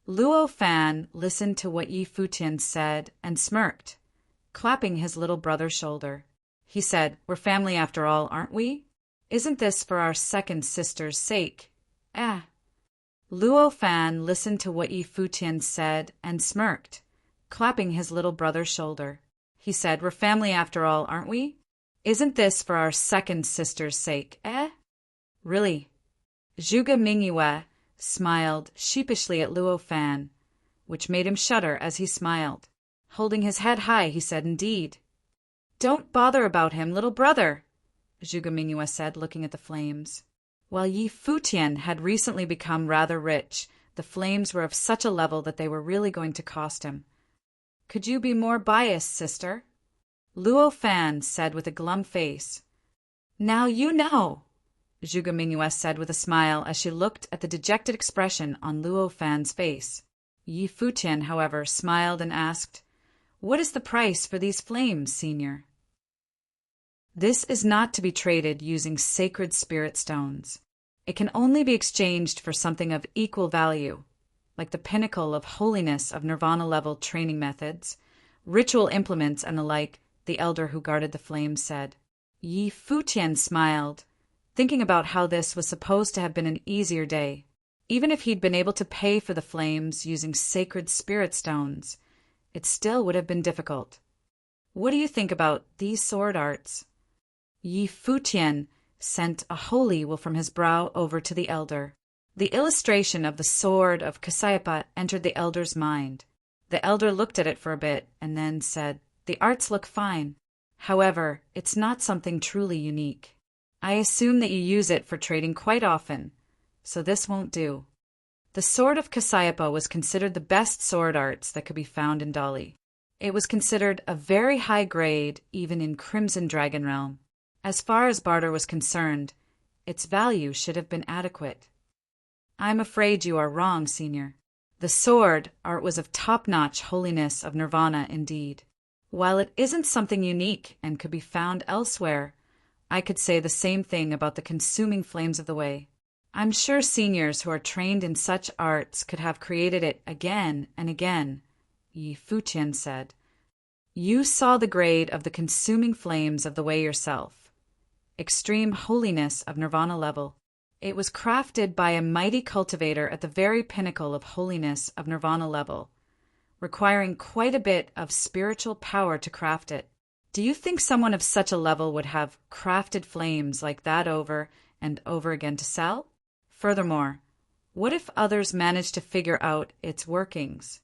Luo Fan listened to what Yi Futian said and smirked, clapping his little brother's shoulder. He said, "We're family after all, aren't we? Isn't this for our second sister's sake? Eh?" Luo Fan listened to what Yi Futian said and smirked, clapping his little brother's shoulder. He said, "We're family after all, aren't we? Isn't this for our second sister's sake, eh?" "Really?" Zhuge Mingyue smiled sheepishly at Luo Fan, which made him shudder as he smiled. Holding his head high, he said, "Indeed." "Don't bother about him, little brother," Zhuge Mingyue said, looking at the flames. While Yi Futian had recently become rather rich, the flames were of such a level that they were really going to cost him. "Could you be more biased, sister?" Luo Fan said with a glum face. "Now you know," Zhuge Mingyue said with a smile as she looked at the dejected expression on Luo Fan's face. Yi Futian, however, smiled and asked, "What is the price for these flames, senior?" "This is not to be traded using sacred spirit stones. It can only be exchanged for something of equal value, like the pinnacle of holiness of nirvana-level training methods, ritual implements, and the like," the elder who guarded the flames said. Yi Futian smiled, thinking about how this was supposed to have been an easier day. Even if he'd been able to pay for the flames using sacred spirit stones, it still would have been difficult. "What do you think about these sword arts?" Yi Futian sent a holy will from his brow over to the elder. The illustration of the sword of Kasayapa entered the elder's mind. The elder looked at it for a bit and then said, "The arts look fine. However, it's not something truly unique. I assume that you use it for trading quite often, so this won't do." The sword of Kasayapa was considered the best sword arts that could be found in Dali. It was considered a very high grade even in Crimson Dragon Realm. As far as barter was concerned, its value should have been adequate. "I'm afraid you are wrong, senior. The sword art was of top-notch holiness of nirvana indeed. While it isn't something unique and could be found elsewhere, I could say the same thing about the consuming flames of the way. I'm sure seniors who are trained in such arts could have created it again and again," Yi Futian said. "You saw the grade of the consuming flames of the way yourself. Extreme holiness of nirvana level. It was crafted by a mighty cultivator at the very pinnacle of holiness of nirvana level, requiring quite a bit of spiritual power to craft it. Do you think someone of such a level would have crafted flames like that over and over again to sell? Furthermore, what if others managed to figure out its workings?"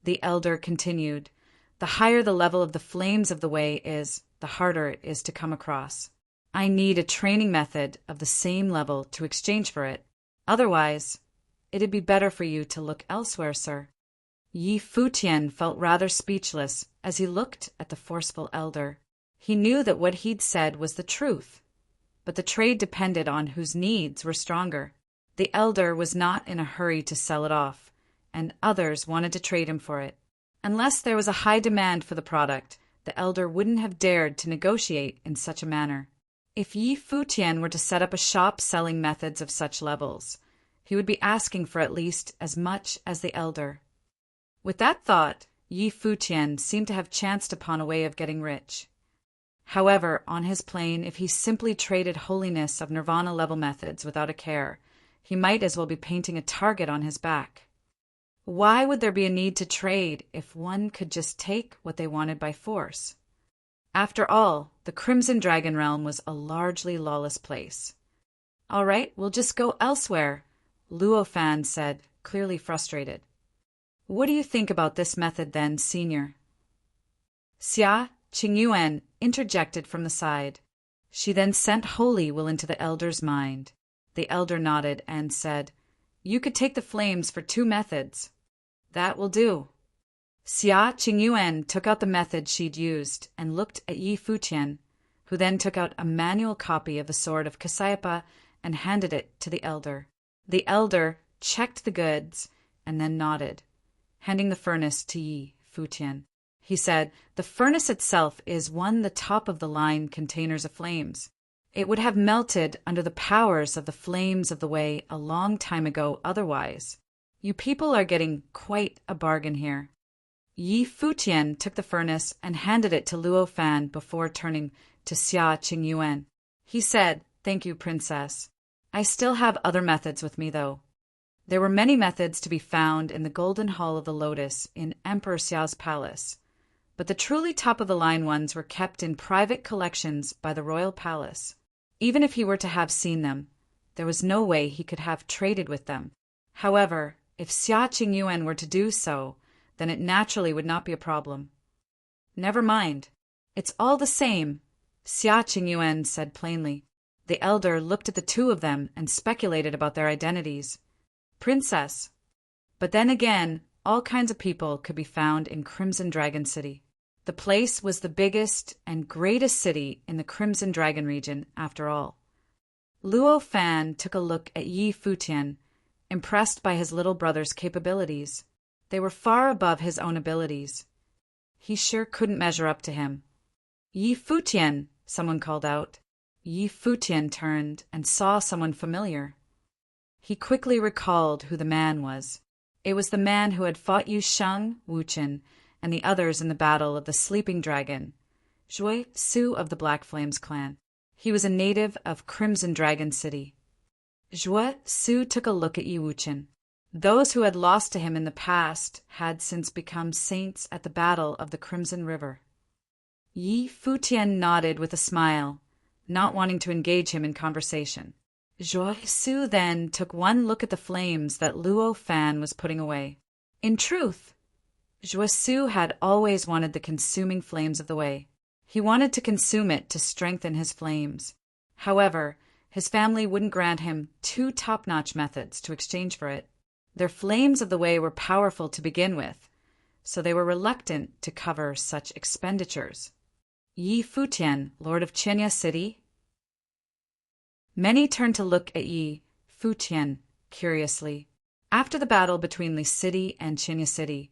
The elder continued, "The higher the level of the flames of the way is, the harder it is to come across. I need a training method of the same level to exchange for it. Otherwise, it'd be better for you to look elsewhere, sir." Yi Futian felt rather speechless as he looked at the forceful elder. He knew that what he'd said was the truth, but the trade depended on whose needs were stronger. The elder was not in a hurry to sell it off, and others wanted to trade him for it. Unless there was a high demand for the product, the elder wouldn't have dared to negotiate in such a manner. If Yi Futian were to set up a shop selling methods of such levels, he would be asking for at least as much as the elder. With that thought, Yi Futian seemed to have chanced upon a way of getting rich. However, on his plane, if he simply traded holiness of nirvana-level methods without a care, he might as well be painting a target on his back. Why would there be a need to trade if one could just take what they wanted by force? After all, the Crimson Dragon Realm was a largely lawless place. "All right, we'll just go elsewhere," Luo Fan said, clearly frustrated. "What do you think about this method then, senior?" Xia Qingyuan interjected from the side. She then sent holy will into the elder's mind. The elder nodded and said, "You could take the flames for 2 methods." "That will do." Xia Qingyuan took out the method she'd used and looked at Yi Futian, who then took out a manual copy of the sword of Kasayapa and handed it to the elder. The elder checked the goods and then nodded, handing the furnace to Yi Futian. He said, "The furnace itself is one the top-of-the-line containers of flames. It would have melted under the powers of the flames of the way a long time ago otherwise. You people are getting quite a bargain here. Yi Futian took the furnace and handed it to Luo Fan before turning to Xia Qingyuan. He said, "Thank you, princess. I still have other methods with me, though." There were many methods to be found in the Golden Hall of the Lotus in Emperor Xiao's palace, but the truly top-of-the-line ones were kept in private collections by the royal palace. Even if he were to have seen them, there was no way he could have traded with them. However, if Xia Qingyuan were to do so, then it naturally would not be a problem. "Never mind. It's all the same," Xia Qingyuan said plainly. The elder looked at the two of them and speculated about their identities. "Princess." But then again, all kinds of people could be found in Crimson Dragon City. The place was the biggest and greatest city in the Crimson Dragon region, after all. Luo Fan took a look at Yi Futian, impressed by his little brother's capabilities. They were far above his own abilities. He sure couldn't measure up to him. "Yi Futian," someone called out. Yi Futian turned and saw someone familiar. He quickly recalled who the man was. It was the man who had fought Yu Sheng, Wu Chen, and the others in the battle of the Sleeping Dragon, Zhui Su of the Black Flames clan. He was a native of Crimson Dragon City. Zhui Su took a look at Yi Wu Chen. Those who had lost to him in the past had since become saints at the Battle of the Crimson River. Yi Futian nodded with a smile, not wanting to engage him in conversation. Zhui Su then took one look at the flames that Luo Fan was putting away. In truth, Zhui Su had always wanted the consuming flames of the way. He wanted to consume it to strengthen his flames. However, his family wouldn't grant him two top-notch methods to exchange for it. Their flames of the way were powerful to begin with, so they were reluctant to cover such expenditures. Yi Futian, Lord of Qinya City? Many turned to look at Yi Futian curiously. After the battle between Li City and Qinya City,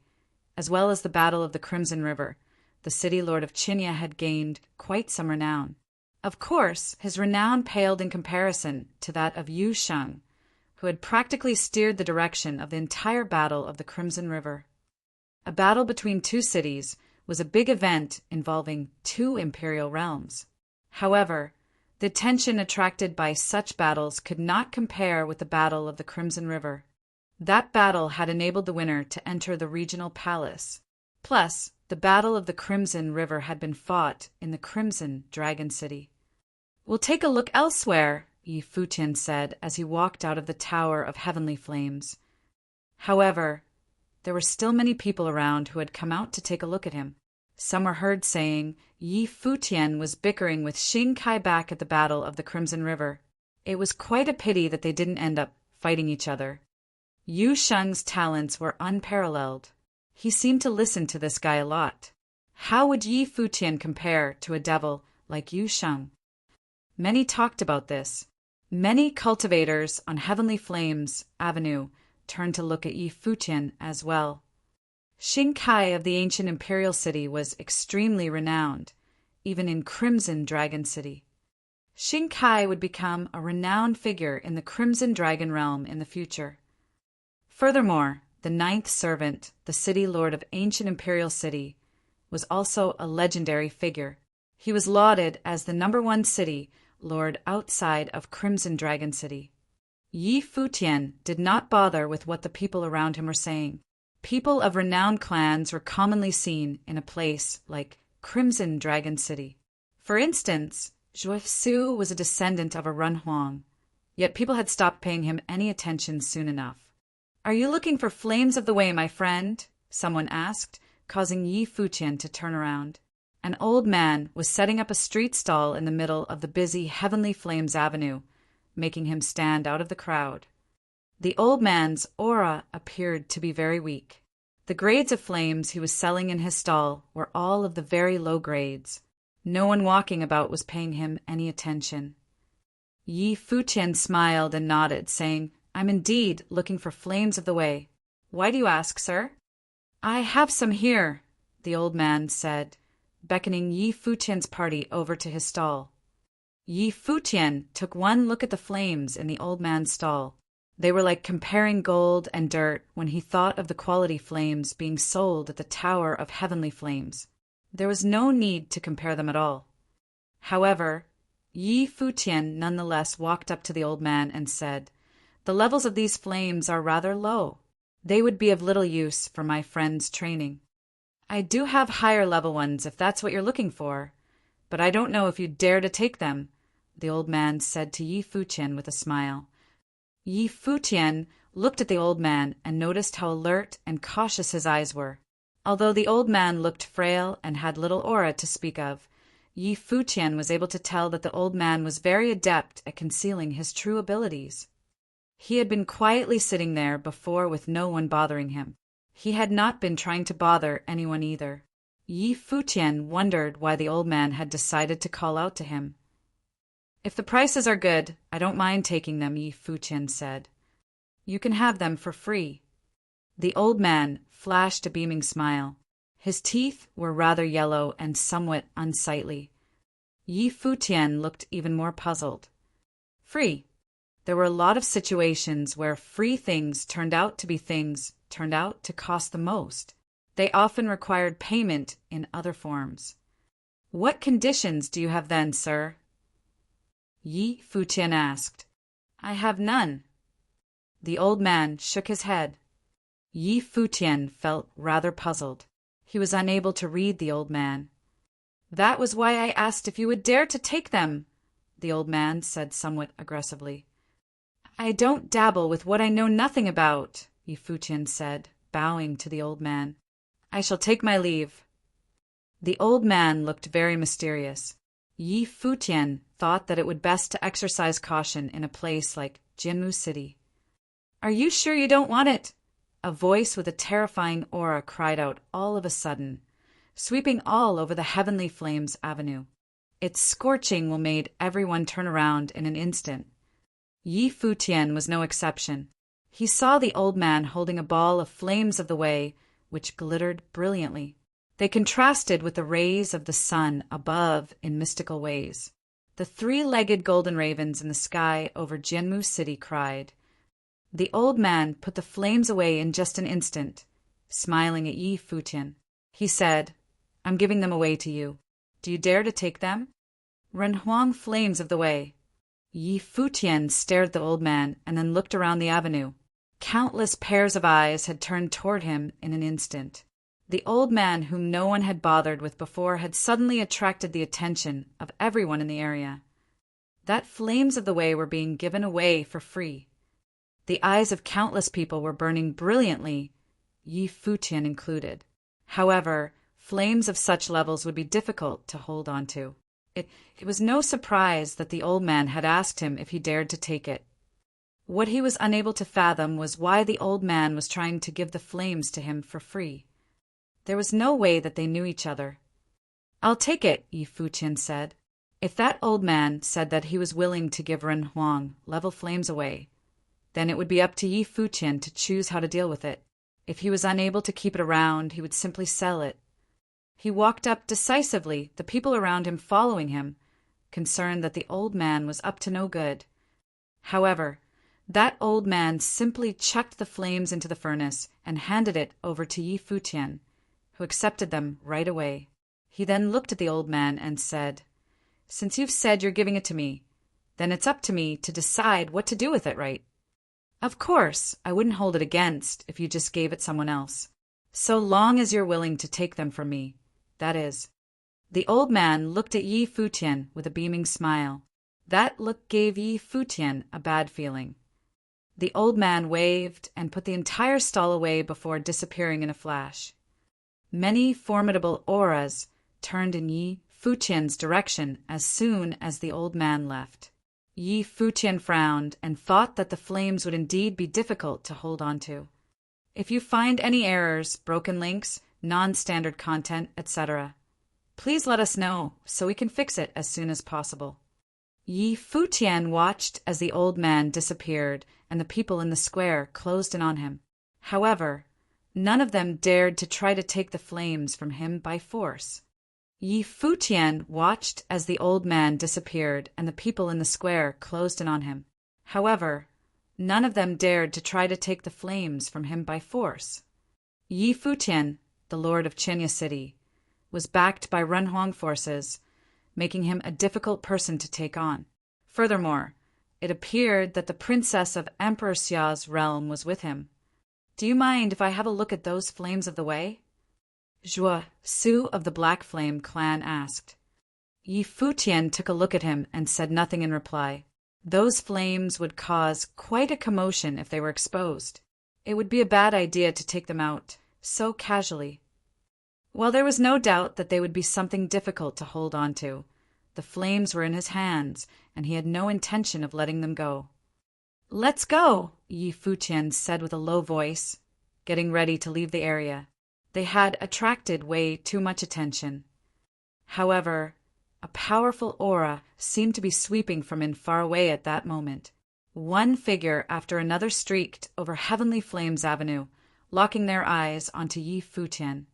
as well as the Battle of the Crimson River, the city lord of Qinya had gained quite some renown. Of course, his renown paled in comparison to that of Yu Sheng, who had practically steered the direction of the entire Battle of the Crimson River. A battle between two cities was a big event involving two imperial realms. However, the attention attracted by such battles could not compare with the Battle of the Crimson River. That battle had enabled the winner to enter the regional palace. Plus, the Battle of the Crimson River had been fought in the Crimson Dragon City. "We'll take a look elsewhere," Yi Futian said as he walked out of the Tower of Heavenly Flames. However, there were still many people around who had come out to take a look at him. Some were heard saying Yi Futian was bickering with Xing Kai back at the Battle of the Crimson River. It was quite a pity that they didn't end up fighting each other. Yu Sheng's talents were unparalleled. He seemed to listen to this guy a lot. How would Yi Futian compare to a devil like Yu Sheng? Many talked about this. Many cultivators on Heavenly Flames Avenue turned to look at Yi Futian as well. Xing Kai of the ancient imperial city was extremely renowned, even in Crimson Dragon City. Xing Kai would become a renowned figure in the Crimson Dragon realm in the future. Furthermore, the ninth servant, the city lord of ancient imperial city, was also a legendary figure. He was lauded as the #1 city lord outside of Crimson Dragon City. Yi Futian did not bother with what the people around him were saying. People of renowned clans were commonly seen in a place like Crimson Dragon City. For instance, Zhui Su was a descendant of a Runhuang, yet people had stopped paying him any attention soon enough. "Are you looking for flames of the way, my friend?" someone asked, causing Yi Futian to turn around. An old man was setting up a street stall in the middle of the busy Heavenly Flames Avenue, making him stand out of the crowd. The old man's aura appeared to be very weak. The grades of flames he was selling in his stall were all of the very low grades. No one walking about was paying him any attention. Yi Futian smiled and nodded, saying, "I'm indeed looking for flames of the way. Why do you ask, sir?" "I have some here," the old man said, beckoning Yi Futian's party over to his stall. Yi Futian took one look at the flames in the old man's stall. They were like comparing gold and dirt when he thought of the quality flames being sold at the Tower of Heavenly Flames. There was no need to compare them at all. However, Yi Futian nonetheless walked up to the old man and said, "The levels of these flames are rather low. They would be of little use for my friend's training. I do have higher level ones if that's what you're looking for, but I don't know if you'd dare to take them," the old man said to Yi Futian with a smile. Yi Futian looked at the old man and noticed how alert and cautious his eyes were. Although the old man looked frail and had little aura to speak of, Yi Futian was able to tell that the old man was very adept at concealing his true abilities. He had been quietly sitting there before with no one bothering him. He had not been trying to bother anyone either. Yi Futian wondered why the old man had decided to call out to him. "If the prices are good, I don't mind taking them," Yi Futian said. "You can have them for free." The old man flashed a beaming smile. His teeth were rather yellow and somewhat unsightly. Yi Futian looked even more puzzled. Free. There were a lot of situations where free things turned out to cost the most. They often required payment in other forms. "What conditions do you have then, sir?" Yi Futian asked. "I have none." The old man shook his head. Yi Futian felt rather puzzled. He was unable to read the old man. "That was why I asked if you would dare to take them," the old man said somewhat aggressively. "I don't dabble with what I know nothing about," Yi Futian said, bowing to the old man. "I shall take my leave." The old man looked very mysterious. Yi Futian thought that it would best to exercise caution in a place like Jinmu City. "Are you sure you don't want it?" A voice with a terrifying aura cried out all of a sudden, sweeping all over the Heavenly Flames Avenue. Its scorching will made everyone turn around in an instant. Yi Futian was no exception. He saw the old man holding a ball of flames of the way, which glittered brilliantly. They contrasted with the rays of the sun above in mystical ways. The three-legged golden ravens in the sky over Jinmu City cried. The old man put the flames away in just an instant, smiling at Yi Futian. He said, "I'm giving them away to you. Do you dare to take them?" "Renhuang flames of the way." Yi Futian stared at the old man and then looked around the avenue. Countless pairs of eyes had turned toward him in an instant. The old man whom no one had bothered with before had suddenly attracted the attention of everyone in the area. That flames of the way were being given away for free. The eyes of countless people were burning brilliantly, Yi Futian included. However, flames of such levels would be difficult to hold on to. It was no surprise that the old man had asked him if he dared to take it. What he was unable to fathom was why the old man was trying to give the flames to him for free. There was no way that they knew each other. "I'll take it," Yi Futian said. If that old man said that he was willing to give Renhuang level flames away, then it would be up to Yi Futian to choose how to deal with it. If he was unable to keep it around, he would simply sell it. He walked up decisively, the people around him following him, concerned that the old man was up to no good. However, that old man simply chucked the flames into the furnace and handed it over to Yi Futian, who accepted them right away. He then looked at the old man and said, "Since you've said you're giving it to me, then it's up to me to decide what to do with it, right? Of course, I wouldn't hold it against if you just gave it someone else. So long as you're willing to take them from me, that is." The old man looked at Yi Futian with a beaming smile. That look gave Yi Futian a bad feeling. The old man waved and put the entire stall away before disappearing in a flash. Many formidable auras turned in Yi Futian's direction as soon as the old man left. Yi Futian frowned and thought that the flames would indeed be difficult to hold on to. "If you find any errors, broken links, non-standard content, etc., please let us know so we can fix it as soon as possible." Yi Futian watched as the old man disappeared and the people in the square closed in on him. However, none of them dared to try to take the flames from him by force. Yi Futian watched as the old man disappeared and the people in the square closed in on him. However, None of them dared to try to take the flames from him by force. Yi Futian, the lord of Qinya City, was backed by Renhuang forces, making him a difficult person to take on. Furthermore, it appeared that the princess of Emperor Xia's realm was with him. "Do you mind if I have a look at those flames of the way?" Zhuo Su of the Black Flame clan asked. Yi Futian took a look at him and said nothing in reply. Those flames would cause quite a commotion if they were exposed. It would be a bad idea to take them out so casually. While there was no doubt that they would be something difficult to hold on to, the flames were in his hands, and he had no intention of letting them go. "Let's go," Yi Futian said with a low voice, getting ready to leave the area. They had attracted way too much attention. However, a powerful aura seemed to be sweeping from in far away at that moment. One figure after another streaked over Heavenly Flames Avenue, locking their eyes onto Yi Futian.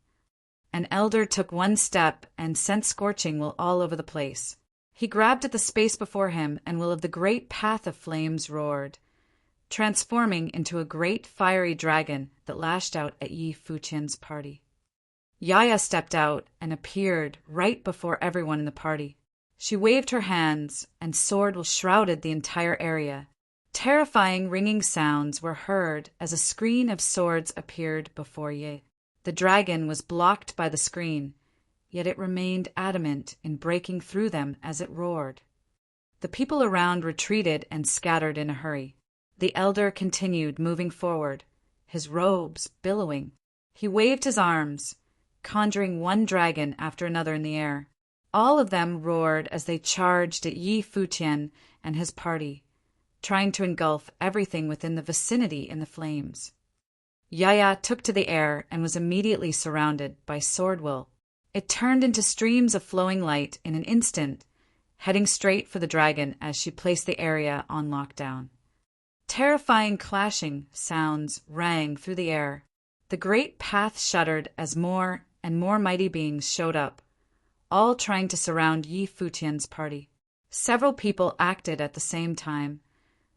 An elder took one step and sent scorching will all over the place. He grabbed at the space before him, and will of the great path of flames roared, transforming into a great fiery dragon that lashed out at Yi Futian's party. Yaya stepped out and appeared right before everyone in the party. She waved her hands, and sword will shrouded the entire area. Terrifying ringing sounds were heard as a screen of swords appeared before Yi. The dragon was blocked by the screen, yet it remained adamant in breaking through them as it roared. The people around retreated and scattered in a hurry. The elder continued moving forward, his robes billowing. He waved his arms, conjuring one dragon after another in the air. All of them roared as they charged at Yi Futian and his party, trying to engulf everything within the vicinity in the flames. Yaya took to the air and was immediately surrounded by sword will. It turned into streams of flowing light in an instant, heading straight for the dragon as she placed the area on lockdown. Terrifying clashing sounds rang through the air. The great path shuddered as more and more mighty beings showed up, all trying to surround Yi Futian's party. Several people acted at the same time,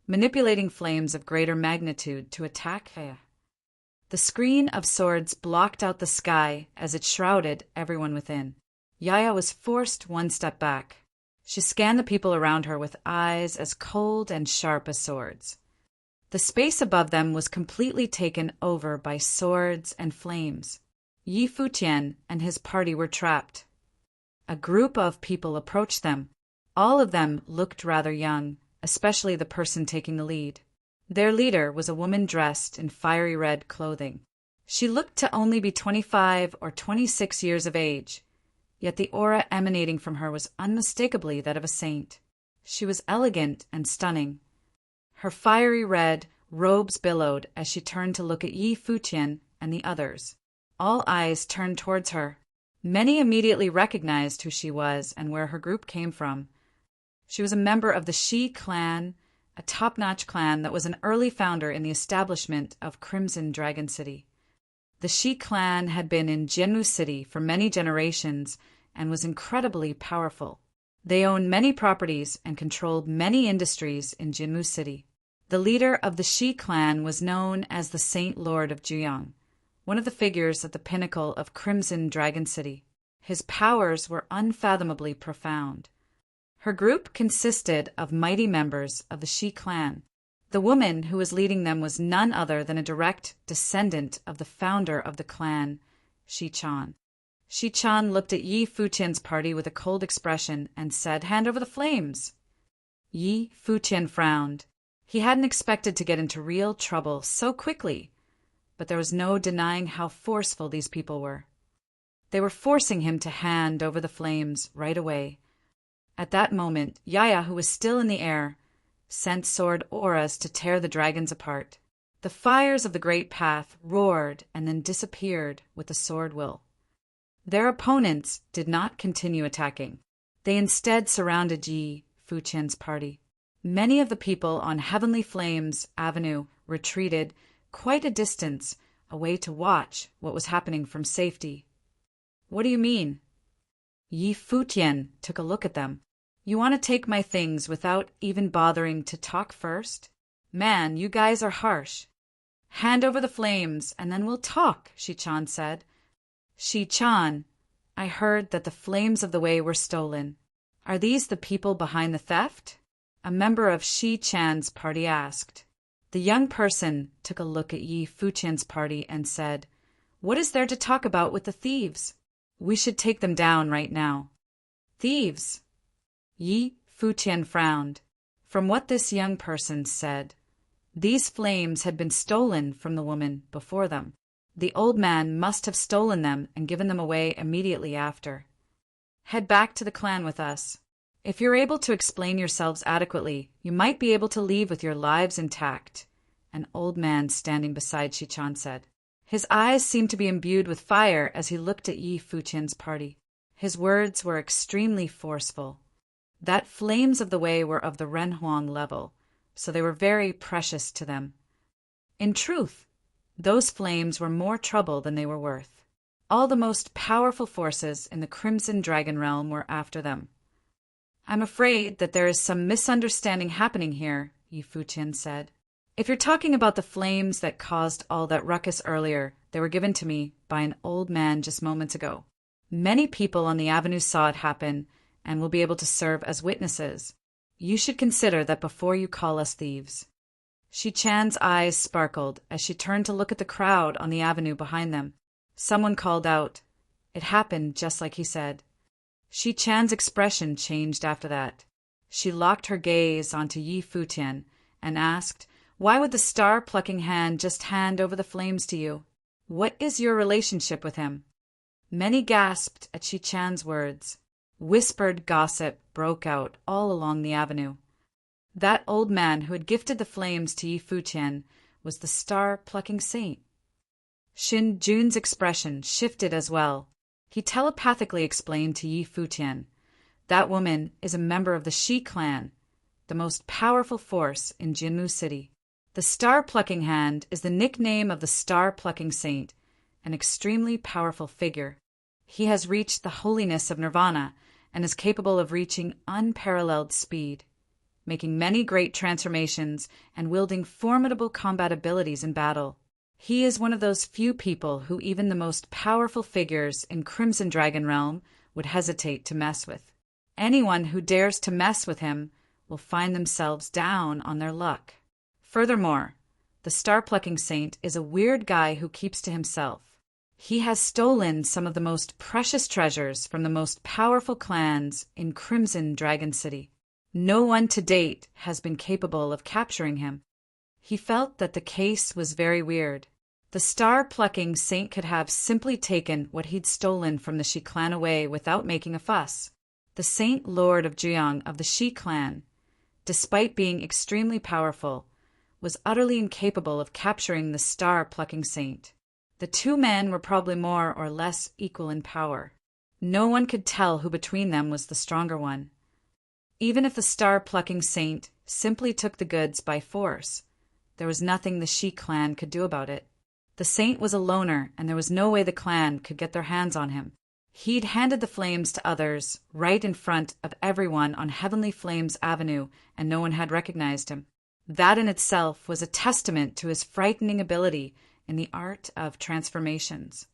manipulating flames of greater magnitude to attack Fea. The screen of swords blocked out the sky as it shrouded everyone within. Yaya was forced one step back. She scanned the people around her with eyes as cold and sharp as swords. The space above them was completely taken over by swords and flames. Yi Futian and his party were trapped. A group of people approached them. All of them looked rather young, especially the person taking the lead. Their leader was a woman dressed in fiery red clothing. She looked to only be 25 or 26 years of age, yet the aura emanating from her was unmistakably that of a saint. She was elegant and stunning. Her fiery red robes billowed as she turned to look at Yi Futian and the others. All eyes turned towards her. Many immediately recognized who she was and where her group came from. She was a member of the Shi clan, a top-notch clan that was an early founder in the establishment of Crimson Dragon City. The Shi clan had been in Jinwu City for many generations and was incredibly powerful. They owned many properties and controlled many industries in Jinwu City. The leader of the Shi clan was known as the Saint Lord of Juyang, one of the figures at the pinnacle of Crimson Dragon City. His powers were unfathomably profound. Her group consisted of mighty members of the Shi clan. The woman who was leading them was none other than a direct descendant of the founder of the clan, Shi Chan. Shi Chan looked at Yi Futian's party with a cold expression and said, "Hand over the flames." Yi Futian frowned. He hadn't expected to get into real trouble so quickly, but there was no denying how forceful these people were. They were forcing him to hand over the flames right away. At that moment, Yaya, who was still in the air, sent sword auras to tear the dragons apart. The fires of the great path roared and then disappeared with the sword will. Their opponents did not continue attacking. They instead surrounded Yi Futian's party. Many of the people on Heavenly Flames Avenue retreated quite a distance away to watch what was happening from safety. "What do you mean?" Yi Futian took a look at them. "You want to take my things without even bothering to talk first?" Man, you guys are harsh. Hand over the flames, and then we'll talk, Shi-chan said. Shi-chan, I heard that the flames of the way were stolen. Are these the people behind the theft? A member of Shi-chan's party asked. The young person took a look at Yi Futian's party and said, What is there to talk about with the thieves? We should take them down right now. Thieves? Yi Futian frowned. From what this young person said, these flames had been stolen from the woman before them. The old man must have stolen them and given them away immediately after. Head back to the clan with us. If you're able to explain yourselves adequately, you might be able to leave with your lives intact, an old man standing beside Shi-chan said. His eyes seemed to be imbued with fire as he looked at Yi Futian's party. His words were extremely forceful. That flames of the way were of the Renhuang level, so they were very precious to them. In truth, those flames were more trouble than they were worth. All the most powerful forces in the Crimson Dragon Realm were after them. I'm afraid that there is some misunderstanding happening here, Yi Futian said. If you're talking about the flames that caused all that ruckus earlier, they were given to me by an old man just moments ago. Many people on the avenue saw it happen and will be able to serve as witnesses. You should consider that before you call us thieves. Shi-chan's eyes sparkled as she turned to look at the crowd on the avenue behind them. Someone called out. It happened just like he said. Shi-chan's expression changed after that. She locked her gaze onto Yi Futian and asked, Why would the star-plucking hand just hand over the flames to you? What is your relationship with him? Many gasped at Shi-chan's words. Whispered gossip broke out all along the avenue. That old man who had gifted the flames to Yi Futian was the star-plucking saint. Shin Jun's expression shifted as well. He telepathically explained to Yi Futian, That woman is a member of the Shi clan, the most powerful force in Jinmu City. The star-plucking hand is the nickname of the star-plucking saint, an extremely powerful figure. He has reached the holiness of nirvana and is capable of reaching unparalleled speed, making many great transformations and wielding formidable combat abilities in battle. He is one of those few people who even the most powerful figures in Crimson Dragon Realm would hesitate to mess with. Anyone who dares to mess with him will find themselves down on their luck. Furthermore, the star-plucking saint is a weird guy who keeps to himself. He has stolen some of the most precious treasures from the most powerful clans in Crimson Dragon City. No one to date has been capable of capturing him. He felt that the case was very weird. The star-plucking saint could have simply taken what he'd stolen from the Shi clan away without making a fuss. The Saint Lord of Jiang of the Shi clan, despite being extremely powerful, was utterly incapable of capturing the star-plucking saint. The two men were probably more or less equal in power. No one could tell who between them was the stronger one. Even if the star-plucking saint simply took the goods by force, there was nothing the Shi clan could do about it. The saint was a loner, and there was no way the clan could get their hands on him. He'd handed the flames to others right in front of everyone on Heavenly Flames Avenue, and no one had recognized him. That in itself was a testament to his frightening ability in the art of transformations.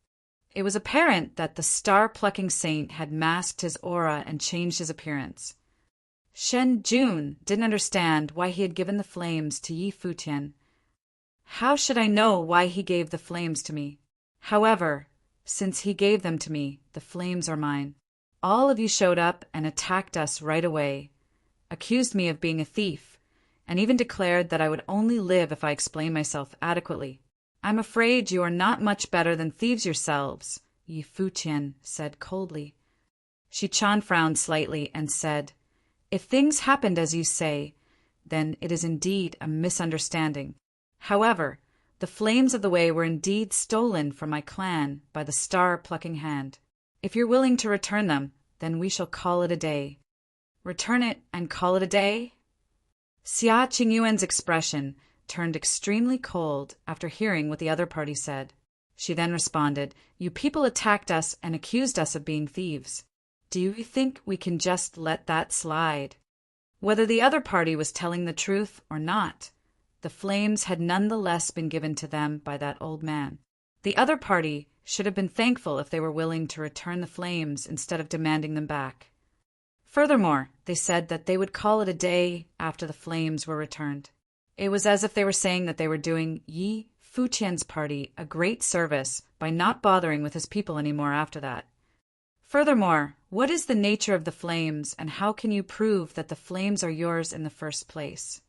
It was apparent that the star-plucking saint had masked his aura and changed his appearance. Shen Jun didn't understand why he had given the flames to Yi Futian. How should I know why he gave the flames to me? However, since he gave them to me, the flames are mine. All of you showed up and attacked us right away, accused me of being a thief, and even declared that I would only live if I explained myself adequately. I'm afraid you are not much better than thieves yourselves, Yi Futian said coldly. Shi-chan frowned slightly and said, If things happened as you say, then it is indeed a misunderstanding. However, the flames of the way were indeed stolen from my clan by the star-plucking hand. If you're willing to return them, then we shall call it a day. Return it and call it a day? Xia Qingyuan's expression turned extremely cold after hearing what the other party said. She then responded, You people attacked us and accused us of being thieves. Do you think we can just let that slide? Whether the other party was telling the truth or not, the flames had nonetheless been given to them by that old man. The other party should have been thankful if they were willing to return the flames instead of demanding them back. Furthermore, they said that they would call it a day after the flames were returned. It was as if they were saying that they were doing Yi Futian's party a great service by not bothering with his people anymore after that. Furthermore, what is the nature of the flames, and how can you prove that the flames are yours in the first place?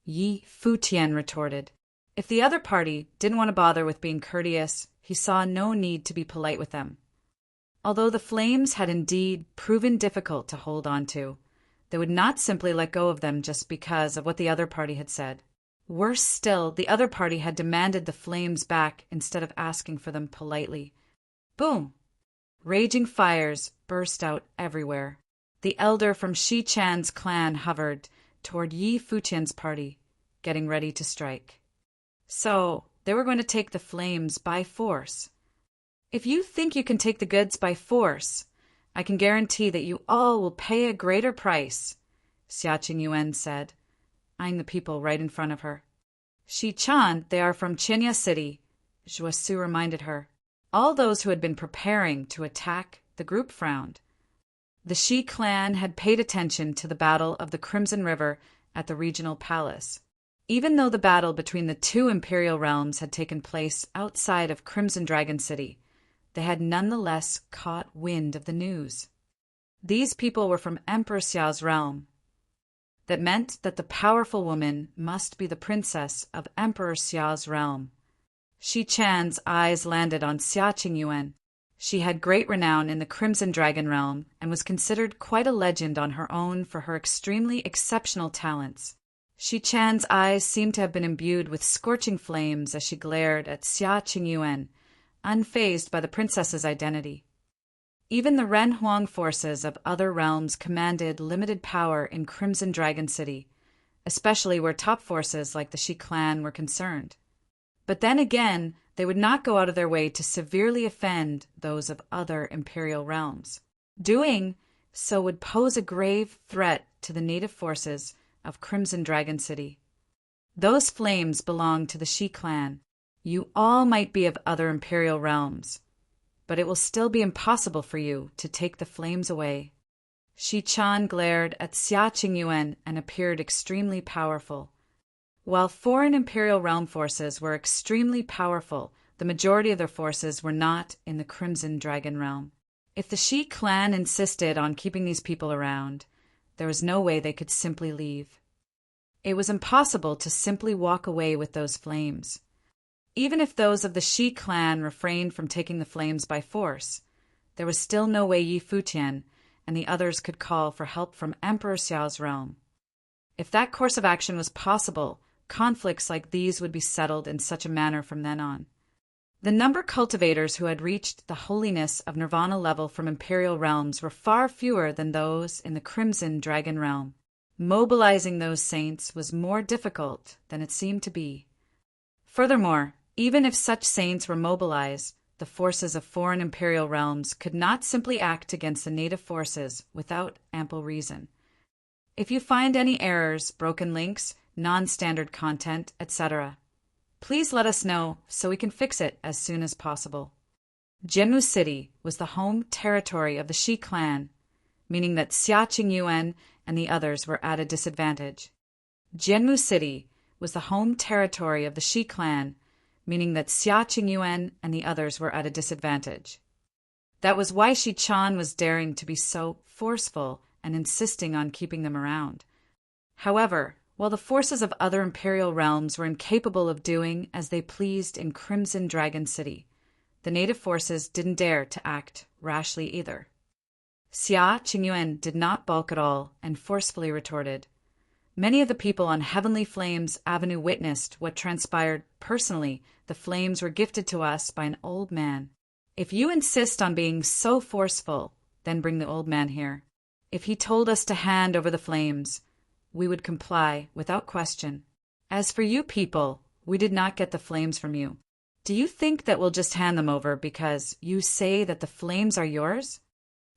Yi Futian retorted. If the other party didn't want to bother with being courteous, he saw no need to be polite with them. Although the flames had indeed proven difficult to hold on to, they would not simply let go of them just because of what the other party had said. Worse still, the other party had demanded the flames back instead of asking for them politely. Boom! Raging fires burst out everywhere. The elder from Shi Chan's clan hovered toward Yi Futian's party, getting ready to strike. So, they were going to take the flames by force. If you think you can take the goods by force, I can guarantee that you all will pay a greater price, Xia Qingyuan said, eyeing the people right in front of her. Shi Chan, they are from Qinya City, Zhuo Su reminded her. All those who had been preparing to attack the group frowned. The Shi clan had paid attention to the Battle of the Crimson River at the regional palace. Even though the battle between the two imperial realms had taken place outside of Crimson Dragon City, they had nonetheless caught wind of the news. These people were from Emperor Xiao's realm. That meant that the powerful woman must be the princess of Emperor Xiao's realm. Shi Chan's eyes landed on Xia Qingyuan. She had great renown in the Crimson Dragon realm and was considered quite a legend on her own for her extremely exceptional talents. Shi Chan's eyes seemed to have been imbued with scorching flames as she glared at Xia Qingyuan, unfazed by the princess's identity. Even the Ren Huang forces of other realms commanded limited power in Crimson Dragon City, especially where top forces like the Shi clan were concerned. But then again, they would not go out of their way to severely offend those of other imperial realms. Doing so would pose a grave threat to the native forces of Crimson Dragon City. Those flames belong to the Shi clan. You all might be of other imperial realms, but it will still be impossible for you to take the flames away. Shi Chan glared at Xia Qingyuan and appeared extremely powerful. While foreign imperial realm forces were extremely powerful, the majority of their forces were not in the Crimson Dragon realm. If the Shi clan insisted on keeping these people around, there was no way they could simply leave. It was impossible to simply walk away with those flames. Even if those of the Shi clan refrained from taking the flames by force, there was still no way Yi Futian and the others could call for help from Emperor Xiao's realm. If that course of action was possible, conflicts like these would be settled in such a manner from then on. The number cultivators who had reached the holiness of nirvana level from imperial realms were far fewer than those in the Crimson Dragon realm. Mobilizing those saints was more difficult than it seemed to be. Furthermore, even if such saints were mobilized, the forces of foreign imperial realms could not simply act against the native forces without ample reason. If you find any errors, broken links, non-standard content, etc., please let us know so we can fix it as soon as possible. Jianmu City was the home territory of the Shi clan, meaning that Xia Qingyuan and the others were at a disadvantage. Jianmu City was the home territory of the Shi clan, meaning that Xia Qingyuan and the others were at a disadvantage. That was why Shi Chan was daring to be so forceful and insisting on keeping them around. However, while the forces of other imperial realms were incapable of doing as they pleased in Crimson Dragon City, the native forces didn't dare to act rashly either. Xia Qingyuan did not balk at all and forcefully retorted. Many of the people on Heavenly Flames Avenue witnessed what transpired personally. The flames were gifted to us by an old man. If you insist on being so forceful, then bring the old man here. If he told us to hand over the flames, we would comply without question. As for you people, we did not get the flames from you. Do you think that we'll just hand them over because you say that the flames are yours?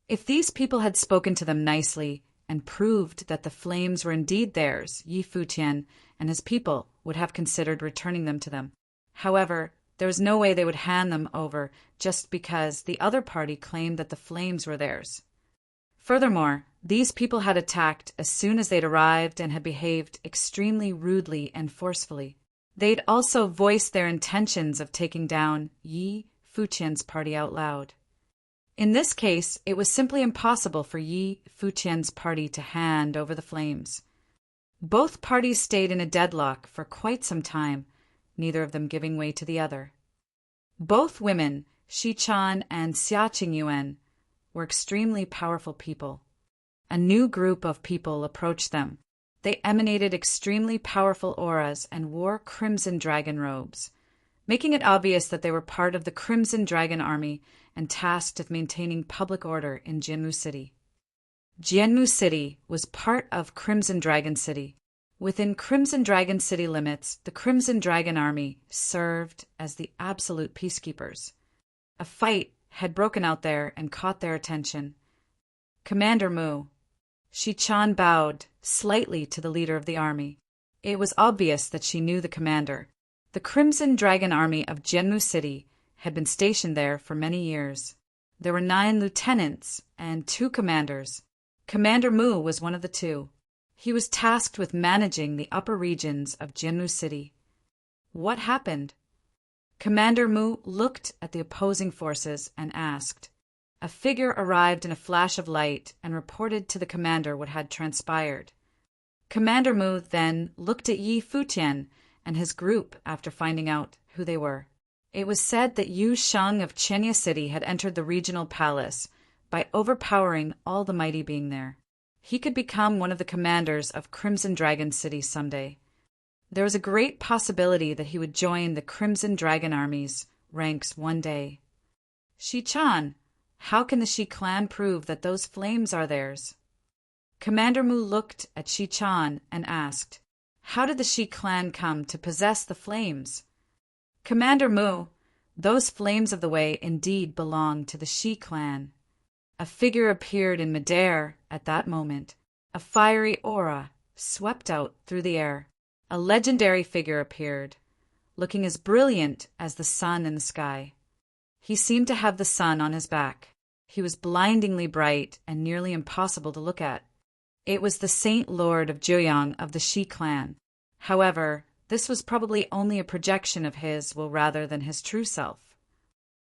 If these people had spoken to them nicely and proved that the flames were indeed theirs, Yi Futian and his people would have considered returning them to them. However, there was no way they would hand them over just because the other party claimed that the flames were theirs. Furthermore, these people had attacked as soon as they'd arrived and had behaved extremely rudely and forcefully. They'd also voiced their intentions of taking down Yi Futian's party out loud. In this case, it was simply impossible for Yi Futian's party to hand over the flames. Both parties stayed in a deadlock for quite some time, neither of them giving way to the other. Both women, Xichan and Xia Qingyuan, were extremely powerful people. A new group of people approached them. They emanated extremely powerful auras and wore crimson dragon robes, making it obvious that they were part of the Crimson Dragon Army and tasked with maintaining public order in Jianmu City. Jianmu City was part of Crimson Dragon City. Within Crimson Dragon City limits, the Crimson Dragon Army served as the absolute peacekeepers. A fight had broken out there and caught their attention. Commander Mu. Xichan bowed slightly to the leader of the army. It was obvious that she knew the commander. The Crimson Dragon Army of Jianmu City had been stationed there for many years. There were 9 lieutenants and 2 commanders. Commander Mu was one of the 2. He was tasked with managing the upper regions of Jianmu City. What happened? Commander Mu looked at the opposing forces and asked. A figure arrived in a flash of light and reported to the commander what had transpired. Commander Mu then looked at Yi Futian and his group after finding out who they were. It was said that Yu Sheng of Chenya City had entered the regional palace by overpowering all the mighty being there. He could become one of the commanders of Crimson Dragon City someday. There was a great possibility that he would join the Crimson Dragon Army's ranks one day. Xichan, how can the Shi clan prove that those flames are theirs? Commander Mu looked at Xichan and asked, how did the Shi clan come to possess the flames? Commander Mu, those flames of the way indeed belong to the Shi clan. A figure appeared in midair at that moment. A fiery aura swept out through the air. A legendary figure appeared, looking as brilliant as the sun in the sky. He seemed to have the sun on his back. He was blindingly bright and nearly impossible to look at. It was the Saint Lord of Zheoyang of the Shi clan. However, this was probably only a projection of his will rather than his true self.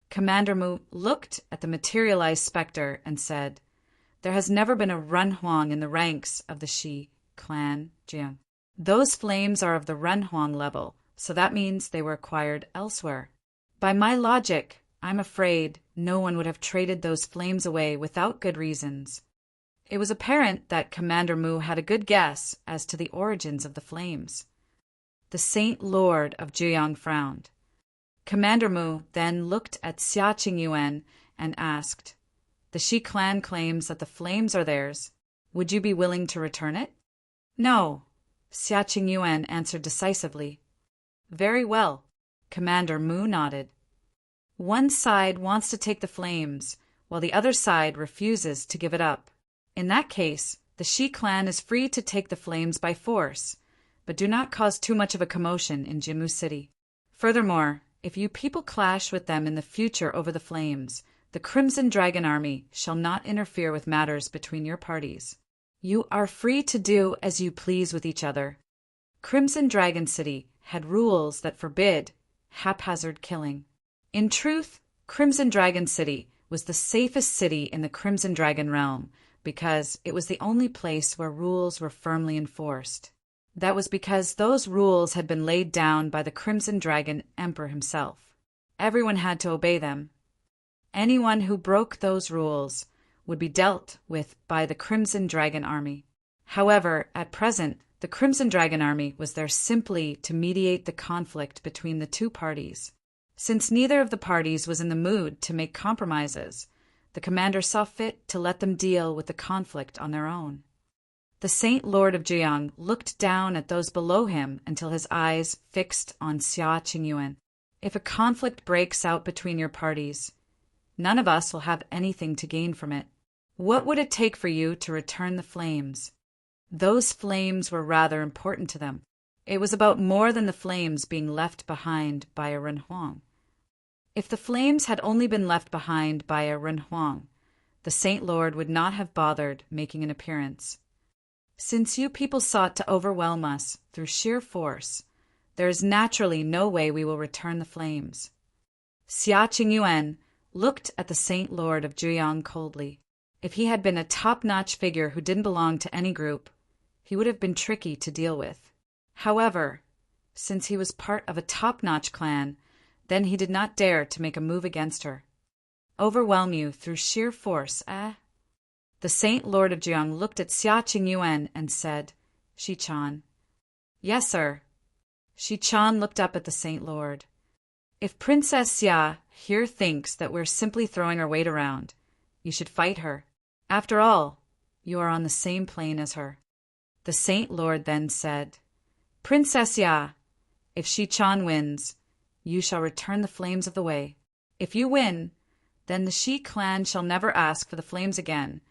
Commander Mu looked at the materialized specter and said, there has never been a Renhuang in the ranks of the Shi clan, Jiang. Those flames are of the Renhuang level, so that means they were acquired elsewhere. By my logic, I'm afraid no one would have traded those flames away without good reasons. It was apparent that Commander Mu had a good guess as to the origins of the flames. The Saint Lord of Zheoyang frowned. Commander Mu then looked at Xia Qingyuan and asked, the Shi clan claims that the flames are theirs. Would you be willing to return it? No, Xia Qingyuan answered decisively. Very well, Commander Mu nodded. One side wants to take the flames, while the other side refuses to give it up. In that case, the Shi clan is free to take the flames by force, but do not cause too much of a commotion in Jianmu City. Furthermore, if you people clash with them in the future over the flames, the Crimson Dragon Army shall not interfere with matters between your parties. You are free to do as you please with each other. Crimson Dragon City had rules that forbid haphazard killing. In truth, Crimson Dragon City was the safest city in the Crimson Dragon realm because it was the only place where rules were firmly enforced. That was because those rules had been laid down by the Crimson Dragon Emperor himself. Everyone had to obey them. Anyone who broke those rules would be dealt with by the Crimson Dragon Army. However, at present, the Crimson Dragon Army was there simply to mediate the conflict between the two parties. Since neither of the parties was in the mood to make compromises, the commander saw fit to let them deal with the conflict on their own. The Saint Lord of Zheoyang looked down at those below him until his eyes fixed on Xia Qingyuan. If a conflict breaks out between your parties, none of us will have anything to gain from it. What would it take for you to return the flames? Those flames were rather important to them. It was about more than the flames being left behind by a Renhuang. If the flames had only been left behind by a Renhuang, the Saint Lord would not have bothered making an appearance. Since you people sought to overwhelm us through sheer force, there is naturally no way we will return the flames. Xia Qingyuan looked at the Saint Lord of Zhuyang coldly. If he had been a top-notch figure who didn't belong to any group, he would have been tricky to deal with. However, since he was part of a top-notch clan, then he did not dare to make a move against her. Overwhelm you through sheer force, eh? The Saint Lord of Zhuyang looked at Xia Qingyuan and said, Xichan. Yes, sir. Xichan looked up at the Saint Lord. If Princess Xia here thinks that we're simply throwing our weight around, you should fight her. After all, you are on the same plane as her. The Saint Lord then said, Princess Xia, if Xichan wins, you shall return the flames of the way. If you win, then the Shi clan shall never ask for the flames again,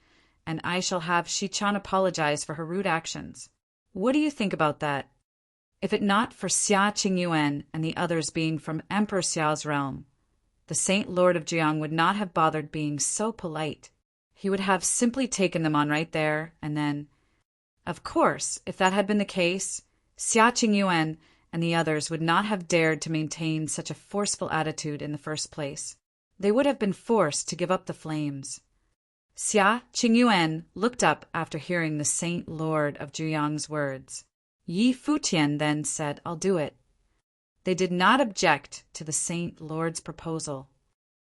and I shall have Xichan apologize for her rude actions. What do you think about that? If it not for Xia Qingyuan and the others being from Emperor Xiao's realm, the Saint Lord of Zhuyang would not have bothered being so polite. He would have simply taken them on right there, and then... Of course, if that had been the case, Xia Qingyuan and the others would not have dared to maintain such a forceful attitude in the first place. They would have been forced to give up the flames. Xia Qingyuan looked up after hearing the Saint Lord of Zhuyang's words. Yi Futian then said, I'll do it. They did not object to the Saint Lord's proposal.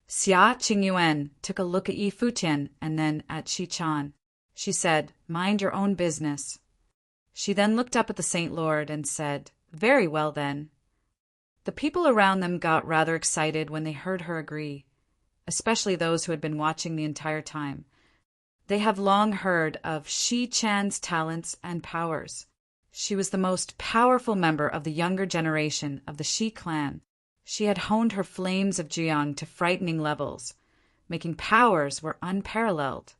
Xia Qingyuan took a look at Yi Futian and then at Xichan. She said, Mind your own business. She then looked up at the Saint Lord and said, Very well then. The people around them got rather excited when they heard her agree, especially those who had been watching the entire time. They have long heard of Xichan's talents and powers. She was the most powerful member of the younger generation of the Shi clan. She had honed her flames of Zhuyang to frightening levels, making powers were unparalleled.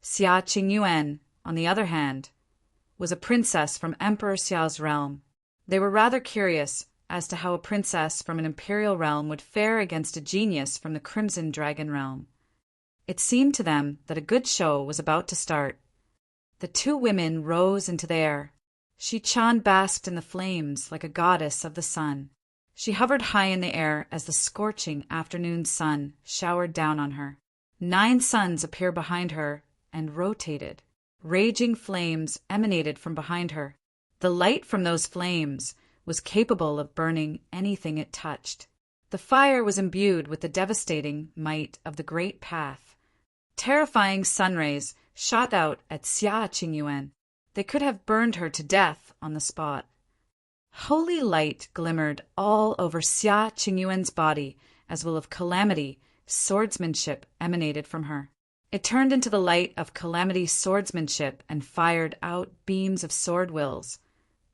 Xia Qingyuan, on the other hand, was a princess from Emperor Xiao's realm. They were rather curious as to how a princess from an imperial realm would fare against a genius from the Crimson Dragon realm. It seemed to them that a good show was about to start. The two women rose into the air. Xichan basked in the flames like a goddess of the sun. She hovered high in the air as the scorching afternoon sun showered down on her. 9 suns appeared behind her and rotated. Raging flames emanated from behind her. The light from those flames was capable of burning anything it touched. The fire was imbued with the devastating might of the Great Path. Terrifying sunrays shot out at Xia Qingyuan. They could have burned her to death on the spot. Holy light glimmered all over Xia Qingyuan's body, as well of calamity, swordsmanship emanated from her. It turned into the light of calamity swordsmanship and fired out beams of sword wills,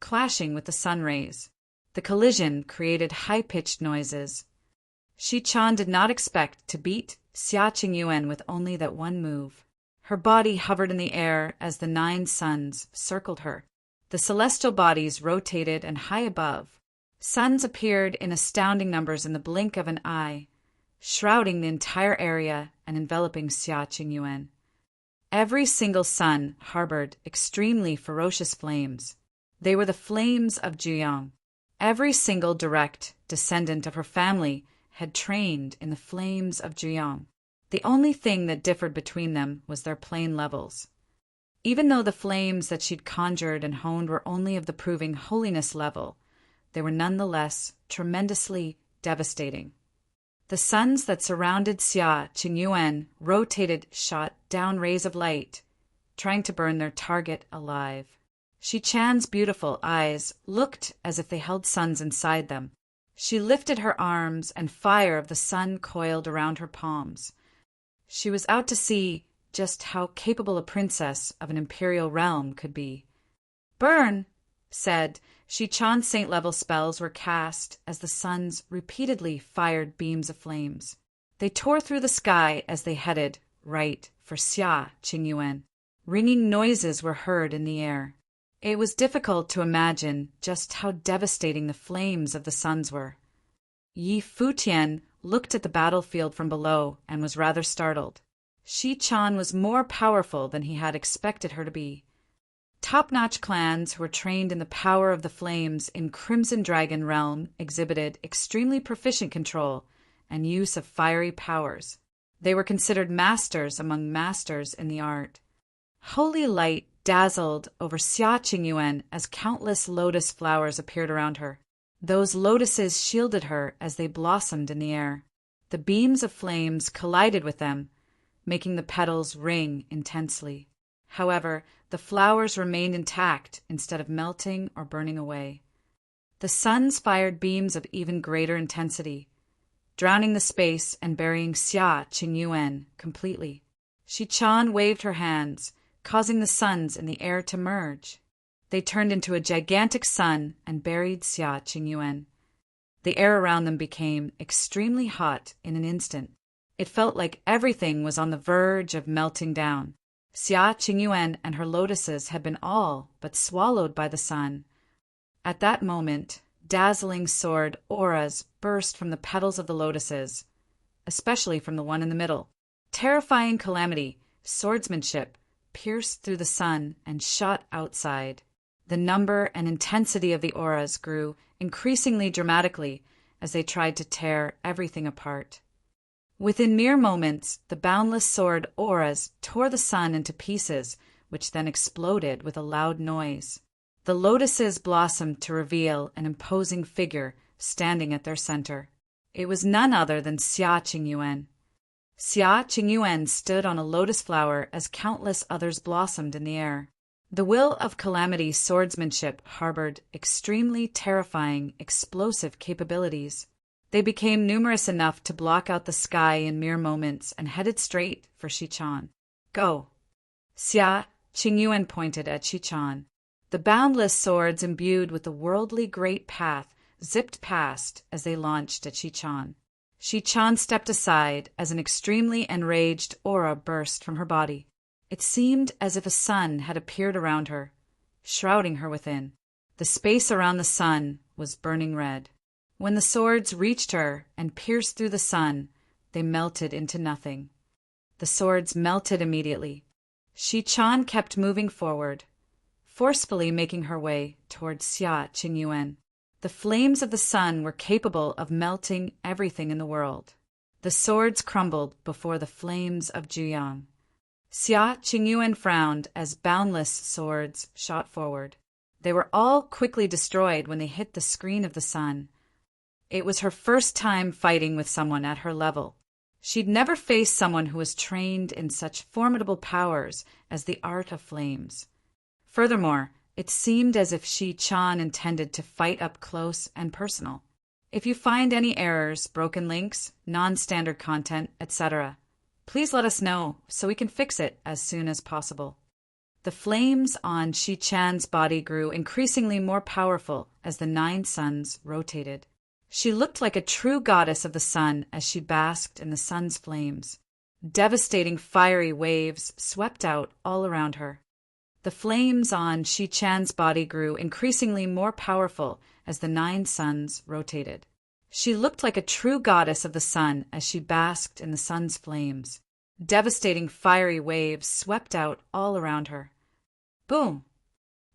clashing with the sun rays. The collision created high-pitched noises. Xichan did not expect to beat Xia Qingyuan with only that one move. Her body hovered in the air as the 9 suns circled her. The celestial bodies rotated, and high above, suns appeared in astounding numbers in the blink of an eye, shrouding the entire area and enveloping Xia Qingyuan. Every single sun harbored extremely ferocious flames. They were the flames of Zhuyang. Every single direct descendant of her family had trained in the flames of Zhuyang. The only thing that differed between them was their plane levels. Even though the flames that she'd conjured and honed were only of the proving holiness level, they were nonetheless tremendously devastating. The suns that surrounded Xia Qingyuan rotated, shot down rays of light, trying to burn their target alive. Xichan's beautiful eyes looked as if they held suns inside them. She lifted her arms, and fire of the sun coiled around her palms. She was out to see just how capable a princess of an imperial realm could be. Burn, said Xichan's saint-level spells were cast as the suns repeatedly fired beams of flames. They tore through the sky as they headed right for Xia Qingyuan. Ringing noises were heard in the air. It was difficult to imagine just how devastating the flames of the suns were. Futian looked at the battlefield from below and was rather startled. Chan was more powerful than he had expected her to be. Top-notch clans who were trained in the power of the flames in Crimson Dragon Realm exhibited extremely proficient control and use of fiery powers. They were considered masters among masters in the art. Holy light dazzled over Xia Qingyuan as countless lotus flowers appeared around her. Those lotuses shielded her as they blossomed in the air. The beams of flames collided with them, making the petals ring intensely. However, the flowers remained intact instead of melting or burning away. The suns fired beams of even greater intensity, drowning the space and burying Xia Qingyuan completely. Chan waved her hands, causing the suns in the air to merge. They turned into a gigantic sun and buried Xia Qingyuan. The air around them became extremely hot in an instant. It felt like everything was on the verge of melting down. Xia Qingyuan and her lotuses had been all but swallowed by the sun. At that moment, dazzling sword auras burst from the petals of the lotuses, especially from the one in the middle. Terrifying calamity, swordsmanship, pierced through the sun and shot outside. The number and intensity of the auras grew increasingly dramatically as they tried to tear everything apart. Within mere moments, the boundless sword auras tore the sun into pieces, which then exploded with a loud noise. The lotuses blossomed to reveal an imposing figure standing at their center. It was none other than Xia Qingyuan. Xia Qingyuan stood on a lotus flower as countless others blossomed in the air. The will of calamity swordsmanship harbored extremely terrifying, explosive capabilities. They became numerous enough to block out the sky in mere moments and headed straight for Chan. Go! Xia Qingyuan pointed at Chan. The boundless swords imbued with the worldly great path zipped past as they launched at Chan. Chan stepped aside as an extremely enraged aura burst from her body. It seemed as if a sun had appeared around her, shrouding her within. The space around the sun was burning red. When the swords reached her and pierced through the sun, they melted into nothing. The swords melted immediately. Chan kept moving forward, forcefully making her way towards Xia Qingyuan. The flames of the sun were capable of melting everything in the world. The swords crumbled before the flames of Juyang. Xia Qingyuan frowned as boundless swords shot forward. They were all quickly destroyed when they hit the screen of the sun. It was her first time fighting with someone at her level. She'd never faced someone who was trained in such formidable powers as the art of flames. Furthermore, it seemed as if Chan intended to fight up close and personal. If you find any errors, broken links, non-standard content, etc., please let us know so we can fix it as soon as possible. The flames on Chan's body grew increasingly more powerful as the 9 suns rotated. She looked like a true goddess of the sun as she basked in the sun's flames. Devastating fiery waves swept out all around her. The flames on Chan's body grew increasingly more powerful as the 9 suns rotated. She looked like a true goddess of the sun as she basked in the sun's flames. Devastating fiery waves swept out all around her. Boom!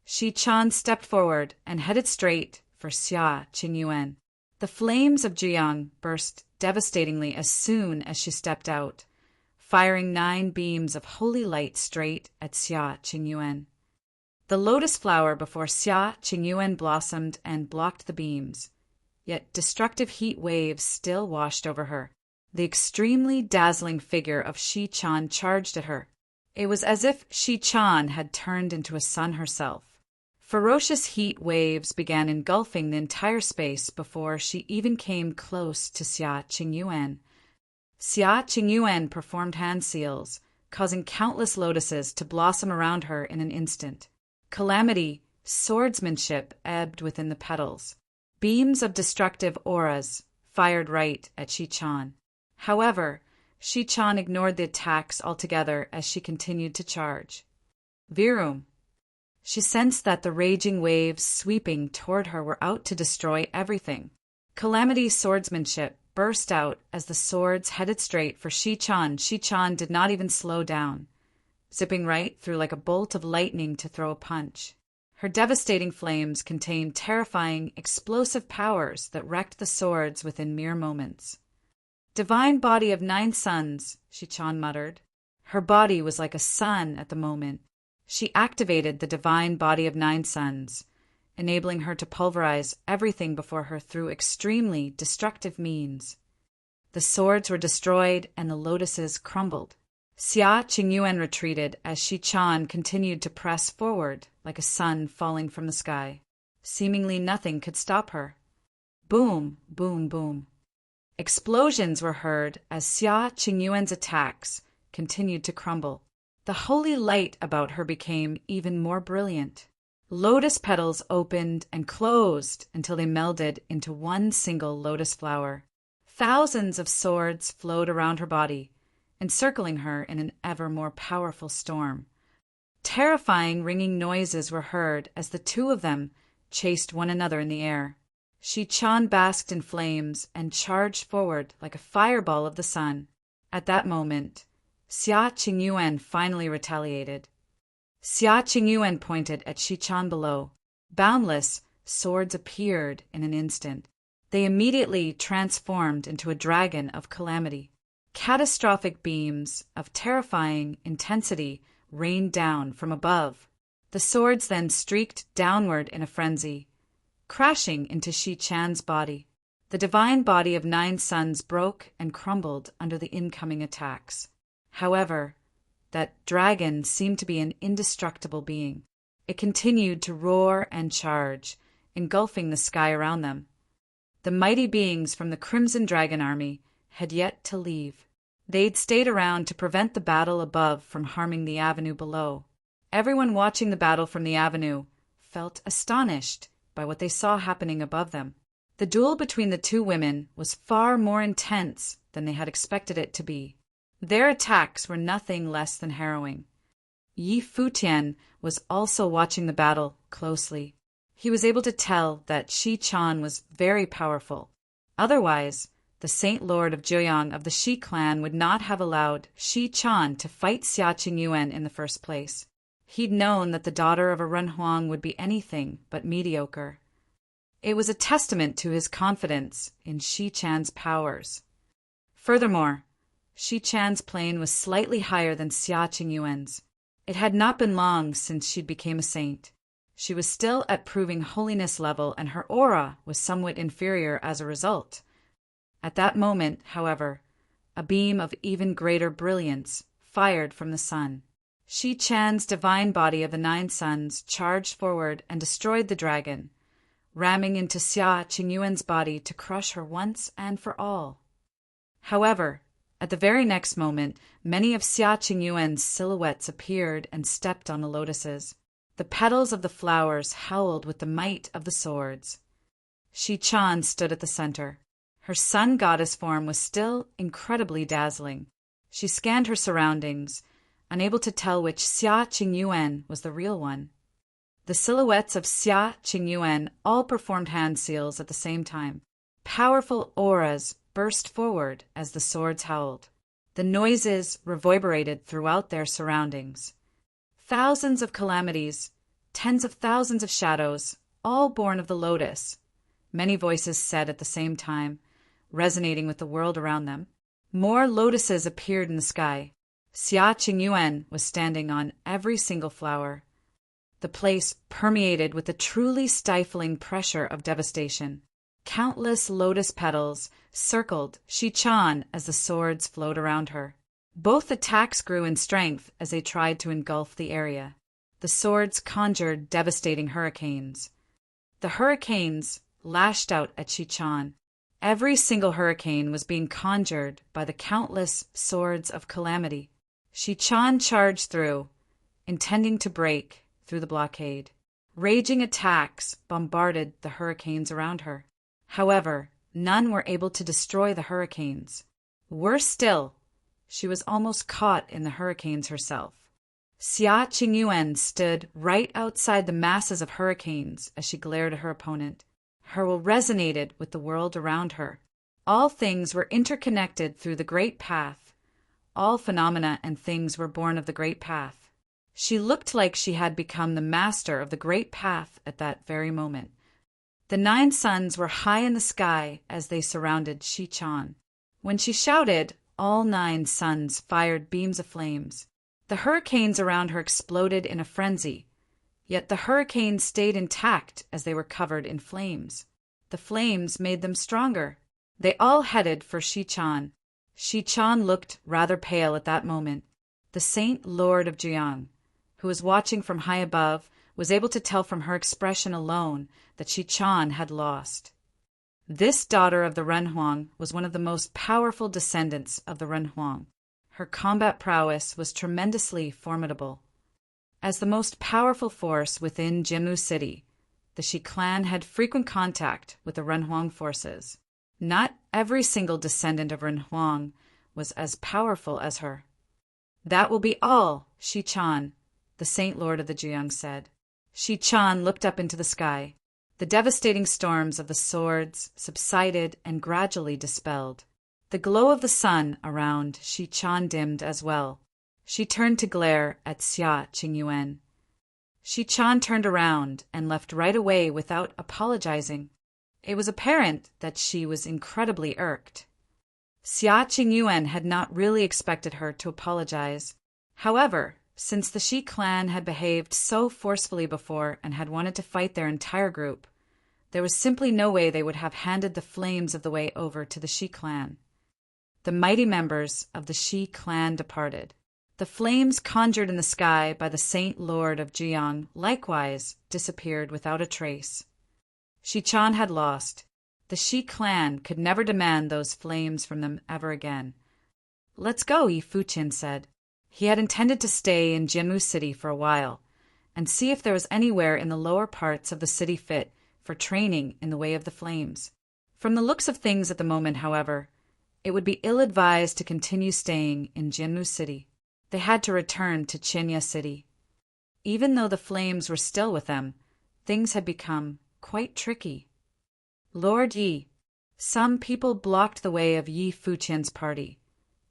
Chan stepped forward and headed straight for Xia Qingyuan. The flames of Juyang burst devastatingly as soon as she stepped out, firing 9 beams of holy light straight at Xia Qingyuan. The lotus flower before Xia Qingyuan blossomed and blocked the beams, yet destructive heat waves still washed over her. The extremely dazzling figure of Chan charged at her. It was as if Chan had turned into a sun herself. Ferocious heat waves began engulfing the entire space before she even came close to Xia Qingyuan. Xia Qingyuan performed hand seals, causing countless lotuses to blossom around her in an instant. Calamity, swordsmanship ebbed within the petals. Beams of destructive auras fired right at Chan. However, Chan ignored the attacks altogether as she continued to charge. Virum! She sensed that the raging waves sweeping toward her were out to destroy everything. Calamity's swordsmanship burst out as the swords headed straight for Shi-chan. Shi-chan did not even slow down, zipping right through like a bolt of lightning to throw a punch. Her devastating flames contained terrifying, explosive powers that wrecked the swords within mere moments. "Divine body of 9 suns," Shi-chan muttered. Her body was like a sun at the moment. She activated the divine body of 9 suns, enabling her to pulverize everything before her through extremely destructive means. The swords were destroyed and the lotuses crumbled. Xia Qingyuan retreated as Shi-chan continued to press forward like a sun falling from the sky. Seemingly nothing could stop her. Boom, boom, boom. Explosions were heard as Xia Qingyuan's attacks continued to crumble. The holy light about her became even more brilliant. Lotus petals opened and closed until they melded into one single lotus flower. Thousands of swords flowed around her body, encircling her in an ever more powerful storm. Terrifying ringing noises were heard as the two of them chased one another in the air. Shi-chan basked in flames and charged forward like a fireball of the sun. At that moment, Xia Qingyuan finally retaliated. Xia Qingyuan pointed at Shi-chan below. Boundless swords appeared in an instant. They immediately transformed into a dragon of calamity. Catastrophic beams of terrifying intensity rained down from above. The swords then streaked downward in a frenzy, crashing into Shi-chan's body. The divine body of 9 suns broke and crumbled under the incoming attacks. However, that dragon seemed to be an indestructible being. It continued to roar and charge, engulfing the sky around them. The mighty beings from the Crimson Dragon Army had yet to leave. They'd stayed around to prevent the battle above from harming the avenue below. Everyone watching the battle from the avenue felt astonished by what they saw happening above them. The duel between the two women was far more intense than they had expected it to be. Their attacks were nothing less than harrowing. Futian was also watching the battle closely. He was able to tell that Shi-chan was very powerful. Otherwise, the Saint Lord of Joyang of the Shi clan would not have allowed Shi-chan to fight Xia Qingyuan in the first place. He'd known that the daughter of a Renhuang would be anything but mediocre. It was a testament to his confidence in Shi-chan's powers. Furthermore, Shi-chan's plane was slightly higher than Xia Qingyuan's. It had not been long since she'd become a saint. She was still at proving holiness level, and her aura was somewhat inferior as a result. At that moment, however, a beam of even greater brilliance fired from the sun. Shi-chan's divine body of the 9 suns charged forward and destroyed the dragon, ramming into Xia Qingyuan's body to crush her once and for all. However, at the very next moment, many of Xia Qingyuan's silhouettes appeared and stepped on the lotuses. The petals of the flowers howled with the might of the swords. Shi-chan stood at the center. Her sun goddess form was still incredibly dazzling. She scanned her surroundings, unable to tell which Xia Qingyuan was the real one. The silhouettes of Xia Qingyuan all performed hand seals at the same time. Powerful auras burst forward as the swords howled. The noises reverberated throughout their surroundings. Thousands of calamities, tens of thousands of shadows, all born of the lotus. Many voices said at the same time, resonating with the world around them. More lotuses appeared in the sky. Xia Qingyuan was standing on every single flower. The place permeated with the truly stifling pressure of devastation. Countless lotus petals circled Shi-chan as the swords flowed around her. Both attacks grew in strength as they tried to engulf the area. The swords conjured devastating hurricanes. The hurricanes lashed out at Shi-chan. Every single hurricane was being conjured by the countless swords of calamity. Shi-chan charged through, intending to break through the blockade. Raging attacks bombarded the hurricanes around her. However, none were able to destroy the hurricanes. Worse still, she was almost caught in the hurricanes herself. Xia Qingyuan stood right outside the masses of hurricanes as she glared at her opponent. Her will resonated with the world around her. All things were interconnected through the Great Path. All phenomena and things were born of the Great Path. She looked like she had become the master of the Great Path at that very moment. The 9 suns were high in the sky as they surrounded Xichan. When she shouted, all 9 suns fired beams of flames. The hurricanes around her exploded in a frenzy, yet the hurricanes stayed intact as they were covered in flames. The flames made them stronger. They all headed for Xichan. Xichan looked rather pale at that moment. The Saint Lord of Jiang, who was watching from high above, was able to tell from her expression alone that Xichan had lost. This daughter of the Renhuang was one of the most powerful descendants of the Renhuang. Her combat prowess was tremendously formidable. As the most powerful force within Jinmu City, the Shi clan had frequent contact with the Renhuang forces. Not every single descendant of Renhuang was as powerful as her. That will be all, Xichan, the Saint Lord of the Jiang said. Xichan looked up into the sky. The devastating storms of the swords subsided and gradually dispelled. The glow of the sun around Xichan dimmed as well. She turned to glare at Xia Qingyuan. Xichan turned around and left right away without apologizing. It was apparent that she was incredibly irked. Xia Qingyuan had not really expected her to apologize. However, since the Shi clan had behaved so forcefully before and had wanted to fight their entire group, there was simply no way they would have handed the flames of the way over to the Shi clan. The mighty members of the Shi clan departed. The flames conjured in the sky by the Saint Lord of Jiang likewise disappeared without a trace. Xichan had lost. The Shi clan could never demand those flames from them ever again. Let's go, Futian said. He had intended to stay in Jinmu City for a while and see if there was anywhere in the lower parts of the city fit for training in the way of the flames. From the looks of things at the moment, however, it would be ill-advised to continue staying in Jinmu City. They had to return to Qinya City. Even though the flames were still with them, things had become quite tricky. Lord Yi. Some people blocked the way of Yi Futian's party,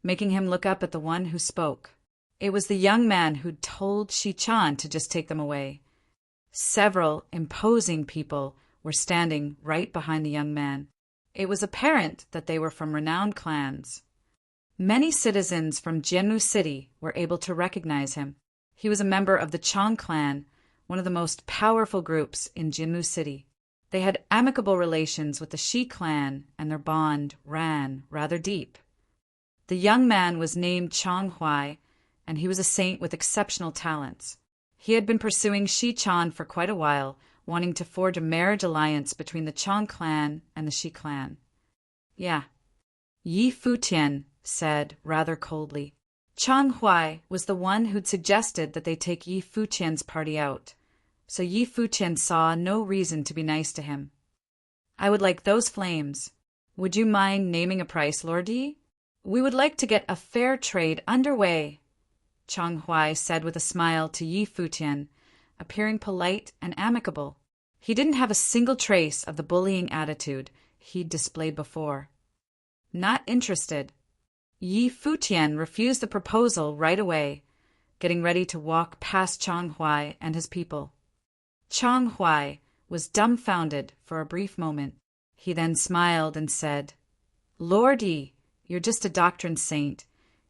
making him look up at the one who spoke. It was the young man who'd told Xichan to just take them away. Several imposing people were standing right behind the young man. It was apparent that they were from renowned clans. Many citizens from Jinmu City were able to recognize him. He was a member of the Chang clan, one of the most powerful groups in Jinmu City. They had amicable relations with the Shi clan, and their bond ran rather deep. The young man was named Chang Huai, and he was a saint with exceptional talents. He had been pursuing Xichan for quite a while, wanting to forge a marriage alliance between the Chang clan and the Shi clan. Yeah, Yi Futian said rather coldly. Chang Huai was the one who'd suggested that they take Yi Futian's party out, so Yi Futian saw no reason to be nice to him. I would like those flames. Would you mind naming a price, Lord Yi? We would like to get a fair trade underway, Chang Huai said with a smile to Yi Futian, appearing polite and amicable. He didn't have a single trace of the bullying attitude he'd displayed before. Not interested. Yi Futian refused the proposal right away, getting ready to walk past Chang Huai and his people. Chang Huai was dumbfounded for a brief moment. He then smiled and said, Lord Yi, you're just a doctrine saint,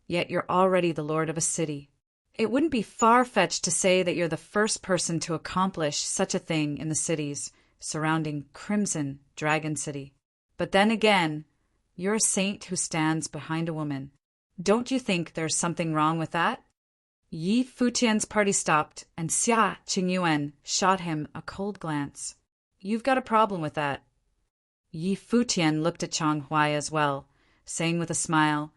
yet you're already the lord of a city. It wouldn't be far-fetched to say that you're the first person to accomplish such a thing in the cities surrounding Crimson Dragon City. But then again, you're a saint who stands behind a woman. Don't you think there's something wrong with that? Yi Futian's party stopped, and Xia Qingyuan shot him a cold glance. You've got a problem with that. Yi Futian looked at Chang Huai as well, saying with a smile,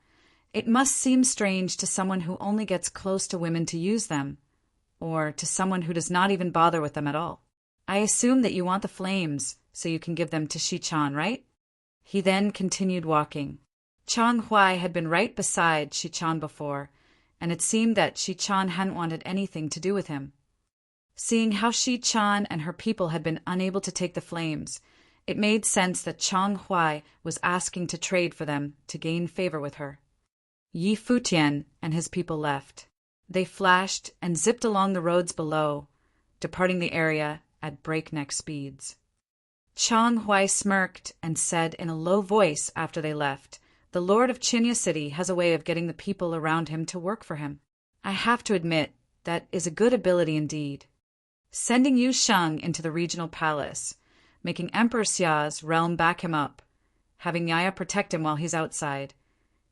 It must seem strange to someone who only gets close to women to use them, or to someone who does not even bother with them at all. I assume that you want the flames so you can give them to Xichan, right? He then continued walking. Chang Huai had been right beside Xichan before, and it seemed that Shi Chan hadn't wanted anything to do with him. Seeing how Shi Chan and her people had been unable to take the flames, it made sense that Chang Huai was asking to trade for them to gain favor with her. Yi Futian and his people left. They flashed and zipped along the roads below, departing the area at breakneck speeds. Chang Huai smirked and said in a low voice after they left, "The Lord of Chinya City has a way of getting the people around him to work for him. I have to admit, that is a good ability indeed. Sending Yu Sheng into the regional palace, making Emperor Xia's realm back him up, having Yaya protect him while he's outside,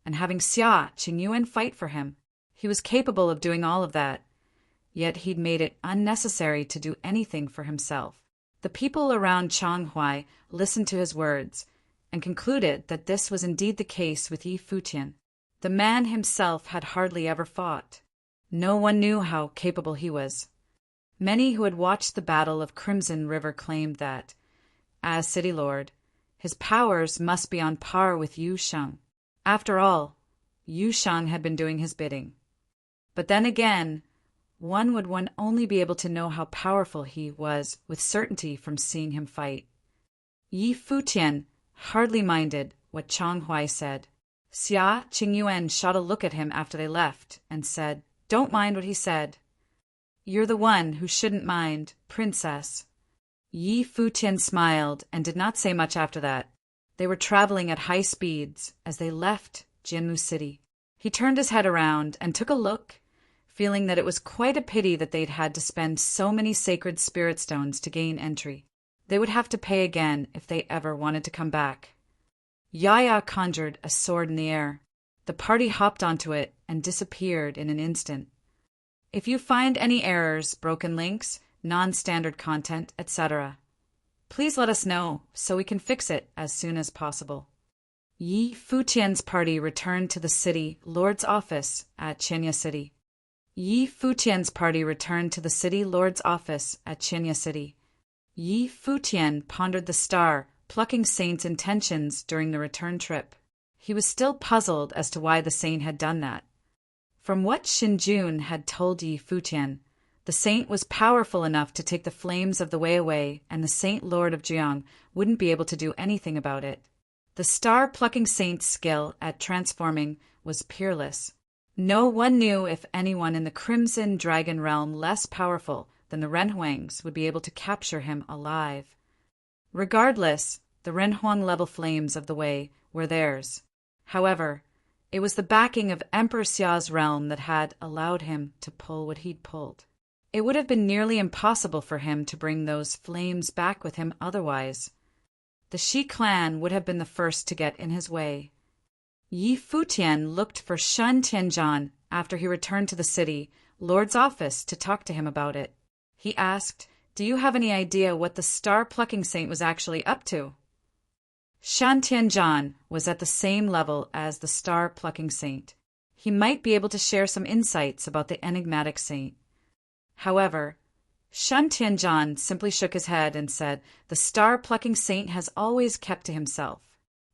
and having Xia Qingyuan fight for him. He was capable of doing all of that, yet he'd made it unnecessary to do anything for himself." The people around Chang Huai listened to his words and concluded that this was indeed the case with Yi Futian. The man himself had hardly ever fought. No one knew how capable he was. Many who had watched the Battle of Crimson River claimed that, as city lord, his powers must be on par with Yu Sheng. After all, Yu Sheng had been doing his bidding. But then again, one would only be able to know how powerful he was with certainty from seeing him fight. Yi Futian hardly minded what Chang Huai said. Xia Qingyuan shot a look at him after they left and said, "Don't mind what he said. You're the one who shouldn't mind, princess." Yi Futian smiled and did not say much after that. They were traveling at high speeds as they left Jinmu City. He turned his head around and took a look, feeling that it was quite a pity that they'd had to spend so many sacred spirit stones to gain entry. They would have to pay again if they ever wanted to come back. Yaya conjured a sword in the air. The party hopped onto it and disappeared in an instant. If you find any errors, broken links, non-standard content, etc., please let us know so we can fix it as soon as possible. Yi Futian's party returned to the city lord's office at Chinya City. Yi Futian's party returned to the city lord's office at Chinya City. Yi Futian pondered the star plucking saint's intentions during the return trip. He was still puzzled as to why the saint had done that. From what Xinjun had told Yi Futian, the saint was powerful enough to take the flames of the way away, and the Saint Lord of Jiang wouldn't be able to do anything about it. The star-plucking saint's skill at transforming was peerless. No one knew if anyone in the Crimson Dragon realm less powerful than the Renhuangs would be able to capture him alive. Regardless, the Renhuang-level flames of the way were theirs. However, it was the backing of Emperor Xia's realm that had allowed him to pull what he'd pulled. It would have been nearly impossible for him to bring those flames back with him otherwise. The Shi clan would have been the first to get in his way. Yi Futian looked for Shen Tianzhan after he returned to the city lord's office to talk to him about it. He asked, "Do you have any idea what the star-plucking saint was actually up to?" Shen Tianzhan was at the same level as the star-plucking saint. He might be able to share some insights about the enigmatic saint. However, Shen Tianzhan simply shook his head and said, "The star-plucking saint has always kept to himself.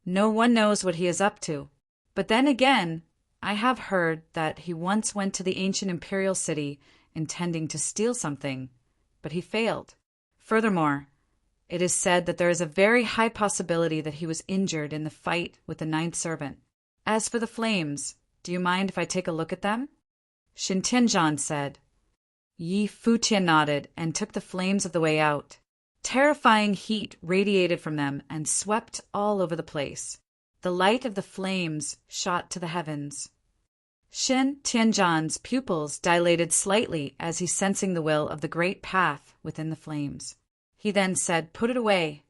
No one knows what he is up to. But then again, I have heard that he once went to the ancient imperial city intending to steal something, but he failed. Furthermore, it is said that there is a very high possibility that he was injured in the fight with the ninth servant. As for the flames, do you mind if I take a look at them?" Shen Tianzhan said. Yi Futian nodded and took the flames of the way out. Terrifying heat radiated from them and swept all over the place. The light of the flames shot to the heavens. Shen Tianzhan's pupils dilated slightly as he sensing the will of the great path within the flames. He then said, "Put it away."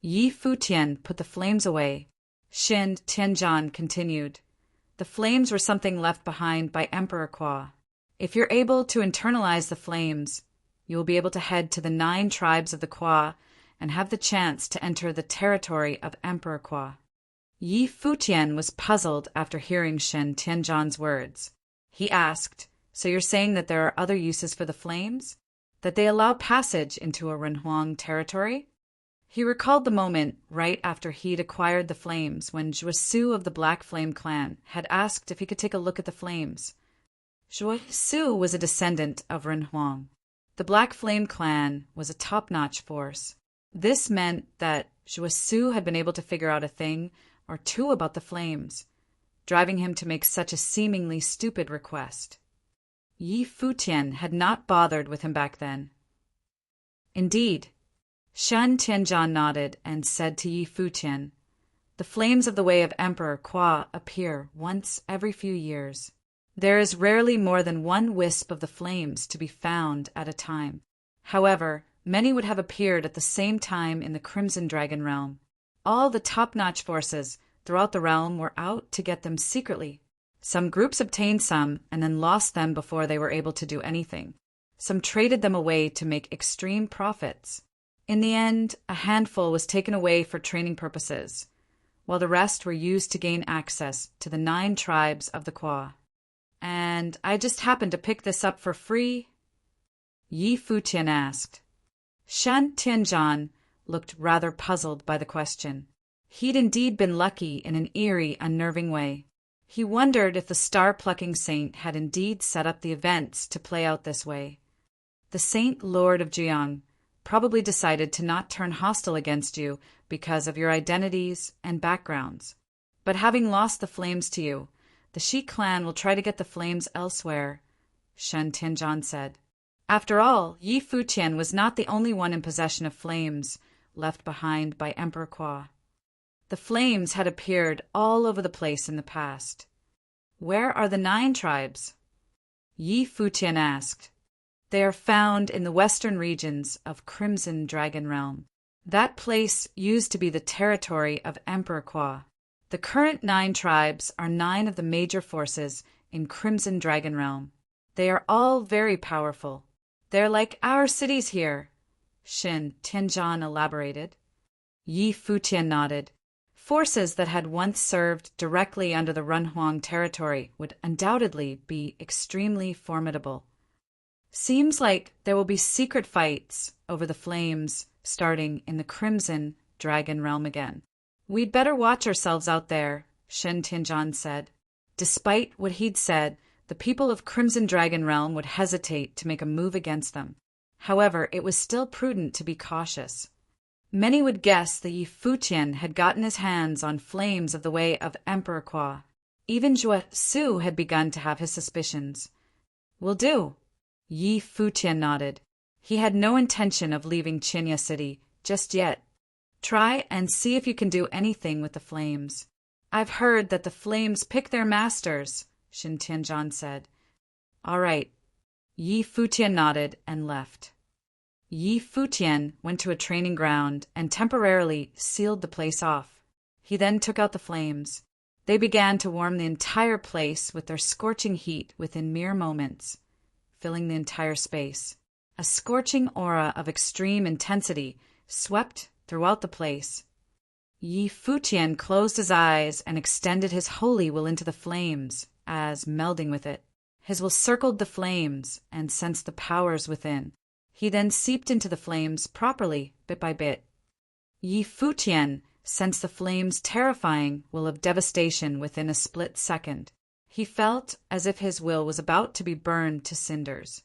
Yi Futian put the flames away. Shen Tianzhan continued, "The flames were something left behind by Emperor Kwa. If you're able to internalize the flames, you will be able to head to the 9 tribes of the Kwa and have the chance to enter the territory of Emperor Kwa." Yi Futian was puzzled after hearing Shen Tianzhan's words. He asked, "So you're saying that there are other uses for the flames? That they allow passage into a Renhuang territory?" He recalled the moment right after he'd acquired the flames when Zhuasu of the Black Flame clan had asked if he could take a look at the flames. Su was a descendant of Ren Huang. The Black Flame clan was a top-notch force. This meant that Su had been able to figure out a thing or two about the flames, driving him to make such a seemingly stupid request. Yi Futian had not bothered with him back then. Indeed, Shen Tianzhan nodded and said to Yi Futian, "The flames of the way of Emperor Kwa appear once every few years. There is rarely more than one wisp of the flames to be found at a time. However, many would have appeared at the same time in the Crimson Dragon realm. All the top-notch forces throughout the realm were out to get them secretly. Some groups obtained some and then lost them before they were able to do anything. Some traded them away to make extreme profits. In the end, a handful was taken away for training purposes, while the rest were used to gain access to the 9 tribes of the Kwa. And I just happened to pick this up for free?" Yi Futian asked. Shen Tianzhan looked rather puzzled by the question. He'd indeed been lucky in an eerie, unnerving way. He wondered if the star-plucking saint had indeed set up the events to play out this way. The Saint Lord of Jiang probably decided to not turn hostile against you because of your identities and backgrounds. But having lost the flames to you, the Shi clan will try to get the flames elsewhere, Shen Tianzhan said. After all, Yi Futian was not the only one in possession of flames left behind by Emperor Kwa. The flames had appeared all over the place in the past. "Where are the 9 tribes?" Yi Futian asked. "They are found in the western regions of Crimson Dragon Realm. That place used to be the territory of Emperor Kwa. The current 9 tribes are 9 of the major forces in Crimson Dragon Realm. They are all very powerful. They're like our cities here," Shen Tianzhan elaborated. Yi Futian nodded. Forces that had once served directly under the Runhuang territory would undoubtedly be extremely formidable. "Seems like there will be secret fights over the flames starting in the Crimson Dragon Realm again. We'd better watch ourselves out there," Shen Tianzhan said. Despite what he'd said, the people of Crimson Dragon Realm would hesitate to make a move against them. However, it was still prudent to be cautious. Many would guess that Yi Futian had gotten his hands on flames of the way of Emperor Kwa. Even Su had begun to have his suspicions. "Will do." Yi Futian nodded. He had no intention of leaving Qinya City just yet. "Try and see if you can do anything with the flames." "I've heard that the flames pick their masters," Shen Tianzhan said. "All right." Yi Futian nodded and left. Yi Futian went to a training ground and temporarily sealed the place off. He then took out the flames. They began to warm the entire place with their scorching heat within mere moments, filling the entire space. A scorching aura of extreme intensity swept throughout the place. Yi Futian closed his eyes and extended his holy will into the flames, as, melding with it, his will circled the flames and sensed the powers within. He then seeped into the flames properly, bit by bit. Yi Futian sensed the flames' terrifying will of devastation within a split second. He felt as if his will was about to be burned to cinders.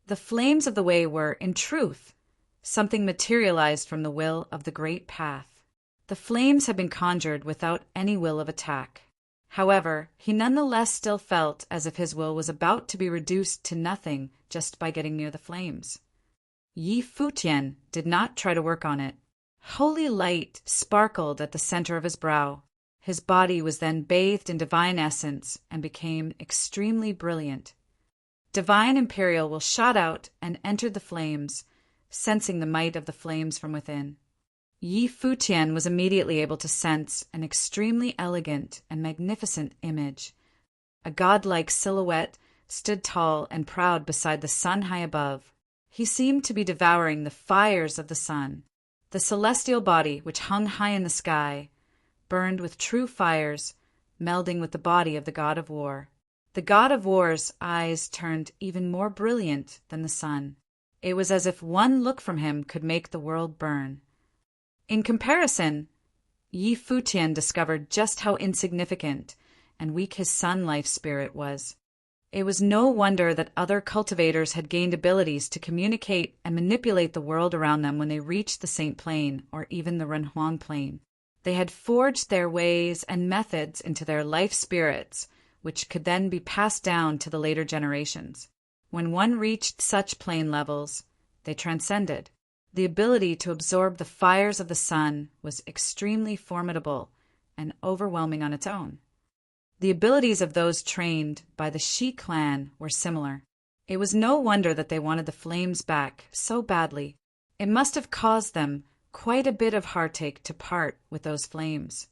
The flames of the way were, in truth, something materialized from the will of the Great Path. The flames had been conjured without any will of attack. However, he nonetheless still felt as if his will was about to be reduced to nothing just by getting near the flames. Yi Futian did not try to work on it. Holy light sparkled at the center of his brow. His body was then bathed in divine essence and became extremely brilliant. Divine Imperial will shot out and entered the flames, sensing the might of the flames from within. Yi Futian was immediately able to sense an extremely elegant and magnificent image. A godlike silhouette stood tall and proud beside the sun high above. He seemed to be devouring the fires of the sun. The celestial body, which hung high in the sky, burned with true fires, melding with the body of the god of war. The god of war's eyes turned even more brilliant than the sun. It was as if one look from him could make the world burn. In comparison, Yi Futian discovered just how insignificant and weak his sun life spirit was. It was no wonder that other cultivators had gained abilities to communicate and manipulate the world around them when they reached the Saint Plain or even the Renhuang Plain. They had forged their ways and methods into their life spirits, which could then be passed down to the later generations. When one reached such plane levels, they transcended. The ability to absorb the fires of the sun was extremely formidable and overwhelming on its own. The abilities of those trained by the Shi clan were similar. It was no wonder that they wanted the flames back so badly. It must have caused them quite a bit of heartache to part with those flames.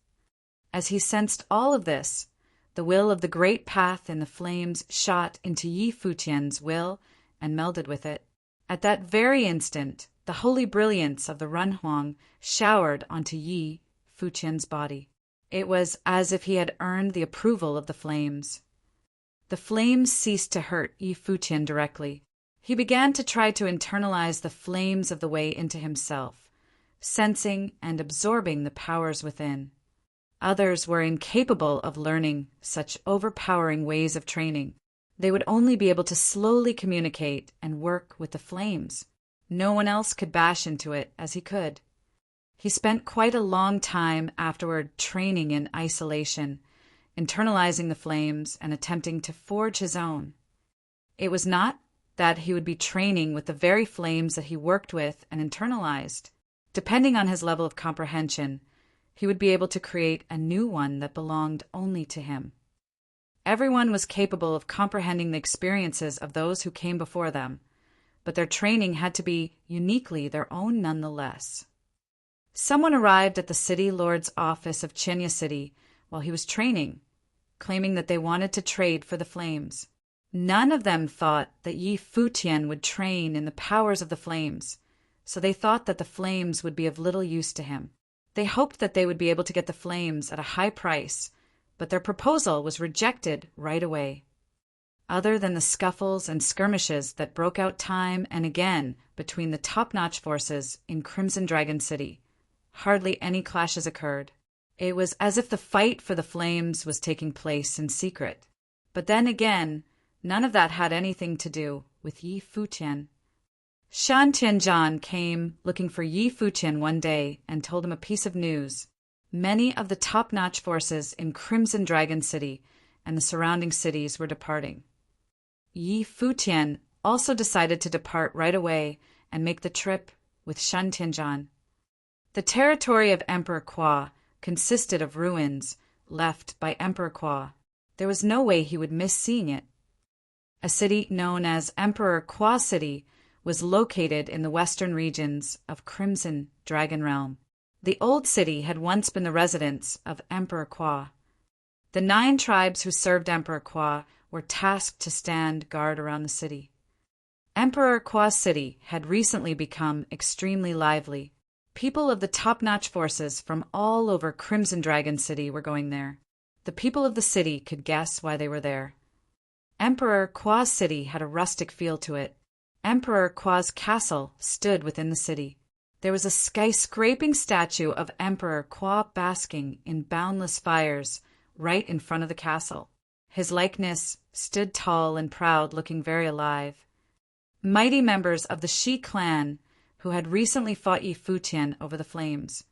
As he sensed all of this, the will of the great path in the flames shot into Yi Futian's will and melded with it. At that very instant, the holy brilliance of the Renhuang showered onto Yi Futian's body. It was as if he had earned the approval of the flames. The flames ceased to hurt Yi Futian directly. He began to try to internalize the flames of the way into himself, sensing and absorbing the powers within. Others were incapable of learning such overpowering ways of training. They would only be able to slowly communicate and work with the flames. No one else could bash into it as he could. He spent quite a long time afterward training in isolation, internalizing the flames and attempting to forge his own. It was not that he would be training with the very flames that he worked with and internalized. Depending on his level of comprehension, he would be able to create a new one that belonged only to him. Everyone was capable of comprehending the experiences of those who came before them, but their training had to be uniquely their own nonetheless. Someone arrived at the city lord's office of Chinya City while he was training, claiming that they wanted to trade for the flames. None of them thought that Yi Futian would train in the powers of the flames, so they thought that the flames would be of little use to him. They hoped that they would be able to get the flames at a high price, but their proposal was rejected right away. Other than the scuffles and skirmishes that broke out time and again between the top-notch forces in Crimson Dragon City, hardly any clashes occurred. It was as if the fight for the flames was taking place in secret. But then again, none of that had anything to do with Yi Futian. Shan Tianzhan came looking for Yi Futian one day and told him a piece of news. Many of the top-notch forces in Crimson Dragon City and the surrounding cities were departing. Yi Futian also decided to depart right away and make the trip with Shan Tianzhan. The territory of Emperor Kwa consisted of ruins left by Emperor Kwa. There was no way he would miss seeing it. A city known as Emperor Kwa City was located in the western regions of Crimson Dragon Realm. The old city had once been the residence of Emperor Kwa. The 9 tribes who served Emperor Kwa were tasked to stand guard around the city. Emperor Kwa City had recently become extremely lively. People of the top-notch forces from all over Crimson Dragon City were going there. The people of the city could guess why they were there. Emperor Kwa's city had a rustic feel to it. Emperor Kwa's castle stood within the city. There was a skyscraping statue of Emperor Kwa basking in boundless fires right in front of the castle. His likeness stood tall and proud, looking very alive. Mighty members of the Shi clan, who had recently fought Yi Futian over the flames,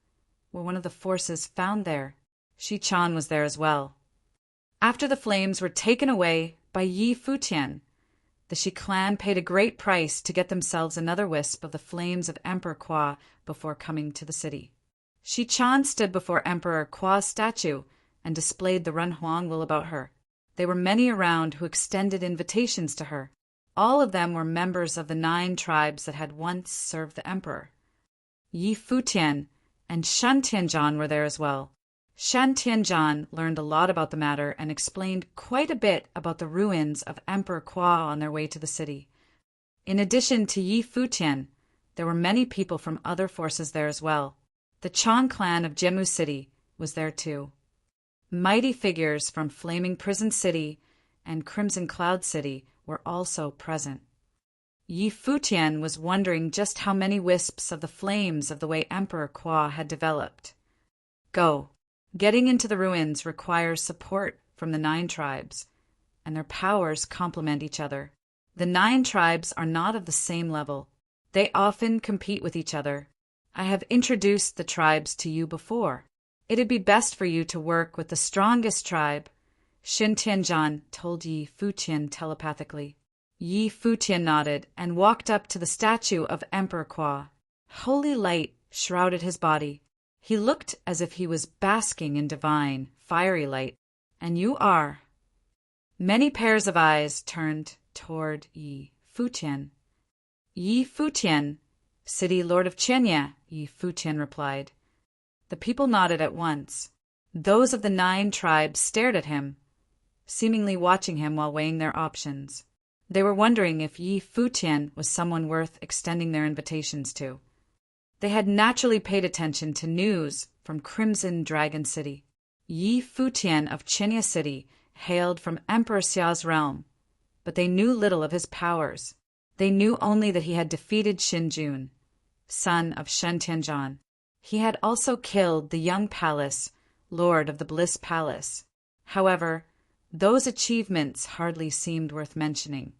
were one of the forces found there. Shi Chan was there as well. After the flames were taken away by Yi Futian, the Shi clan paid a great price to get themselves another wisp of the flames of Emperor Kwa before coming to the city. Shi Chan stood before Emperor Kwa's statue and displayed the Renhuang will about her. There were many around who extended invitations to her. All of them were members of the 9 tribes that had once served the emperor. Yi Futian and Shan Tianzhan were there as well. Shan Tianzhan learned a lot about the matter and explained quite a bit about the ruins of Emperor Kwa on their way to the city. In addition to Yi Futian, there were many people from other forces there as well. The Chang clan of Jemu City was there too. Mighty figures from Flaming Prison City and Crimson Cloud City were also present. Yi Futian was wondering just how many wisps of the flames of the way Emperor Kwa had developed. Go. Getting into the ruins requires support from the 9 tribes. and their powers complement each other. The 9 tribes are not of the same level. They often compete with each other. I have introduced the tribes to you before. It'd be best for you to work with the strongest tribe. Xin Tianzhan told Yi Futian telepathically. Yi Futian nodded and walked up to the statue of Emperor Kwa. Holy light shrouded his body. He looked as if he was basking in divine, fiery light. And you are. Many pairs of eyes turned toward Yi Futian. Yi Futian, City Lord of Chenya, Yi Futian replied. The people nodded at once. Those of the 9 tribes stared at him, seemingly watching him while weighing their options. They were wondering if Yi Futian was someone worth extending their invitations to. They had naturally paid attention to news from Crimson Dragon City. Yi Futian of Chenya City hailed from Emperor Xia's realm, but they knew little of his powers. They knew only that he had defeated Xin Jun, son of Shen Tianzhan. He had also killed the young palace, lord of the Bliss Palace. However, those achievements hardly seemed worth mentioning.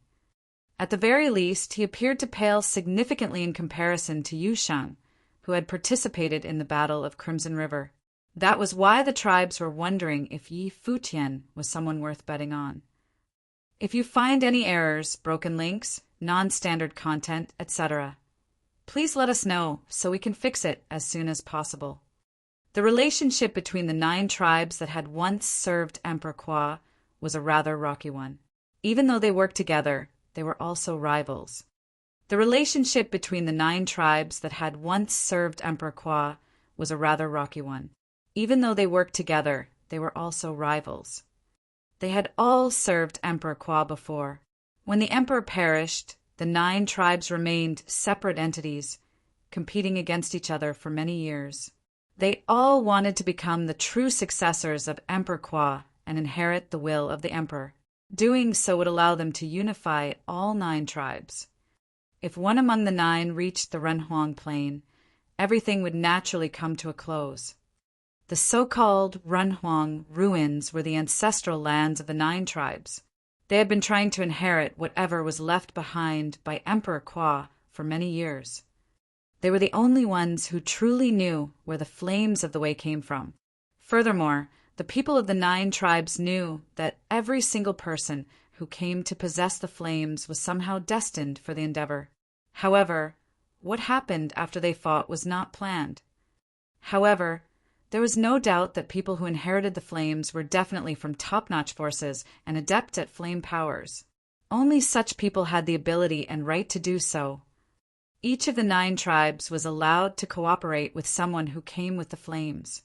At the very least, he appeared to pale significantly in comparison to Yu Shang, who had participated in the Battle of Crimson River. That was why the tribes were wondering if Yi Futian was someone worth betting on. If you find any errors, broken links, non-standard content, etc., please let us know so we can fix it as soon as possible. The relationship between the 9 tribes that had once served Emperor Kwa was a rather rocky one. Even though they worked together, they were also rivals. The relationship between the 9 tribes that had once served Emperor Kwa was a rather rocky one. Even though they worked together, they were also rivals. They had all served Emperor Kwa before. When the emperor perished, the 9 tribes remained separate entities, competing against each other for many years. They all wanted to become the true successors of Emperor Kwa and inherit the will of the emperor. Doing so would allow them to unify all 9 tribes. If one among the 9 reached the Renhuang Plain, everything would naturally come to a close. The so-called Renhuang ruins were the ancestral lands of the 9 tribes. They had been trying to inherit whatever was left behind by Emperor Kwa for many years. They were the only ones who truly knew where the flames of the way came from. Furthermore, the people of the 9 tribes knew that every single person who came to possess the flames was somehow destined for the endeavor. However, what happened after they fought was not planned. However, there was no doubt that people who inherited the flames were definitely from top-notch forces and adept at flame powers. Only such people had the ability and right to do so. Each of the 9 tribes was allowed to cooperate with someone who came with the flames.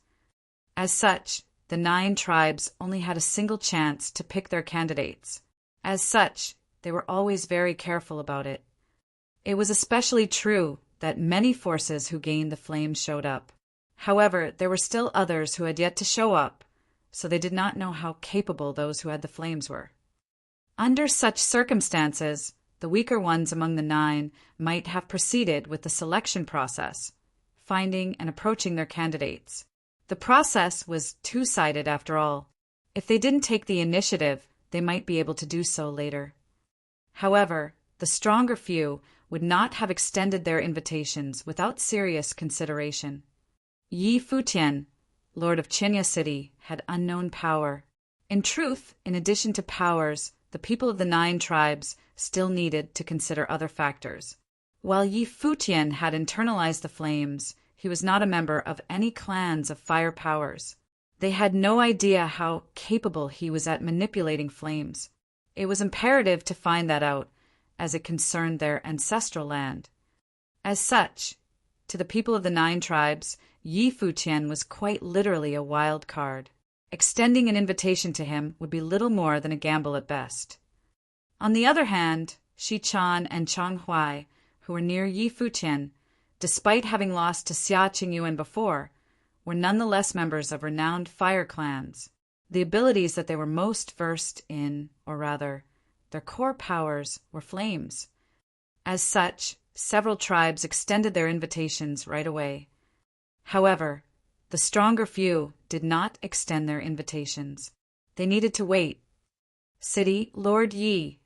As such, the 9 tribes only had a single chance to pick their candidates. As such, they were always very careful about it. It was especially true that many forces who gained the flames showed up. However, there were still others who had yet to show up, so they did not know how capable those who had the flames were. Under such circumstances, the weaker ones among the 9 might have proceeded with the selection process, finding and approaching their candidates. The process was two-sided after all. If they didn't take the initiative, they might be able to do so later. However, the stronger few would not have extended their invitations without serious consideration. Yi Futian, Lord of Chenya City, had unknown power. In truth, in addition to powers, the people of the 9 tribes still needed to consider other factors. While Yi Futian had internalized the flames, he was not a member of any clans of fire powers. They had no idea how capable he was at manipulating flames. It was imperative to find that out, as it concerned their ancestral land. As such, to the people of the 9 tribes, Yi Futian was quite literally a wild card. Extending an invitation to him would be little more than a gamble at best. On the other hand, Shi Chan and Chang Huai, who were near Yi Futian, despite having lost to Xia Qingyuan before, were nonetheless members of renowned fire clans. The abilities that they were most versed in, or rather, their core powers, were flames. As such, several tribes extended their invitations right away. However, the stronger few did not extend their invitations. They needed to wait. City, Lord Yi,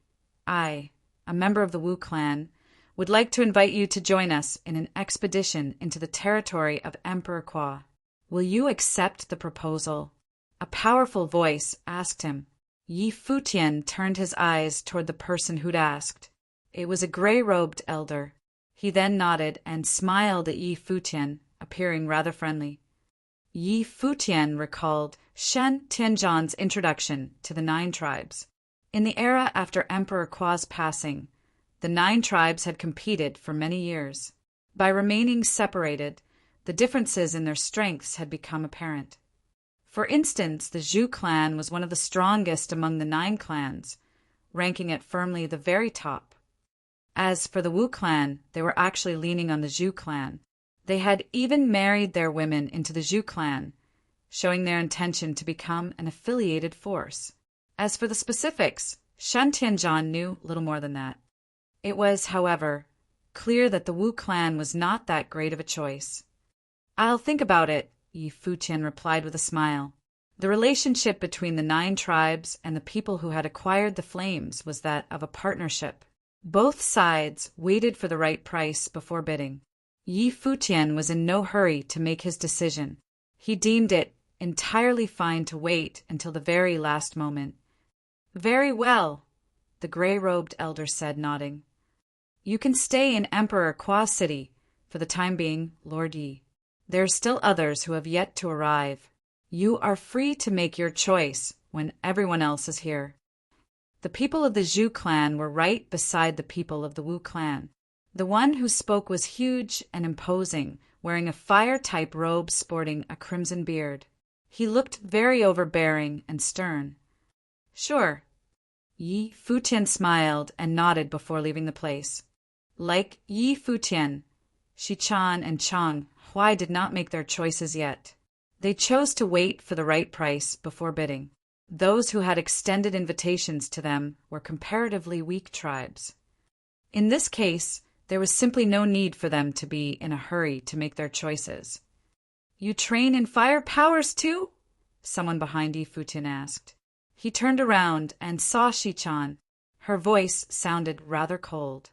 I, a member of the Wu clan, would like to invite you to join us in an expedition into the territory of Emperor Kwa. Will you accept the proposal? A powerful voice asked him. Yi Futian turned his eyes toward the person who'd asked. It was a gray-robed elder. He then nodded and smiled at Yi Futian, appearing rather friendly. Yi Futian recalled Shen Tianzhan's introduction to the 9 tribes. In the era after Emperor Kwa's passing, the 9 tribes had competed for many years. By remaining separated, the differences in their strengths had become apparent. For instance, the Zhu clan was one of the strongest among the 9 clans, ranking at firmly the very top. As for the Wu clan, they were actually leaning on the Zhu clan. They had even married their women into the Zhu clan, showing their intention to become an affiliated force. As for the specifics, Shen Tianzhan knew little more than that. It was, however, clear that the Wu clan was not that great of a choice. I'll think about it, Yi Futian replied with a smile. The relationship between the 9 tribes and the people who had acquired the flames was that of a partnership. Both sides waited for the right price before bidding. Yi Futian was in no hurry to make his decision. He deemed it entirely fine to wait until the very last moment. Very well, the gray-robed elder said, nodding. You can stay in Emperor Kwa City for the time being, Lord Yi. There are still others who have yet to arrive. You are free to make your choice when everyone else is here. The people of the Zhu clan were right beside the people of the Wu clan. The one who spoke was huge and imposing, wearing a fire-type robe sporting a crimson beard. He looked very overbearing and stern. Sure. Yi Futian smiled and nodded before leaving the place. Like Yi Futian, Shichan and Chang Huai did not make their choices yet. They chose to wait for the right price before bidding. Those who had extended invitations to them were comparatively weak tribes. In this case, there was simply no need for them to be in a hurry to make their choices. You train in fire powers too? Someone behind Yi Futian asked. He turned around and saw Shichan. Her voice sounded rather cold.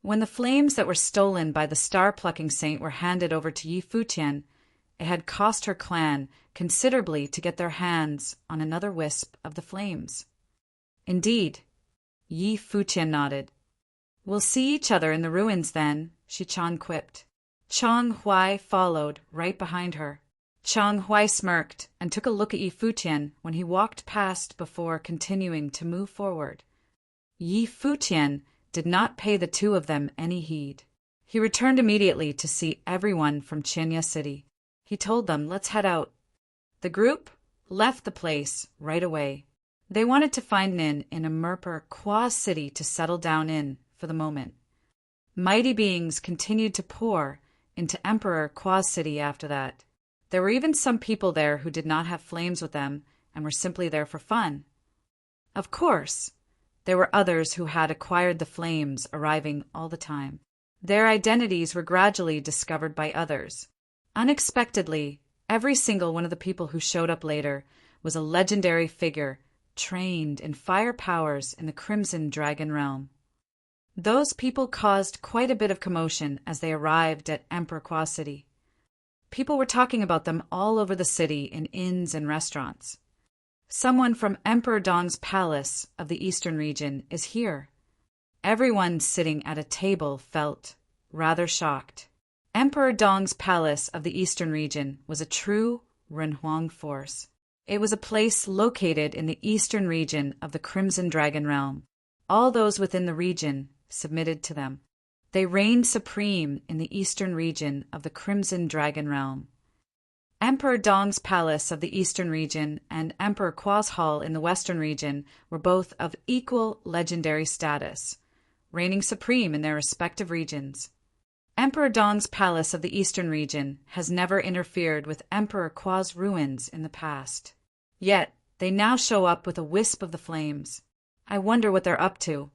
When the flames that were stolen by the star-plucking saint were handed over to Yi Futian, it had cost her clan considerably to get their hands on another wisp of the flames. Indeed, Yi Futian nodded. We'll see each other in the ruins then, Shichan quipped. Chang Huai followed right behind her. Chang Huai smirked and took a look at Yi Futian when he walked past before continuing to move forward. Yi Futian did not pay the 2 of them any heed. He returned immediately to see everyone from Chinya City. He told them, let's head out. The group left the place right away. They wanted to find an inn in Emperor Kwa City to settle down in for the moment. Mighty beings continued to pour into Emperor Kwa City after that. There were even some people there who did not have flames with them and were simply there for fun. Of course, there were others who had acquired the flames arriving all the time. Their identities were gradually discovered by others. Unexpectedly, every single one of the people who showed up later was a legendary figure trained in fire powers in the Crimson Dragon Realm. Those people caused quite a bit of commotion as they arrived at Emperor Kwa City. People were talking about them all over the city in inns and restaurants. Someone from Emperor Dong's palace of the eastern region is here. Everyone sitting at a table felt rather shocked. Emperor Dong's palace of the eastern region was a true Renhuang force. It was a place located in the eastern region of the Crimson Dragon Realm. All those within the region submitted to them. They reigned supreme in the eastern region of the Crimson Dragon Realm. Emperor Dong's palace of the eastern region and Emperor Kwa's hall in the western region were both of equal legendary status, reigning supreme in their respective regions. Emperor Dong's palace of the eastern region has never interfered with Emperor Kwa's ruins in the past. Yet, they now show up with a wisp of the flames. I wonder what they're up to.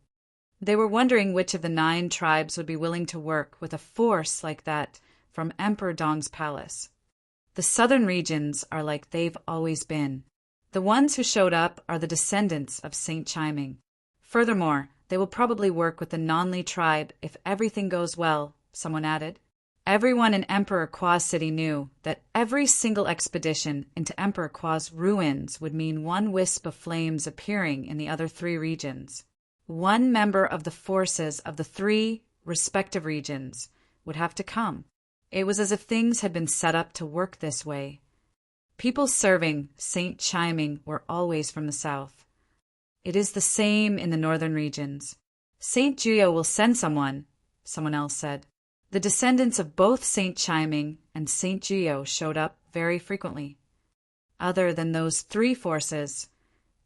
They were wondering which of the 9 tribes would be willing to work with a force like that from Emperor Dong's palace. The southern regions are like they've always been. The ones who showed up are the descendants of Saint Chiming. Furthermore, they will probably work with the Nonli tribe if everything goes well, someone added. Everyone in Emperor Kwa's city knew that every single expedition into Emperor Kwa's ruins would mean one wisp of flames appearing in the other 3 regions. One member of the forces of the 3 respective regions would have to come. It was as if things had been set up to work this way. People serving Saint Chiming were always from the south. It is the same in the northern regions. Saint Juyo will send someone else said. The descendants of both Saint Chiming and Saint Juyo showed up very frequently. Other than those 3 forces,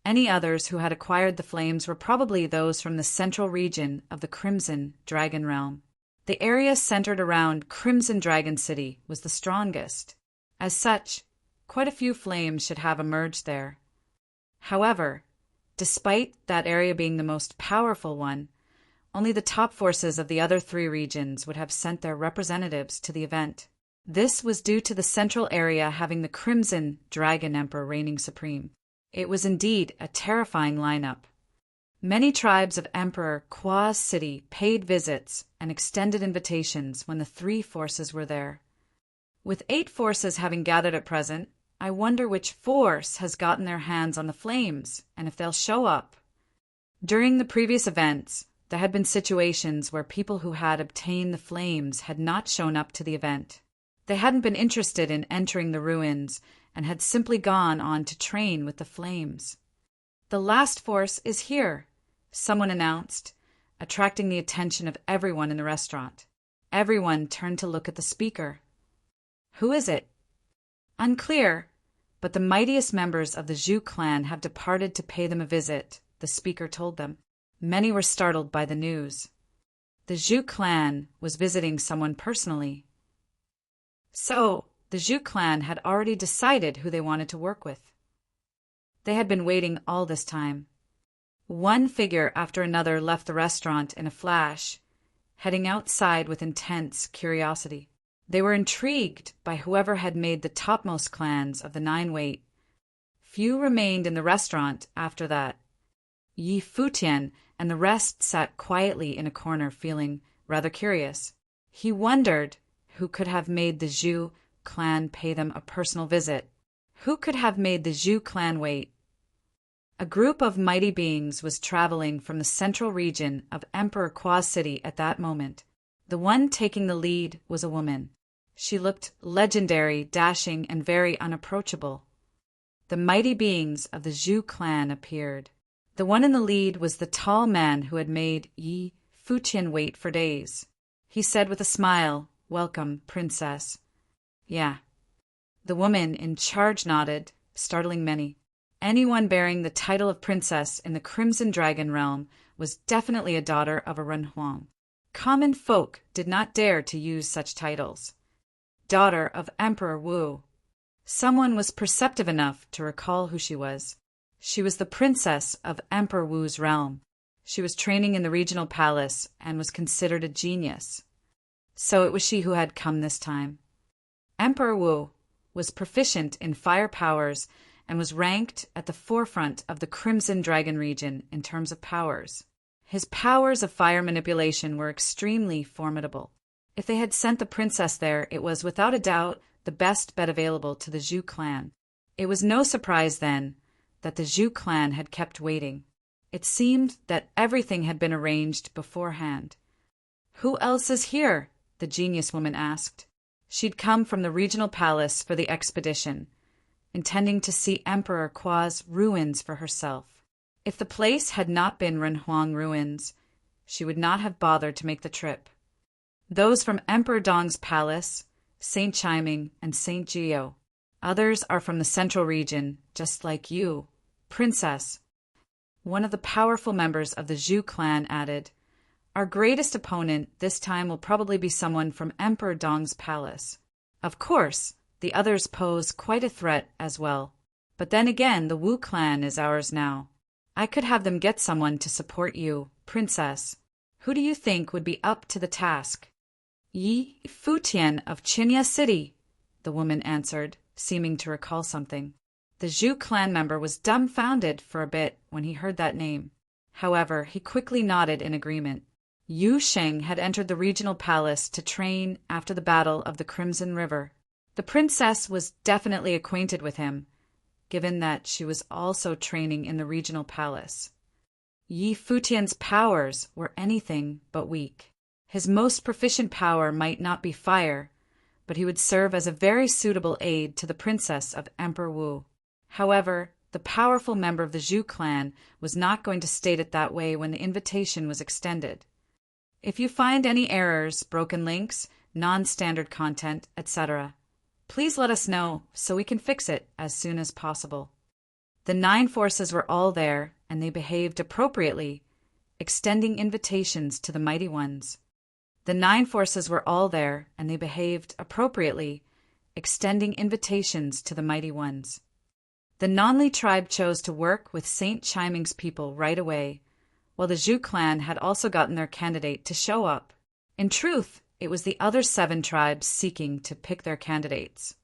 any others who had acquired the flames were probably those from the central region of the Crimson Dragon Realm. The area centered around Crimson Dragon City was the strongest. As such, quite a few flames should have emerged there. However, despite that area being the most powerful one, only the top forces of the other 3 regions would have sent their representatives to the event. This was due to the central area having the Crimson Dragon Emperor reigning supreme. It was indeed a terrifying lineup. Many tribes of Emperor Kwa's city paid visits and extended invitations when the 3 forces were there. With 8 forces having gathered at present, I wonder which force has gotten their hands on the flames and if they'll show up. During the previous events, there had been situations where people who had obtained the flames had not shown up to the event. They hadn't been interested in entering the ruins and had simply gone on to train with the flames. The last force is here, someone announced, attracting the attention of everyone in the restaurant. Everyone turned to look at the speaker. Who is it? Unclear, but the mightiest members of the Zhu clan have departed to pay them a visit, the speaker told them. Many were startled by the news. The Zhu clan was visiting someone personally. So, the Zhu clan had already decided who they wanted to work with. They had been waiting all this time. One figure after another left the restaurant in a flash, heading outside with intense curiosity. They were intrigued by whoever had made the topmost clans of the 9 weight. Few remained in the restaurant after that. Futian and the rest sat quietly in a corner feeling rather curious. He wondered who could have made the Zhu clan pay them a personal visit. Who could have made the Zhu clan wait? A group of mighty beings was traveling from the central region of Emperor Kwa's city at that moment. The one taking the lead was a woman. She looked legendary, dashing, and very unapproachable. The mighty beings of the Zhu clan appeared. The one in the lead was the tall man who had made Futian wait for days. He said with a smile, "Welcome, princess." Yeah. The woman in charge nodded, startling many. Anyone bearing the title of princess in the Crimson Dragon Realm was definitely a daughter of a Renhuang. Common folk did not dare to use such titles. Daughter of Emperor Wu. Someone was perceptive enough to recall who she was. She was the princess of Emperor Wu's realm. She was training in the regional palace and was considered a genius. So it was she who had come this time. Emperor Wu was proficient in fire powers and was ranked at the forefront of the Crimson Dragon region in terms of powers. His powers of fire manipulation were extremely formidable. If they had sent the princess there, it was without a doubt the best bet available to the Zhu clan. It was no surprise, then, that the Zhu clan had kept waiting. It seemed that everything had been arranged beforehand. "Who else is here?" the genius woman asked. She'd come from the regional palace for the expedition, intending to see Emperor Kwa's ruins for herself. If the place had not been Renhuang ruins, she would not have bothered to make the trip. Those from Emperor Dong's palace, Saint Chiming, and Saint Gio. Others are from the central region, just like you, princess. One of the powerful members of the Zhu clan added, "Our greatest opponent this time will probably be someone from Emperor Dong's palace. Of course, the others pose quite a threat as well. But then again, the Wu clan is ours now. I could have them get someone to support you, princess. Who do you think would be up to the task?" Futian of Chinya City," the woman answered, seeming to recall something. The Zhu clan member was dumbfounded for a bit when he heard that name. However, he quickly nodded in agreement. Yu Sheng had entered the regional palace to train after the Battle of the Crimson River. The princess was definitely acquainted with him, given that she was also training in the regional palace. Yi Futian's powers were anything but weak. His most proficient power might not be fire, but he would serve as a very suitable aid to the princess of Emperor Wu. However, the powerful member of the Zhu clan was not going to state it that way when the invitation was extended. If you find any errors, broken links, non-standard content, etc., please let us know so we can fix it as soon as possible. The 9 forces were all there, and they behaved appropriately, extending invitations to the mighty ones. The 9 forces were all there, and they behaved appropriately, extending invitations to the mighty ones. The Nonli tribe chose to work with Saint Chiming's people right away, while the Zhu clan had also gotten their candidate to show up. In truth, it was the other 7 tribes seeking to pick their candidates.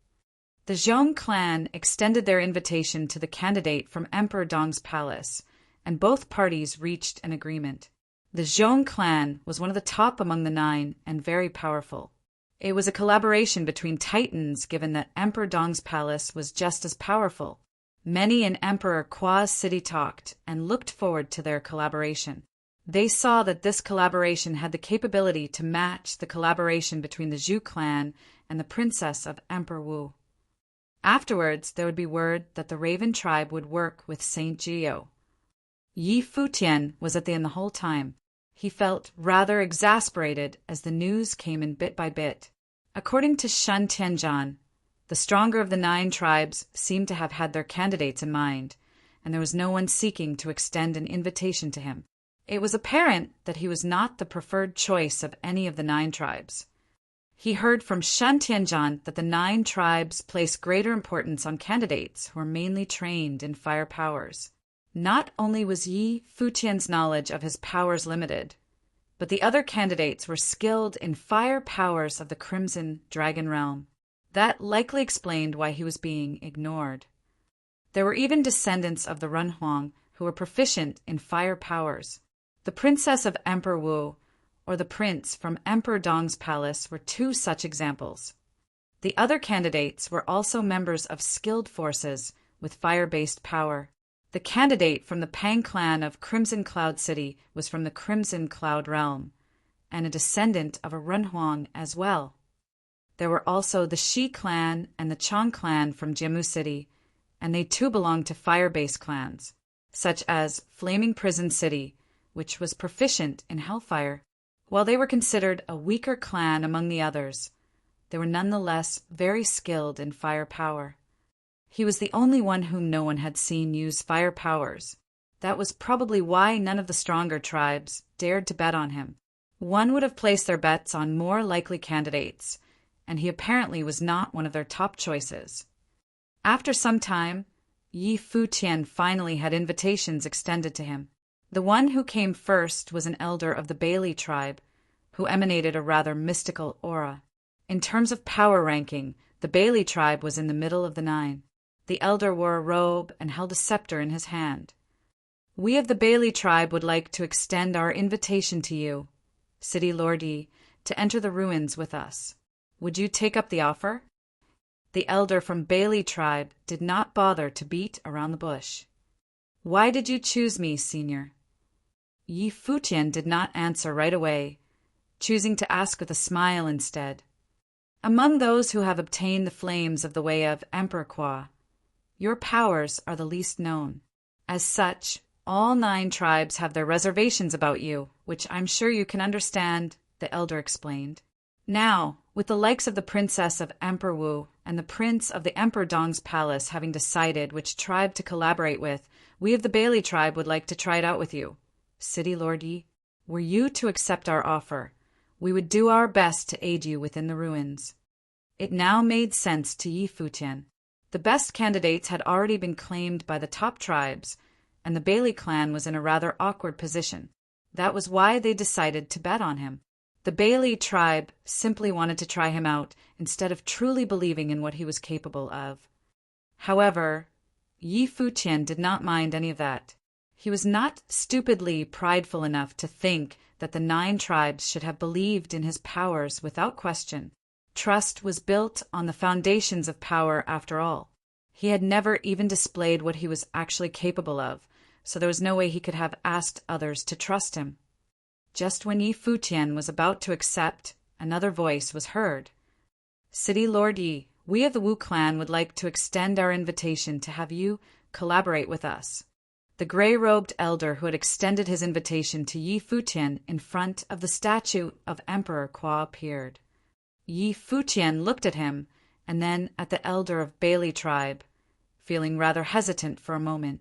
The Zhong clan extended their invitation to the candidate from Emperor Dong's palace, and both parties reached an agreement. The Zhong clan was one of the top among the 9 and very powerful. It was a collaboration between titans, given that Emperor Dong's palace was just as powerful. Many in Emperor Kua's city talked and looked forward to their collaboration. They saw that this collaboration had the capability to match the collaboration between the Zhu clan and the princess of Emperor Wu. Afterwards, there would be word that the Raven tribe would work with Saint Jiao. Yi Futian was at the end the whole time. He felt rather exasperated as the news came in bit by bit. According to Shen Tianzhan, the stronger of the 9 tribes seemed to have had their candidates in mind, and there was no one seeking to extend an invitation to him. It was apparent that he was not the preferred choice of any of the 9 tribes. He heard from Shen Tianzhan that the 9 tribes place greater importance on candidates who are mainly trained in fire powers. Not only was Yi Futian's knowledge of his powers limited, but the other candidates were skilled in fire powers of the Crimson Dragon Realm. That likely explained why he was being ignored. There were even descendants of the Renhuang who were proficient in fire powers. The princess of Emperor Wu, or the prince from Emperor Dong's palace, were 2 such examples. The other candidates were also members of skilled forces with fire-based power. The candidate from the Pang clan of Crimson Cloud City was from the Crimson Cloud Realm, and a descendant of a Renhuang as well. There were also the Shi clan and the Chang clan from Jiamu City, and they too belonged to fire-based clans, such as Flaming Prison City, which was proficient in hellfire. While they were considered a weaker clan among the others, they were nonetheless very skilled in fire power. He was the only one whom no one had seen use fire powers. That was probably why none of the stronger tribes dared to bet on him. One would have placed their bets on more likely candidates, and he apparently was not one of their top choices. After some time, Yi Futian finally had invitations extended to him. The one who came first was an elder of the Bailey tribe, who emanated a rather mystical aura. In terms of power ranking, the Bailey tribe was in the middle of the 9. The elder wore a robe and held a scepter in his hand. "We of the Bailey tribe would like to extend our invitation to you, City Lord Yi, to enter the ruins with us. Would you take up the offer?" The elder from Bailey tribe did not bother to beat around the bush. "Why did you choose me, senior?" Yi Futian did not answer right away, choosing to ask with a smile instead. "Among those who have obtained the flames of the way of Emperor Kua, your powers are the least known. As such, all 9 tribes have their reservations about you, which I'm sure you can understand," the elder explained. "Now, with the likes of the princess of Emperor Wu and the prince of the Emperor Dong's palace having decided which tribe to collaborate with, we of the Bailey tribe would like to try it out with you, City Lord Yi. Were you to accept our offer, we would do our best to aid you within the ruins." It now made sense to Yi Futian. The best candidates had already been claimed by the top tribes, and the Bailey clan was in a rather awkward position. That was why they decided to bet on him. The Bailey tribe simply wanted to try him out instead of truly believing in what he was capable of. However, Yi Futian did not mind any of that. He was not stupidly prideful enough to think that the 9 tribes should have believed in his powers without question. Trust was built on the foundations of power after all. He had never even displayed what he was actually capable of, so there was no way he could have asked others to trust him. Just when Yi Futian was about to accept, another voice was heard. "City Lord Yi, we of the Wu clan would like to extend our invitation to have you collaborate with us." The gray-robed elder who had extended his invitation to Yi Futian in front of the statue of Emperor Kwa appeared. Yi Futian looked at him, and then at the elder of Bailey tribe, feeling rather hesitant for a moment.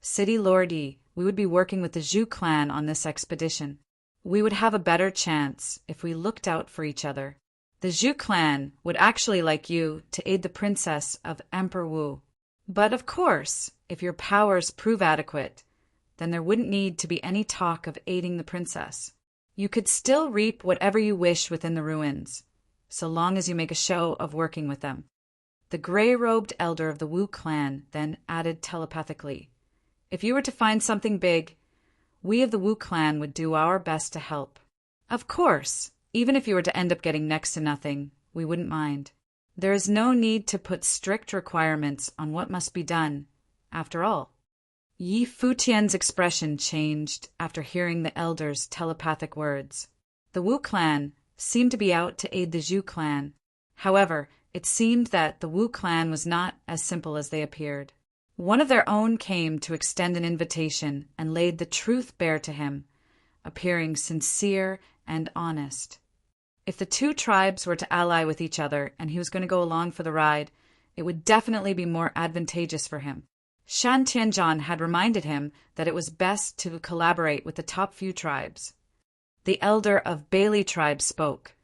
"City Lord Yi, we would be working with the Zhu clan on this expedition. We would have a better chance if we looked out for each other. The Zhu clan would actually like you to aid the princess of Emperor Wu. But of course, if your powers prove adequate, then there wouldn't need to be any talk of aiding the princess. You could still reap whatever you wish within the ruins, so long as you make a show of working with them." The gray-robed elder of the Wu clan then added telepathically, "If you were to find something big, we of the Wu clan would do our best to help. Of course, even if you were to end up getting next to nothing, we wouldn't mind. There is no need to put strict requirements on what must be done, after all." Yi Futian's expression changed after hearing the elder's telepathic words. The Wu clan seemed to be out to aid the Zhu clan. However, it seemed that the Wu clan was not as simple as they appeared. One of their own came to extend an invitation and laid the truth bare to him, appearing sincere and honest. If the 2 tribes were to ally with each other and he was going to go along for the ride, it would definitely be more advantageous for him. Shan Tianzhan had reminded him that it was best to collaborate with the top few tribes. The elder of Bailey tribe spoke,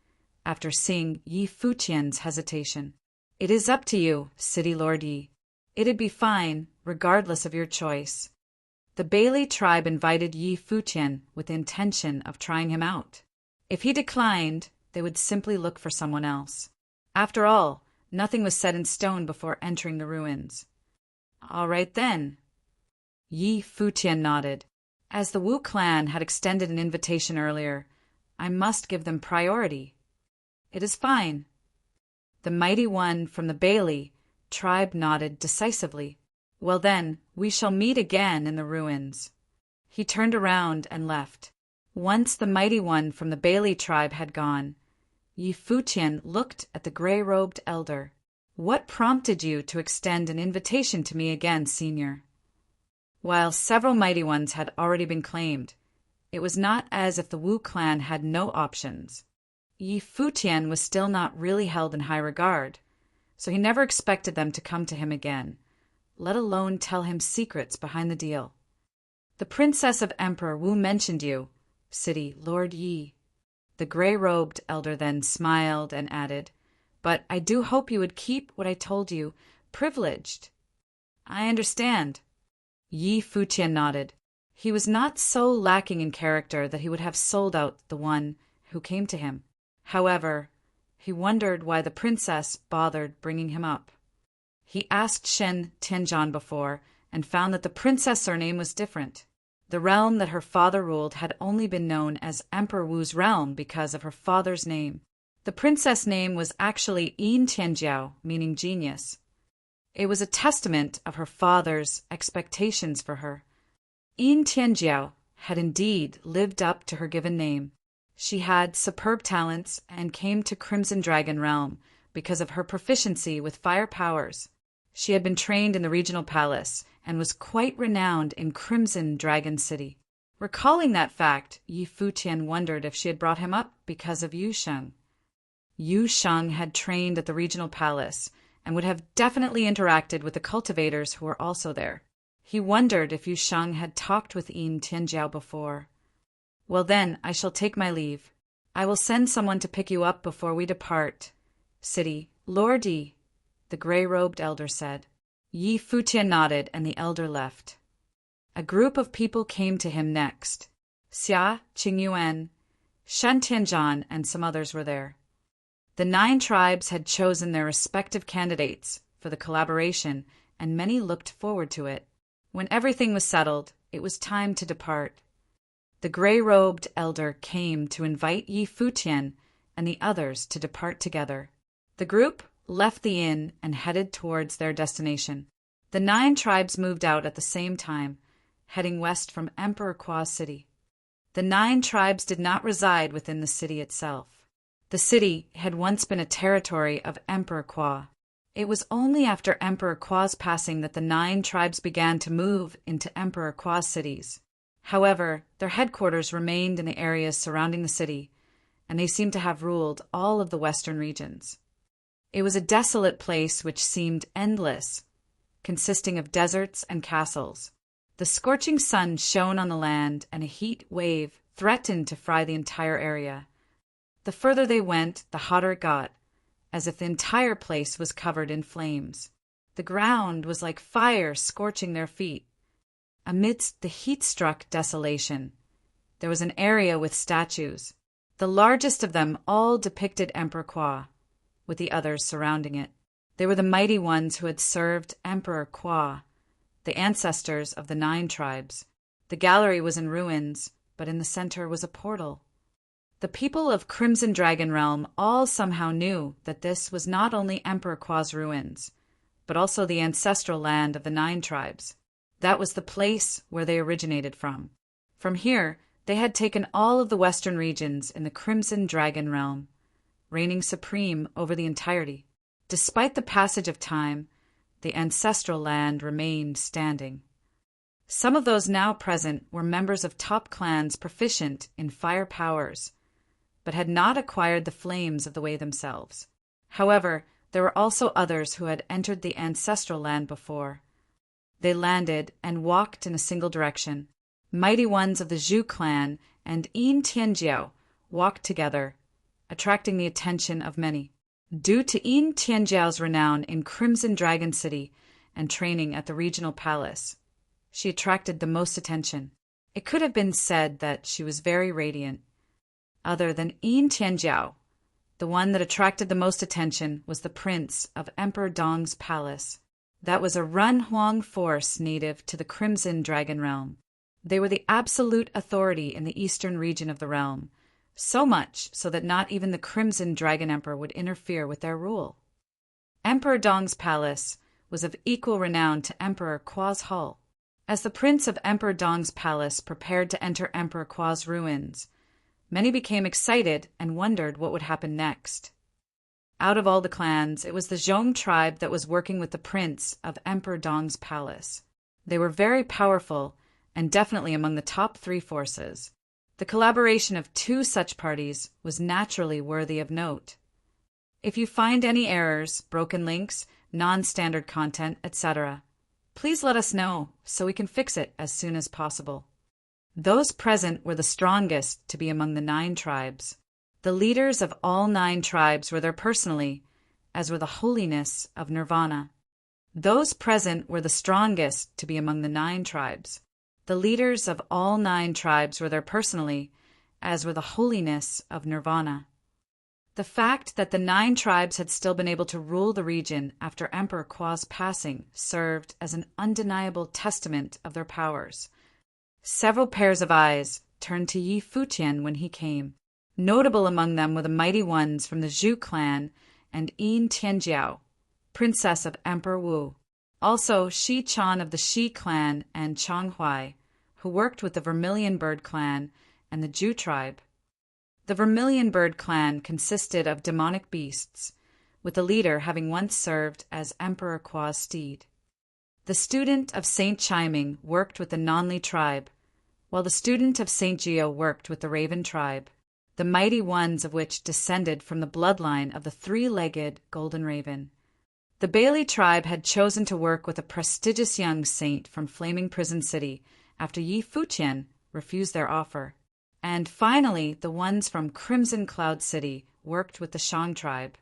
after seeing Yi Futian's hesitation. "It is up to you, City Lord Yi. It'd be fine, regardless of your choice." The Bailey tribe invited Yi Futian with the intention of trying him out. If he declined, they would simply look for someone else. After all, nothing was set in stone before entering the ruins. "All right then." Yi Futian nodded. As the Wu clan had extended an invitation earlier, I must give them priority. "It is fine." The mighty one from the Bailey tribe nodded decisively. "Well then, we shall meet again in the ruins." He turned around and left. Once the mighty one from the Bailey tribe had gone, Yi Futian looked at the gray-robed elder. "What prompted you to extend an invitation to me again, senior?" While several mighty ones had already been claimed, it was not as if the Wu clan had no options. Yi Futian was still not really held in high regard, so he never expected them to come to him again, let alone tell him secrets behind the deal. "The princess of Emperor Wu mentioned you, City Lord Yi." The gray-robed elder then smiled and added, "But I do hope you would keep what I told you privileged." "I understand." Yi Futian nodded. He was not so lacking in character that he would have sold out the one who came to him. However, he wondered why the princess bothered bringing him up. He asked Shen Tianzhan before and found that the princess' surname was different. The realm that her father ruled had only been known as Emperor Wu's realm because of her father's name. The princess' name was actually Yin Tianjiao, meaning genius. It was a testament of her father's expectations for her. Yin Tianjiao had indeed lived up to her given name. She had superb talents and came to Crimson Dragon Realm because of her proficiency with fire powers. She had been trained in the regional palace and was quite renowned in Crimson Dragon City. Recalling that fact, Yi Futian wondered if she had brought him up because of Yu Sheng. Yu Sheng had trained at the regional palace and would have definitely interacted with the cultivators who were also there. He wondered if Yu Sheng had talked with Yin Tianjiao before. "Well then, I shall take my leave. I will send someone to pick you up before we depart. City Lord Yi," the gray-robed elder said. Yi Futian nodded and the elder left. A group of people came to him next. Xia, Qingyuan, Shen Tianzhan, and some others were there. The 9 tribes had chosen their respective candidates for the collaboration and many looked forward to it. When everything was settled, it was time to depart. The gray-robed elder came to invite Yi Futian and the others to depart together. The group left the inn and headed towards their destination. The 9 tribes moved out at the same time, heading west from Emperor Kwa's city. The 9 tribes did not reside within the city itself. The city had once been a territory of Emperor Kwa. It was only after Emperor Kwa's passing that the 9 tribes began to move into Emperor Kwa's cities. However, their headquarters remained in the areas surrounding the city, and they seemed to have ruled all of the western regions. It was a desolate place which seemed endless, consisting of deserts and castles. The scorching sun shone on the land, and a heat wave threatened to fry the entire area. The further they went, the hotter it got, as if the entire place was covered in flames. The ground was like fire scorching their feet. Amidst the heat-struck desolation, there was an area with statues. The largest of them all depicted Emperor Kwa, with the others surrounding it. They were the mighty ones who had served Emperor Kwa, the ancestors of the 9 tribes. The gallery was in ruins, but in the center was a portal. The people of Crimson Dragon Realm all somehow knew that this was not only Emperor Kwa's ruins, but also the ancestral land of the 9 tribes. That was the place where they originated from. From here, they had taken all of the western regions in the Crimson Dragon Realm, reigning supreme over the entirety. Despite the passage of time, the ancestral land remained standing. Some of those now present were members of top clans proficient in fire powers, but had not acquired the flames of the way themselves. However, there were also others who had entered the ancestral land before. They landed and walked in a single direction. Mighty ones of the Zhu clan and Yin Tianjiao walked together, attracting the attention of many. Due to Yin Tianjiao's renown in Crimson Dragon City and training at the regional palace, she attracted the most attention. It could have been said that she was very radiant. Other than Yin Tianjiao, the one that attracted the most attention was the prince of Emperor Dong's palace. That was a Run Huang force native to the Crimson Dragon Realm. They were the absolute authority in the eastern region of the realm, so much so that not even the Crimson Dragon Emperor would interfere with their rule. Emperor Dong's palace was of equal renown to Emperor Kwa's hall. As the prince of Emperor Dong's palace prepared to enter Emperor Kwa's ruins, many became excited and wondered what would happen next. Out of all the clans, it was the Zhong tribe that was working with the prince of Emperor Dong's palace. They were very powerful and definitely among the top 3 forces. The collaboration of 2 such parties was naturally worthy of note. If you find any errors, broken links, non-standard content, etc., please let us know so we can fix it as soon as possible. Those present were the strongest to be among the 9 tribes. The leaders of all 9 tribes were there personally, as were the holiness of Nirvana. Those present were the strongest to be among the 9 tribes. The leaders of all 9 tribes were there personally, as were the holiness of Nirvana. The fact that the 9 tribes had still been able to rule the region after Emperor Kwa's passing served as an undeniable testament of their powers. Several pairs of eyes turned to Yi Futian when he came. Notable among them were the mighty ones from the Zhu clan and Yin Tianjiao, princess of Emperor Wu. Also Shi Chan of the Shi clan and Changhuai, who worked with the Vermilion Bird clan and the Zhu tribe. The Vermilion Bird clan consisted of demonic beasts, with the leader having once served as Emperor Kwa's steed. The student of Saint Chiming worked with the Nonli tribe, while the student of Saint Geo worked with the Raven tribe, the mighty ones of which descended from the bloodline of the 3-legged golden raven. The Bailey tribe had chosen to work with a prestigious young saint from Flaming Prison City after Yi Futian refused their offer. And finally, the ones from Crimson Cloud City worked with the Shang tribe.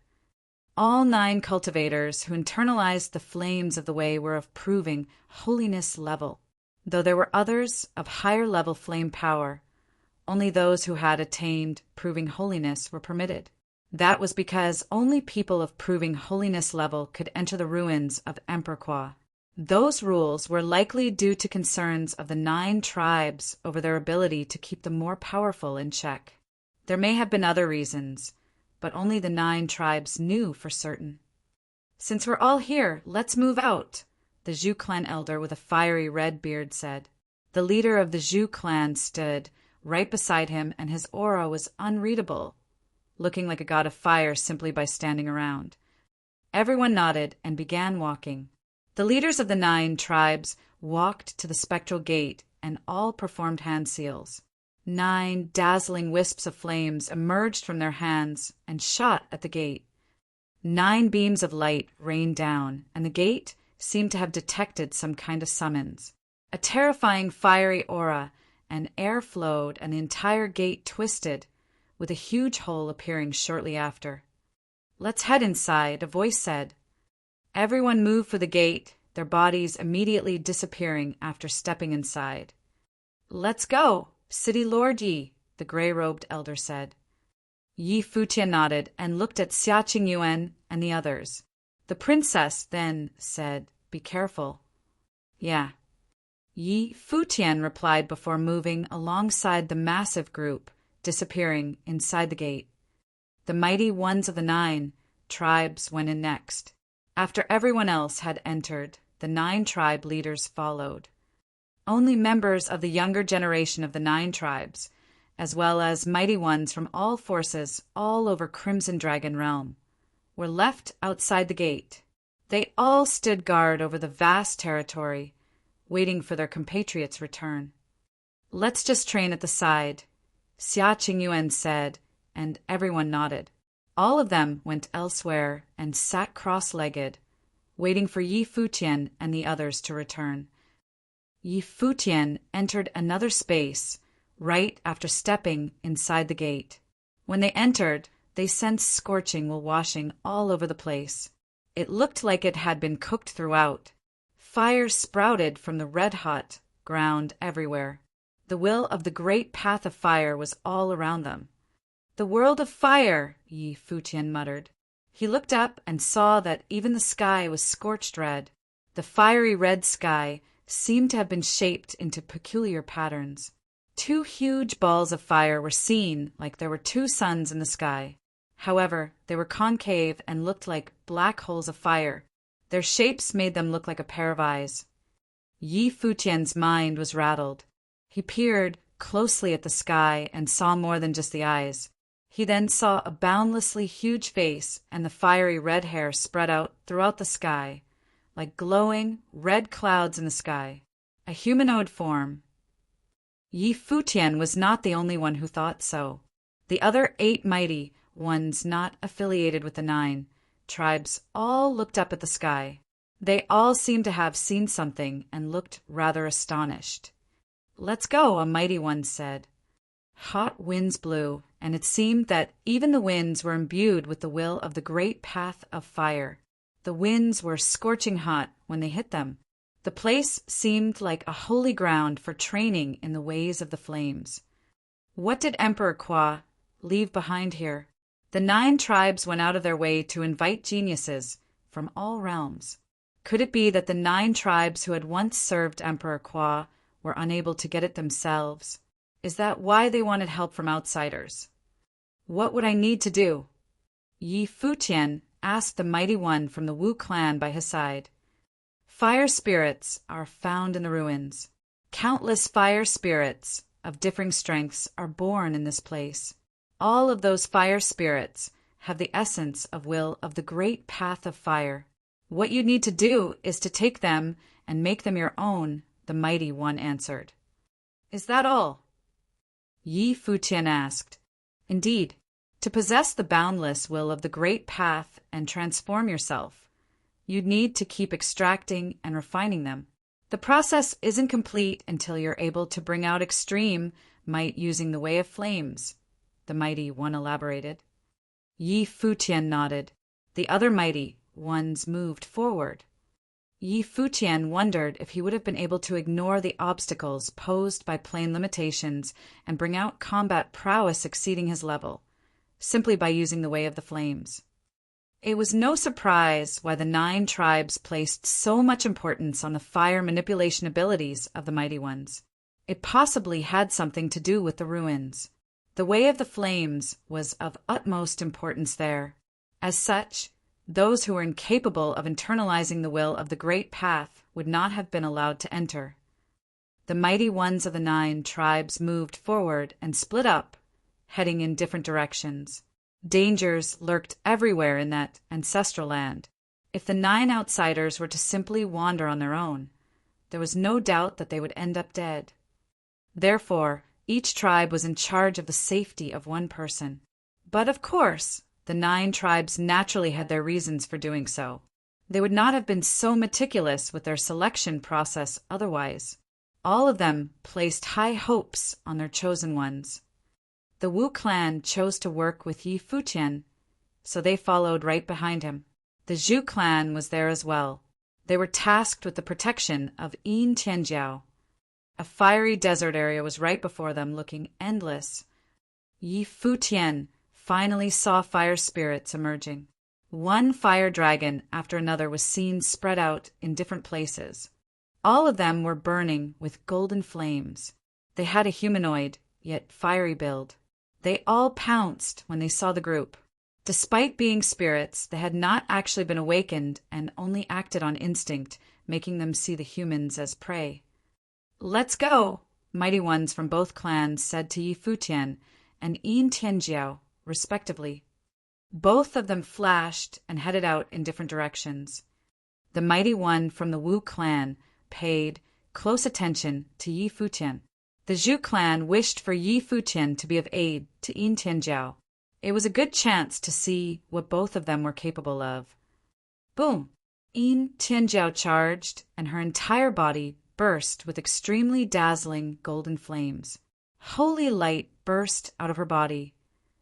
All 9 cultivators who internalized the flames of the way were of proving holiness level, though there were others of higher level flame power. Only those who had attained proving holiness were permitted. That was because only people of proving holiness level could enter the ruins of Emperor Kwa. Those rules were likely due to concerns of the 9 tribes over their ability to keep the more powerful in check. There may have been other reasons, but only the 9 tribes knew for certain. "Since we're all here, let's move out," the Zhu clan elder with a fiery red beard said. The leader of the Zhu clan stood right beside him, and his aura was unreadable, looking like a god of fire simply by standing around. Everyone nodded and began walking. The leaders of the 9 tribes walked to the spectral gate and all performed hand seals. 9 dazzling wisps of flames emerged from their hands and shot at the gate. 9 beams of light rained down, and the gate seemed to have detected some kind of summons. A terrifying fiery aura and air flowed, and the entire gate twisted, with a huge hole appearing shortly after. "Let's head inside," a voice said. Everyone moved for the gate, their bodies immediately disappearing after stepping inside. "Let's go, City Lord Yi," the gray-robed elder said. Yi Futian nodded and looked at Xia Qingyuan and the others. The princess then said, "Be careful." "Yeah." Yi Futian replied before moving alongside the massive group, disappearing inside the gate. The mighty ones of the 9 tribes went in next. After everyone else had entered, the 9 tribe leaders followed. Only members of the younger generation of the 9 tribes, as well as mighty ones from all forces all over Crimson Dragon Realm, were left outside the gate. They all stood guard over the vast territory, waiting for their compatriots' return. "Let's just train at the side," Xia Qingyuan said, and everyone nodded. All of them went elsewhere and sat cross-legged, waiting for Yi Futian and the others to return. Yi Futian entered another space right after stepping inside the gate. When they entered, they sensed scorching while washing all over the place. It looked like it had been cooked throughout. Fire sprouted from the red-hot ground everywhere. The will of the great path of fire was all around them. "The world of fire," Yi Futian muttered. He looked up and saw that even the sky was scorched red. The fiery red sky seemed to have been shaped into peculiar patterns. 2 huge balls of fire were seen like there were 2 suns in the sky. However, they were concave and looked like black holes of fire. Their shapes made them look like a pair of eyes. Yi Futian's mind was rattled. He peered closely at the sky and saw more than just the eyes. He then saw a boundlessly huge face, and the fiery red hair spread out throughout the sky, like glowing red clouds in the sky. A humanoid form. Yi Futian was not the only one who thought so. The other 8 mighty ones not affiliated with the 9 tribes all looked up at the sky. They all seemed to have seen something and looked rather astonished. "Let's go," a mighty one said. Hot winds blew, and it seemed that even the winds were imbued with the will of the great path of fire. The winds were scorching hot when they hit them. The place seemed like a holy ground for training in the ways of the flames. What did Emperor Kwa leave behind here? The 9 tribes went out of their way to invite geniuses from all realms. Could it be that the 9 tribes who had once served Emperor Kwa were unable to get it themselves? Is that why they wanted help from outsiders? "What would I need to do?" Yi Futian asked the mighty one from the Wu clan by his side. "Fire spirits are found in the ruins. Countless fire spirits of differing strengths are born in this place. All of those fire spirits have the essence of will of the great path of fire. What you need to do is to take them and make them your own," the mighty one answered. "Is that all?" Yi Futian asked. "Indeed, to possess the boundless will of the great path and transform yourself, you'd need to keep extracting and refining them. The process isn't complete until you're able to bring out extreme might using the way of flames," the mighty one elaborated. Yi Futian nodded. The other mighty ones moved forward. Yi Futian wondered if he would have been able to ignore the obstacles posed by plane limitations and bring out combat prowess exceeding his level, simply by using the way of the flames. It was no surprise why the 9 tribes placed so much importance on the fire manipulation abilities of the Mighty Ones. It possibly had something to do with the ruins. The Way of the Flames was of utmost importance there. As such, those who were incapable of internalizing the will of the Great Path would not have been allowed to enter. The Mighty Ones of the 9 tribes moved forward and split up, heading in different directions. Dangers lurked everywhere in that ancestral land. If the 9 outsiders were to simply wander on their own, there was no doubt that they would end up dead. Therefore, each tribe was in charge of the safety of one person. But of course, the 9 tribes naturally had their reasons for doing so. They would not have been so meticulous with their selection process otherwise. All of them placed high hopes on their chosen ones. The Wu clan chose to work with Yi Futian, so they followed right behind him. The Zhu clan was there as well. They were tasked with the protection of Yin Tianjiao. A fiery desert area was right before them, looking endless. Yi Futian finally saw fire spirits emerging. One fire dragon after another was seen spread out in different places. All of them were burning with golden flames. They had a humanoid, yet fiery build. They all pounced when they saw the group. Despite being spirits, they had not actually been awakened and only acted on instinct, making them see the humans as prey. "Let's go," Mighty Ones from both clans said to Yi Futian and Yin Tianjiao, respectively. Both of them flashed and headed out in different directions. The Mighty One from the Wu clan paid close attention to Yi Futian. The Zhu clan wished for Yi Futian to be of aid to Yin Tianjiao. It was a good chance to see what both of them were capable of. Boom! Yin Tianjiao charged, and her entire body burst with extremely dazzling golden flames. Holy light burst out of her body,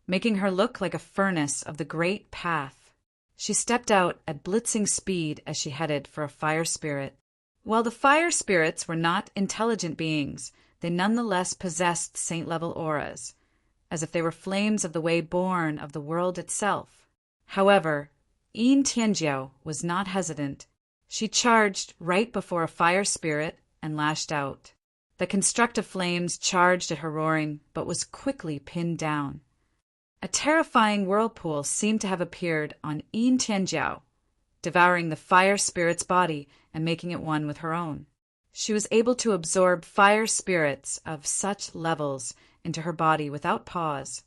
making her look like a furnace of the Great Path. She stepped out at blitzing speed as she headed for a fire spirit. While the fire spirits were not intelligent beings, they nonetheless possessed saint-level auras, as if they were flames of the way born of the world itself. However, Yin Tianjiao was not hesitant. She charged right before a fire spirit and lashed out. The constructive flames charged at her roaring, but was quickly pinned down. A terrifying whirlpool seemed to have appeared on Yin Tianjiao, devouring the fire spirit's body and making it one with her own. She was able to absorb fire spirits of such levels into her body without pause.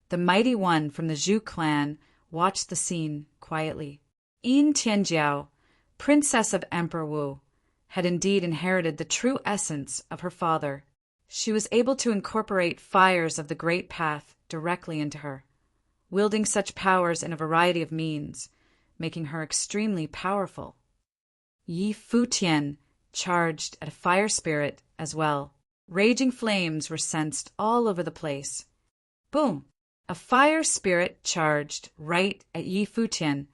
The Mighty One from the Zhu clan watched the scene quietly. Yin Tianjiao, Princess of Emperor Wu, had indeed inherited the true essence of her father. She was able to incorporate fires of the Great Path directly into her, wielding such powers in a variety of means, making her extremely powerful. Yi Futian charged at a fire spirit as well. Raging flames were sensed all over the place. Boom! A fire spirit charged right at Yi Futian,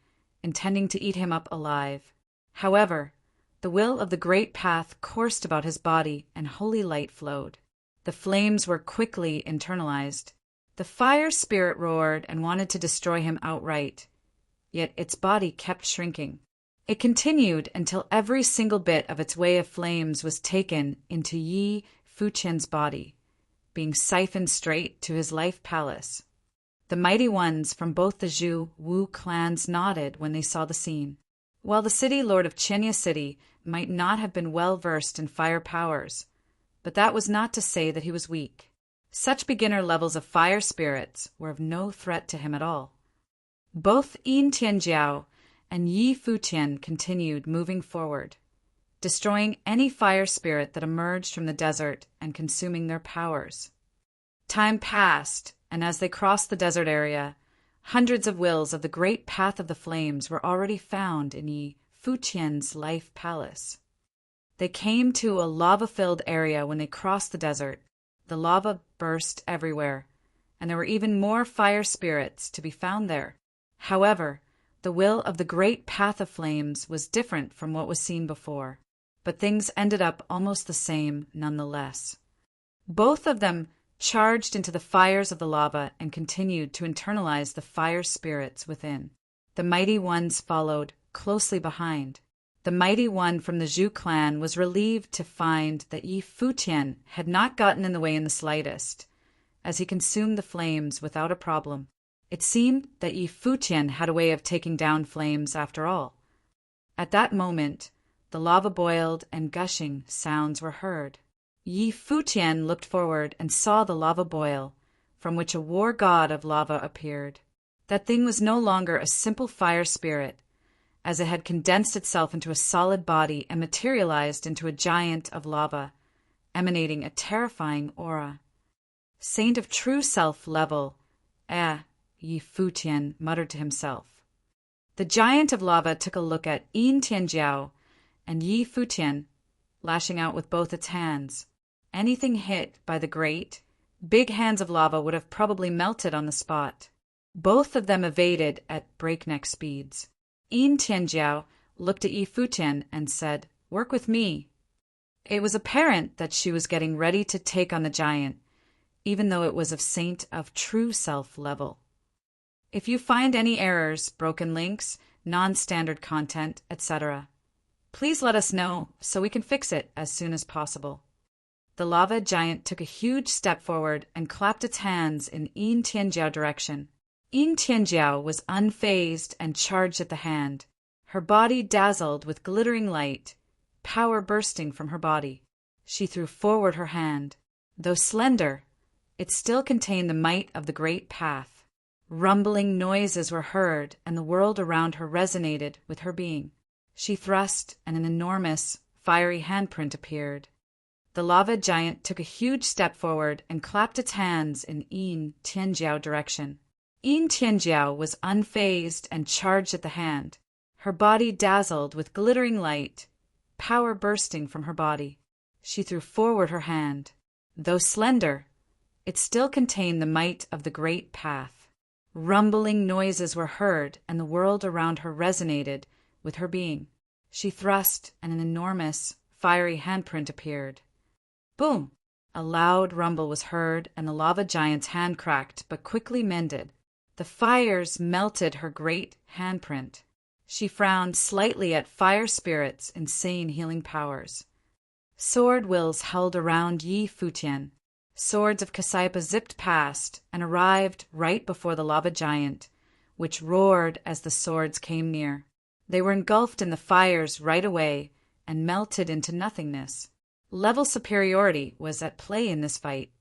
intending to eat him up alive. However, the will of the Great Path coursed about his body and holy light flowed. The flames were quickly internalized. The fire spirit roared and wanted to destroy him outright, yet its body kept shrinking. It continued until every single bit of its way of flames was taken into Yi Futian's body, being siphoned straight to his life palace. The Mighty Ones from both the Zhu Wu clans nodded when they saw the scene. While the city lord of Chenya City might not have been well versed in fire powers, but that was not to say that he was weak. Such beginner levels of fire spirits were of no threat to him at all. Both Yin Tianjiao and Yi Futian continued moving forward, destroying any fire spirit that emerged from the desert and consuming their powers. Time passed, and as they crossed the desert area, hundreds of wills of the Great Path of the Flames were already found in Yi Futian's life palace. They came to a lava-filled area when they crossed the desert. The lava burst everywhere, and there were even more fire spirits to be found there. However, the will of the Great Path of Flames was different from what was seen before, but things ended up almost the same nonetheless. Both of them charged into the fires of the lava and continued to internalize the fire spirits within. The mighty ones followed, closely behind. The mighty one from the Zhu clan was relieved to find that Yi Futian had not gotten in the way in the slightest, as he consumed the flames without a problem. It seemed that Yi Futian had a way of taking down flames after all. At that moment, the lava boiled and gushing sounds were heard. Yi Futian looked forward and saw the lava boil, from which a war god of lava appeared. That thing was no longer a simple fire spirit, as it had condensed itself into a solid body and materialized into a giant of lava, emanating a terrifying aura. Saint of true self level, Yi Futian muttered to himself. The giant of lava took a look at Yin Tianjiao and Yi Futian, lashing out with both its hands. Anything hit by the great, big hands of lava would have probably melted on the spot. Both of them evaded at breakneck speeds. Yin Tianjiao looked at Yi Futian and said, "Work with me." It was apparent that she was getting ready to take on the giant, even though it was of saint of true self level. If you find any errors, broken links, non-standard content, etc., please let us know so we can fix it as soon as possible. The lava giant took a huge step forward and clapped its hands in Yin Tianjiao direction. Yin Tianjiao was unfazed and charged at the hand, her body dazzled with glittering light, power bursting from her body. She threw forward her hand. Though slender, it still contained the might of the great path. Rumbling noises were heard, and the world around her resonated with her being. She thrust, and an enormous, fiery handprint appeared. The lava giant took a huge step forward and clapped its hands in Yin Tianjiao direction. Yin Tianjiao was unfazed and charged at the hand, her body dazzled with glittering light, power bursting from her body. She threw forward her hand. Though slender, it still contained the might of the great path. Rumbling noises were heard, and the world around her resonated with her being. She thrust, and an enormous, fiery handprint appeared. Boom! A loud rumble was heard, and the lava giant's hand cracked, but quickly mended. The fires melted her great handprint. She frowned slightly at fire spirit's insane healing powers. Sword wills held around Yi Futian. Swords of Cassiopeia zipped past and arrived right before the lava giant, which roared as the swords came near. They were engulfed in the fires right away and melted into nothingness. Level superiority was at play in this fight.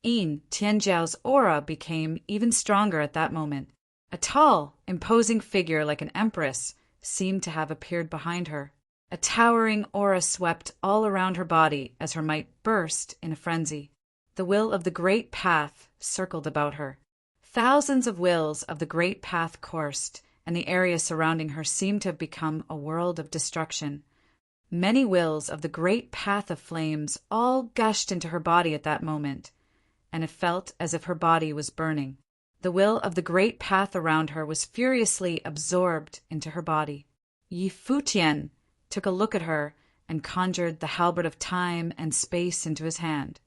Yin Tianjiao's aura became even stronger at that moment. A tall, imposing figure like an empress seemed to have appeared behind her. A towering aura swept all around her body as her might burst in a frenzy. The will of the great path circled about her. Thousands of wills of the great path coursed, and the area surrounding her seemed to have become a world of destruction. Many wills of the great path of flames all gushed into her body at that moment, and it felt as if her body was burning. The will of the great path around her was furiously absorbed into her body. Yi Futian took a look at her and conjured the halberd of time and space into his hand.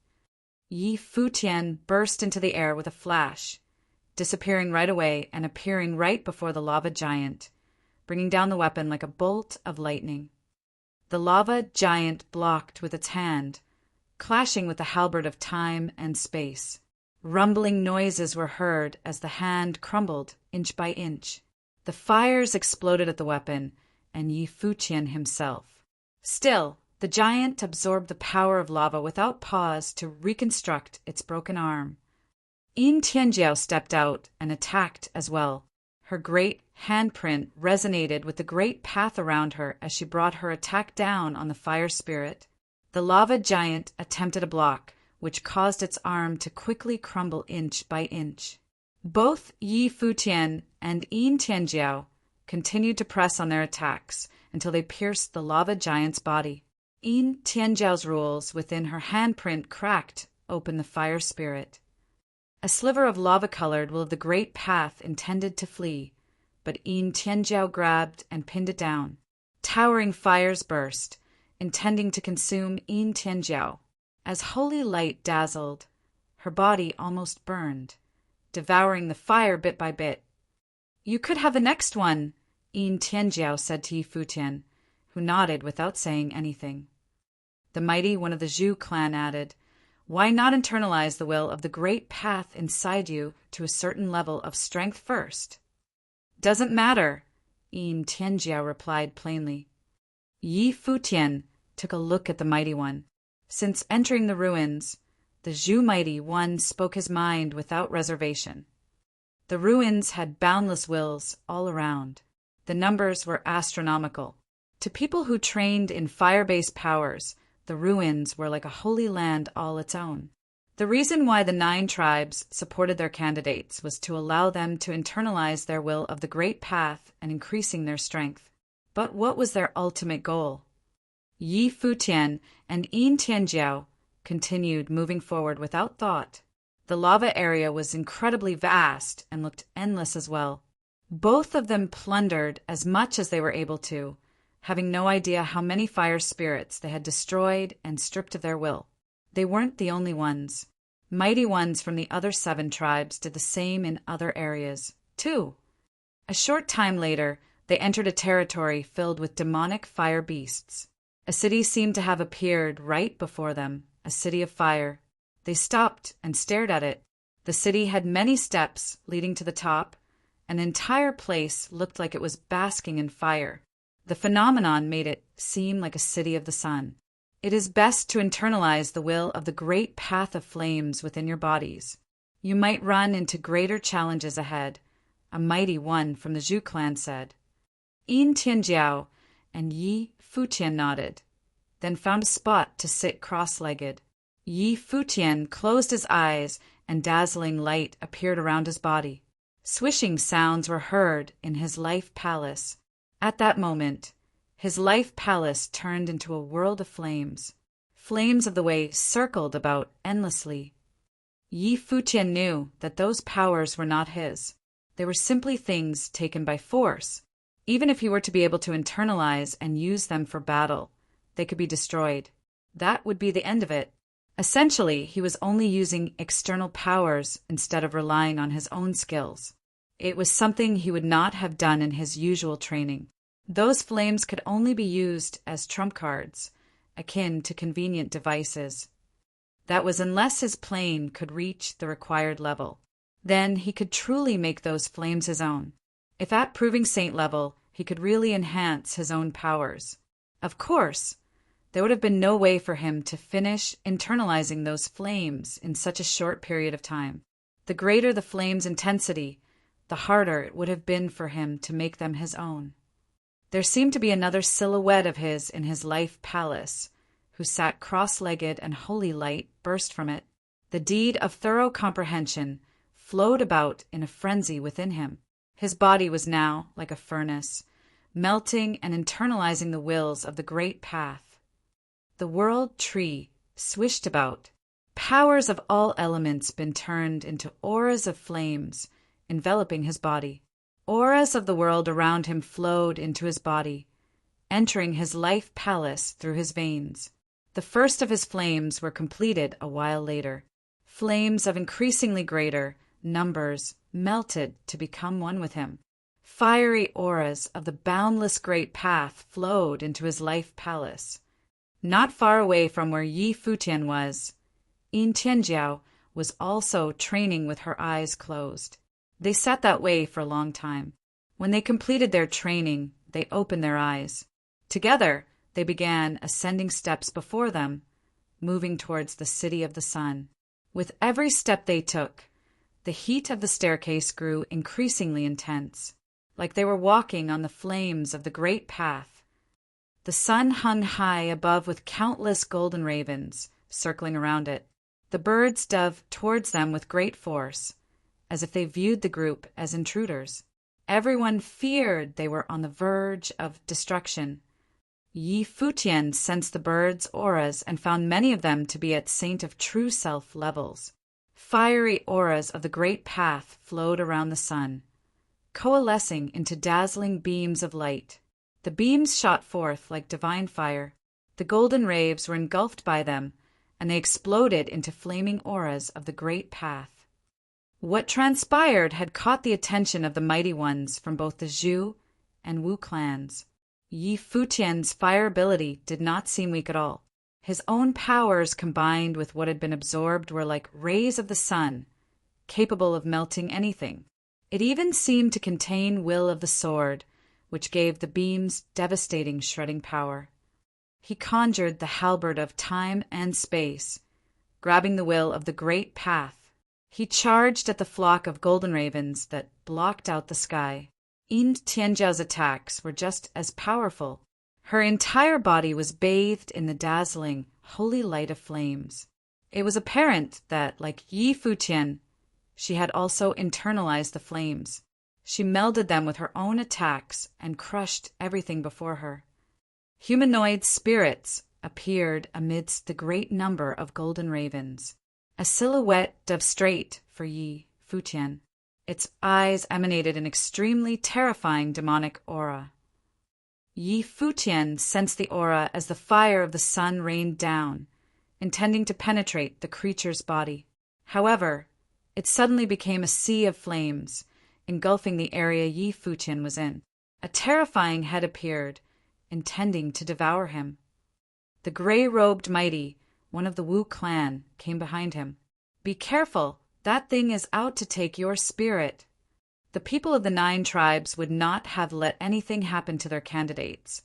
Yi Futian burst into the air with a flash, disappearing right away and appearing right before the lava giant, bringing down the weapon like a bolt of lightning. The lava giant blocked with its hand, clashing with the halberd of time and space. Rumbling noises were heard as the hand crumbled inch by inch. The fires exploded at the weapon and Yi Futian himself. Still, the giant absorbed the power of lava without pause to reconstruct its broken arm. Yin Tianjiao stepped out and attacked as well. Her great handprint resonated with the great path around her as she brought her attack down on the fire spirit. The lava giant attempted a block, which caused its arm to quickly crumble inch by inch. Both Yi Futian and Yin Tianjiao continued to press on their attacks until they pierced the lava giant's body. Yin Tianjiao's rules within her handprint cracked open the fire spirit. A sliver of lava-colored will of the great path intended to flee, but Yin Tianjiao grabbed and pinned it down. Towering fires burst, intending to consume Yin Tianjiao. As holy light dazzled, her body almost burned, devouring the fire bit by bit. You could have the next one, Yin Tianjiao said to Yi Futian, who nodded without saying anything. The mighty one of the Zhu clan added, Why not internalize the will of the great path inside you to a certain level of strength first? Doesn't matter, Yin Tianjiao replied plainly. Yi Futian took a look at the mighty one. Since entering the ruins, the Zhu mighty one spoke his mind without reservation. The ruins had boundless wills all around. The numbers were astronomical. To people who trained in fire-based powers, the ruins were like a holy land all its own. The reason why the 9 tribes supported their candidates was to allow them to internalize their will of the great path and increasing their strength. But what was their ultimate goal? Yi Futian and Yin Tianjiao continued moving forward without thought. The lava area was incredibly vast and looked endless as well. Both of them plundered as much as they were able to, having no idea how many fire spirits they had destroyed and stripped of their will. They weren't the only ones. Mighty ones from the other 7 tribes did the same in other areas, too. A short time later, they entered a territory filled with demonic fire beasts. A city seemed to have appeared right before them, a city of fire. They stopped and stared at it. The city had many steps leading to the top. An entire place looked like it was basking in fire. The phenomenon made it seem like a city of the sun. It is best to internalize the will of the great path of flames within your bodies. You might run into greater challenges ahead, a mighty one from the Zhu clan said. Yin Tianjiao and Yi Futian nodded, then found a spot to sit cross-legged. Yi Futian closed his eyes and dazzling light appeared around his body. Swishing sounds were heard in his life palace. At that moment, his life palace turned into a world of flames. Flames of the way circled about endlessly. Yi Futian knew that those powers were not his. They were simply things taken by force. Even if he were to be able to internalize and use them for battle, they could be destroyed. That would be the end of it. Essentially, he was only using external powers instead of relying on his own skills. It was something he would not have done in his usual training. Those flames could only be used as trump cards, akin to convenient devices. That was unless his plane could reach the required level. Then he could truly make those flames his own. If at Proving Saint level, he could really enhance his own powers. Of course, there would have been no way for him to finish internalizing those flames in such a short period of time. The greater the flame's intensity, the harder it would have been for him to make them his own. There seemed to be another silhouette of his in his life palace, who sat cross-legged, and holy light burst from it. The deed of thorough comprehension flowed about in a frenzy within him. His body was now like a furnace, melting and internalizing the wills of the great path. The world tree swished about. Powers of all elements been turned into auras of flames, enveloping his body. Auras of the world around him flowed into his body, entering his life palace through his veins. The first of his flames were completed a while later. Flames of increasingly greater numbers melted to become one with him. Fiery auras of the boundless great path flowed into his life palace. Not far away from where Yi Futian was, Yin Tianjiao was also training with her eyes closed. They sat that way for a long time. When they completed their training, they opened their eyes. Together, they began ascending steps before them, moving towards the city of the sun. With every step they took, the heat of the staircase grew increasingly intense, like they were walking on the flames of the great path. The sun hung high above with countless golden ravens circling around it. The birds dove towards them with great force, as if they viewed the group as intruders. Everyone feared they were on the verge of destruction. Yi Futian sensed the birds' auras and found many of them to be at Saint of True Self levels. Fiery auras of the great path flowed around the sun, coalescing into dazzling beams of light. The beams shot forth like divine fire. The golden rays were engulfed by them, and they exploded into flaming auras of the great path. What transpired had caught the attention of the mighty ones from both the Zhu and Wu clans. Yi Futian's fire ability did not seem weak at all. His own powers combined with what had been absorbed were like rays of the sun, capable of melting anything. It even seemed to contain will of the sword, which gave the beams devastating shredding power. He conjured the halberd of time and space, grabbing the will of the great path. He charged at the flock of golden ravens that blocked out the sky. Yin Tianjiao's attacks were just as powerful. Her entire body was bathed in the dazzling, holy light of flames. It was apparent that, like Yi Futian, she had also internalized the flames. She melded them with her own attacks and crushed everything before her. Humanoid spirits appeared amidst the great number of golden ravens, a silhouette of straight for Yi Futian. Its eyes emanated an extremely terrifying demonic aura. Yi Futian sensed the aura as the fire of the sun rained down, intending to penetrate the creature's body. However, it suddenly became a sea of flames, engulfing the area Yi Futian was in. A terrifying head appeared, intending to devour him. The gray-robed mighty, one of the Wu clan, came behind him. "Be careful, that thing is out to take your spirit." The people of the 9 tribes would not have let anything happen to their candidates,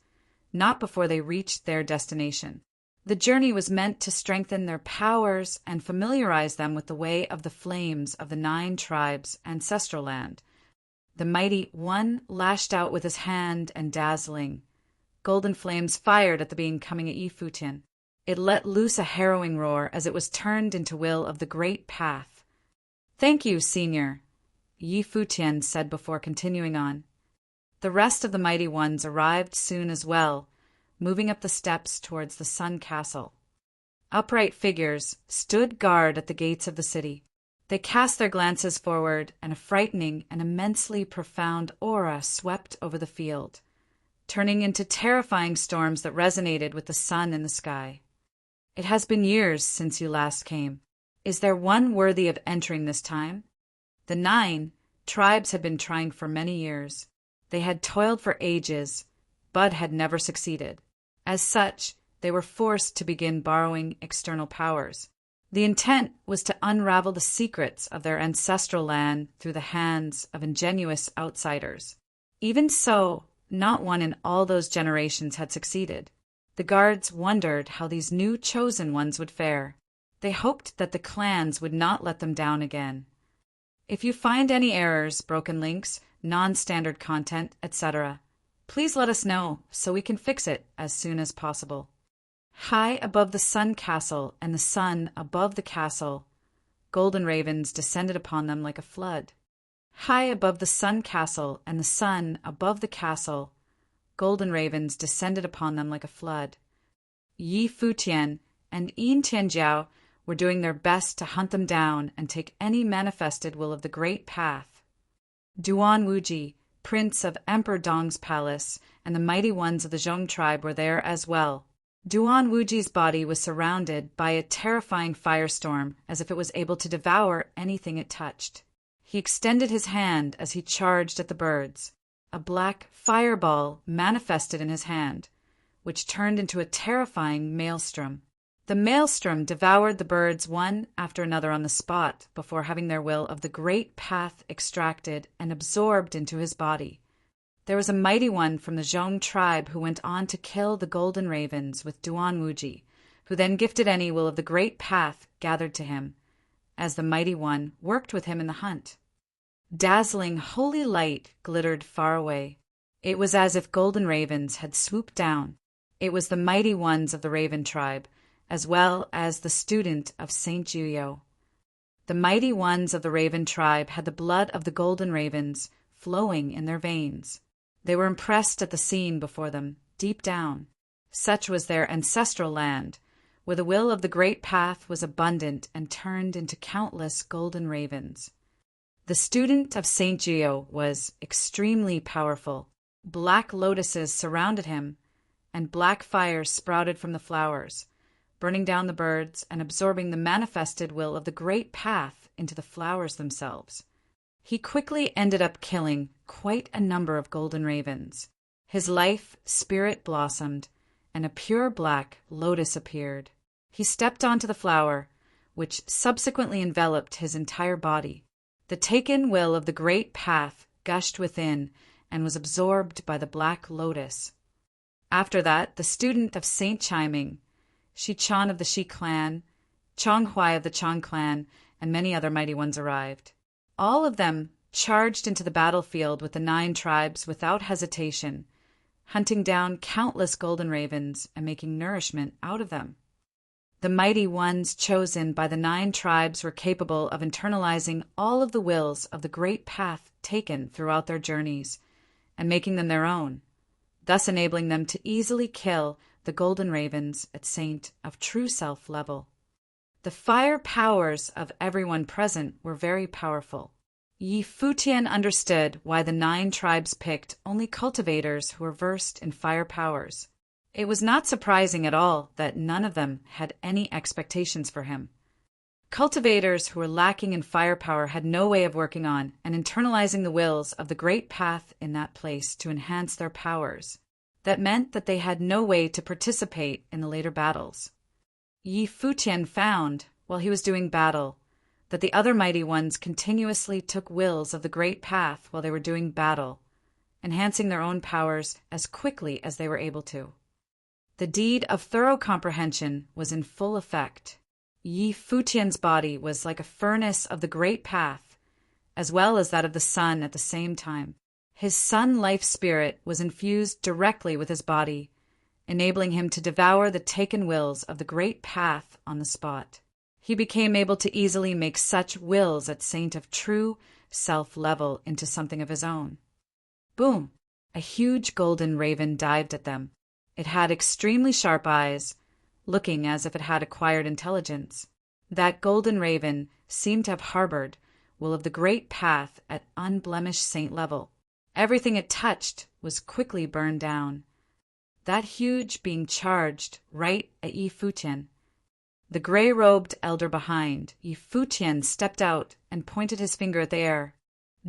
not before they reached their destination. The journey was meant to strengthen their powers and familiarize them with the way of the flames of the 9 tribes' ancestral land. The mighty one lashed out with his hand, and dazzling golden flames fired at the being coming at Yi Futian. It let loose a harrowing roar as it was turned into will of the great path. "Thank you, Senior," Yi Futian said before continuing on. The rest of the mighty ones arrived soon as well, moving up the steps towards the Sun Castle. Upright figures stood guard at the gates of the city. They cast their glances forward, and a frightening and immensely profound aura swept over the field, turning into terrifying storms that resonated with the sun in the sky. "It has been years since you last came. Is there one worthy of entering this time?" The 9 tribes had been trying for many years. They had toiled for ages, but had never succeeded. As such, they were forced to begin borrowing external powers. The intent was to unravel the secrets of their ancestral land through the hands of ingenious outsiders. Even so, not one in all those generations had succeeded. The guards wondered how these new chosen ones would fare. They hoped that the clans would not let them down again. "If you find any errors, broken links, non-standard content, etc., please let us know so we can fix it as soon as possible." High above the Sun Castle and the sun above the castle, golden ravens descended upon them like a flood. High above the Sun Castle and the sun above the castle, golden ravens descended upon them like a flood. Yi Futian and Yin Tianjiao were doing their best to hunt them down and take any manifested will of the great path. Duan Wuji, prince of Emperor Dong's palace, and the mighty ones of the Zhong tribe were there as well. Duan Wuji's body was surrounded by a terrifying firestorm, as if it was able to devour anything it touched. He extended his hand as he charged at the birds. A black fireball manifested in his hand, which turned into a terrifying maelstrom. The maelstrom devoured the birds one after another on the spot before having their will of the great path extracted and absorbed into his body. There was a mighty one from the Zhong tribe who went on to kill the golden ravens with Duan Wuji, who then gifted any will of the great path gathered to him, as the mighty one worked with him in the hunt. Dazzling holy light glittered far away. It was as if golden ravens had swooped down. It was the mighty ones of the Raven tribe, as well as the student of Saint Juyo. The mighty ones of the Raven tribe had the blood of the golden ravens flowing in their veins. They were impressed at the scene before them, deep down. Such was their ancestral land, where the will of the great path was abundant and turned into countless golden ravens. The student of Saint Juyo was extremely powerful. Black lotuses surrounded him, and black fires sprouted from the flowers, burning down the birds and absorbing the manifested will of the great path into the flowers themselves. He quickly ended up killing quite a number of golden ravens. His life spirit blossomed, and a pure black lotus appeared. He stepped onto the flower, which subsequently enveloped his entire body. The taken will of the great path gushed within and was absorbed by the black lotus. After that, the student of Saint Chiming, Shi Chan of the Shi clan, Chong Huai of the Chong clan, and many other mighty ones arrived. All of them charged into the battlefield with the 9 tribes without hesitation, hunting down countless golden ravens and making nourishment out of them. The mighty ones chosen by the 9 tribes were capable of internalizing all of the wills of the great path taken throughout their journeys and making them their own, thus enabling them to easily kill the golden ravens at Saint of True Self level. The fire powers of everyone present were very powerful. Yi Futian understood why the 9 tribes picked only cultivators who were versed in fire powers. It was not surprising at all that none of them had any expectations for him. Cultivators who were lacking in firepower had no way of working on and internalizing the wills of the great path in that place to enhance their powers. That meant that they had no way to participate in the later battles. Yi Futian found, while he was doing battle, that the other mighty ones continuously took wills of the great path while they were doing battle, enhancing their own powers as quickly as they were able to. The deed of thorough comprehension was in full effect. Yi Futian's body was like a furnace of the great path, as well as that of the sun at the same time. His sun life spirit was infused directly with his body, enabling him to devour the taken wills of the great path on the spot. He became able to easily make such wills at Saint of True Self level into something of his own. Boom! A huge golden raven dived at them. It had extremely sharp eyes, looking as if it had acquired intelligence. That golden raven seemed to have harbored will of the great path at unblemished saint level. Everything it touched was quickly burned down. That huge being charged right at Yi Futian. The gray-robed elder behind, Yi Futian stepped out and pointed his finger at the air.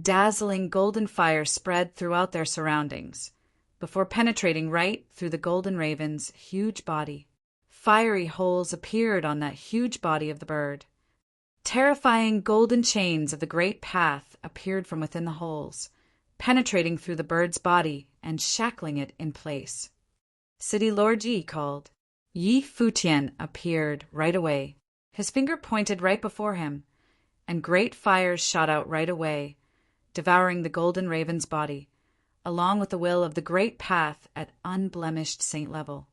Dazzling golden fire spread throughout their surroundings, before penetrating right through the golden raven's huge body. Fiery holes appeared on that huge body of the bird. Terrifying golden chains of the great path appeared from within the holes, penetrating through the bird's body and shackling it in place. City Lord Yi called. Yi Futian appeared right away. His finger pointed right before him, and great fires shot out right away, devouring the golden raven's body, along with the will of the great path at unblemished saint level.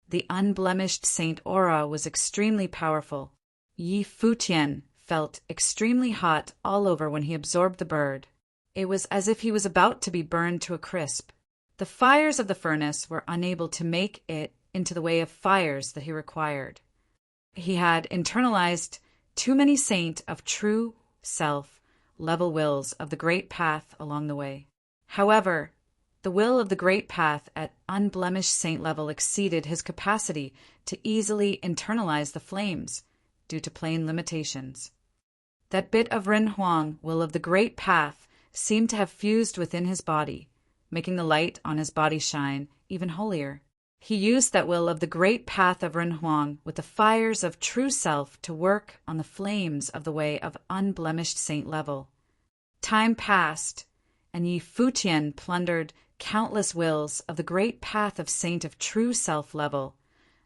The unblemished saint aura was extremely powerful. Yi Futian felt extremely hot all over when he absorbed the bird. It was as if he was about to be burned to a crisp. The fires of the furnace were unable to make it into the way of fires that he required. He had internalized too many saint of true self level wills of the great path along the way. However, the will of the great path at unblemished saint level exceeded his capacity to easily internalize the flames due to plain limitations. That bit of Ren Huang will of the great path seemed to have fused within his body, making the light on his body shine even holier. He used that will of the great path of Ren Huang with the fires of true self to work on the flames of the way of unblemished saint level. Time passed, and Yi Futian plundered countless wills of the great path of saint of true self level,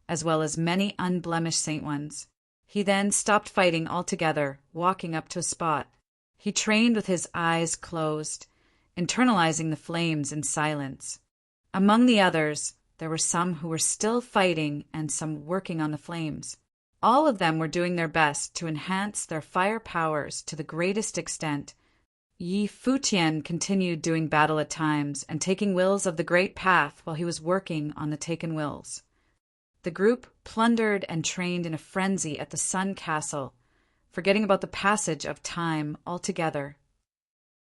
as well as many unblemished saint ones. He then stopped fighting altogether, walking up to a spot. He trained with his eyes closed, internalizing the flames in silence. Among the others, there were some who were still fighting and some working on the flames. All of them were doing their best to enhance their fire powers to the greatest extent. Yi Futian continued doing battle at times and taking wills of the great path while he was working on the taken wills. The group plundered and trained in a frenzy at the Sun Castle, forgetting about the passage of time altogether.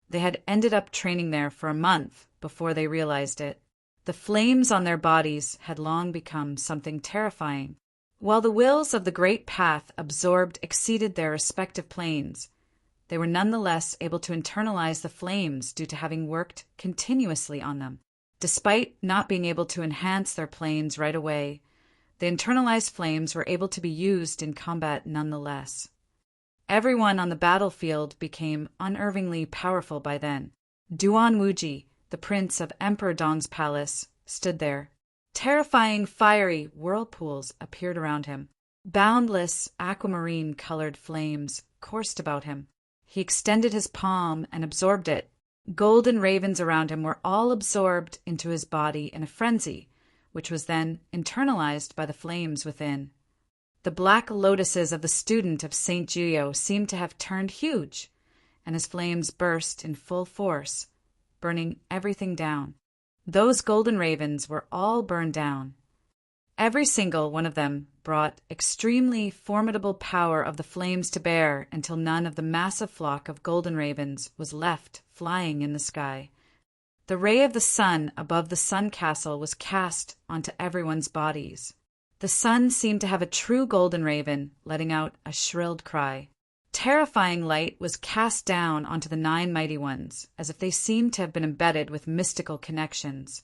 They had ended up training there for a month before they realized it. The flames on their bodies had long become something terrifying. While the wills of the great path absorbed exceeded their respective planes, they were nonetheless able to internalize the flames due to having worked continuously on them. Despite not being able to enhance their planes right away, the internalized flames were able to be used in combat nonetheless. Everyone on the battlefield became unervingly powerful by then. Duan Wuji, the prince of Emperor Dong's palace, stood there. Terrifying fiery whirlpools appeared around him. Boundless aquamarine-colored flames coursed about him. He extended his palm and absorbed it. Golden ravens around him were all absorbed into his body in a frenzy, which was then internalized by the flames within. The black lotuses of the student of St. Juyo seemed to have turned huge, and his flames burst in full force, burning everything down. Those golden ravens were all burned down. Every single one of them brought extremely formidable power of the flames to bear until none of the massive flock of golden ravens was left flying in the sky. The ray of the sun above the sun castle was cast onto everyone's bodies. The sun seemed to have a true golden raven, letting out a shrilled cry. Terrifying light was cast down onto the 9 mighty ones, as if they seemed to have been embedded with mystical connections.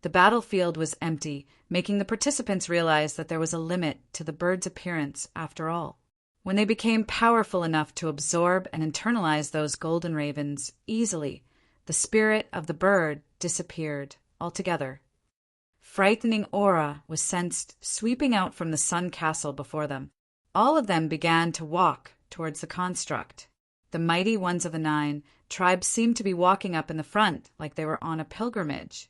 The battlefield was empty, making the participants realize that there was a limit to the bird's appearance after all. When they became powerful enough to absorb and internalize those golden ravens easily, the spirit of the bird disappeared altogether. Frightening aura was sensed sweeping out from the sun castle before them. All of them began to walk towards the construct. The mighty ones of the 9 tribes seemed to be walking up in the front like they were on a pilgrimage.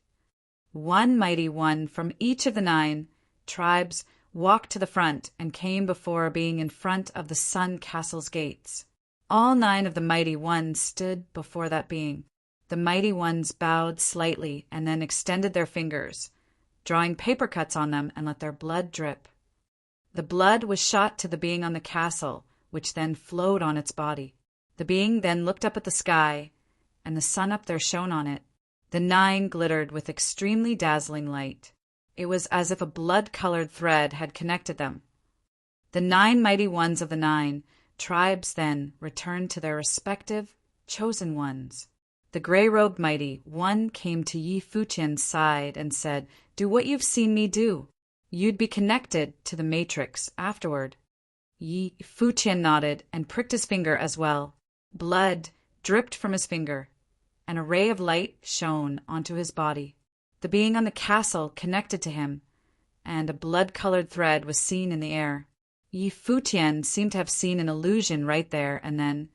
One mighty one from each of the 9 tribes walked to the front and came before being in front of the sun castle's gates. All 9 of the mighty ones stood before that being. The mighty ones bowed slightly and then extended their fingers, drawing paper cuts on them, and let their blood drip. The blood was shot to the being on the castle, which then flowed on its body. The being then looked up at the sky, and the sun up there shone on it. The 9 glittered with extremely dazzling light. It was as if a blood-colored thread had connected them. The 9 mighty ones of the 9 tribes then returned to their respective chosen ones. The gray-robed mighty one came to Yi Futian's side and said, "Do what you've seen me do. You'd be connected to the matrix afterward." Yi Futian nodded and pricked his finger as well. Blood dripped from his finger, and a ray of light shone onto his body. The being on the castle connected to him, and a blood-colored thread was seen in the air. Yi Futian seemed to have seen an illusion right there and then,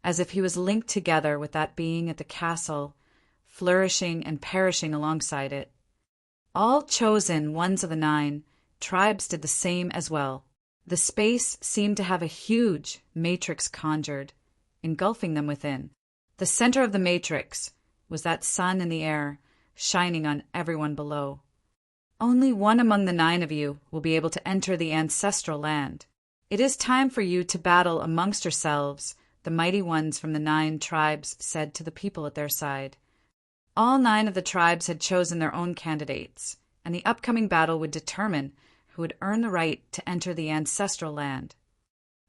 as if he was linked together with that being at the castle, flourishing and perishing alongside it. All chosen ones of the 9 tribes did the same as well. The space seemed to have a huge matrix conjured, engulfing them within. The center of the matrix was that sun in the air, shining on everyone below. Only one among the 9 of you will be able to enter the ancestral land. It is time for you to battle amongst yourselves, the mighty ones from the 9 tribes said to the people at their side. All 9 of the tribes had chosen their own candidates, and the upcoming battle would determine who would earn the right to enter the ancestral land.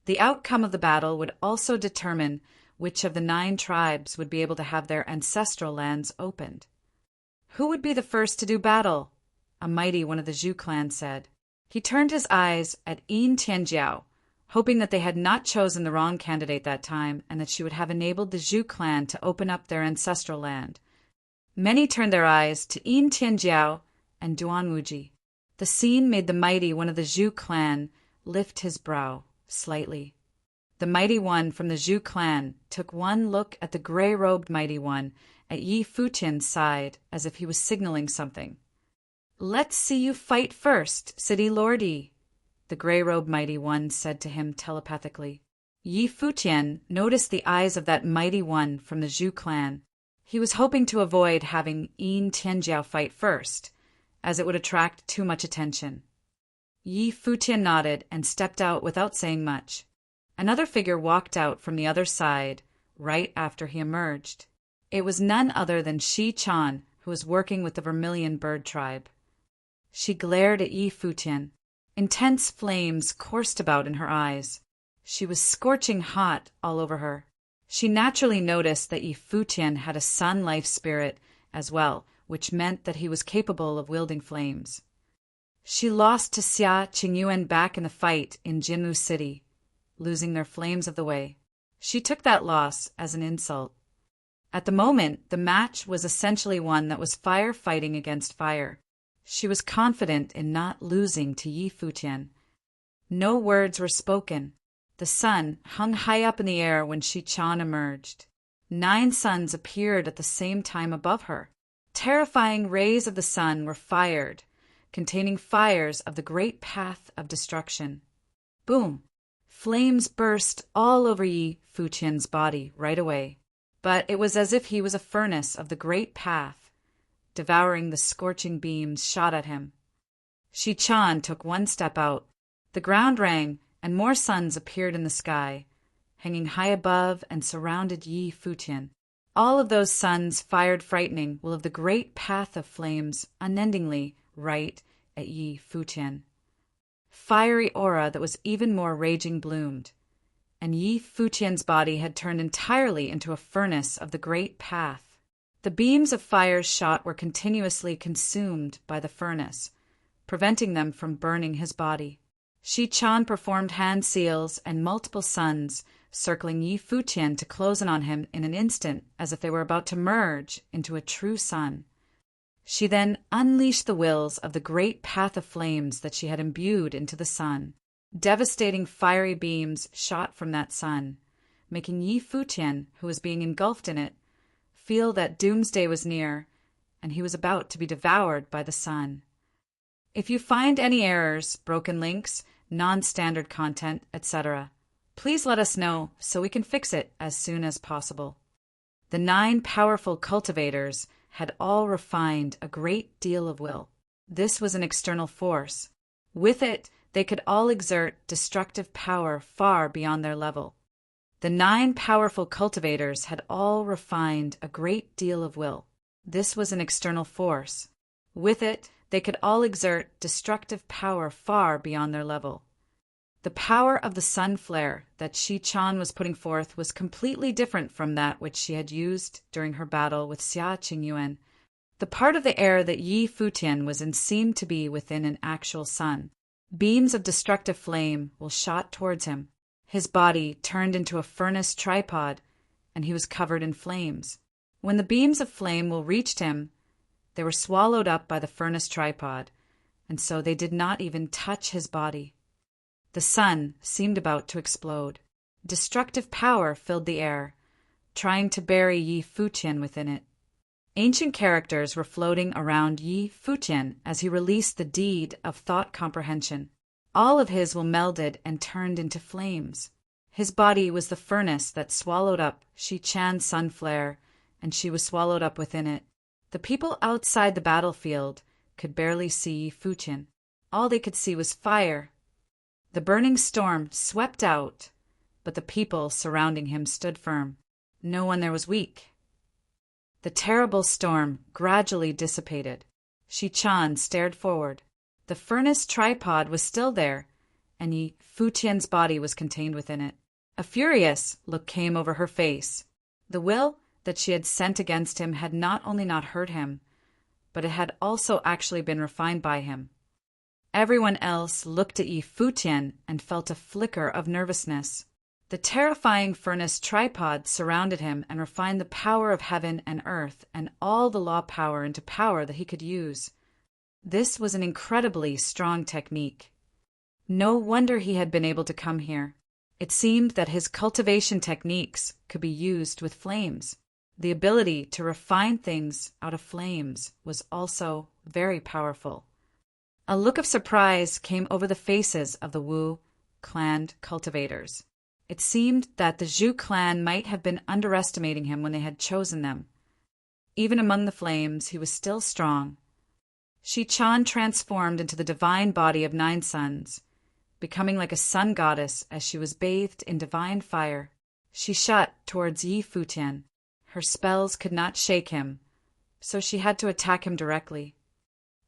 The outcome of the battle would also determine which of the 9 tribes would be able to have their ancestral lands opened. Who would be the first to do battle? A mighty one of the Zhu clan said. He turned his eyes at Yin Tianjiao, hoping that they had not chosen the wrong candidate that time and that she would have enabled the Zhu clan to open up their ancestral land. Many turned their eyes to Yin Tianjiao and Duan Wuji. The scene made the mighty one of the Zhu clan lift his brow slightly. The mighty one from the Zhu clan took one look at the gray-robed mighty one at Yi Futian's side as if he was signaling something. "Let's see you fight first, City Lordy," the gray-robed mighty one said to him telepathically. Yi Futian noticed the eyes of that mighty one from the Zhu clan. He was hoping to avoid having Yin Tianjiao fight first, as it would attract too much attention. Yi Futian nodded and stepped out without saying much. Another figure walked out from the other side right after he emerged. It was none other than Shi Chan, who was working with the Vermilion Bird tribe. She glared at Yi Futian. Intense flames coursed about in her eyes. She was scorching hot all over her. She naturally noticed that Yi Futian had a sun life spirit as well, which meant that he was capable of wielding flames. She lost to Xia Qingyuan back in the fight in Jinlu City, losing their flames of the way. She took that loss as an insult. At the moment, the match was essentially one that was fire fighting against fire. She was confident in not losing to Yi Futian. No words were spoken. The sun hung high up in the air when Shi Chan emerged. 9 suns appeared at the same time above her. Terrifying rays of the sun were fired, containing fires of the great path of destruction. Boom! Flames burst all over Yi Futian's body right away. But it was as if he was a furnace of the great path, devouring the scorching beams shot at him. Shi Chan took one step out. The ground rang, and more suns appeared in the sky, hanging high above and surrounded Yi Futian. All of those suns fired frightening will of the great path of flames unendingly right at Yi Futian. Fiery aura that was even more raging bloomed, and Yi Futian's body had turned entirely into a furnace of the great path. The beams of fire shot were continuously consumed by the furnace, preventing them from burning his body. Shi Chan performed hand seals and multiple suns, circling Yi Futian to close in on him in an instant as if they were about to merge into a true sun. She then unleashed the wills of the great path of flames that she had imbued into the sun. Devastating fiery beams shot from that sun, making Yi Futian, who was being engulfed in it, feel that doomsday was near, and he was about to be devoured by the sun. If you find any errors, broken links, non-standard content, etc., please let us know so we can fix it as soon as possible. The 9 powerful cultivators had all refined a great deal of will. This was an external force. With it, they could all exert destructive power far beyond their level. The 9 powerful cultivators had all refined a great deal of will. This was an external force. With it, they could all exert destructive power far beyond their level. The power of the sun flare that Shi Chan was putting forth was completely different from that which she had used during her battle with Xia Qingyuan. The part of the air that Yi Futian was in seemed to be within an actual sun. Beams of destructive flame will shot towards him. His body turned into a furnace tripod, and he was covered in flames. When the beams of flame will reached him, they were swallowed up by the furnace tripod, and so they did not even touch his body. The sun seemed about to explode. Destructive power filled the air, trying to bury Yi Futian within it. Ancient characters were floating around Yi Futian as he released the deed of thought comprehension. All of his will melded and turned into flames. His body was the furnace that swallowed up Shi Chan's sun flare, and she was swallowed up within it. The people outside the battlefield could barely see Yi Futian. All they could see was fire. The burning storm swept out, but the people surrounding him stood firm. No one there was weak. The terrible storm gradually dissipated. Shi Chan stared forward. The furnace tripod was still there, and Yi Futian's body was contained within it. A furious look came over her face. The will that she had sent against him had not only not hurt him, but it had also actually been refined by him. Everyone else looked at Yi Futian and felt a flicker of nervousness. The terrifying furnace tripod surrounded him and refined the power of heaven and earth and all the law power into power that he could use. This was an incredibly strong technique. No wonder he had been able to come here. It seemed that his cultivation techniques could be used with flames. The ability to refine things out of flames was also very powerful. A look of surprise came over the faces of the Wu clan cultivators. It seemed that the Zhu clan might have been underestimating him when they had chosen them. Even among the flames, he was still strong. Shi Chan transformed into the divine body of 9 suns, becoming like a sun goddess as she was bathed in divine fire. She shot towards Yi Futian. Her spells could not shake him, so she had to attack him directly.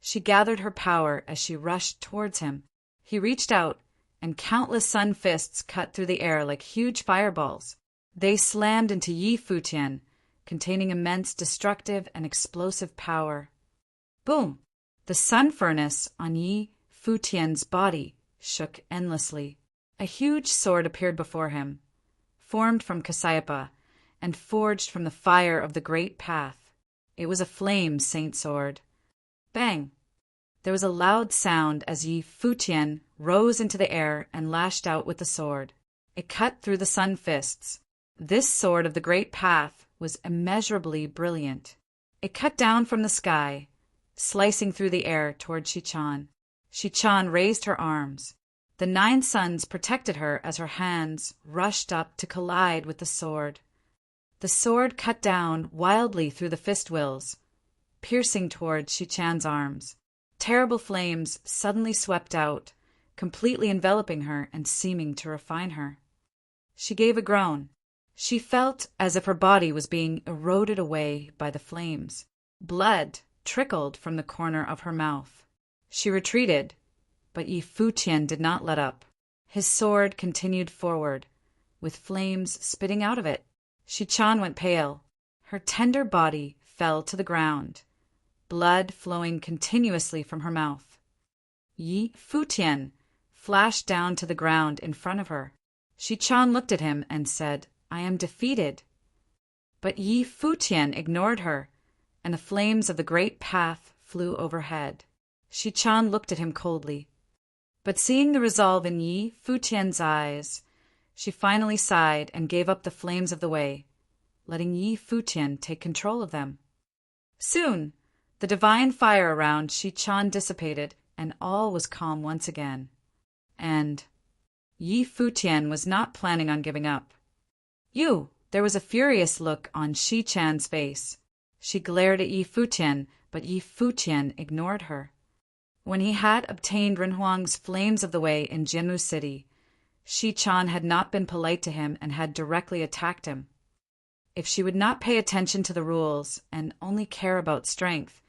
She gathered her power as she rushed towards him. He reached out, and countless sun fists cut through the air like huge fireballs. They slammed into Yi Futian, containing immense destructive and explosive power. Boom! The sun furnace on Yi Futian's body shook endlessly. A huge sword appeared before him, formed from Cassiopeia, and forged from the fire of the great path. It was a flame saint sword. Bang! There was a loud sound as Yi Futian rose into the air and lashed out with the sword. It cut through the sun fists. This sword of the great path was immeasurably brilliant. It cut down from the sky, slicing through the air toward Shichan. Shichan raised her arms. The 9 suns protected her as her hands rushed up to collide with the sword. The sword cut down wildly through the fist wills, piercing toward Shichan's arms. Terrible flames suddenly swept out, completely enveloping her and seeming to refine her. She gave a groan. She felt as if her body was being eroded away by the flames. Blood trickled from the corner of her mouth. She retreated, but Yi Futian did not let up. His sword continued forward, with flames spitting out of it. Shichan went pale. Her tender body fell to the ground, blood flowing continuously from her mouth. Yi Futian flashed down to the ground in front of her. Shichan looked at him and said, "I am defeated." But Yi Futian ignored her, and the flames of the great path flew overhead. Shichan looked at him coldly. But seeing the resolve in Yi Futian's eyes, she finally sighed and gave up the flames of the way, letting Yi Futian take control of them. Soon, the divine fire around Shichan dissipated, and all was calm once again. And Yi Futian was not planning on giving up. There was a furious look on Shichan's face. She glared at Yi Futian, but Yi Futian ignored her. When he had obtained Renhuang's flames of the way in Jinmu City, Shichan had not been polite to him and had directly attacked him. If she would not pay attention to the rules and only care about strength,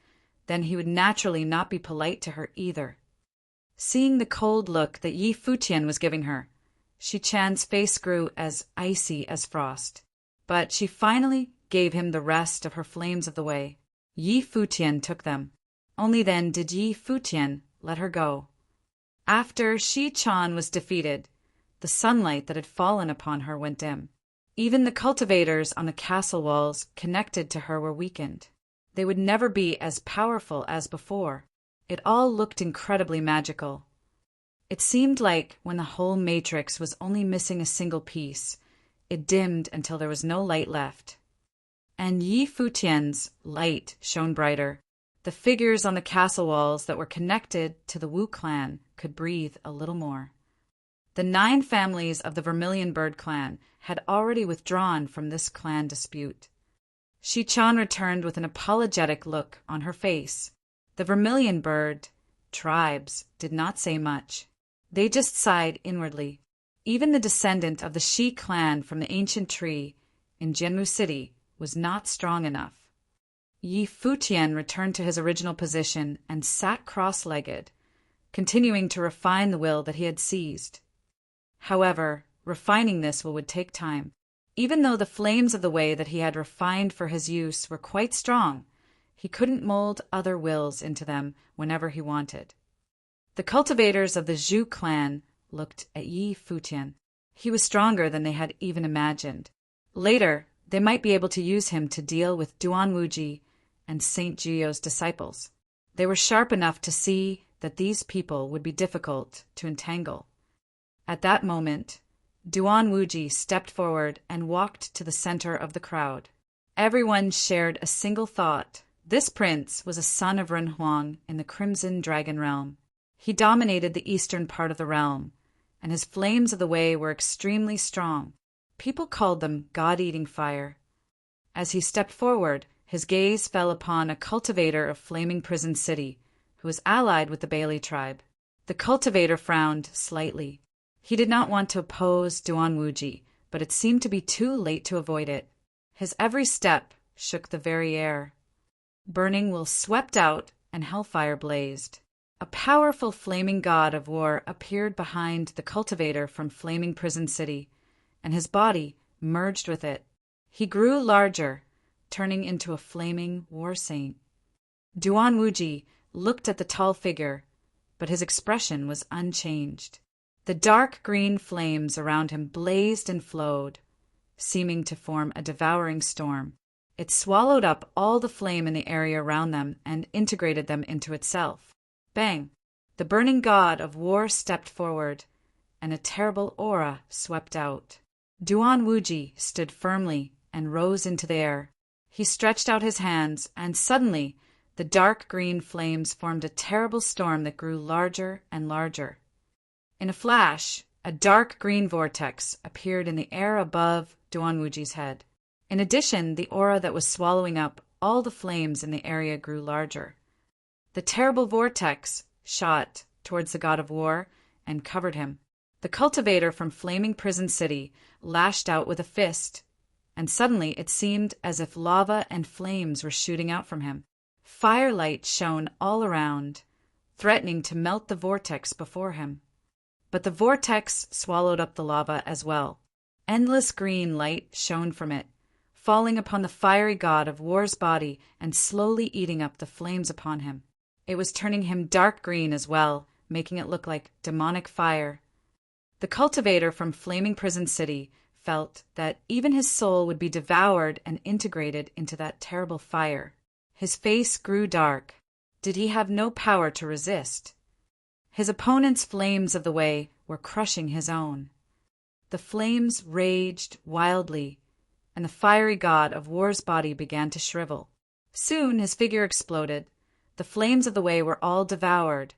then he would naturally not be polite to her either. Seeing the cold look that Yi Futian was giving her, Shichan's face grew as icy as frost. But she finally gave him the rest of her flames of the way. Yi Futian took them. Only then did Yi Futian let her go. After Shichan was defeated, the sunlight that had fallen upon her went dim. Even the cultivators on the castle walls connected to her were weakened. They would never be as powerful as before. It all looked incredibly magical. It seemed like when the whole matrix was only missing a single piece, it dimmed until there was no light left. And Yi Futian's light shone brighter. The figures on the castle walls that were connected to the Wu clan could breathe a little more. The 9 families of the Vermilion Bird clan had already withdrawn from this clan dispute. Shichan returned with an apologetic look on her face. The Vermilion Bird tribes did not say much. They just sighed inwardly. Even the descendant of the Shi clan from the ancient tree in Jinmu City was not strong enough. Yi Futian returned to his original position and sat cross-legged, continuing to refine the will that he had seized. However, refining this will would take time. Even though the flames of the way that he had refined for his use were quite strong, he couldn't mold other wills into them whenever he wanted. The cultivators of the Zhu clan looked at Yi Futian. He was stronger than they had even imagined. Later, they might be able to use him to deal with Duan Wuji and Saint Jiu's disciples. They were sharp enough to see that these people would be difficult to entangle. At that moment, Duan Wuji stepped forward and walked to the center of the crowd. Everyone shared a single thought. This prince was a son of Renhuang in the Crimson Dragon Realm. He dominated the eastern part of the realm, and his flames of the way were extremely strong. People called them God-eating fire. As he stepped forward, his gaze fell upon a cultivator of Flaming Prison City, who was allied with the Bailey tribe. The cultivator frowned slightly. He did not want to oppose Duan Wuji, but it seemed to be too late to avoid it. His every step shook the very air. Burning will swept out, and hellfire blazed. A powerful flaming god of war appeared behind the cultivator from Flaming Prison City, and his body merged with it. He grew larger, turning into a flaming war saint. Duan Wuji looked at the tall figure, but his expression was unchanged. The dark green flames around him blazed and flowed, seeming to form a devouring storm. It swallowed up all the flame in the area around them and integrated them into itself. Bang! The burning god of war stepped forward, and a terrible aura swept out. Duan Wuji stood firmly and rose into the air. He stretched out his hands, and suddenly the dark green flames formed a terrible storm that grew larger and larger. In a flash, a dark green vortex appeared in the air above Duan Wuji's head. In addition, the aura that was swallowing up all the flames in the area grew larger. The terrible vortex shot towards the god of war and covered him. The cultivator from Flaming Prison City lashed out with a fist, and suddenly it seemed as if lava and flames were shooting out from him. Firelight shone all around, threatening to melt the vortex before him. But the vortex swallowed up the lava as well. Endless green light shone from it, falling upon the fiery god of war's body and slowly eating up the flames upon him. It was turning him dark green as well, making it look like demonic fire. The cultivator from Flaming Prison City felt that even his soul would be devoured and integrated into that terrible fire. His face grew dark. Did he have no power to resist? His opponent's flames of the way were crushing his own. The flames raged wildly, and the fiery god of war's body began to shrivel. Soon his figure exploded. The flames of the way were all devoured,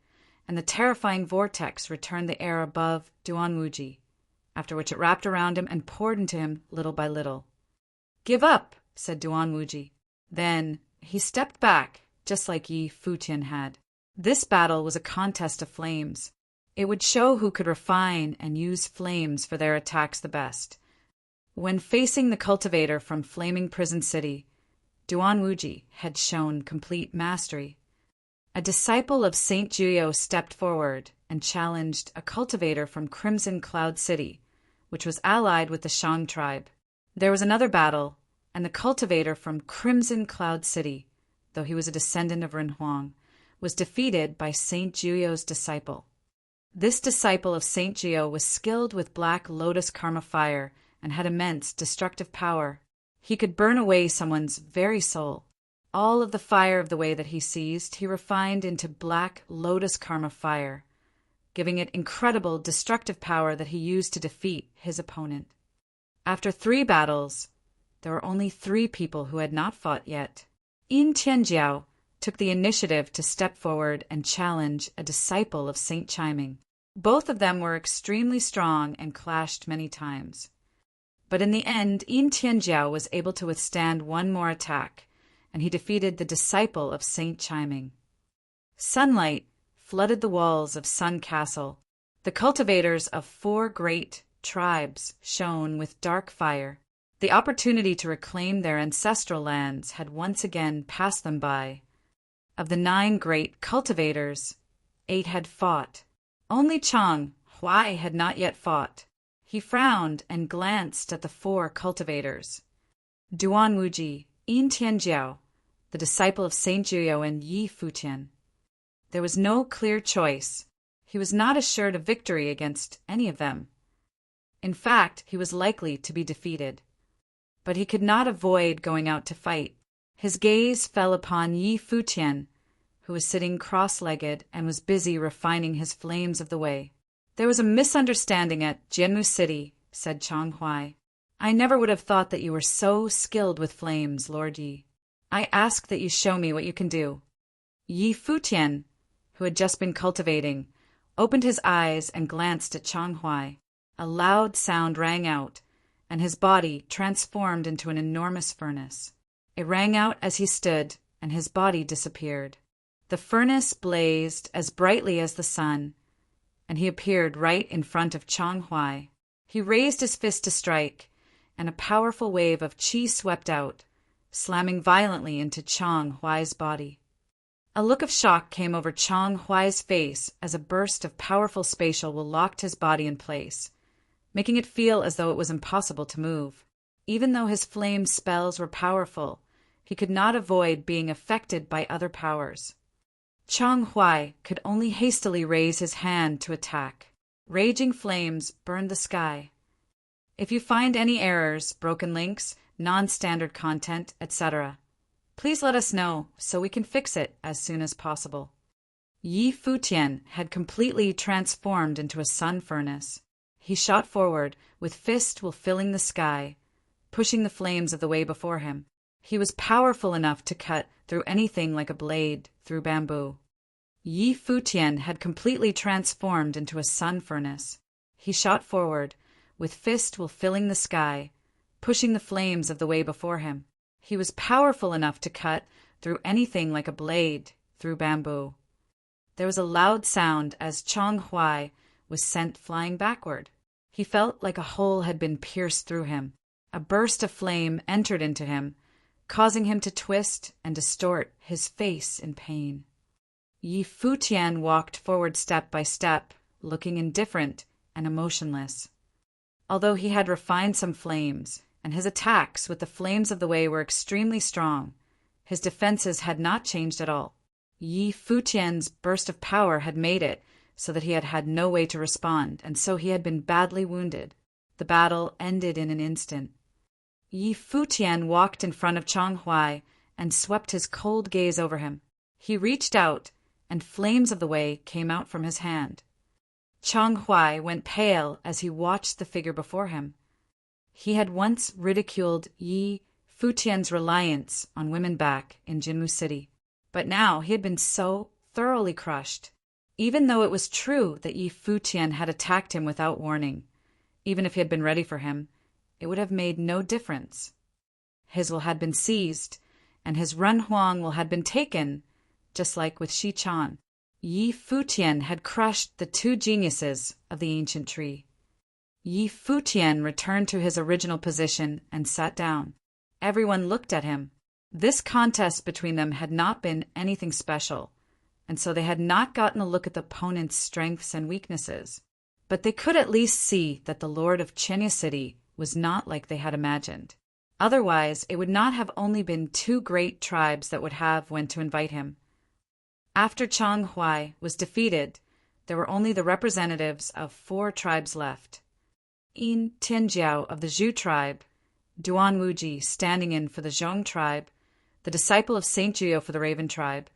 and the terrifying vortex returned the air above Duan Wuji, after which it wrapped around him and poured into him little by little. "Give up," said Duan Wuji. Then he stepped back, just like Yi Futian had. This battle was a contest of flames. It would show who could refine and use flames for their attacks the best. When facing the cultivator from Flaming Prison City, Duan Wuji had shown complete mastery. A disciple of Saint Juyo stepped forward and challenged a cultivator from Crimson Cloud City, which was allied with the Shang tribe. There was another battle, and the cultivator from Crimson Cloud City, though he was a descendant of Ren Huang, was defeated by Saint Juyo's disciple. This disciple of Saint Juyo was skilled with black lotus karma fire and had immense destructive power. He could burn away someone's very soul. All of the fire of the way that he seized, he refined into black lotus karma fire, giving it incredible destructive power that he used to defeat his opponent. After 3 battles, there were only 3 people who had not fought yet. Yin Tianjiao took the initiative to step forward and challenge a disciple of Saint Chiming. Both of them were extremely strong and clashed many times. But in the end, Yin Tianjiao was able to withstand one more attack, and he defeated the disciple of Saint Chiming. Sunlight flooded the walls of Sun Castle. The cultivators of 4 great tribes shone with dark fire. The opportunity to reclaim their ancestral lands had once again passed them by. Of the 9 great cultivators, 8 had fought. Only Chang Huai had not yet fought. He frowned and glanced at the 4 cultivators. Duan Wuji, Yin Tianjiao, the disciple of Saint Juyo, and Yi Futian. There was no clear choice. He was not assured of victory against any of them. In fact, he was likely to be defeated. But he could not avoid going out to fight. His gaze fell upon Yi Futian, who was sitting cross-legged and was busy refining his flames of the way. "There was a misunderstanding at Jianmu City," said Chang Huai. "I never would have thought that you were so skilled with flames, Lord Yi. I ask that you show me what you can do." Yi Futian, who had just been cultivating, opened his eyes and glanced at Chang Huai. A loud sound rang out, and his body transformed into an enormous furnace. It rang out as he stood, and his body disappeared. The furnace blazed as brightly as the sun, and he appeared right in front of Chang Huai. He raised his fist to strike, and a powerful wave of qi swept out, slamming violently into Chang Huai's body. A look of shock came over Chang Huai's face as a burst of powerful spatial will locked his body in place, making it feel as though it was impossible to move. Even though his flame spells were powerful, he could not avoid being affected by other powers. Chang Huai could only hastily raise his hand to attack. Raging flames burned the sky. If you find any errors, broken links, non-standard content, etc., please let us know so we can fix it as soon as possible. Yi Futian had completely transformed into a sun furnace. He shot forward, with fist filling the sky, pushing the flames of the way before him. He was powerful enough to cut through anything like a blade through bamboo. Yi Futian had completely transformed into a sun furnace. He shot forward, with fist filling the sky, pushing the flames of the way before him. He was powerful enough to cut through anything like a blade through bamboo. There was a loud sound as Chang Huai was sent flying backward. He felt like a hole had been pierced through him. A burst of flame entered into him, causing him to twist and distort his face in pain. Yi Futian walked forward step by step, looking indifferent and emotionless. Although he had refined some flames, and his attacks with the flames of the way were extremely strong, his defenses had not changed at all. Yi Futian's burst of power had made it so that he had had no way to respond, and so he had been badly wounded. The battle ended in an instant. Yi Futian walked in front of Chang Huai and swept his cold gaze over him. He reached out, and flames of the way came out from his hand. Chang Huai went pale as he watched the figure before him. He had once ridiculed Yi Futian's reliance on women back in Jinmu City, but now he had been so thoroughly crushed. Even though it was true that Yi Futian had attacked him without warning, even if he had been ready for him, it would have made no difference. His will had been seized, and his Renhuang will had been taken, just like with Shi Chan. Yi Futian had crushed the two geniuses of the ancient tree. Yi Futian returned to his original position and sat down. Everyone looked at him. This contest between them had not been anything special, and so they had not gotten a look at the opponent's strengths and weaknesses. But they could at least see that the Lord of Chenya City was not like they had imagined. Otherwise, it would not have only been two great tribes that would have went to invite him. After Chang Huai was defeated, there were only the representatives of 4 tribes left. Yin Tianjiao of the Zhu tribe, Duan Wuji standing in for the Zhong tribe, the disciple of Saint Jiao for the Raven tribe,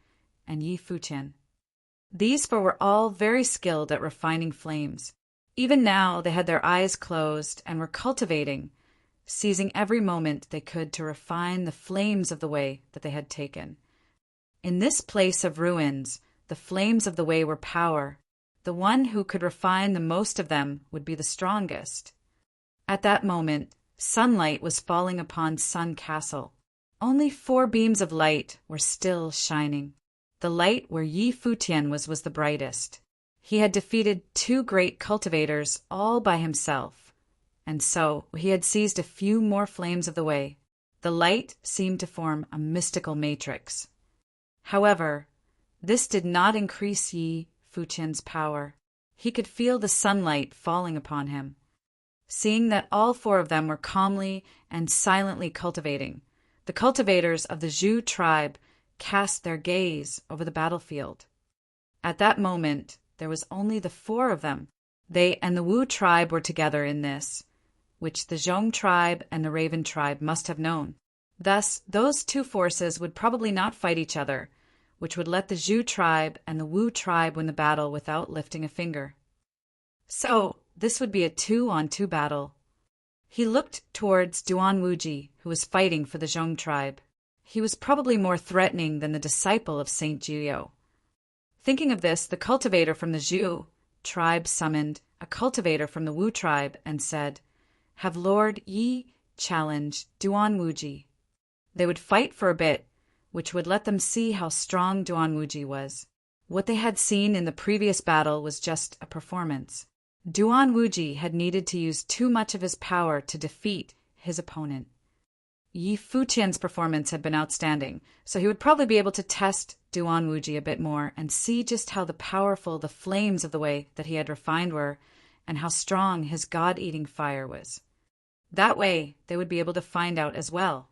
and Yi Futian. These 4 were all very skilled at refining flames. Even now they had their eyes closed and were cultivating, seizing every moment they could to refine the flames of the way that they had taken. In this place of ruins, the flames of the way were power. The one who could refine the most of them would be the strongest. At that moment, sunlight was falling upon Sun Castle. Only 4 beams of light were still shining. The light where Yi Futian was the brightest. He had defeated 2 great cultivators all by himself, and so he had seized a few more flames of the way. The light seemed to form a mystical matrix. However, this did not increase Yi Futian's power. He could feel the sunlight falling upon him. Seeing that all 4 of them were calmly and silently cultivating, the cultivators of the Zhu tribe cast their gaze over the battlefield. At that moment, there was only the 4 of them. They and the Wu tribe were together in this, which the Zhong tribe and the Raven tribe must have known. Thus, those 2 forces would probably not fight each other, which would let the Zhu tribe and the Wu tribe win the battle without lifting a finger. So, this would be a 2-on-2 battle. He looked towards Duan Wuji, who was fighting for the Zhong tribe. He was probably more threatening than the disciple of Saint Jiao. Thinking of this, the cultivator from the Zhu tribe summoned a cultivator from the Wu tribe and said, "Have Lord Yi challenge Duan Wuji." They would fight for a bit, which would let them see how strong Duan Wuji was. What they had seen in the previous battle was just a performance. Duan Wuji had needed to use too much of his power to defeat his opponent. Yi Futian's performance had been outstanding, so he would probably be able to test Duan Wuji a bit more and see just how powerful the flames of the way that he had refined were, and how strong his god-eating fire was. That way, they would be able to find out as well.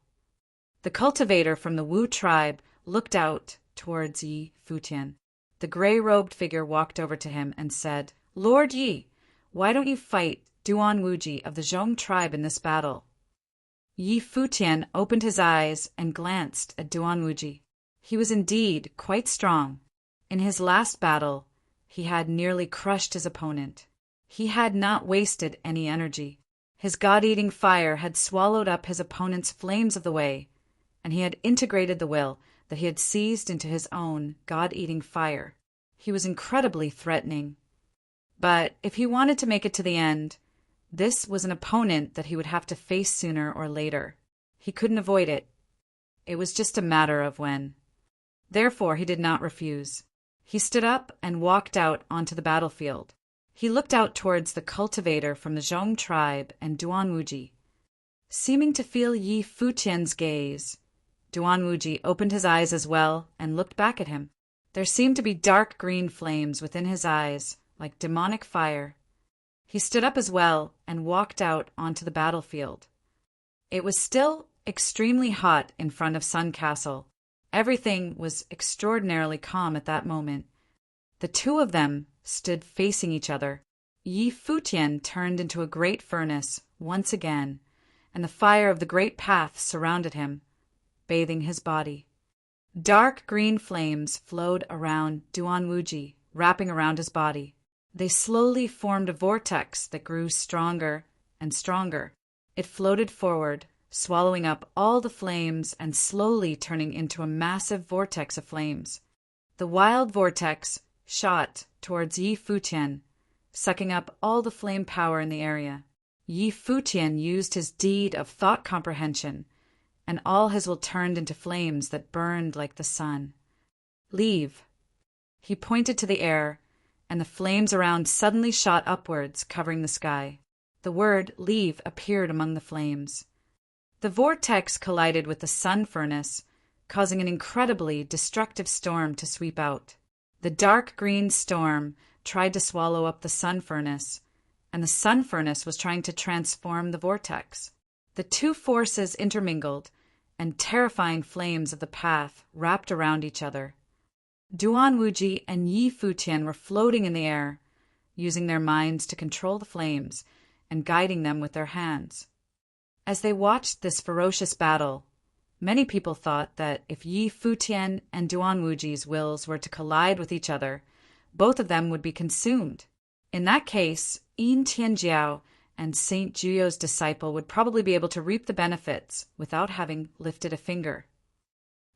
The cultivator from the Wu tribe looked out towards Yi Futian. The gray-robed figure walked over to him and said, "Lord Yi, why don't you fight Duan Wuji of the Zhong tribe in this battle?" Yi Futian opened his eyes and glanced at Duan Wuji. He was indeed quite strong. In his last battle, he had nearly crushed his opponent. He had not wasted any energy. His god-eating fire had swallowed up his opponent's flames of the way, and he had integrated the will that he had seized into his own god-eating fire. He was incredibly threatening. But if he wanted to make it to the end, this was an opponent that he would have to face sooner or later. He couldn't avoid it. It was just a matter of when. Therefore, he did not refuse. He stood up and walked out onto the battlefield. He looked out towards the cultivator from the Zhong tribe and Duan Wuji. Seeming to feel Yi Futian's gaze, Duan Wuji opened his eyes as well and looked back at him. There seemed to be dark green flames within his eyes, like demonic fire. He stood up as well and walked out onto the battlefield. It was still extremely hot in front of Sun Castle. Everything was extraordinarily calm at that moment. The two of them stood facing each other. Yi Futian turned into a great furnace once again, and the fire of the great path surrounded him, bathing his body. Dark green flames flowed around Duan Wuji, wrapping around his body. They slowly formed a vortex that grew stronger and stronger. It floated forward, swallowing up all the flames and slowly turning into a massive vortex of flames. The wild vortex shot towards Yi Futian, sucking up all the flame power in the area. Yi Futian used his deed of thought comprehension, and all his will turned into flames that burned like the sun. "Leave." He pointed to the air, and the flames around suddenly shot upwards, covering the sky. The word "leave" appeared among the flames. The vortex collided with the sun furnace, causing an incredibly destructive storm to sweep out. The dark green storm tried to swallow up the sun furnace, and the sun furnace was trying to transform the vortex. The two forces intermingled, and terrifying flames of the path wrapped around each other. Duan Wuji and Yi Futian were floating in the air, using their minds to control the flames and guiding them with their hands. As they watched this ferocious battle, many people thought that if Yi Futian and Duan Wuji's wills were to collide with each other, both of them would be consumed. In that case, Yin Tianjiao and Saint Juyo's disciple would probably be able to reap the benefits without having lifted a finger.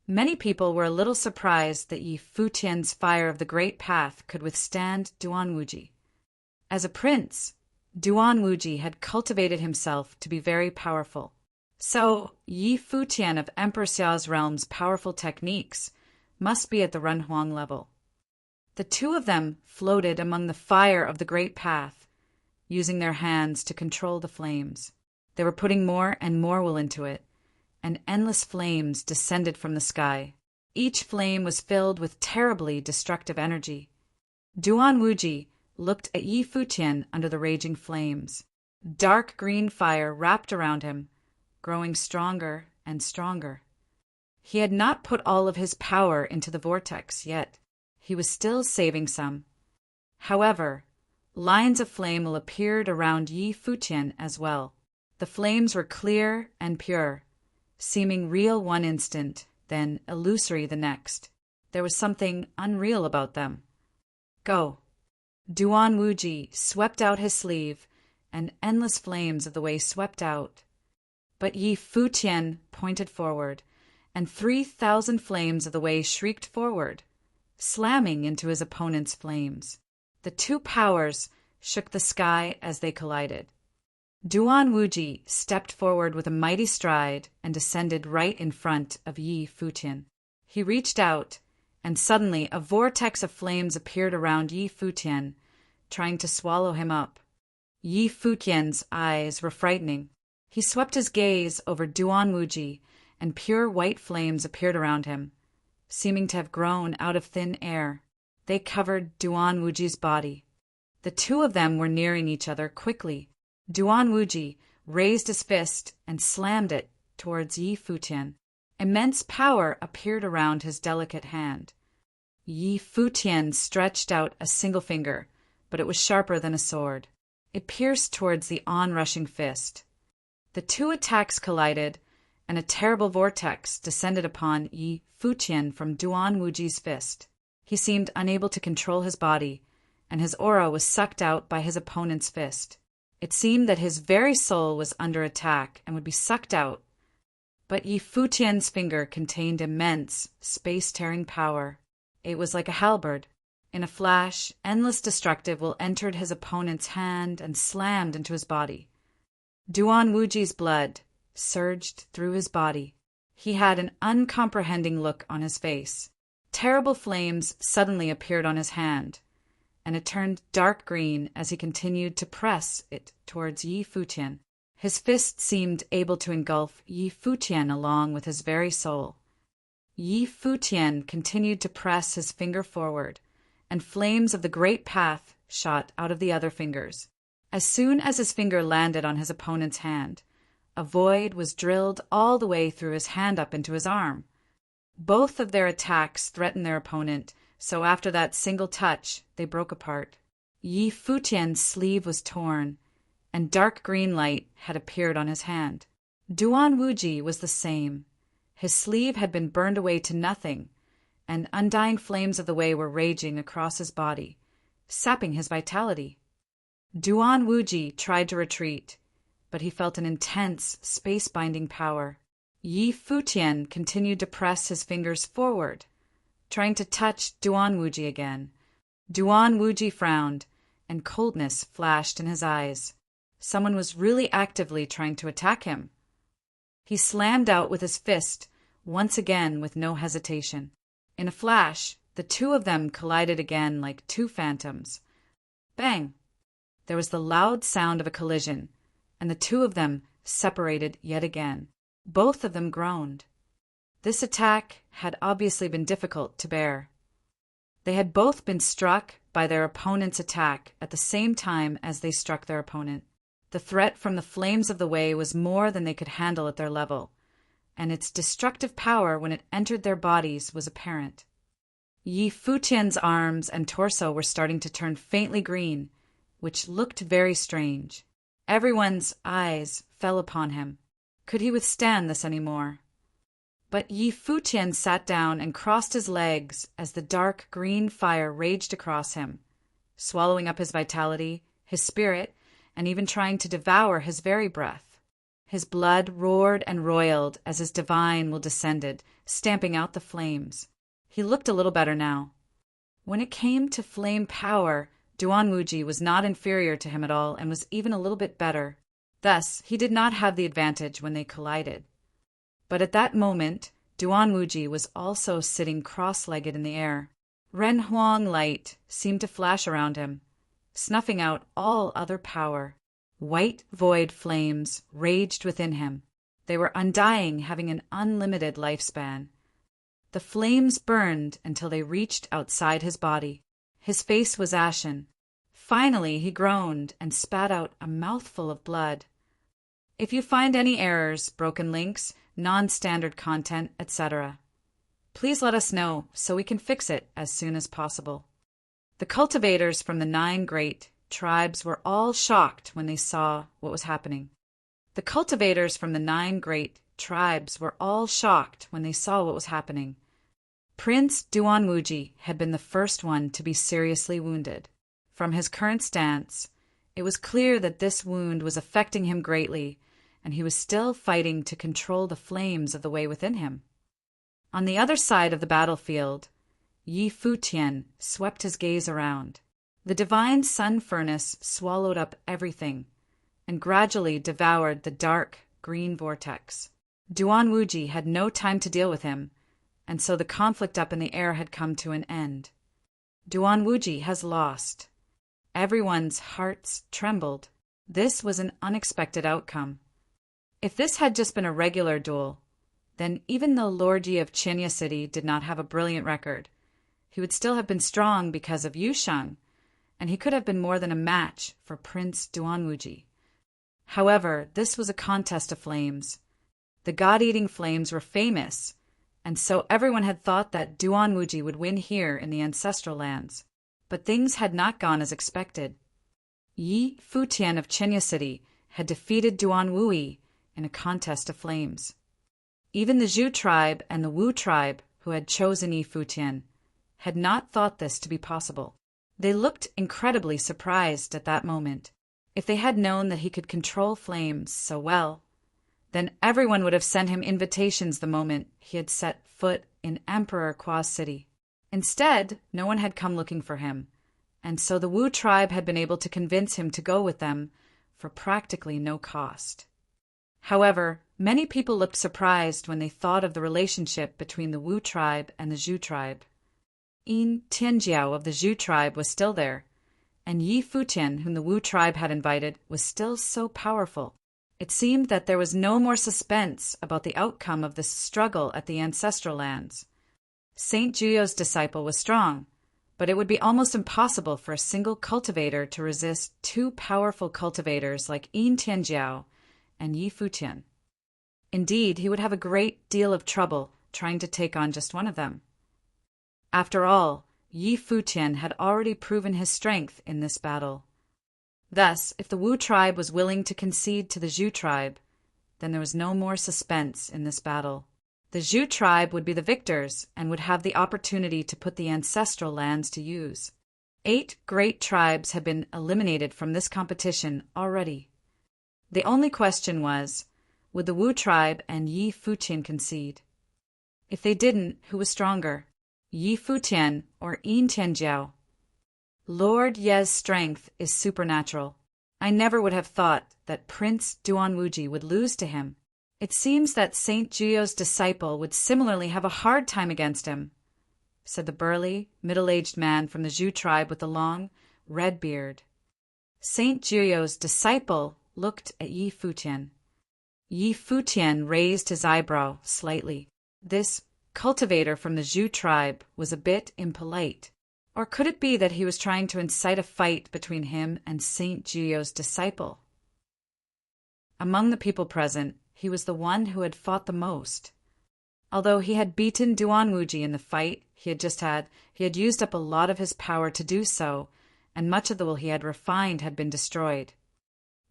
Many people were a little surprised that Yi Futian's fire of the Great Path could withstand Duan Wuji. As a prince, Duan Wuji had cultivated himself to be very powerful. So, Yi Futian of Emperor Xiao's realm's powerful techniques must be at the Renhuang level. The two of them floated among the fire of the Great Path, using their hands to control the flames. They were putting more and more will into it, and endless flames descended from the sky. Each flame was filled with terribly destructive energy. Duan Wuji looked at Yi Futian under the raging flames. Dark green fire wrapped around him, growing stronger and stronger. He had not put all of his power into the vortex yet. He was still saving some. However, lines of flame will appeared around Yi Futian as well. The flames were clear and pure, seeming real one instant, then illusory the next. There was something unreal about them. "Go." Duan Wuji swept out his sleeve, and endless flames of the way swept out. But Yi Futian pointed forward, and 3,000 flames of the way shrieked forward, slamming into his opponent's flames. The two powers shook the sky as they collided. Duan Wuji stepped forward with a mighty stride and descended right in front of Yi Futian. He reached out, and suddenly a vortex of flames appeared around Yi Futian, trying to swallow him up. Yi Futian's eyes were frightening. He swept his gaze over Duan Wuji, and pure white flames appeared around him, seeming to have grown out of thin air. They covered Duan Wuji's body. The two of them were nearing each other quickly. Duan Wuji raised his fist and slammed it towards Yi Futian. Immense power appeared around his delicate hand. Yi Futian stretched out a single finger, but it was sharper than a sword. It pierced towards the onrushing fist. The two attacks collided, and a terrible vortex descended upon Yi Futian from Duan Wuji's fist. He seemed unable to control his body, and his aura was sucked out by his opponent's fist. It seemed that his very soul was under attack and would be sucked out. But Yi Futian's finger contained immense, space-tearing power. It was like a halberd. In a flash, endless destructive will entered his opponent's hand and slammed into his body. Duan Wuji's blood surged through his body. He had an uncomprehending look on his face. Terrible flames suddenly appeared on his hand, and it turned dark green as he continued to press it towards Yi Futian. His fist seemed able to engulf Yi Futian along with his very soul. Yi Futian continued to press his finger forward, and flames of the great path shot out of the other fingers. As soon as his finger landed on his opponent's hand, a void was drilled all the way through his hand up into his arm. Both of their attacks threatened their opponent, so after that single touch, they broke apart. Yi Futian's sleeve was torn, and dark green light had appeared on his hand. Duan Wuji was the same. His sleeve had been burned away to nothing, and undying flames of the way were raging across his body, sapping his vitality. Duan Wuji tried to retreat, but he felt an intense, space-binding power. Yi Futian continued to press his fingers forward, trying to touch Duan Wuji again. Duan Wuji frowned, and coldness flashed in his eyes. Someone was really actively trying to attack him. He slammed out with his fist, once again with no hesitation. In a flash, the two of them collided again like two phantoms. Bang! There was the loud sound of a collision, and the two of them separated yet again. Both of them groaned. This attack had obviously been difficult to bear. They had both been struck by their opponent's attack at the same time as they struck their opponent. The threat from the flames of the way was more than they could handle at their level, and its destructive power when it entered their bodies was apparent. Yi Futian's arms and torso were starting to turn faintly green, which looked very strange. Everyone's eyes fell upon him. Could he withstand this any more? But Yi Futian sat down and crossed his legs as the dark green fire raged across him, swallowing up his vitality, his spirit, and even trying to devour his very breath. His blood roared and roiled as his divine will descended, stamping out the flames. He looked a little better now. When it came to flame power, Duan Wuji was not inferior to him at all and was even a little bit better. Thus, he did not have the advantage when they collided. But at that moment, Duan Wuji was also sitting cross-legged in the air. Ren Huang light seemed to flash around him, snuffing out all other power. White void flames raged within him. They were undying, having an unlimited lifespan. The flames burned until they reached outside his body. His face was ashen. Finally, he groaned and spat out a mouthful of blood. If you find any errors, broken links, non-standard content, etc., please let us know so we can fix it as soon as possible. The cultivators from the 9 great tribes were all shocked when they saw what was happening. The cultivators from the 9 great tribes were all shocked when they saw what was happening. Prince Duan Wuji had been the first one to be seriously wounded. From his current stance, it was clear that this wound was affecting him greatly, and he was still fighting to control the flames of the way within him. On the other side of the battlefield, Yi Futian swept his gaze around. The divine sun furnace swallowed up everything, and gradually devoured the dark green vortex. Duan Wuji had no time to deal with him, and so the conflict up in the air had come to an end. Duan Wuji has lost. Everyone's hearts trembled. This was an unexpected outcome. If this had just been a regular duel, then even though Lord Yi of Qinya City did not have a brilliant record, he would still have been strong because of Yusheng, and he could have been more than a match for Prince Duan Wuji. However, this was a contest of flames. The god-eating flames were famous, and so everyone had thought that Duanwuji would win here in the ancestral lands. But things had not gone as expected. Yi Futian of Chenya City had defeated Duanwui in a contest of flames. Even the Zhu tribe and the Wu tribe, who had chosen Yi Futian, had not thought this to be possible. They looked incredibly surprised at that moment. If they had known that he could control flames so well, then everyone would have sent him invitations the moment he had set foot in Emperor Kua's city. Instead, no one had come looking for him, and so the Wu tribe had been able to convince him to go with them for practically no cost. However, many people looked surprised when they thought of the relationship between the Wu tribe and the Zhu tribe. Yin Tianjiao of the Zhu tribe was still there, and Yi Futian, whom the Wu tribe had invited, was still so powerful. It seemed that there was no more suspense about the outcome of this struggle at the ancestral lands. Saint Juyo's disciple was strong, but it would be almost impossible for a single cultivator to resist two powerful cultivators like Yin Tianjiao and Yi Futian. Indeed, he would have a great deal of trouble trying to take on just one of them. After all, Yi Futian had already proven his strength in this battle. Thus, if the Wu tribe was willing to concede to the Zhu tribe, then there was no more suspense in this battle. The Zhu tribe would be the victors and would have the opportunity to put the ancestral lands to use. 8 great tribes had been eliminated from this competition already. The only question was, would the Wu tribe and Yi Futian concede? If they didn't, who was stronger, Yi Futian or Yin Tianjiao? Lord Ye's strength is supernatural. I never would have thought that Prince Duanwuji would lose to him. It seems that Saint Juyo's disciple would similarly have a hard time against him, said the burly, middle-aged man from the Zhu tribe with the long, red beard. Saint Juyo's disciple looked at Yi Futian. Yi Futian raised his eyebrow slightly. This cultivator from the Zhu tribe was a bit impolite. Or could it be that he was trying to incite a fight between him and Saint Juyo's disciple? Among the people present, he was the one who had fought the most. Although he had beaten Duanwuji in the fight he had used up a lot of his power to do so, and much of the will he had refined had been destroyed.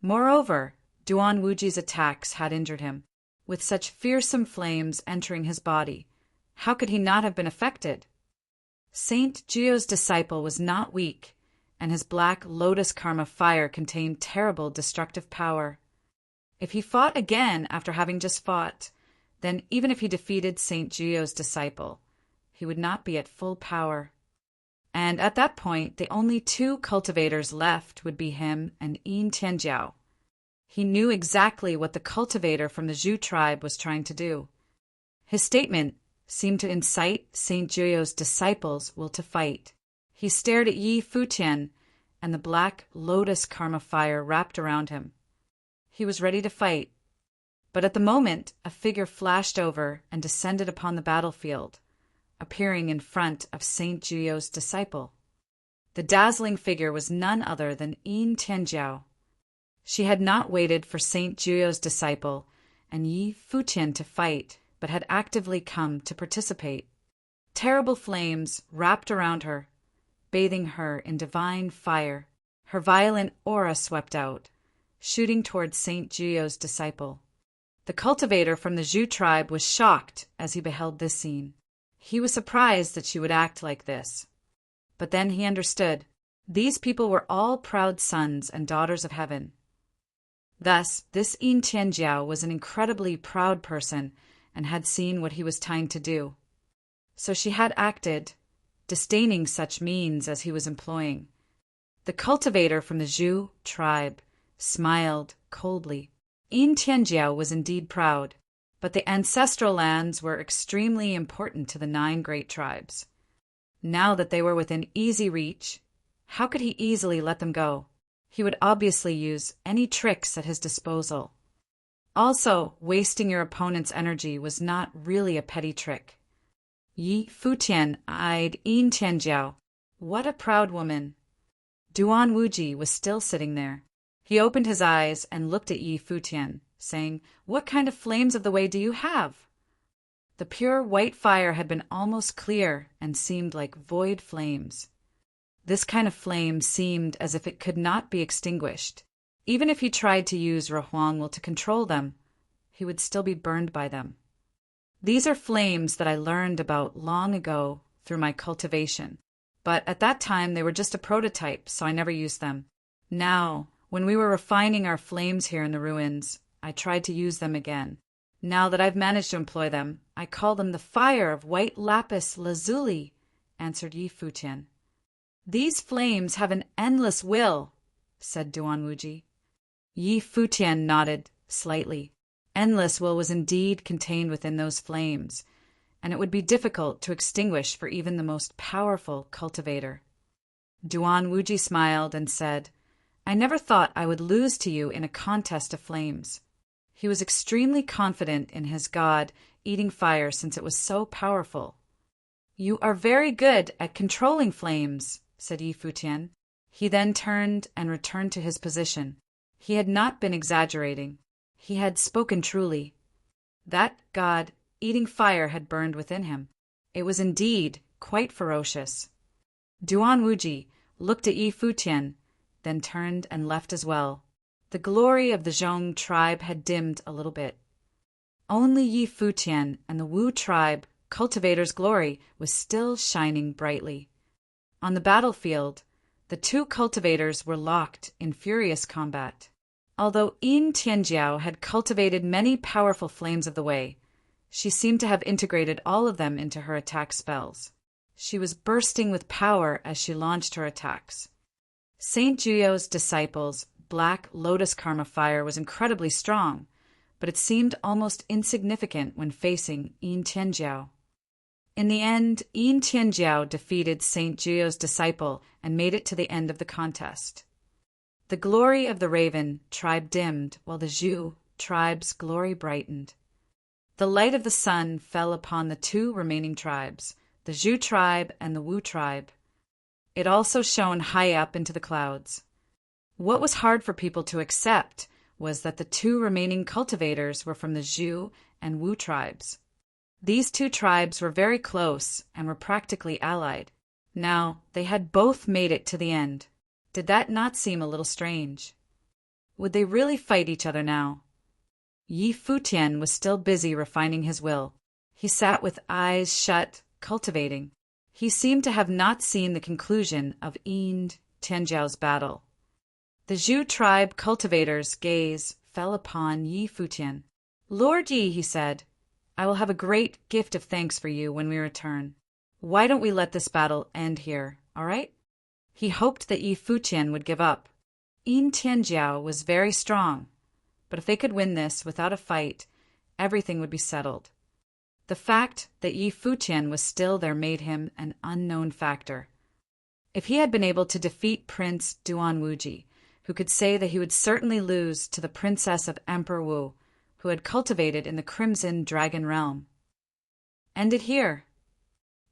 Moreover, Duanwuji's attacks had injured him. With such fearsome flames entering his body, how could he not have been affected? Saint Juyo's disciple was not weak, and his black lotus karma fire contained terrible destructive power. If he fought again after having just fought, then even if he defeated Saint Juyo's disciple, he would not be at full power. And at that point, the only 2 cultivators left would be him and Yin Tianjiao. He knew exactly what the cultivator from the Zhu tribe was trying to do. His statement seemed to incite Saint Juyo's disciples will to fight. He stared at Yi Futian, and the black lotus karma fire wrapped around him. He was ready to fight. But at the moment, a figure flashed over and descended upon the battlefield, appearing in front of Saint Juyo's disciple. The dazzling figure was none other than Yin Tianjiao. She had not waited for Saint Juyo's disciple and Yi Futian to fight, but had actively come to participate. Terrible flames wrapped around her, bathing her in divine fire. Her violent aura swept out, shooting towards Saint Juyo's disciple. The cultivator from the Zhu tribe was shocked as he beheld this scene. He was surprised that she would act like this. But then he understood. These people were all proud sons and daughters of heaven. Thus, this Yin Tianjiao was an incredibly proud person and had seen what he was trying to do. So she had acted, disdaining such means as he was employing. The cultivator from the Zhu tribe smiled coldly. Yin Tianjiao was indeed proud, but the ancestral lands were extremely important to the 9 great tribes. Now that they were within easy reach, how could he easily let them go? He would obviously use any tricks at his disposal. Also, wasting your opponent's energy was not really a petty trick. Yi Futian eyed Yin Tianjiao. What a proud woman! Duanwuji was still sitting there. He opened his eyes and looked at Yi Futian, saying, "What kind of flames of the way do you have?" The pure white fire had been almost clear and seemed like void flames. This kind of flame seemed as if it could not be extinguished. Even if he tried to use Rohuangwell to control them, he would still be burned by them. These are flames that I learned about long ago through my cultivation, but at that time they were just a prototype, so I never used them. Now, when we were refining our flames here in the ruins, I tried to use them again. Now that I've managed to employ them, I call them the fire of white lapis lazuli, answered Yi Futian. These flames have an endless will, said Duanwuji. Yi Futian nodded slightly. Endless will was indeed contained within those flames, and it would be difficult to extinguish for even the most powerful cultivator. Duanwuji smiled and said, "I never thought I would lose to you in a contest of flames." He was extremely confident in his god eating fire since it was so powerful. "You are very good at controlling flames," said Yi Futian. He then turned and returned to his position. He had not been exaggerating. He had spoken truly. That god eating fire had burned within him. It was indeed quite ferocious. Duanwuji looked at Yi Futian, then turned and left as well. The glory of the Zhong tribe had dimmed a little bit. Only Yi Futian and the Wu tribe cultivator's glory was still shining brightly. On the battlefield, the two cultivators were locked in furious combat. Although Yin Tianjiao had cultivated many powerful flames of the way, she seemed to have integrated all of them into her attack spells. She was bursting with power as she launched her attacks. Saint Juyo's disciples' black lotus karma fire was incredibly strong, but it seemed almost insignificant when facing Yin Tianjiao. In the end, Yin Tianjiao defeated Saint Juyo's disciple and made it to the end of the contest. The glory of the Raven tribe dimmed, while the Zhu tribe's glory brightened. The light of the sun fell upon the two remaining tribes, the Zhu tribe and the Wu tribe. It also shone high up into the clouds. What was hard for people to accept was that the two remaining cultivators were from the Zhu and Wu tribes. These two tribes were very close and were practically allied. Now, they had both made it to the end. Did that not seem a little strange? Would they really fight each other now? Yi Futian was still busy refining his will. He sat with eyes shut, cultivating. He seemed to have not seen the conclusion of Yin Tianjiao's battle. The Zhu tribe cultivator's gaze fell upon Yi Futian. "Lord Yi," he said, "I will have a great gift of thanks for you when we return. Why don't we let this battle end here, all right?" He hoped that Yi Futian would give up. Yin Tianjiao was very strong, but if they could win this without a fight, everything would be settled. The fact that Yi Futian was still there made him an unknown factor. If he had been able to defeat Prince Duanwuji, who could say that he would certainly lose to the princess of Emperor Wu, who had cultivated in the Crimson Dragon Realm. Ended here.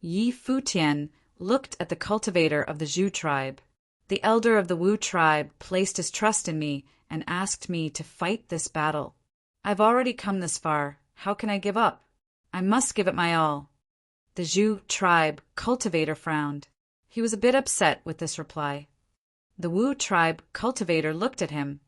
Yi Futian looked at the cultivator of the Zhu tribe. The elder of the Wu tribe placed his trust in me and asked me to fight this battle. I've already come this far. How can I give up? I must give it my all. The Zhu tribe cultivator frowned. He was a bit upset with this reply. The Wu tribe cultivator looked at him,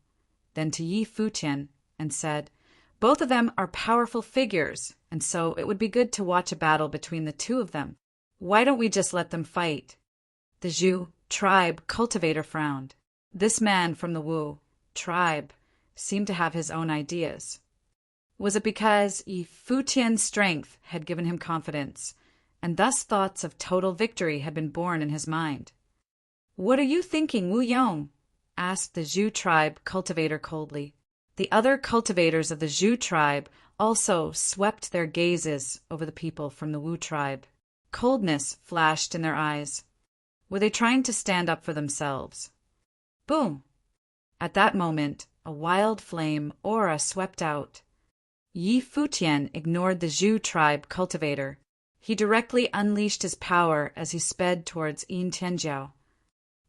then to Yi Futian, and said, "Both of them are powerful figures, and so it would be good to watch a battle between the two of them. Why don't we just let them fight?" The Zhu tribe cultivator frowned. This man from the Wu tribe seemed to have his own ideas. Was it because Yi Futian's strength had given him confidence, and thus thoughts of total victory had been born in his mind? "What are you thinking, Wu Yong?" asked the Zhu tribe cultivator coldly. The other cultivators of the Zhu tribe also swept their gazes over the people from the Wu tribe. Coldness flashed in their eyes. Were they trying to stand up for themselves? Boom! At that moment, a wild flame aura swept out. Yi Futian ignored the Zhu tribe cultivator. He directly unleashed his power as he sped towards Yin Tianjiao.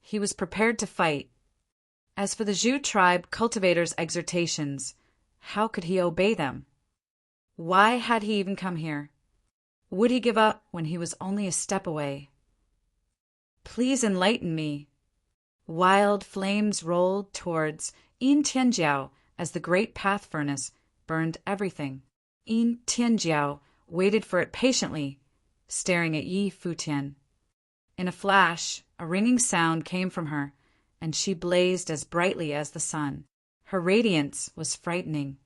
He was prepared to fight. As for the Zhu tribe cultivator's exhortations, how could he obey them? Why had he even come here? Would he give up when he was only a step away? Please enlighten me. Wild flames rolled towards Yin Tianjiao as the great path furnace burned everything. Yin Tianjiao waited for it patiently, staring at Yi Futian. In a flash, a ringing sound came from her, and she blazed as brightly as the sun. Her radiance was frightening.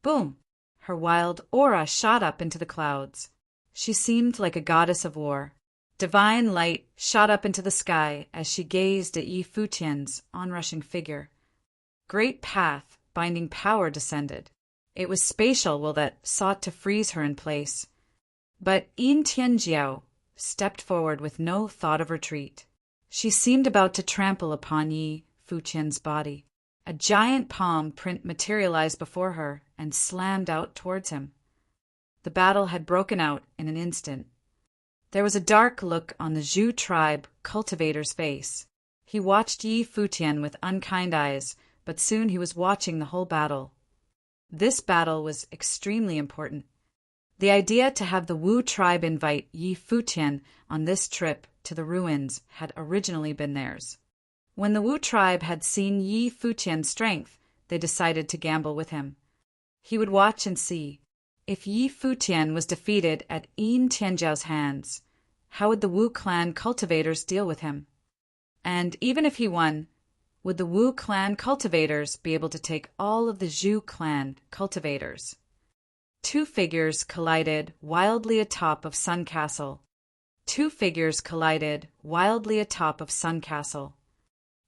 Boom! Her wild aura shot up into the clouds. She seemed like a goddess of war. Divine light shot up into the sky as she gazed at Yi Futian's onrushing figure. Great path, binding power descended. It was spatial will that sought to freeze her in place. But Yin Tianjiao stepped forward with no thought of retreat. She seemed about to trample upon Yi Futian's body. A giant palm print materialized before her and slammed out towards him. The battle had broken out in an instant. There was a dark look on the Zhu tribe cultivator's face. He watched Yi Futian with unkind eyes, but soon he was watching the whole battle. This battle was extremely important. The idea to have the Wu tribe invite Yi Futian on this trip to the ruins had originally been theirs. When the Wu tribe had seen Yi Futian's strength, they decided to gamble with him. He would watch and see. If Yi Futian was defeated at Yin Tianjiao's hands, how would the Wu clan cultivators deal with him? And even if he won, would the Wu clan cultivators be able to take all of the Zhu clan cultivators? Two figures collided wildly atop of Sun Castle.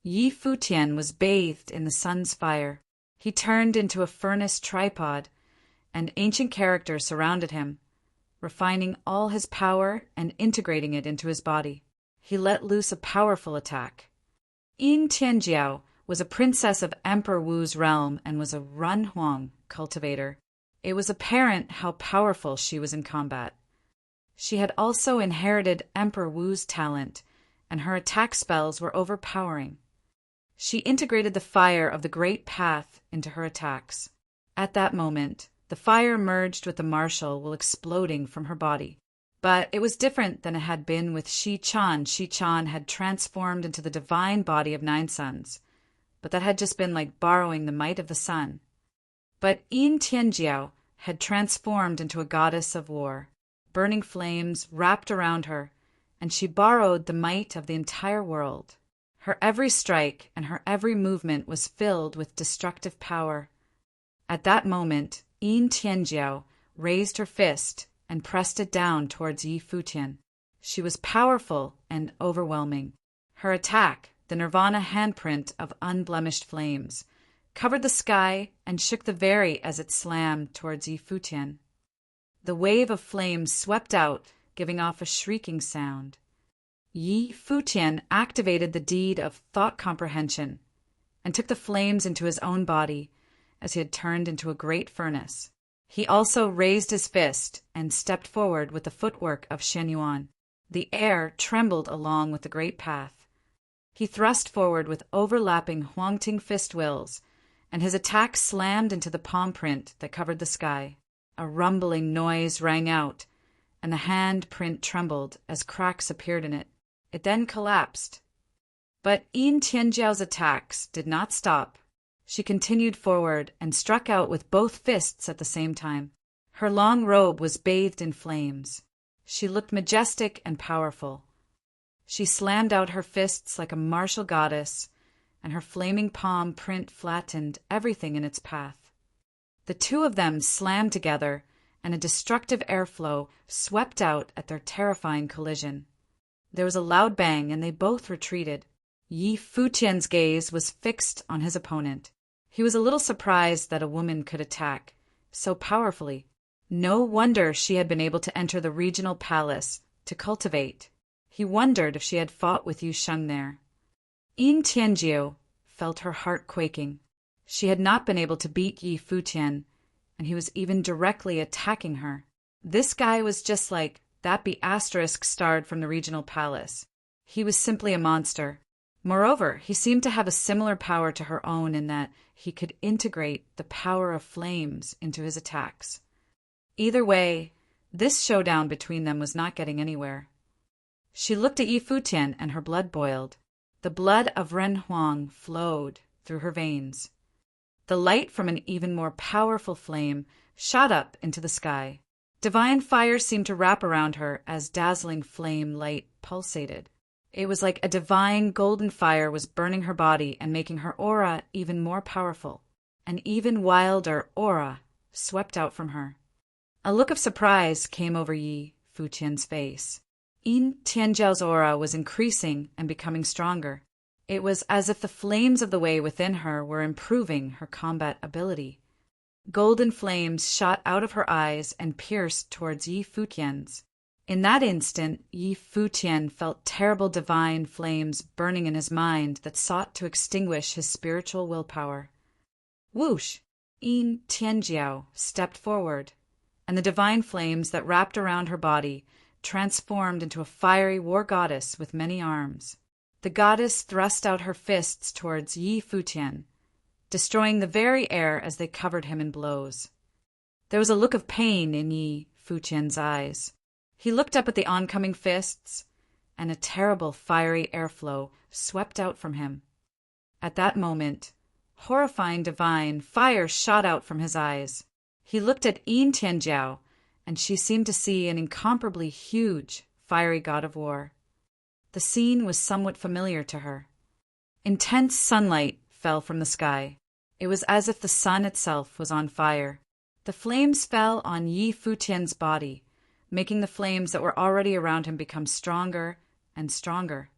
Yi Futian was bathed in the sun's fire. He turned into a furnace tripod, and ancient characters surrounded him, refining all his power and integrating it into his body. He let loose a powerful attack. Yin Tianjiao was a princess of Emperor Wu's realm and was a Runhuang cultivator. It was apparent how powerful she was in combat. She had also inherited Emperor Wu's talent, and her attack spells were overpowering. She integrated the fire of the Great Path into her attacks. At that moment, the fire merged with the martial will exploding from her body. But it was different than it had been with Shi Chan. Shi Chan had transformed into the divine body of 9 suns, but that had just been like borrowing the might of the sun. But Yin Tianjiao had transformed into a goddess of war. Burning flames wrapped around her, and she borrowed the might of the entire world. Her every strike and her every movement was filled with destructive power. At that moment, Yin Tianjiao raised her fist and pressed it down towards Yi Futian. She was powerful and overwhelming. Her attack, the Nirvana handprint of unblemished flames, covered the sky and shook the very as it slammed towards Yi Futian. The wave of flames swept out, giving off a shrieking sound. Yi Futian activated the deed of thought comprehension and took the flames into his own body as he had turned into a great furnace. He also raised his fist and stepped forward with the footwork of Shen Yuan. The air trembled along with the great path. He thrust forward with overlapping Huangting fist wills, and his attack slammed into the palm print that covered the sky. A rumbling noise rang out, and the hand print trembled as cracks appeared in it. It then collapsed. But Yin Tianjiao's attacks did not stop. She continued forward and struck out with both fists at the same time. Her long robe was bathed in flames. She looked majestic and powerful. She slammed out her fists like a martial goddess, and her flaming palm print flattened everything in its path. The two of them slammed together, and a destructive airflow swept out at their terrifying collision. There was a loud bang, and they both retreated. Yi Futian's gaze was fixed on his opponent. He was a little surprised that a woman could attack so powerfully. No wonder she had been able to enter the regional palace to cultivate. He wondered if she had fought with Yu Sheng there. Yin Tianjiao felt her heart quaking. She had not been able to beat Yi Futian, and he was even directly attacking her. This guy was just like that be asterisk starred from the regional palace. He was simply a monster. Moreover, he seemed to have a similar power to her own in that he could integrate the power of flames into his attacks. Either way, this showdown between them was not getting anywhere. She looked at Yi Futian and her blood boiled. The blood of Ren Huang flowed through her veins. The light from an even more powerful flame shot up into the sky. Divine fire seemed to wrap around her as dazzling flame light pulsated. It was like a divine golden fire was burning her body and making her aura even more powerful. An even wilder aura swept out from her. A look of surprise came over Yi Futian's face. Yin Tianjiao's aura was increasing and becoming stronger. It was as if the flames of the way within her were improving her combat ability. Golden flames shot out of her eyes and pierced towards Yi Futian's. In that instant, Yi Futian felt terrible divine flames burning in his mind that sought to extinguish his spiritual willpower. Whoosh! Yin Tianjiao stepped forward, and the divine flames that wrapped around her body transformed into a fiery war goddess with many arms. The goddess thrust out her fists towards Yi Futian, destroying the very air as they covered him in blows. There was a look of pain in Yi Futian's eyes. He looked up at the oncoming fists, and a terrible fiery airflow swept out from him. At that moment, horrifying divine fire shot out from his eyes. He looked at Yin Tianjiao, and she seemed to see an incomparably huge, fiery god of war. The scene was somewhat familiar to her. Intense sunlight fell from the sky. It was as if the sun itself was on fire. The flames fell on Yi Futian's body, making the flames that were already around him become stronger and stronger.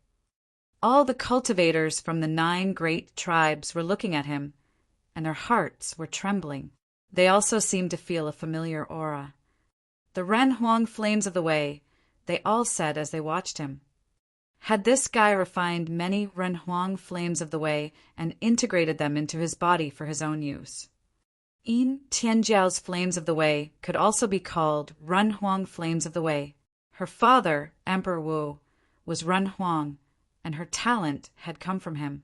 All the cultivators from the 9 great tribes were looking at him, and their hearts were trembling. They also seemed to feel a familiar aura. The Ren Huang flames of the way, they all said as they watched him. Had this guy refined many Ren Huang flames of the way and integrated them into his body for his own use? Yin Tianjiao's flames of the way could also be called Ren Huang flames of the way. Her father, Emperor Wu, was Ren Huang, and her talent had come from him.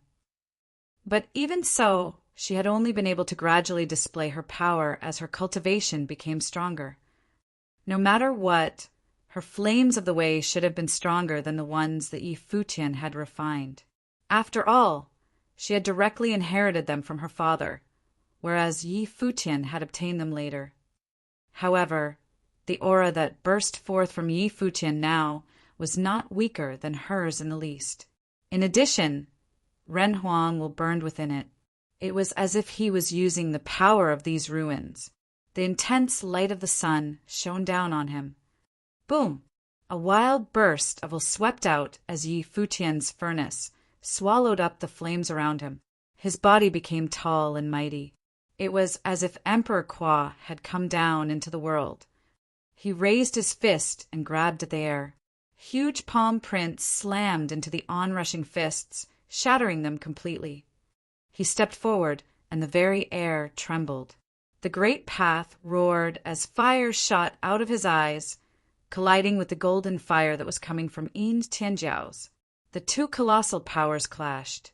But even so, she had only been able to gradually display her power as her cultivation became stronger. No matter what, her flames of the way should have been stronger than the ones that Yi Futian had refined. After all, she had directly inherited them from her father, whereas Yi Futian had obtained them later. However, the aura that burst forth from Yi Futian now was not weaker than hers in the least. In addition, Ren Huang will burned within it. It was as if he was using the power of these ruins. The intense light of the sun shone down on him. Boom! A wild burst of will swept out as Yi Futian's furnace swallowed up the flames around him. His body became tall and mighty. It was as if Emperor Kwa had come down into the world. He raised his fist and grabbed at the air. Huge palm prints slammed into the onrushing fists, shattering them completely. He stepped forward, and the very air trembled. The great path roared as fire shot out of his eyes, colliding with the golden fire that was coming from Yin Tianjiao's. The two colossal powers clashed.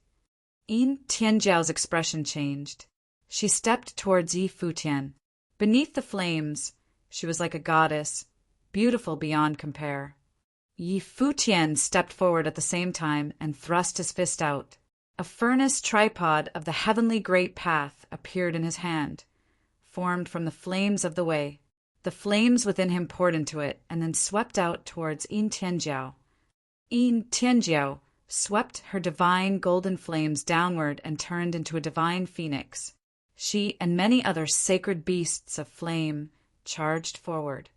Yin Tianjiao's expression changed. She stepped towards Yi Futian. Beneath the flames, she was like a goddess, beautiful beyond compare. Yi Futian stepped forward at the same time and thrust his fist out. A furnace tripod of the heavenly great path appeared in his hand, formed from the flames of the way. The flames within him poured into it and then swept out towards Yin Tianjiao. Yin Tianjiao swept her divine golden flames downward and turned into a divine phoenix. She and many other sacred beasts of flame charged forward.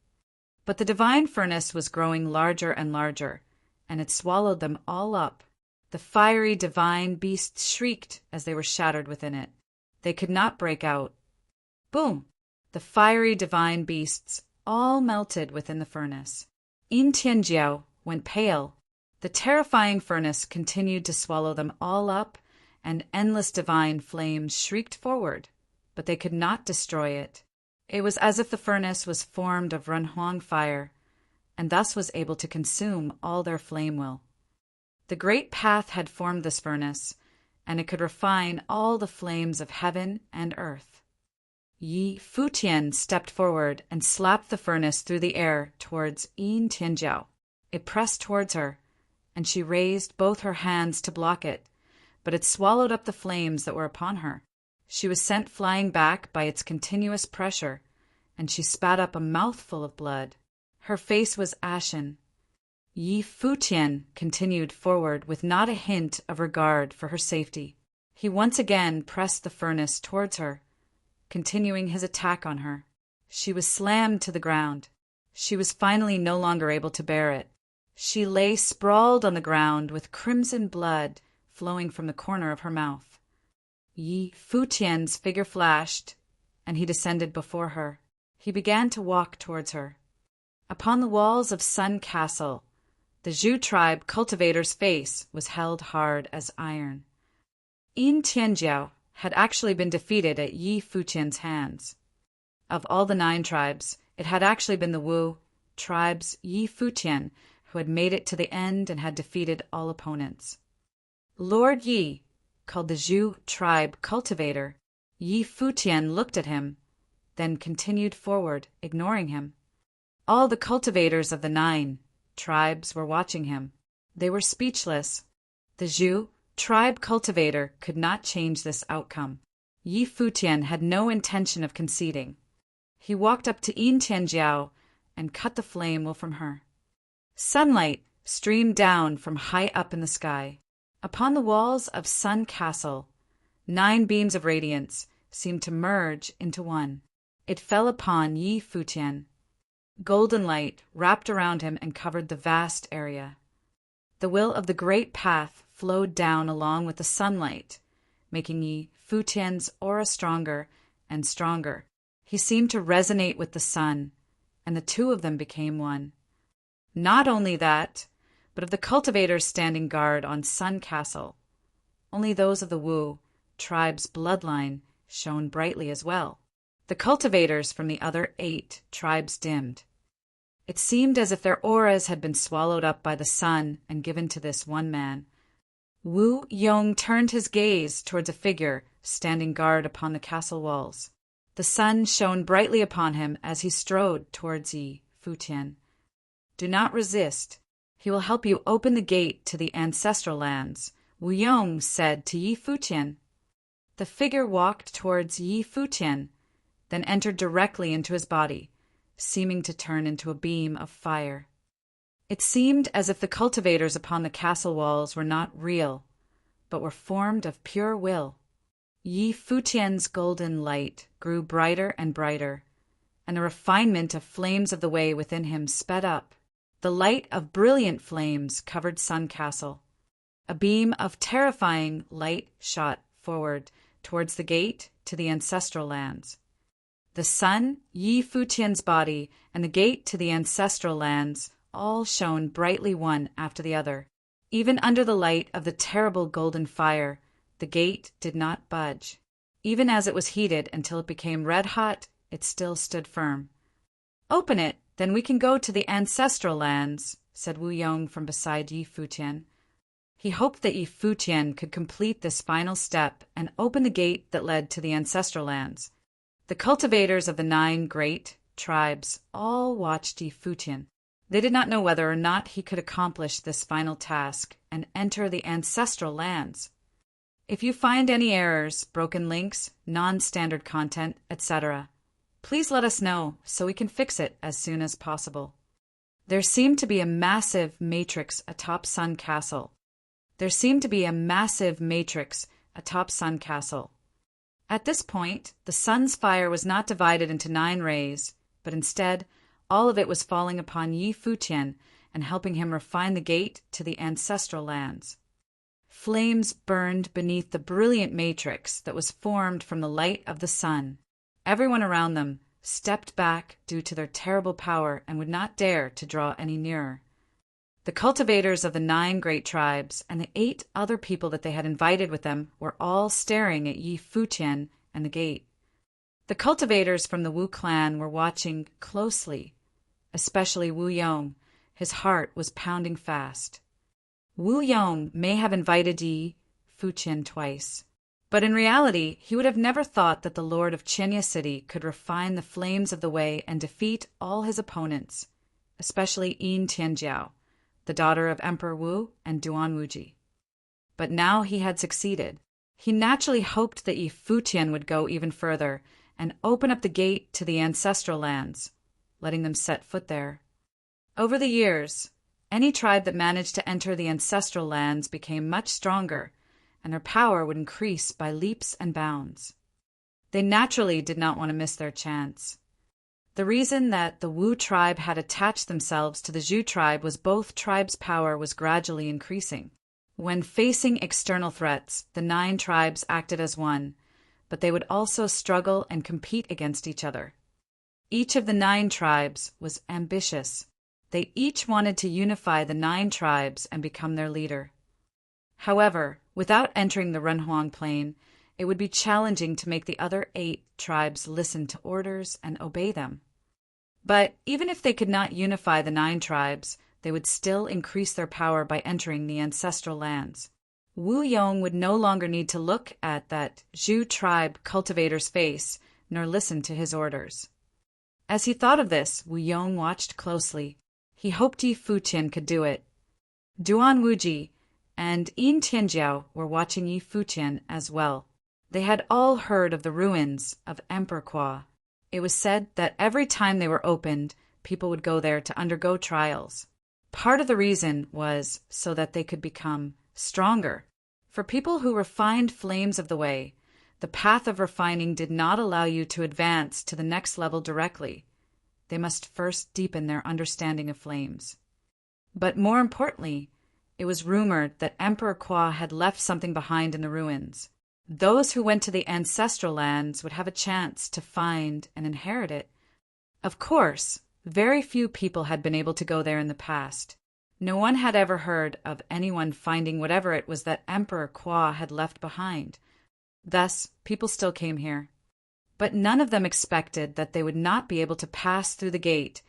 But the divine furnace was growing larger and larger, and it swallowed them all up. The fiery divine beasts shrieked as they were shattered within it. They could not break out. Boom! The fiery divine beasts all melted within the furnace. Yin Tianjiao went pale. The terrifying furnace continued to swallow them all up, and endless divine flames shrieked forward, but they could not destroy it. It was as if the furnace was formed of Ren Huang fire, and thus was able to consume all their flame will. The great path had formed this furnace, and it could refine all the flames of heaven and earth. Yi Futian stepped forward and slapped the furnace through the air towards Yin Tianjiao. It pressed towards her, and she raised both her hands to block it, but it swallowed up the flames that were upon her. She was sent flying back by its continuous pressure, and she spat up a mouthful of blood. Her face was ashen. Yi Futian continued forward with not a hint of regard for her safety. He once again pressed the furnace towards her, continuing his attack on her. She was slammed to the ground. She was finally no longer able to bear it. She lay sprawled on the ground with crimson blood flowing from the corner of her mouth. Yi Futian's figure flashed, and he descended before her. He began to walk towards her. Upon the walls of Sun Castle, the Zhu tribe cultivator's face was held hard as iron. Yin Tianjiao had actually been defeated at Yi Futian's hands. Of all the 9 tribes, it had actually been the Wu tribe's Yi Futian who had made it to the end and had defeated all opponents. Lord Yi, called the Zhu tribe cultivator, Yi Futian looked at him, then continued forward, ignoring him. All the cultivators of the 9 tribes were watching him. They were speechless. The Zhu tribe cultivator could not change this outcome. Yi Futian had no intention of conceding. He walked up to Yin Tianjiao and cut the flame from her. Sunlight streamed down from high up in the sky. Upon the walls of Sun Castle, 9 beams of radiance seemed to merge into one. It fell upon Yi Futian. Golden light wrapped around him and covered the vast area. The will of the great path flowed down along with the sunlight, making Yi Futian's aura stronger and stronger. He seemed to resonate with the sun, and the 2 of them became one. Not only that, but of the cultivators standing guard on Sun Castle, only those of the Wu tribe's bloodline shone brightly as well. The cultivators from the other 8 tribes dimmed. It seemed as if their auras had been swallowed up by the sun and given to this one man. Wu Yong turned his gaze towards a figure standing guard upon the castle walls. The sun shone brightly upon him as he strode towards Yi Futian. Do not resist. He will help you open the gate to the ancestral lands, Wu Yong said to Yi Futian. The figure walked towards Yi Futian, then entered directly into his body, seeming to turn into a beam of fire. It seemed as if the cultivators upon the castle walls were not real, but were formed of pure will. Yi Futian's golden light grew brighter and brighter, and the refinement of flames of the way within him sped up. The light of brilliant flames covered Sun Castle. A beam of terrifying light shot forward towards the gate to the ancestral lands. The sun, Yi Futian's body, and the gate to the ancestral lands all shone brightly one after the other. Even under the light of the terrible golden fire, the gate did not budge. Even as it was heated until it became red hot, it still stood firm. Open it, then we can go to the ancestral lands, said Wu Yong from beside Yi Futian. He hoped that Yi Futian could complete this final step and open the gate that led to the ancestral lands. The cultivators of the 9 great tribes all watched Yi Futian. They did not know whether or not he could accomplish this final task and enter the ancestral lands. If you find any errors, broken links, non-standard content, etc., please let us know so we can fix it as soon as possible. There seemed to be a massive matrix atop Sun Castle. At this point, the sun's fire was not divided into 9 rays, but instead, all of it was falling upon Yi Futian and helping him refine the gate to the ancestral lands. Flames burned beneath the brilliant matrix that was formed from the light of the sun. Everyone around them stepped back due to their terrible power and would not dare to draw any nearer. The cultivators of the 9 great tribes and the 8 other people that they had invited with them were all staring at Yi Futian and the gate. The cultivators from the Wu clan were watching closely, especially Wu Yong. His heart was pounding fast. Wu Yong may have invited Yi Futian twice, but in reality he would have never thought that the lord of Qinya City could refine the flames of the way and defeat all his opponents, especially Yin Tianjiao, the daughter of Emperor Wu and Duan Wuji. But now he had succeeded. He naturally hoped that Yi Futian would go even further and open up the gate to the ancestral lands, letting them set foot there. Over the years, any tribe that managed to enter the ancestral lands became much stronger, and their power would increase by leaps and bounds. They naturally did not want to miss their chance. The reason that the Wu tribe had attached themselves to the Zhu tribe was both tribes' power was gradually increasing. When facing external threats, the 9 tribes acted as one, but they would also struggle and compete against each other. Each of the 9 tribes was ambitious. They each wanted to unify the 9 tribes and become their leader. However, without entering the Renhuang Plain, it would be challenging to make the other 8 tribes listen to orders and obey them. But even if they could not unify the 9 tribes, they would still increase their power by entering the ancestral lands. Wu Yong would no longer need to look at that Zhu tribe cultivator's face, nor listen to his orders. As he thought of this, Wu Yong watched closely. He hoped Yi Futian could do it. Duan Wuji and Yin Tianjiao were watching Yi Futian as well. They had all heard of the ruins of Emperor Kwa. It was said that every time they were opened, people would go there to undergo trials. Part of the reason was so that they could become stronger. For people who refined flames of the way, the path of refining did not allow you to advance to the next level directly. They must first deepen their understanding of flames. But more importantly, it was rumored that Emperor Kwa had left something behind in the ruins. Those who went to the ancestral lands would have a chance to find and inherit it. Of course, very few people had been able to go there in the past. No one had ever heard of anyone finding whatever it was that Emperor Kwa had left behind. Thus, people still came here. But none of them expected that they would not be able to pass through the gate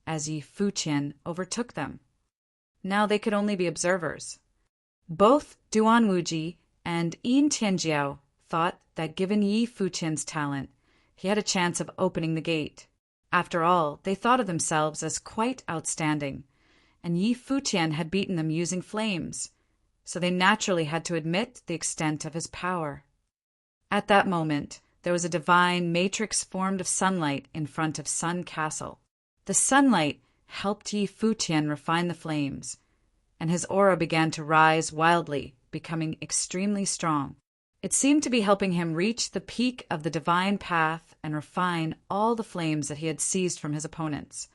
as Yi Futian overtook them. Now they could only be observers. Both Duan Wuji and Yin Tianjiao thought that given Yi Futian's talent, he had a chance of opening the gate. After all, they thought of themselves as quite outstanding, and Yi Futian had beaten them using flames, so they naturally had to admit the extent of his power. At that moment, there was a divine matrix formed of sunlight in front of Sun Castle. The sunlight helped Yi Futian refine the flames, and his aura began to rise wildly, becoming extremely strong. It seemed to be helping him reach the peak of the divine path and refine all the flames that he had seized from his opponents.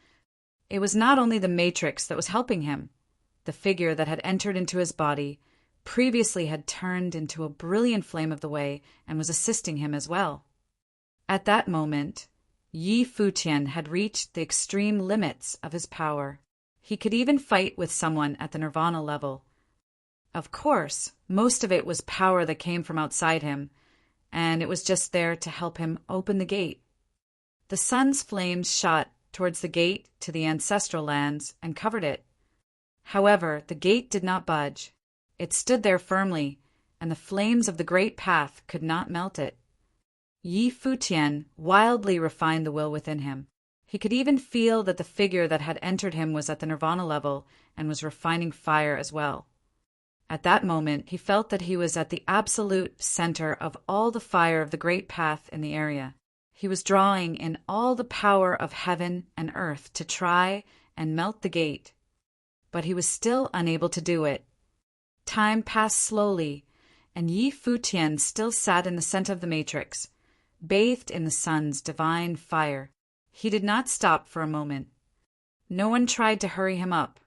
It was not only the matrix that was helping him. The figure that had entered into his body previously had turned into a brilliant flame of the way and was assisting him as well. At that moment, Yi Futian had reached the extreme limits of his power. He could even fight with someone at the nirvana level. Of course, most of it was power that came from outside him, and it was just there to help him open the gate. The sun's flames shot towards the gate to the ancestral lands and covered it. However, the gate did not budge. It stood there firmly, and the flames of the great path could not melt it. Yi Futian wildly refined the will within him. He could even feel that the figure that had entered him was at the nirvana level and was refining fire as well. At that moment, he felt that he was at the absolute center of all the fire of the great path in the area. He was drawing in all the power of heaven and earth to try and melt the gate, but he was still unable to do it. Time passed slowly, and Yi Futian still sat in the center of the matrix, bathed in the sun's divine fire. He did not stop for a moment. No one tried to hurry him up.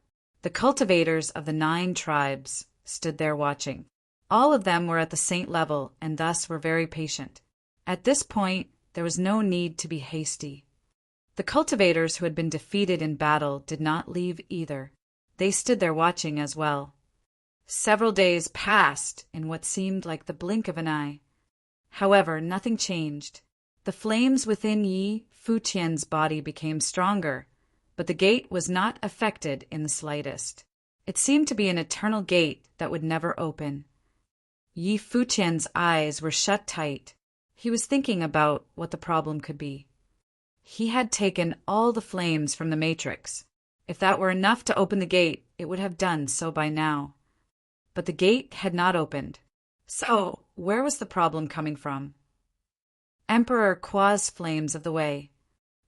The cultivators of the 9 tribes stood there watching. All of them were at the saint level and thus were very patient. At this point, there was no need to be hasty. The cultivators who had been defeated in battle did not leave either. They stood there watching as well. Several days passed in what seemed like the blink of an eye. However, nothing changed. The flames within Yi Futian's body became stronger, but the gate was not affected in the slightest. It seemed to be an eternal gate that would never open. Yi Futian's eyes were shut tight. He was thinking about what the problem could be. He had taken all the flames from the matrix. If that were enough to open the gate, it would have done so by now. But the gate had not opened. So, where was the problem coming from? Emperor Kua's flames of the way.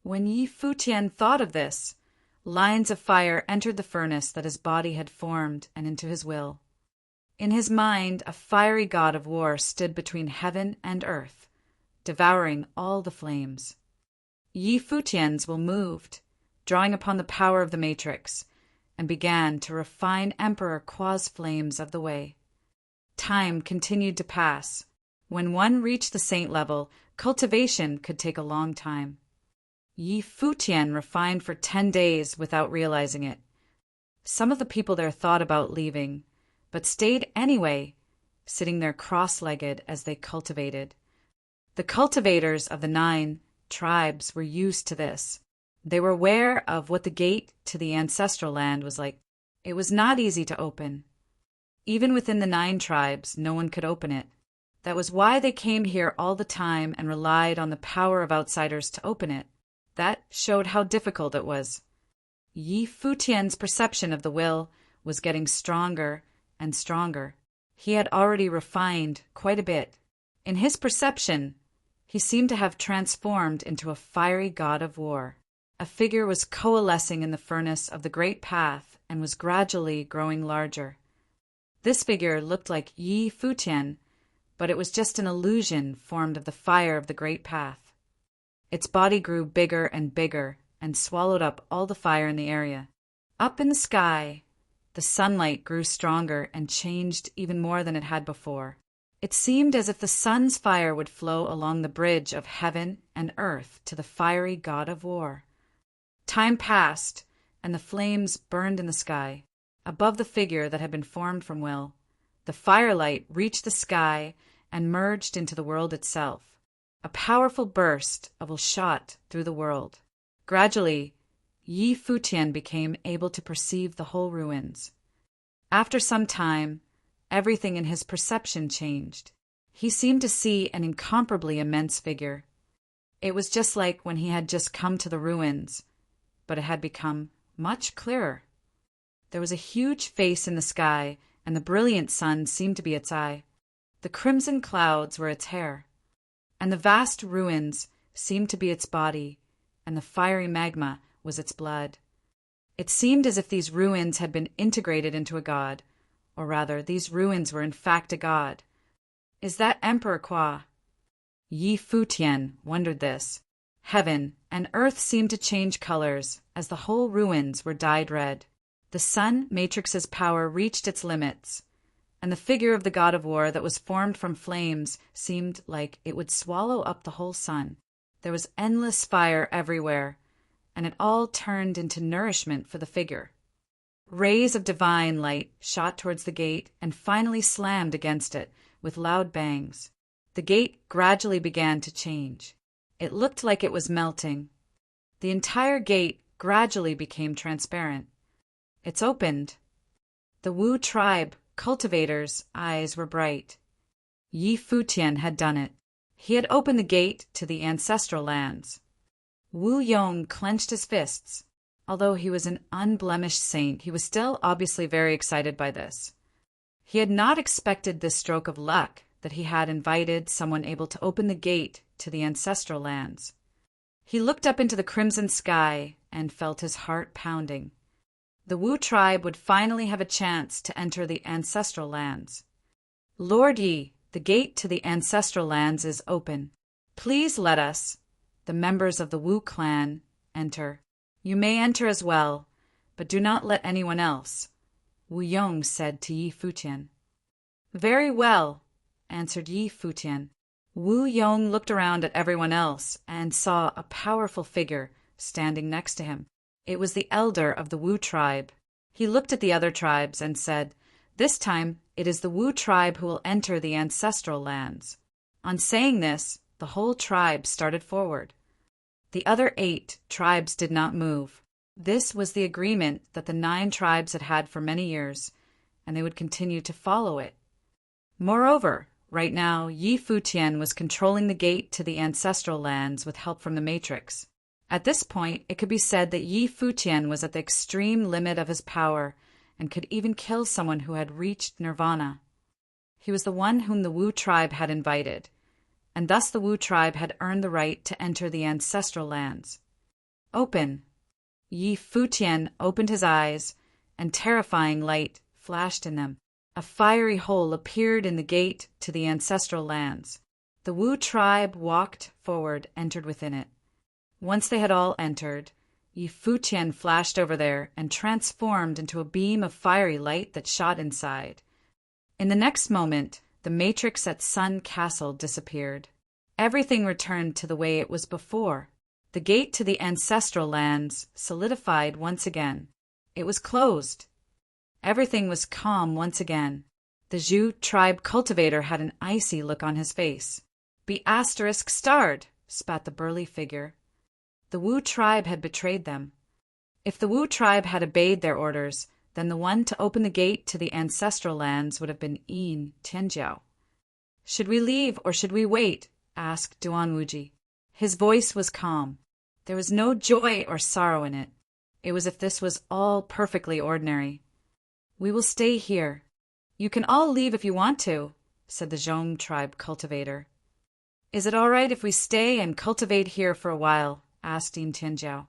When Yi Futian thought of this, lines of fire entered the furnace that his body had formed and into his will. In his mind, a fiery god of war stood between heaven and earth, devouring all the flames. Yi Futian's will moved, drawing upon the power of the matrix, and began to refine Emperor Kua's flames of the way. Time continued to pass. When one reached the saint level, cultivation could take a long time. Yi Futian refined for 10 days without realizing it. Some of the people there thought about leaving, but stayed anyway, sitting there cross-legged as they cultivated. The cultivators of the 9 tribes were used to this. They were aware of what the gate to the ancestral land was like. It was not easy to open. Even within the 9 tribes, no one could open it. That was why they came here all the time and relied on the power of outsiders to open it. That showed how difficult it was. Yi Futian's perception of the will was getting stronger and stronger. He had already refined quite a bit. In his perception, he seemed to have transformed into a fiery god of war. A figure was coalescing in the furnace of the great path and was gradually growing larger. This figure looked like Yi Futian, but it was just an illusion formed of the fire of the great path. Its body grew bigger and bigger and swallowed up all the fire in the area. Up in the sky, the sunlight grew stronger and changed even more than it had before. It seemed as if the sun's fire would flow along the bridge of heaven and earth to the fiery god of war. Time passed, and the flames burned in the sky. Above the figure that had been formed from will, the firelight reached the sky and merged into the world itself. A powerful burst of will shot through the world. Gradually, Yi Futian became able to perceive the whole ruins. After some time, everything in his perception changed. He seemed to see an incomparably immense figure. It was just like when he had just come to the ruins, but it had become much clearer. There was a huge face in the sky, and the brilliant sun seemed to be its eye. The crimson clouds were its hair, and the vast ruins seemed to be its body, and the fiery magma was its blood. It seemed as if these ruins had been integrated into a god, or rather, these ruins were in fact a god. Is that Emperor Kua? Yi Futian wondered this. Heaven and earth seemed to change colors as the whole ruins were dyed red. The sun matrix's power reached its limits, and the figure of the god of war that was formed from flames seemed like it would swallow up the whole sun. There was endless fire everywhere, and it all turned into nourishment for the figure. Rays of divine light shot towards the gate and finally slammed against it with loud bangs. The gate gradually began to change. It looked like it was melting. The entire gate gradually became transparent. It's opened. The Wu tribe cultivators' eyes were bright. Yi Futian had done it. He had opened the gate to the ancestral lands. Wu Yong clenched his fists. Although he was an unblemished saint, he was still obviously very excited by this. He had not expected this stroke of luck that he had invited someone able to open the gate to the ancestral lands. He looked up into the crimson sky and felt his heart pounding. The Wu tribe would finally have a chance to enter the ancestral lands. Lord Yi, the gate to the ancestral lands is open. Please let us, the members of the Wu clan, enter. You may enter as well, but do not let anyone else, Wu Yong said to Yi Futian. Very well, answered Yi Futian. Wu Yong looked around at everyone else and saw a powerful figure standing next to him. It was the elder of the Wu tribe. He looked at the other tribes and said, "This time it is the Wu tribe who will enter the ancestral lands." On saying this, the whole tribe started forward. The other 8 tribes did not move. This was the agreement that the 9 tribes had had for many years, and they would continue to follow it. Moreover, right now, Yi Futian was controlling the gate to the ancestral lands with help from the Matrix. At this point, it could be said that Yi Futian was at the extreme limit of his power and could even kill someone who had reached nirvana. He was the one whom the Wu tribe had invited, and thus the Wu tribe had earned the right to enter the ancestral lands. Open! Yi Futian opened his eyes, and terrifying light flashed in them. A fiery hole appeared in the gate to the ancestral lands. The Wu tribe walked forward, entered within it. Once they had all entered, Yi Futian flashed over there and transformed into a beam of fiery light that shot inside. In the next moment, the matrix at Sun Castle disappeared. Everything returned to the way it was before. The gate to the ancestral lands solidified once again. It was closed. Everything was calm once again. The Zhu tribe cultivator had an icy look on his face. "Be ****starred, spat the burly figure. The Wu tribe had betrayed them. If the Wu tribe had obeyed their orders, then the one to open the gate to the ancestral lands would have been Yin Tianjiao. "Should we leave or should we wait?" asked Duanwuji. His voice was calm. There was no joy or sorrow in it. It was as if this was all perfectly ordinary. "We will stay here. You can all leave if you want to," said the Zhong tribe cultivator. "Is it all right if we stay and cultivate here for a while?" asked Yin Tianjiao.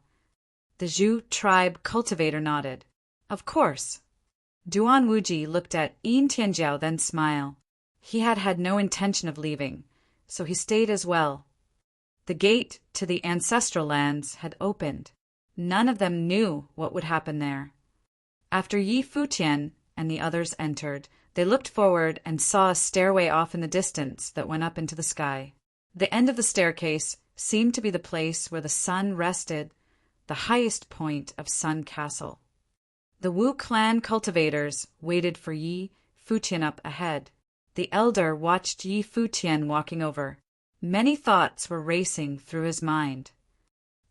The Zhu tribe cultivator nodded. "Of course." Duanwuji looked at Yin Tianjiao, then smiled. He had had no intention of leaving, so he stayed as well. The gate to the ancestral lands had opened. None of them knew what would happen there. After Yi Futian and the others entered, they looked forward and saw a stairway off in the distance that went up into the sky. The end of the staircase seemed to be the place where the sun rested, the highest point of Sun Castle. The Wu clan cultivators waited for Yi Futian up ahead. The elder watched Yi Futian walking over. Many thoughts were racing through his mind.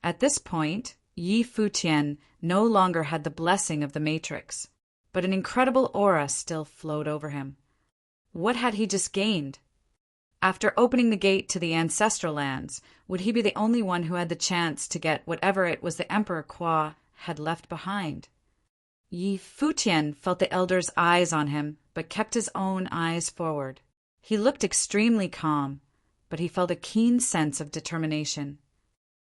At this point, Yi Futian no longer had the blessing of the Matrix, but an incredible aura still flowed over him. What had he just gained? After opening the gate to the ancestral lands, would he be the only one who had the chance to get whatever it was the Emperor Kwa had left behind? Yi Futian felt the elder's eyes on him, but kept his own eyes forward. He looked extremely calm, but he felt a keen sense of determination.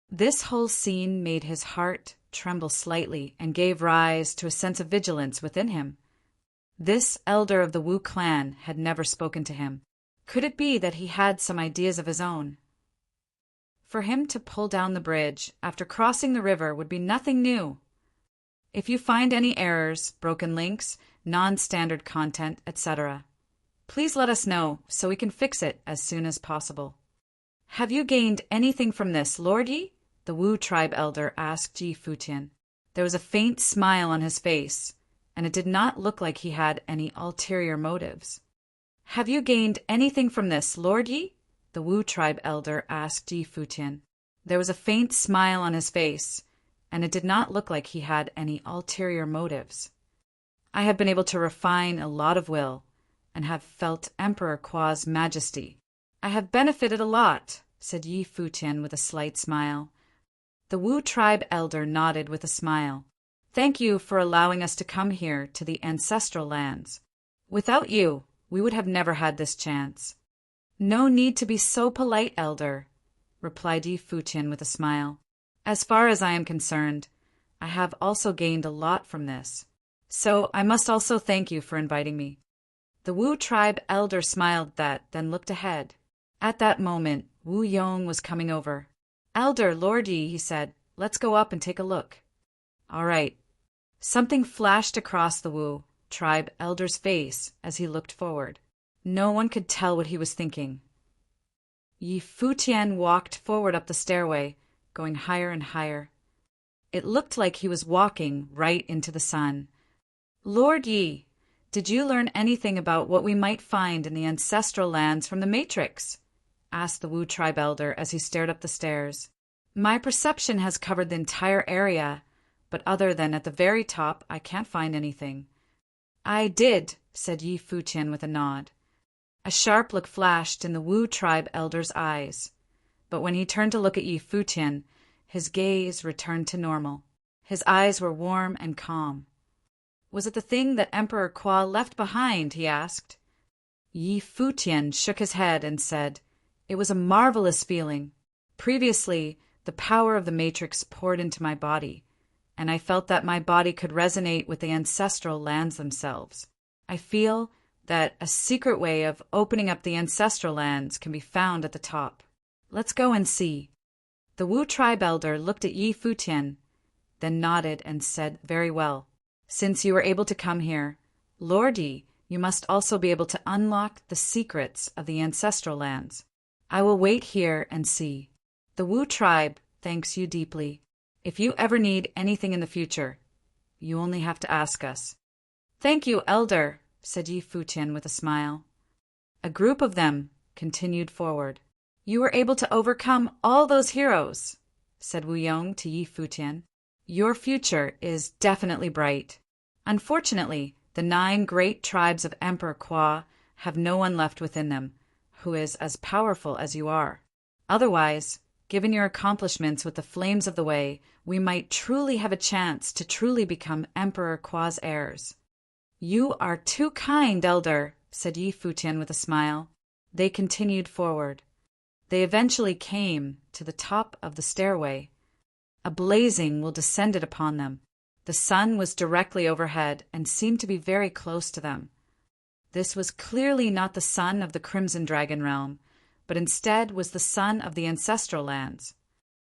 This whole scene made his heart tremble slightly and gave rise to a sense of vigilance within him. This elder of the Wu clan had never spoken to him. Could it be that he had some ideas of his own? For him to pull down the bridge after crossing the river would be nothing new. If you find any errors, broken links, non-standard content, etc., please let us know so we can fix it as soon as possible. "Have you gained anything from this, Lord Yi?" the Wu tribe elder asked Yi Futian. There was a faint smile on his face, and it did not look like he had any ulterior motives. "Have you gained anything from this, Lord Yi?" the Wu tribe elder asked Yi Futian. There was a faint smile on his face, and it did not look like he had any ulterior motives. "I have been able to refine a lot of will, and have felt Emperor Kwa's majesty. I have benefited a lot," said Yi Futian with a slight smile. The Wu tribe elder nodded with a smile. "Thank you for allowing us to come here to the ancestral lands. Without you, we would have never had this chance." "No need to be so polite, elder," replied Yi Futian with a smile. "As far as I am concerned, I have also gained a lot from this. So I must also thank you for inviting me." The Wu tribe elder smiled at that, then looked ahead. At that moment, Wu Yong was coming over. "Elder, Lord Yi," he said, "let's go up and take a look." "All right." Something flashed across the Wu tribe elder's face as he looked forward. No one could tell what he was thinking. Yi Futian walked forward up the stairway, going higher and higher. It looked like he was walking right into the sun. "Lord Yi, did you learn anything about what we might find in the ancestral lands from the Matrix?" asked the Wu tribe elder as he stared up the stairs. "My perception has covered the entire area, but other than at the very top, I can't find anything." "I did," said Yi Futian with a nod. A sharp look flashed in the Wu tribe elder's eyes, but when he turned to look at Yi Futian, his gaze returned to normal. His eyes were warm and calm. "Was it the thing that Emperor Kwa left behind?" he asked. Yi Futian shook his head and said, "It was a marvelous feeling. Previously, the power of the Matrix poured into my body, and I felt that my body could resonate with the ancestral lands themselves. I feel that a secret way of opening up the ancestral lands can be found at the top. Let's go and see." The Wu tribe elder looked at Yi Futian, then nodded and said, "Very well. Since you were able to come here, Lord Yi, you must also be able to unlock the secrets of the ancestral lands. I will wait here and see. The Wu tribe thanks you deeply. If you ever need anything in the future, you only have to ask us." "Thank you, elder," said Yi Futian with a smile. A group of them continued forward. "You were able to overcome all those heroes," said Wu Yong to Yi Futian. "Your future is definitely bright. Unfortunately, the 9 great tribes of Emperor Kwa have no one left within them who is as powerful as you are. Otherwise, given your accomplishments with the flames of the way, we might truly have a chance to truly become Emperor Kwa's heirs." "You are too kind, elder," said Yi Futian with a smile. They continued forward. They eventually came to the top of the stairway. A blazing will descended upon them. The sun was directly overhead and seemed to be very close to them. This was clearly not the sun of the Crimson Dragon realm, but instead was the sun of the ancestral lands.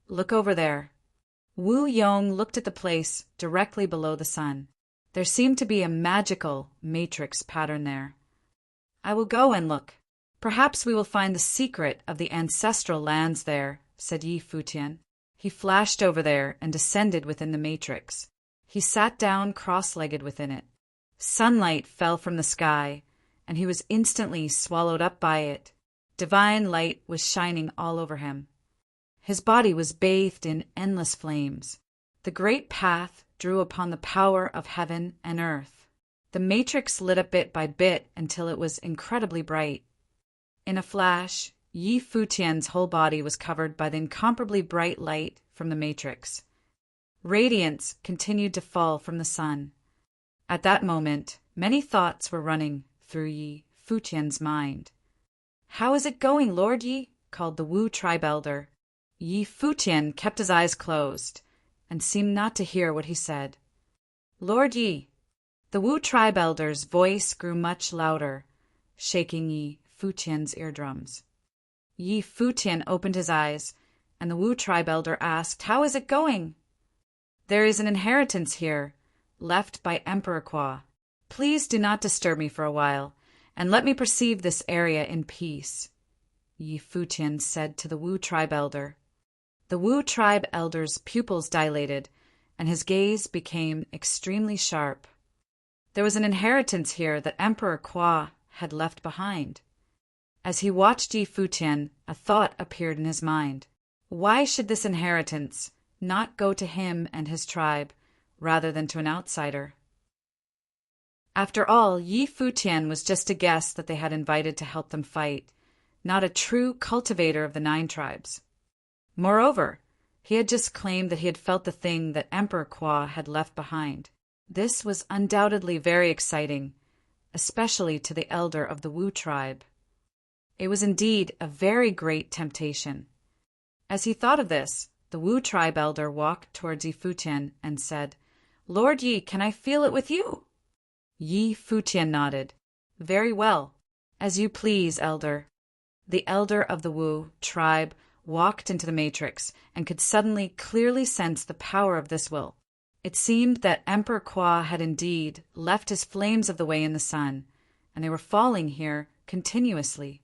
"Look over there." Wu Yong looked at the place directly below the sun. There seemed to be a magical matrix pattern there. "I will go and look. Perhaps we will find the secret of the ancestral lands there," said Yi Futian. He flashed over there and descended within the matrix. He sat down cross-legged within it. Sunlight fell from the sky, and he was instantly swallowed up by it. Divine light was shining all over him. His body was bathed in endless flames. The great path drew upon the power of heaven and earth. The matrix lit up bit by bit until it was incredibly bright. In a flash, Yi Futian's whole body was covered by the incomparably bright light from the matrix. Radiance continued to fall from the sun. At that moment, many thoughts were running through Yi Futian's mind. "How is it going, Lord Yi?" called the Wu tribe elder. Yi Futian kept his eyes closed and seemed not to hear what he said. "Lord Yi." The Wu tribe elder's voice grew much louder, shaking Yi Futian's eardrums. Yi Futian opened his eyes, and the Wu tribe elder asked, "How is it going?" "There is an inheritance here, left by Emperor Kwa. Please do not disturb me for a while, and let me perceive this area in peace," Yi Futian said to the Wu tribe elder. The Wu tribe elder's pupils dilated, and his gaze became extremely sharp. There was an inheritance here that Emperor Kwa had left behind. As he watched Yi Futian, a thought appeared in his mind. Why should this inheritance not go to him and his tribe, rather than to an outsider? After all, Yi Futian was just a guest that they had invited to help them fight, not a true cultivator of the 9 tribes. Moreover, he had just claimed that he had felt the thing that Emperor Kwa had left behind. This was undoubtedly very exciting, especially to the elder of the Wu tribe. It was indeed a very great temptation. As he thought of this, the Wu tribe elder walked towards Yi Futian and said, "Lord Yi, can I feel it with you?" Yi Futian nodded. "Very well. As you please, elder." The elder of the Wu tribe walked into the matrix and could suddenly clearly sense the power of this will. It seemed that Emperor Kwa had indeed left his flames of the way in the sun, and they were falling here continuously.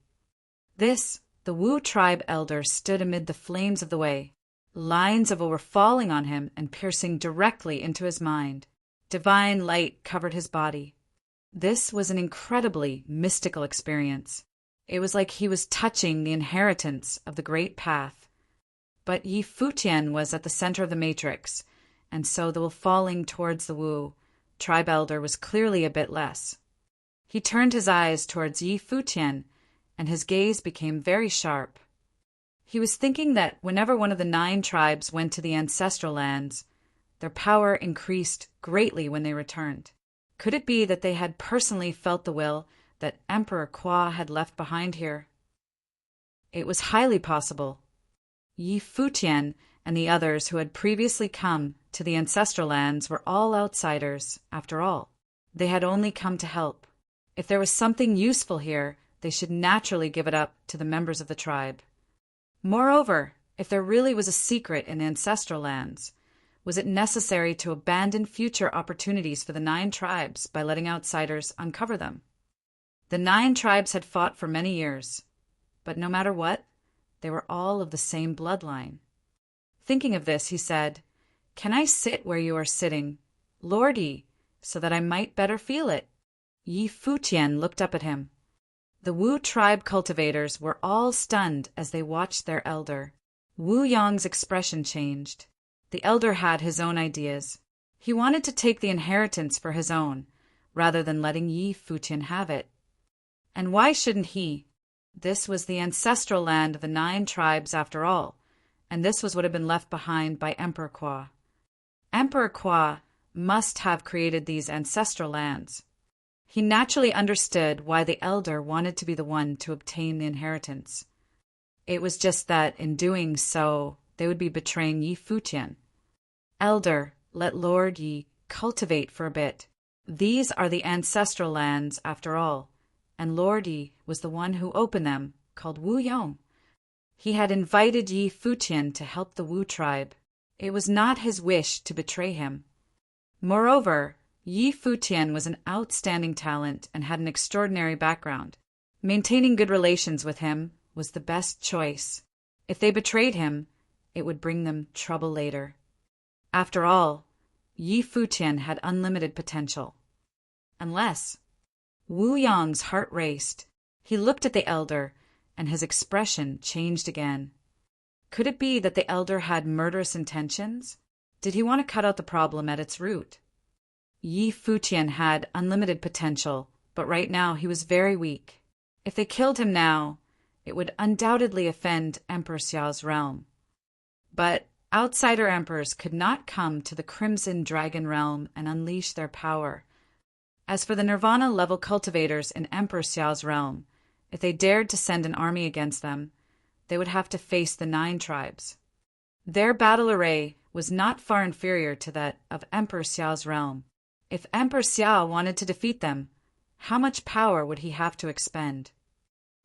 The Wu tribe elder stood amid the flames of the way. Lines of will were falling on him and piercing directly into his mind. Divine light covered his body. This was an incredibly mystical experience. It was like he was touching the inheritance of the great path. But Yi Futian was at the center of the matrix, and so the falling towards the Wu tribe elder was clearly a bit less. He turned his eyes towards Yi Futian, and his gaze became very sharp. He was thinking that whenever one of the 9 tribes went to the ancestral lands, their power increased greatly when they returned. Could it be that they had personally felt the will that Emperor Kwa had left behind here? It was highly possible. Yi Futian and the others who had previously come to the ancestral lands were all outsiders, after all. They had only come to help. If there was something useful here, they should naturally give it up to the members of the tribe. Moreover, if there really was a secret in the ancestral lands, was it necessary to abandon future opportunities for the 9 tribes by letting outsiders uncover them? The 9 tribes had fought for many years, but no matter what, they were all of the same bloodline. Thinking of this, he said, "Can I sit where you are sitting, Lord Yi, so that I might better feel it?" Yi Futian looked up at him. The Wu tribe cultivators were all stunned as they watched their elder. Wu Yong's expression changed. The elder had his own ideas. He wanted to take the inheritance for his own, rather than letting Yi Futian have it. And why shouldn't he? This was the ancestral land of the 9 tribes after all, and this was what had been left behind by Emperor Kwa. Emperor Kwa must have created these ancestral lands. He naturally understood why the elder wanted to be the one to obtain the inheritance. It was just that, in doing so, they would be betraying Yi Futian. "Elder, let Lord Yi cultivate for a bit. These are the ancestral lands, after all, and Lord Yi was the one who opened them, called Wu Yong. He had invited Yi Futian to help the Wu tribe. It was not his wish to betray him. Moreover, Yi Futian was an outstanding talent and had an extraordinary background. Maintaining good relations with him was the best choice. If they betrayed him, it would bring them trouble later. After all, Yi Futian had unlimited potential. Unless... Wu Yong's heart raced. He looked at the elder, and his expression changed again. Could it be that the elder had murderous intentions? Did he want to cut out the problem at its root? Yi Futian had unlimited potential, but right now he was very weak. If they killed him now, it would undoubtedly offend Emperor Xiao's realm. But outsider emperors could not come to the Crimson Dragon realm and unleash their power. As for the Nirvana-level cultivators in Emperor Xiao's realm, if they dared to send an army against them, they would have to face the 9 tribes. Their battle array was not far inferior to that of Emperor Xiao's realm. If Emperor Xiao wanted to defeat them, how much power would he have to expend?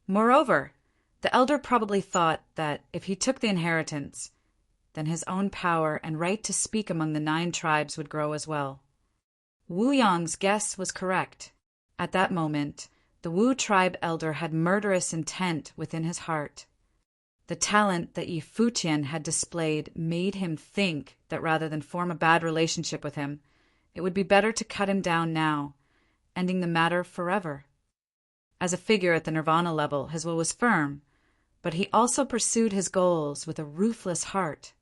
Moreover, the elder probably thought that if he took the inheritance, then his own power and right to speak among the 9 tribes would grow as well. Wu Yong's guess was correct. At that moment, the Wu tribe elder had murderous intent within his heart. The talent that Yi Futian had displayed made him think that rather than form a bad relationship with him, it would be better to cut him down now, ending the matter forever. As a figure at the Nirvana level, his will was firm, but he also pursued his goals with a ruthless heart.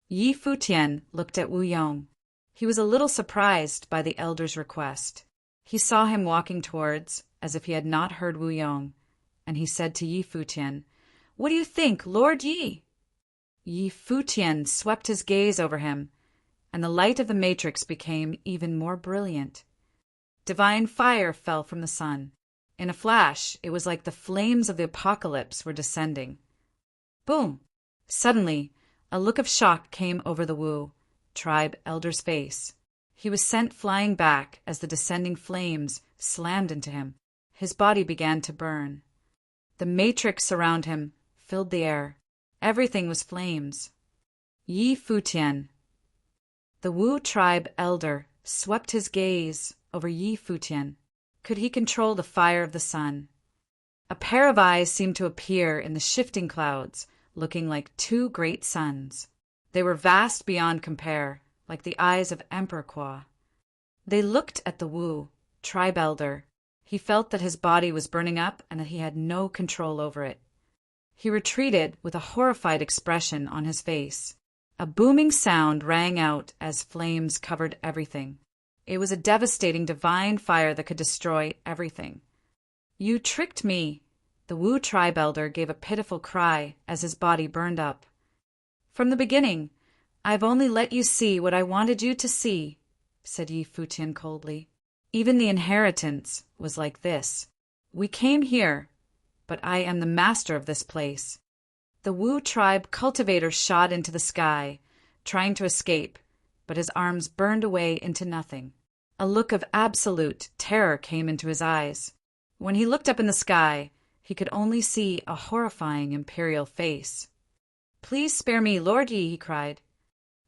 Yi Futian looked at Wu Yong. He was a little surprised by the elder's request. He saw him walking towards, as if he had not heard Wu Yong, and he said to Yi Futian, "What do you think, Lord Yi?" Yi Futian swept his gaze over him, and the light of the matrix became even more brilliant. Divine fire fell from the sun. In a flash, it was like the flames of the apocalypse were descending. Boom! Suddenly, a look of shock came over the Wu tribe elder's face. He was sent flying back as the descending flames slammed into him. His body began to burn. The matrix around him filled the air. Everything was flames. Yi Futian. The Wu tribe elder swept his gaze over Yi Futian. Could he control the fire of the sun? A pair of eyes seemed to appear in the shifting clouds, looking like 2 great suns. They were vast beyond compare, like the eyes of Emperor Kwa. They looked at the Wu tribe elder. He felt that his body was burning up and that he had no control over it. He retreated with a horrified expression on his face. A booming sound rang out as flames covered everything. It was a devastating divine fire that could destroy everything. "You tricked me!" The Wu tribe elder gave a pitiful cry as his body burned up. "From the beginning, I've only let you see what I wanted you to see," said Yi Futian coldly. "Even the inheritance was like this. We came here, but I am the master of this place." The Wu tribe cultivator shot into the sky, trying to escape, but his arms burned away into nothing. A look of absolute terror came into his eyes. When he looked up in the sky, he could only see a horrifying imperial face. "Please spare me, Lord Yi," he cried.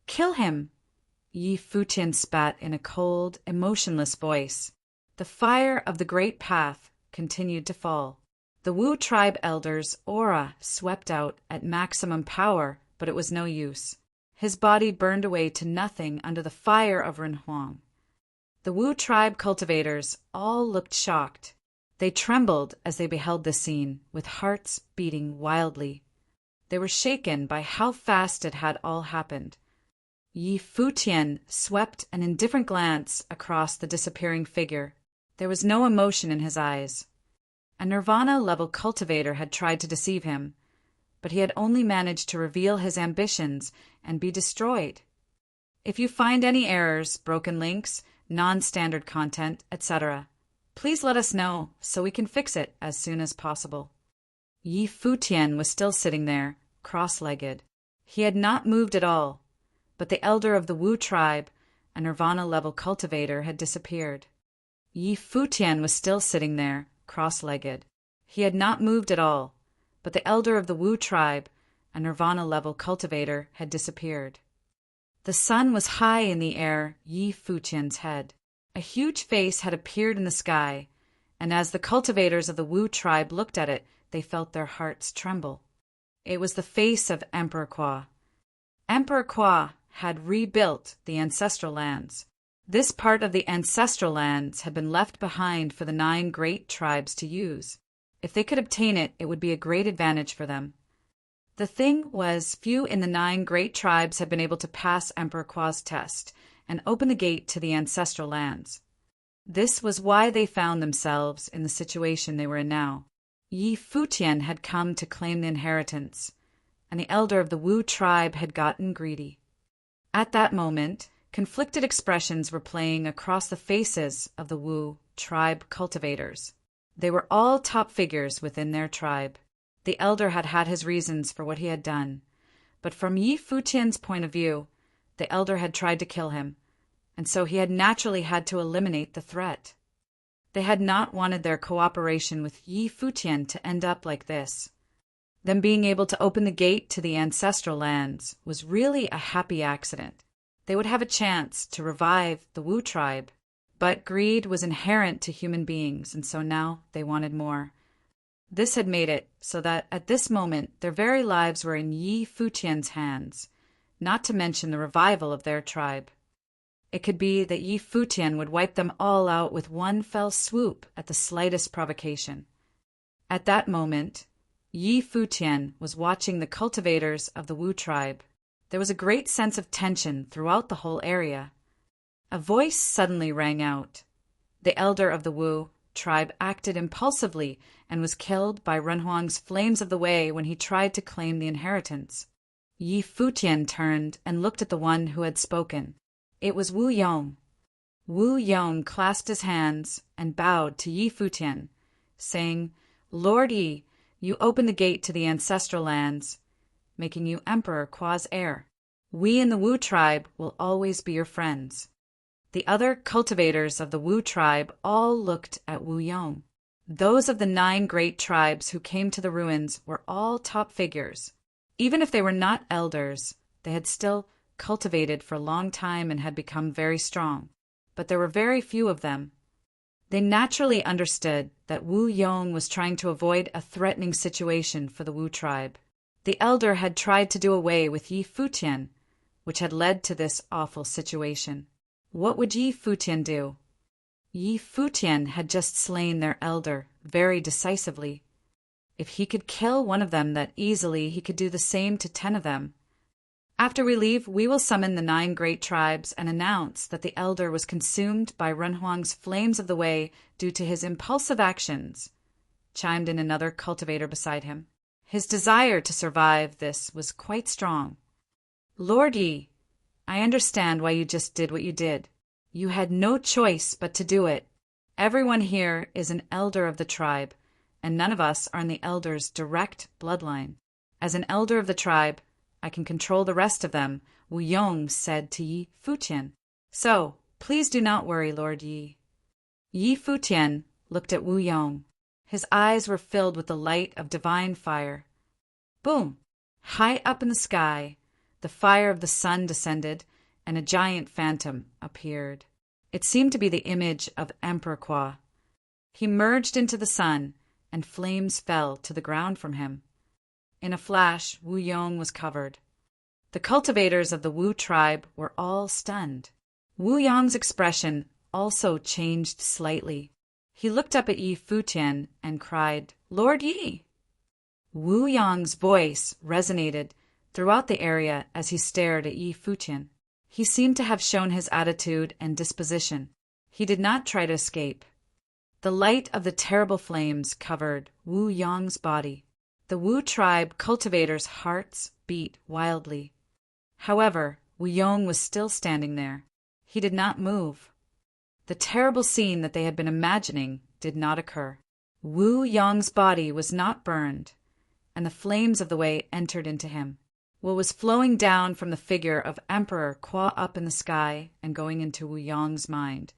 "Kill him!" Yi Futian spat in a cold, emotionless voice. The fire of the great path continued to fall. The Wu tribe elder's aura swept out at maximum power, but it was no use. His body burned away to nothing under the fire of Renhuang. The Wu tribe cultivators all looked shocked. They trembled as they beheld this scene, with hearts beating wildly. They were shaken by how fast it had all happened. Yi Futian swept an indifferent glance across the disappearing figure. There was no emotion in his eyes. A nirvana-level cultivator had tried to deceive him, but he had only managed to reveal his ambitions and be destroyed. If you find any errors, broken links, non-standard content, etc., please let us know so we can fix it as soon as possible. Yi Futian was still sitting there, cross-legged. He had not moved at all, but the elder of the Wu tribe, a nirvana-level cultivator, had disappeared. Yi Futian was still sitting there, cross-legged. He had not moved at all, but the elder of the Wu tribe, a nirvana-level cultivator, had disappeared. The sun was high in the air, Yi Futian's head. A huge face had appeared in the sky, and as the cultivators of the Wu tribe looked at it, they felt their hearts tremble. It was the face of Emperor Kwa. Emperor Kwa had rebuilt the ancestral lands. This part of the ancestral lands had been left behind for the 9 great tribes to use. If they could obtain it, it would be a great advantage for them. The thing was, few in the 9 great tribes had been able to pass Emperor Kwa's test and open the gate to the ancestral lands. This was why they found themselves in the situation they were in now. Yi Futian had come to claim the inheritance, and the elder of the Wu tribe had gotten greedy. At that moment, conflicted expressions were playing across the faces of the Wu tribe cultivators. They were all top figures within their tribe. The elder had had his reasons for what he had done, but from Yi Futian's point of view, the elder had tried to kill him, and so he had naturally had to eliminate the threat. They had not wanted their cooperation with Yi Futian to end up like this. Them being able to open the gate to the ancestral lands was really a happy accident. They would have a chance to revive the Wu tribe, but greed was inherent to human beings, and so now they wanted more. This had made it so that at this moment their very lives were in Yi Futian's hands, not to mention the revival of their tribe. It could be that Yi Futian would wipe them all out with one fell swoop at the slightest provocation. At that moment, Yi Futian was watching the cultivators of the Wu tribe. There was a great sense of tension throughout the whole area. A voice suddenly rang out. The elder of the Wu tribe acted impulsively and was killed by Renhuang's flames of the way when he tried to claim the inheritance. Yi Futian turned and looked at the one who had spoken. It was Wu Yong. Wu Yong clasped his hands and bowed to Yi Futian, saying, "Lord Yi, you open the gate to the ancestral lands, making you Emperor Kwa's heir. We in the Wu tribe will always be your friends." The other cultivators of the Wu tribe all looked at Wu Yong. Those of the 9 great tribes who came to the ruins were all top figures. Even if they were not elders, they had still cultivated for a long time and had become very strong. But there were very few of them. They naturally understood that Wu Yong was trying to avoid a threatening situation for the Wu tribe. The elder had tried to do away with Yi Futian, which had led to this awful situation. What would Yi Futian do? Yi Futian had just slain their elder very decisively. If he could kill one of them that easily, he could do the same to 10 of them. After we leave, we will summon the 9 great tribes and announce that the elder was consumed by Renhuang's flames of the way due to his impulsive actions, chimed in another cultivator beside him. His desire to survive this was quite strong. Lord Yi, I understand why you just did what you did. You had no choice but to do it. Everyone here is an elder of the tribe, and none of us are in the elder's direct bloodline. As an elder of the tribe, I can control the rest of them, Wu Yong said to Yi Futian. So, please do not worry, Lord Yi. Yi Futian looked at Wu Yong. His eyes were filled with the light of divine fire. Boom! High up in the sky, the fire of the sun descended, and a giant phantom appeared. It seemed to be the image of Emperor Kwa. He merged into the sun, and flames fell to the ground from him. In a flash, Wu Yong was covered. The cultivators of the Wu tribe were all stunned. Wu Yong's expression also changed slightly. He looked up at Yi Futian and cried, Lord Yi! Wu Yong's voice resonated throughout the area as he stared at Yi Futian. He seemed to have shown his attitude and disposition. He did not try to escape. The light of the terrible flames covered Wu Yong's body. The Wu tribe cultivators' hearts beat wildly. However, Wu Yong was still standing there. He did not move. The terrible scene that they had been imagining did not occur. Wu Yong's body was not burned, and the flames of the way entered into him. What was flowing down from the figure of Emperor Kwa up in the sky and going into Wu Yong's mind.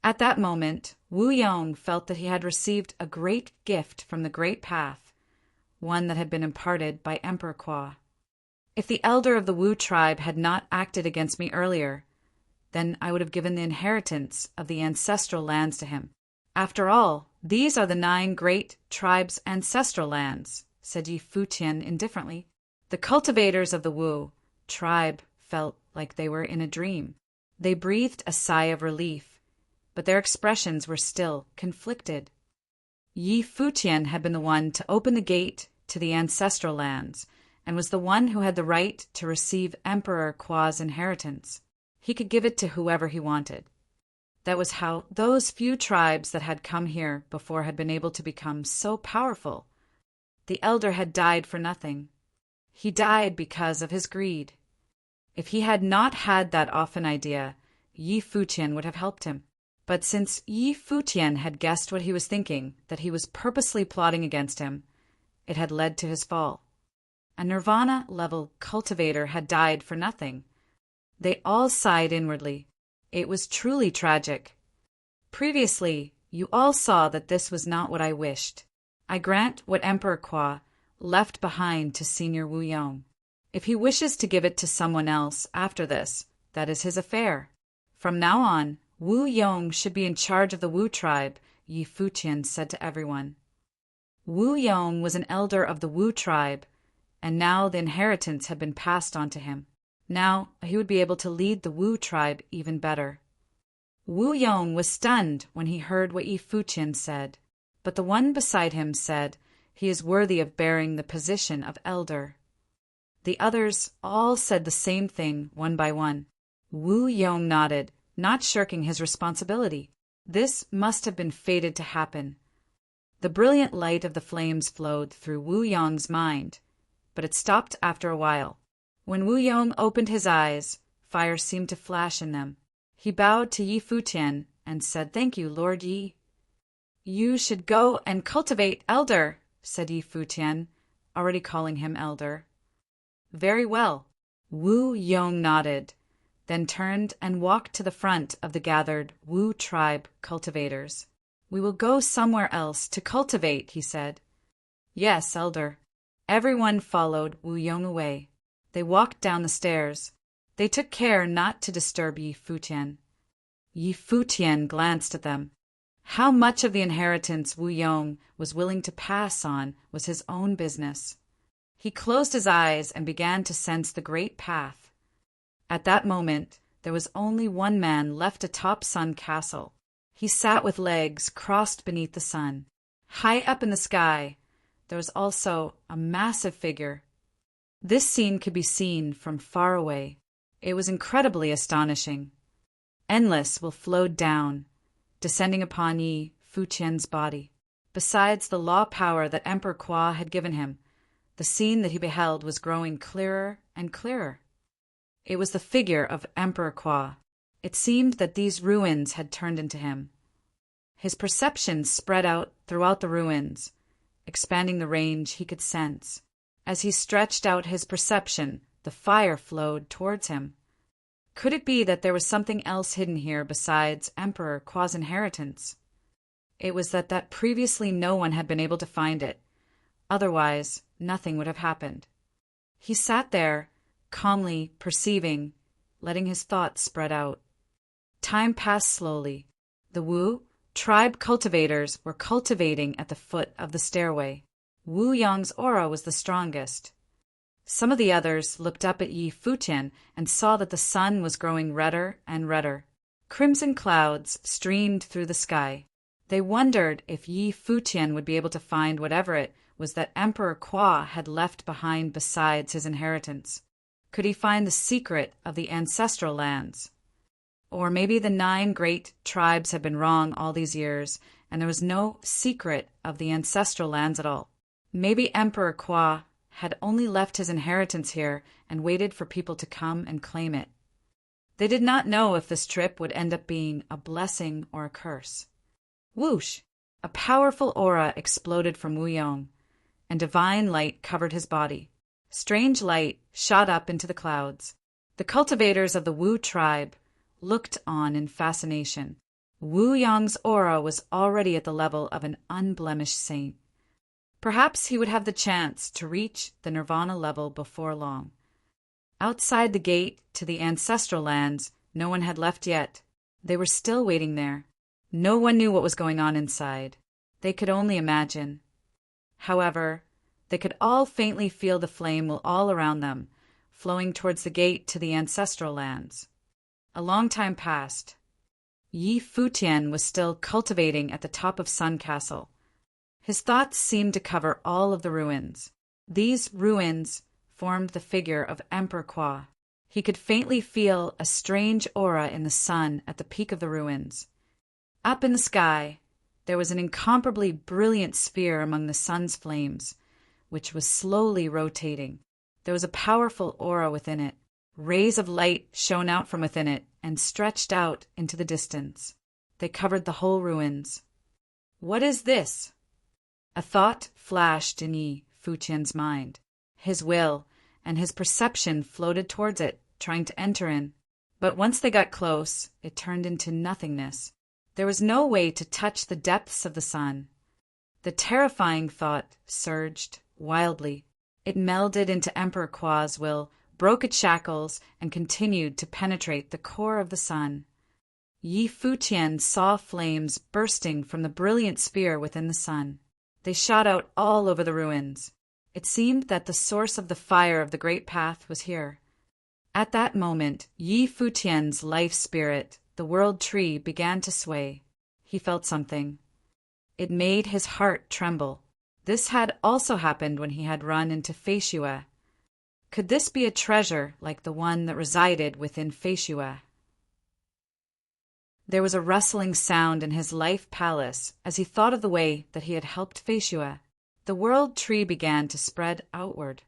At that moment, Wu Yong felt that he had received a great gift from the Great Path, one that had been imparted by Emperor Kwa. If the elder of the Wu tribe had not acted against me earlier, then I would have given the inheritance of the ancestral lands to him. After all, these are the 9 great tribes' ancestral lands, said Yi Futian indifferently. The cultivators of the Wu tribe felt like they were in a dream. They breathed a sigh of relief, but their expressions were still conflicted. Yi Futian had been the one to open the gate to the ancestral lands, and was the one who had the right to receive Emperor Kwa's inheritance. He could give it to whoever he wanted. That was how those few tribes that had come here before had been able to become so powerful. The elder had died for nothing. He died because of his greed. If he had not had that often idea, Yi Futian would have helped him. But since Yi Futian had guessed what he was thinking, that he was purposely plotting against him, it had led to his fall. A nirvana-level cultivator had died for nothing. They all sighed inwardly. It was truly tragic. Previously, you all saw that this was not what I wished. I grant what Emperor Kwa left behind to Senior Wu Yong. If he wishes to give it to someone else after this, that is his affair. From now on, Wu Yong should be in charge of the Wu tribe, Yi Futian said to everyone. Wu Yong was an elder of the Wu tribe, and now the inheritance had been passed on to him. Now he would be able to lead the Wu tribe even better. Wu Yong was stunned when he heard what Yi Futian said, but the one beside him said, he is worthy of bearing the position of elder. The others all said the same thing one by one. Wu Yong nodded, not shirking his responsibility. This must have been fated to happen. The brilliant light of the flames flowed through Wu Yong's mind, but it stopped after a while. When Wu Yong opened his eyes, fire seemed to flash in them. He bowed to Yi Futian and said, Thank you, Lord Yi. You should go and cultivate, elder, said Yi Futian, already calling him elder. Very well. Wu Yong nodded, then turned and walked to the front of the gathered Wu tribe cultivators. We will go somewhere else to cultivate, he said. Yes, elder. Everyone followed Wu Yong away. They walked down the stairs. They took care not to disturb Yi Futian. Yi Futian glanced at them. How much of the inheritance Wu Yong was willing to pass on was his own business. He closed his eyes and began to sense the great path. At that moment, there was only one man left atop Sun Castle. He sat with legs crossed beneath the sun. High up in the sky, there was also a massive figure. This scene could be seen from far away. It was incredibly astonishing. Endless will flowed down, descending upon Yi Futian's body. Besides the law power that Emperor Kwa had given him, the scene that he beheld was growing clearer and clearer. It was the figure of Emperor Kwa. It seemed that these ruins had turned into him. His perception spread out throughout the ruins, expanding the range he could sense. As he stretched out his perception, the fire flowed towards him. Could it be that there was something else hidden here besides Emperor Kwa's inheritance? It was that previously no one had been able to find it. Otherwise, nothing would have happened. He sat there, calmly perceiving, letting his thoughts spread out. Time passed slowly. The Wu tribe cultivators were cultivating at the foot of the stairway. Wu Yang's aura was the strongest. Some of the others looked up at Yi Futian and saw that the sun was growing redder and redder. Crimson clouds streamed through the sky. They wondered if Yi Futian would be able to find whatever it was that Emperor Kwa had left behind besides his inheritance. Could he find the secret of the ancestral lands? Or maybe the 9 great tribes had been wrong all these years, and there was no secret of the ancestral lands at all. Maybe Emperor Kwa had only left his inheritance here and waited for people to come and claim it. They did not know if this trip would end up being a blessing or a curse. Whoosh! A powerful aura exploded from Wu Yong, and divine light covered his body. Strange light shot up into the clouds. The cultivators of the Wu tribe looked on in fascination. Wu Yong's aura was already at the level of an unblemished saint. Perhaps he would have the chance to reach the nirvana level before long. Outside the gate to the ancestral lands, no one had left yet. They were still waiting there. No one knew what was going on inside. They could only imagine. However, they could all faintly feel the flame all around them, flowing towards the gate to the ancestral lands. A long time passed. Yi Futian was still cultivating at the top of Sun Castle. His thoughts seemed to cover all of the ruins. These ruins formed the figure of Emperor Kwa. He could faintly feel a strange aura in the sun at the peak of the ruins. Up in the sky, there was an incomparably brilliant sphere among the sun's flames, which was slowly rotating. There was a powerful aura within it. Rays of light shone out from within it and stretched out into the distance. They covered the whole ruins. What is this? A thought flashed in Yi Futian's mind. His will and his perception floated towards it, trying to enter in. But once they got close, it turned into nothingness. There was no way to touch the depths of the sun. The terrifying thought surged wildly. It melded into Emperor Kwa's will, broke its shackles, and continued to penetrate the core of the sun. Yi Futian saw flames bursting from the brilliant sphere within the sun. They shot out all over the ruins. It seemed that the source of the fire of the great path was here. At that moment, Yi Futian's life spirit, the world tree, began to sway. He felt something. It made his heart tremble. This had also happened when he had run into Feishue. Could this be a treasure like the one that resided within Feishue? There was a rustling sound in his life palace as he thought of the way that he had helped Feishue. The world tree began to spread outward.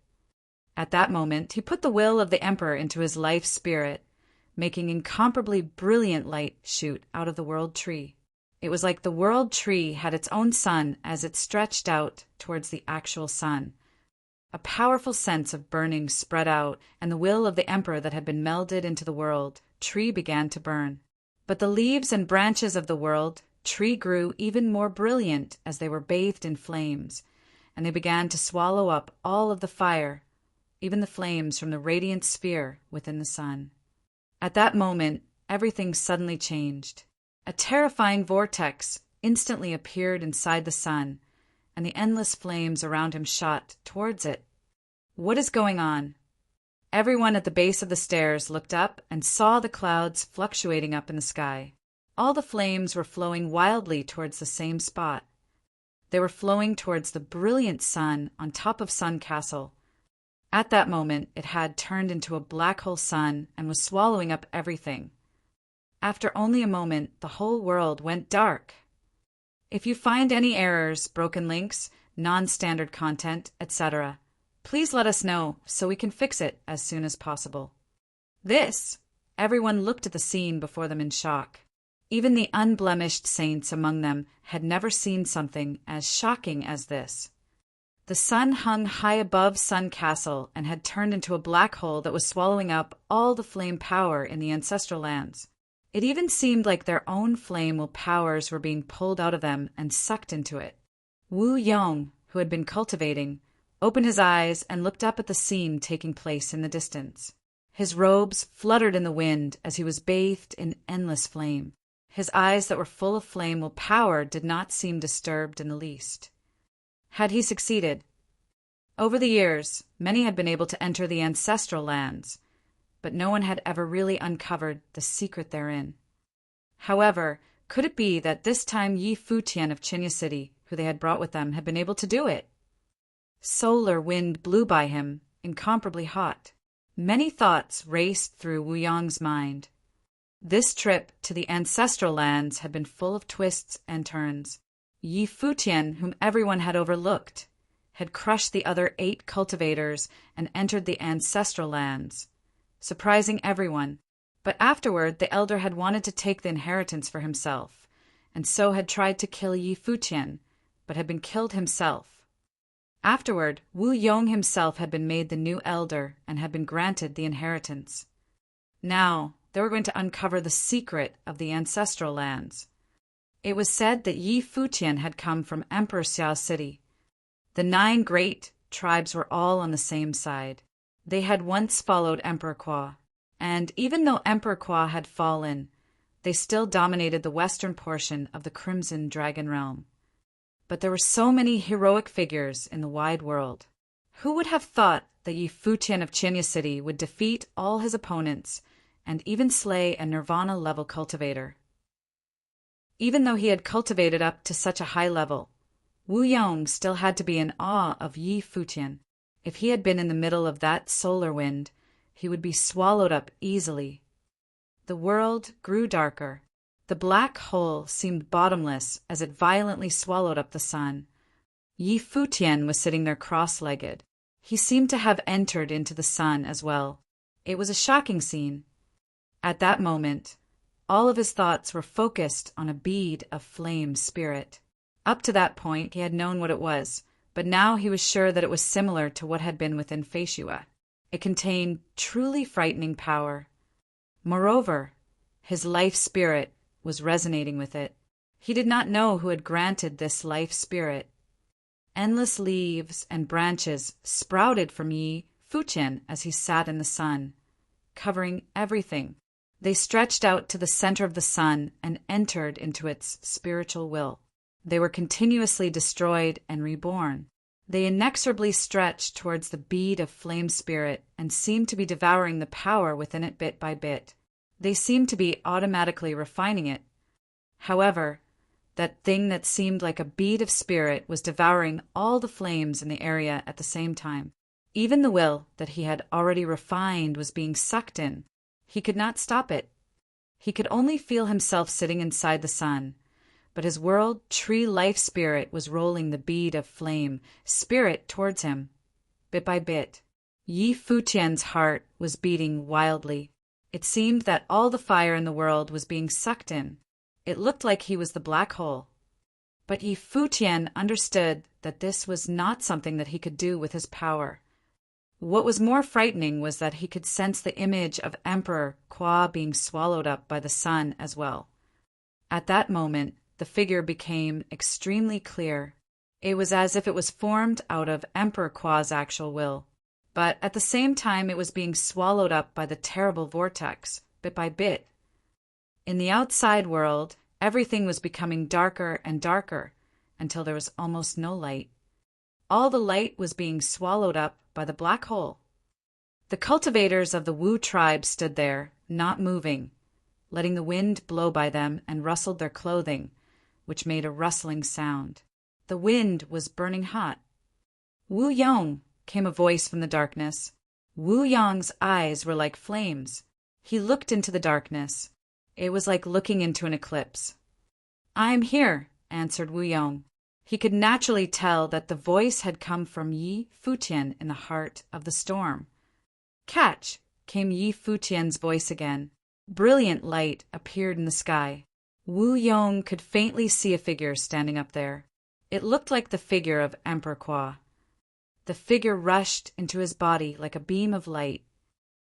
At that moment, he put the will of the emperor into his life spirit, making incomparably brilliant light shoot out of the world tree. It was like the world tree had its own sun as it stretched out towards the actual sun. A powerful sense of burning spread out, and the will of the emperor that had been melded into the world tree began to burn. But the leaves and branches of the world tree grew even more brilliant as they were bathed in flames, and they began to swallow up all of the fire, even the flames from the radiant sphere within the sun. At that moment, everything suddenly changed. A terrifying vortex instantly appeared inside the sun, and the endless flames around him shot towards it. What is going on? Everyone at the base of the stairs looked up and saw the clouds fluctuating up in the sky. All the flames were flowing wildly towards the same spot. They were flowing towards the brilliant sun on top of Sun Castle. At that moment, it had turned into a black hole sun and was swallowing up everything. After only a moment, the whole world went dark. If you find any errors, broken links, non-standard content, etc., please let us know so we can fix it as soon as possible. Everyone looked at the scene before them in shock. Even the unblemished saints among them had never seen something as shocking as this. The sun hung high above Sun Castle and had turned into a black hole that was swallowing up all the flame power in the ancestral lands. It even seemed like their own flame powers were being pulled out of them and sucked into it. Wu Yong, who had been cultivating, opened his eyes and looked up at the scene taking place in the distance. His robes fluttered in the wind as he was bathed in endless flame. His eyes that were full of flame power did not seem disturbed in the least. Had he succeeded? Over the years, many had been able to enter the ancestral lands, but no one had ever really uncovered the secret therein. However, could it be that this time Yi Futian of Chinya City, who they had brought with them, had been able to do it? Solar wind blew by him, incomparably hot. Many thoughts raced through Wu Yong's mind. This trip to the ancestral lands had been full of twists and turns. Yi Futian, whom everyone had overlooked, had crushed the other 8 cultivators and entered the ancestral lands, surprising everyone. But afterward, the elder had wanted to take the inheritance for himself, and so had tried to kill Yi Futian, but had been killed himself. Afterward, Wu Yong himself had been made the new elder and had been granted the inheritance. Now, they were going to uncover the secret of the ancestral lands. It was said that Yi Futian had come from Emperor Xiao City. The 9 great tribes were all on the same side. They had once followed Emperor Kwa, and even though Emperor Kwa had fallen, they still dominated the western portion of the Crimson Dragon Realm. But there were so many heroic figures in the wide world. Who would have thought that Yi Futian of Chinya City would defeat all his opponents and even slay a Nirvana-level cultivator? Even though he had cultivated up to such a high level, Wu Yong still had to be in awe of Yi Futian. If he had been in the middle of that solar wind, he would be swallowed up easily. The world grew darker. The black hole seemed bottomless as it violently swallowed up the sun. Yi Futian was sitting there cross-legged. He seemed to have entered into the sun as well. It was a shocking scene. At that moment, all of his thoughts were focused on a bead of flame spirit. Up to that point, he had known what it was, but now he was sure that it was similar to what had been within Feishua. It contained truly frightening power. Moreover, his life spirit was resonating with it. He did not know who had granted this life spirit. Endless leaves and branches sprouted from Yi Futian as he sat in the sun, covering everything. They stretched out to the center of the sun and entered into its spiritual will. They were continuously destroyed and reborn. They inexorably stretched towards the bead of flame spirit and seemed to be devouring the power within it bit by bit. They seemed to be automatically refining it. However, that thing that seemed like a bead of spirit was devouring all the flames in the area at the same time. Even the will that he had already refined was being sucked in. He could not stop it. He could only feel himself sitting inside the sun, but his world tree life spirit was rolling the bead of flame spirit towards him, bit by bit. Yi Futian's heart was beating wildly. It seemed that all the fire in the world was being sucked in. It looked like he was the black hole. But Yi Futian understood that this was not something that he could do with his power. What was more frightening was that he could sense the image of Emperor Kwa being swallowed up by the sun as well. At that moment, the figure became extremely clear. It was as if it was formed out of Emperor Kwa's actual will. But at the same time, it was being swallowed up by the terrible vortex, bit by bit. In the outside world, everything was becoming darker and darker until there was almost no light. All the light was being swallowed up by the black hole. The cultivators of the Wu tribe stood there, not moving, letting the wind blow by them and rustled their clothing, which made a rustling sound. The wind was burning hot. Wu Yong came a voice from the darkness. Wu Yong's eyes were like flames. He looked into the darkness. It was like looking into an eclipse. "I am here," answered Wu Yong. He could naturally tell that the voice had come from Yi Futian in the heart of the storm. "Catch!" came Yi Futian's voice again. Brilliant light appeared in the sky. Wu Yong could faintly see a figure standing up there. It looked like the figure of Emperor Kwa. The figure rushed into his body like a beam of light.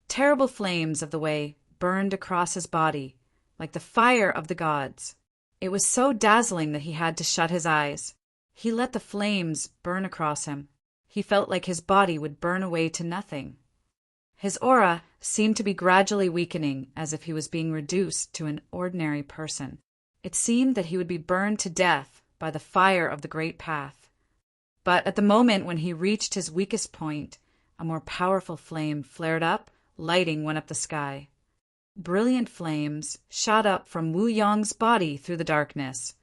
Terrible flames of the way burned across his body, like the fire of the gods. It was so dazzling that he had to shut his eyes. He let the flames burn across him. He felt like his body would burn away to nothing. His aura seemed to be gradually weakening, as if he was being reduced to an ordinary person. It seemed that he would be burned to death by the fire of the great path. But at the moment when he reached his weakest point, a more powerful flame flared up, lighting went up the sky. Brilliant flames shot up from Wu Yong's body through the darkness,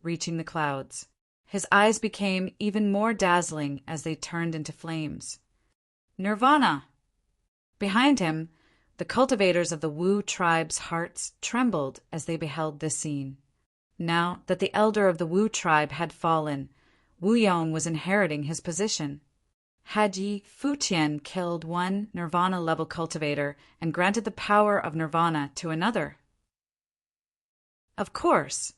reaching the clouds. His eyes became even more dazzling as they turned into flames. Nirvana! Behind him, the cultivators of the Wu tribe's hearts trembled as they beheld this scene. Now that the elder of the Wu tribe had fallen, Wu Yong was inheriting his position. Had Yi Futian killed one Nirvana-level cultivator and granted the power of Nirvana to another? Of course,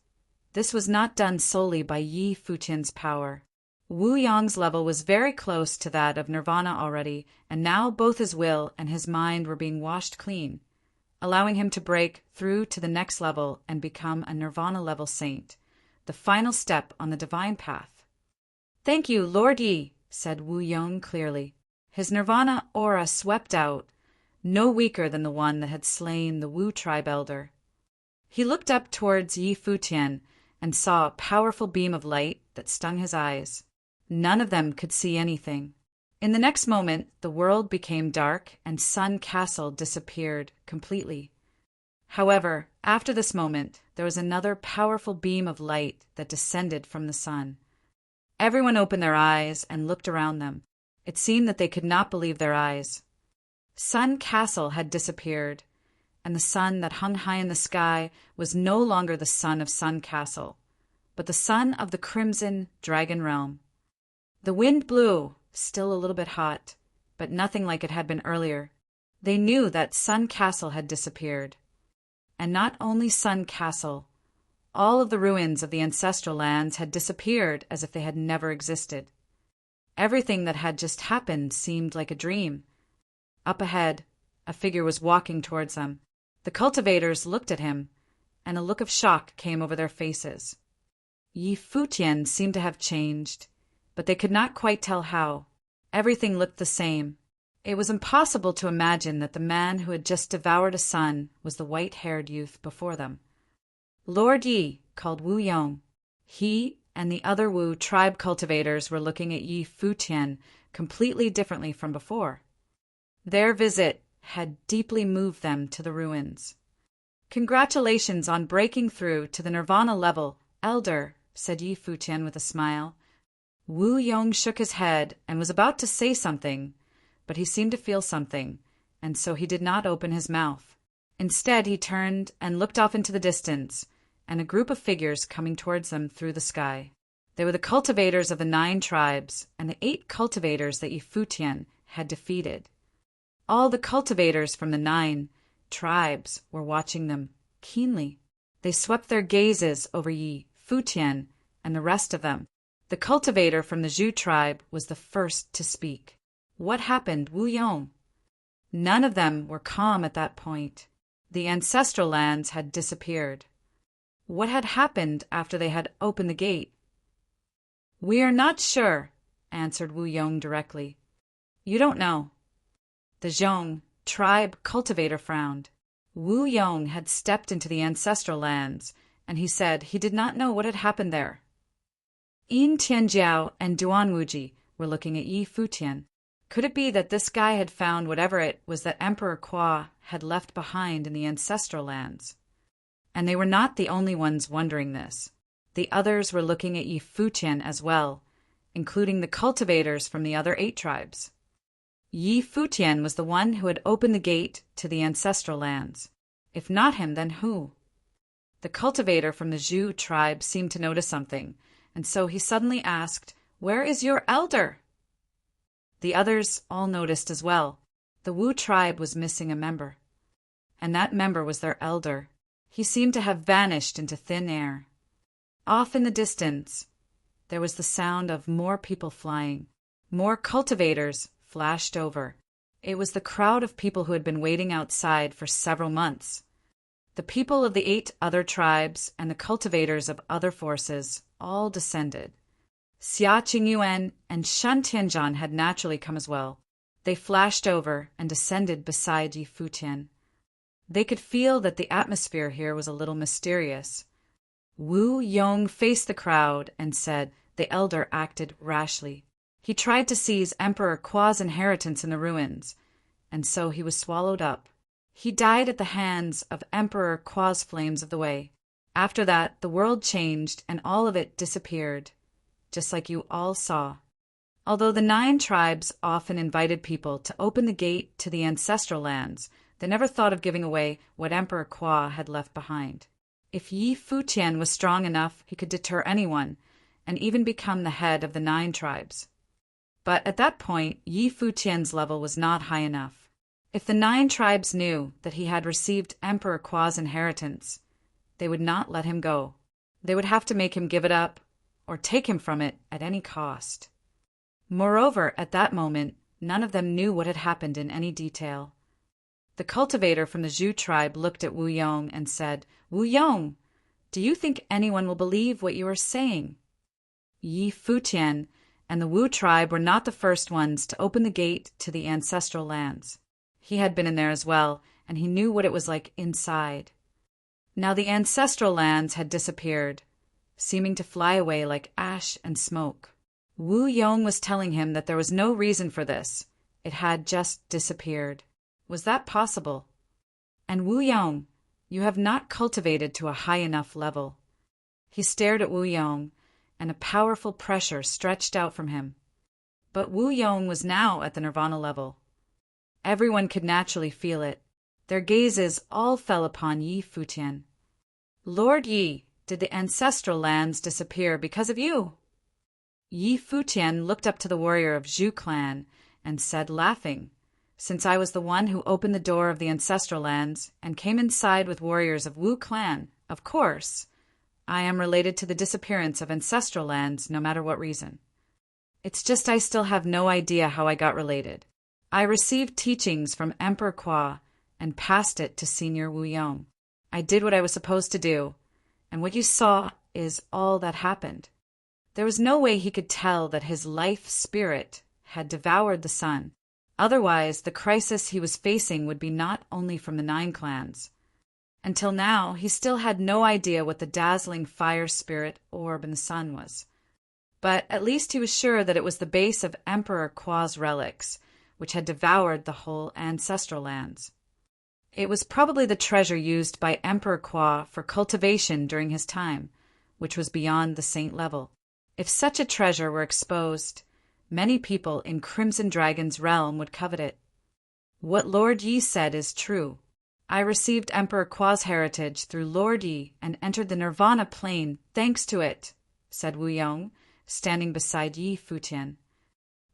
this was not done solely by Yi Futian's power. Wu Yong's level was very close to that of Nirvana already, and now both his will and his mind were being washed clean, allowing him to break through to the next level and become a Nirvana-level saint, the final step on the divine path. "Thank you, Lord Yi," said Wu Yong clearly. His Nirvana aura swept out, no weaker than the one that had slain the Wu tribe elder. He looked up towards Yi Futian and saw a powerful beam of light that stung his eyes. None of them could see anything. In the next moment, the world became dark and Sun Castle disappeared completely. However, after this moment, there was another powerful beam of light that descended from the sun. Everyone opened their eyes and looked around them. It seemed that they could not believe their eyes. Sun Castle had disappeared, and the sun that hung high in the sky was no longer the sun of Sun Castle, but the sun of the Crimson Dragon Realm. The wind blew, still a little bit hot, but nothing like it had been earlier. They knew that Sun Castle had disappeared. And not only Sun Castle, all of the ruins of the ancestral lands had disappeared as if they had never existed. Everything that had just happened seemed like a dream. Up ahead, a figure was walking towards them. The cultivators looked at him, and a look of shock came over their faces. Yi Futian seemed to have changed, but they could not quite tell how. Everything looked the same. It was impossible to imagine that the man who had just devoured a son was the white-haired youth before them. "Lord Yi," called Wu Yong. He and the other Wu tribe cultivators were looking at Yi Futian completely differently from before. Their visit had deeply moved them to the ruins. "Congratulations on breaking through to the Nirvana level, Elder," said Yi Futian with a smile. Wu Yong shook his head and was about to say something, but he seemed to feel something, and so he did not open his mouth. Instead, he turned and looked off into the distance, and a group of figures coming towards them through the sky. They were the cultivators of the 9 tribes and the 8 cultivators that Yi Futian had defeated. All the cultivators from the 9 tribes were watching them keenly. They swept their gazes over Yi Futian and the rest of them. The cultivator from the Zhu tribe was the first to speak. "What happened, Wu Yong?" None of them were calm at that point. The ancestral lands had disappeared. What had happened after they had opened the gate? "We are not sure," answered Wu Yong directly. "You don't know." The Zhong tribe cultivator frowned. Wu Yong had stepped into the ancestral lands, and he said he did not know what had happened there. Yin Tianjiao and Duan Wuji were looking at Yi Futian. Could it be that this guy had found whatever it was that Emperor Kwa had left behind in the ancestral lands? And they were not the only ones wondering this. The others were looking at Yi Futian as well, including the cultivators from the other 8 tribes. Yi Futian was the one who had opened the gate to the ancestral lands. If not him, then who? The cultivator from the Zhu tribe seemed to notice something, and so he suddenly asked, "Where is your elder?" The others all noticed as well. The Wu tribe was missing a member, and that member was their elder. He seemed to have vanished into thin air. Off in the distance, there was the sound of more people flying. More cultivators flashed over. It was the crowd of people who had been waiting outside for several months. The people of the 8 other tribes and the cultivators of other forces all descended. Xia Qingyuan and Shan Tianzhan had naturally come as well. They flashed over and descended beside Yi Futian. They could feel that the atmosphere here was a little mysterious. Wu Yong faced the crowd and said the elder acted rashly. He tried to seize Emperor Kua's inheritance in the ruins, and so he was swallowed up. He died at the hands of Emperor Kua's flames of the way. After that, the world changed and all of it disappeared, just like you all saw. Although the 9 tribes often invited people to open the gate to the ancestral lands, they never thought of giving away what Emperor Kua had left behind. If Yi Futian was strong enough, he could deter anyone, and even become the head of the 9 tribes. But at that point, Yi Futian's level was not high enough. If the 9 tribes knew that he had received Emperor Kua's inheritance, they would not let him go. They would have to make him give it up, or take him from it at any cost. Moreover, at that moment, none of them knew what had happened in any detail. The cultivator from the Zhu tribe looked at Wu Yong and said, "Wu Yong, do you think anyone will believe what you are saying?" Yi Futian and the Wu tribe were not the first ones to open the gate to the ancestral lands. He had been in there as well, and he knew what it was like inside. Now the ancestral lands had disappeared, seeming to fly away like ash and smoke. Wu Yong was telling him that there was no reason for this. It had just disappeared. Was that possible? And Wu Yong, you have not cultivated to a high enough level. He stared at Wu Yong, and a powerful pressure stretched out from him. But Wu Yong was now at the nirvana level. Everyone could naturally feel it. Their gazes all fell upon Yi Futian. "Lord Yi, did the ancestral lands disappear because of you?" Yi Futian looked up to the warrior of Zhu clan and said, laughing, "Since I was the one who opened the door of the ancestral lands and came inside with warriors of Wu clan, of course, I am related to the disappearance of ancestral lands no matter what reason. It's just I still have no idea how I got related. I received teachings from Emperor Kua and passed it to Senior Wu Yong. I did what I was supposed to do, and what you saw is all that happened." There was no way he could tell that his life spirit had devoured the sun. Otherwise, the crisis he was facing would be not only from the 9 clans. Until now, he still had no idea what the dazzling fire spirit orb in the sun was. But at least he was sure that it was the base of Emperor Kua's relics, which had devoured the whole ancestral lands. It was probably the treasure used by Emperor Kua for cultivation during his time, which was beyond the saint level. If such a treasure were exposed, many people in Crimson Dragon's realm would covet it. What Lord Yi said is true. I received Emperor Kua's heritage through Lord Yi and entered the Nirvana plane thanks to it, said Wu Yong, standing beside Yi Futian.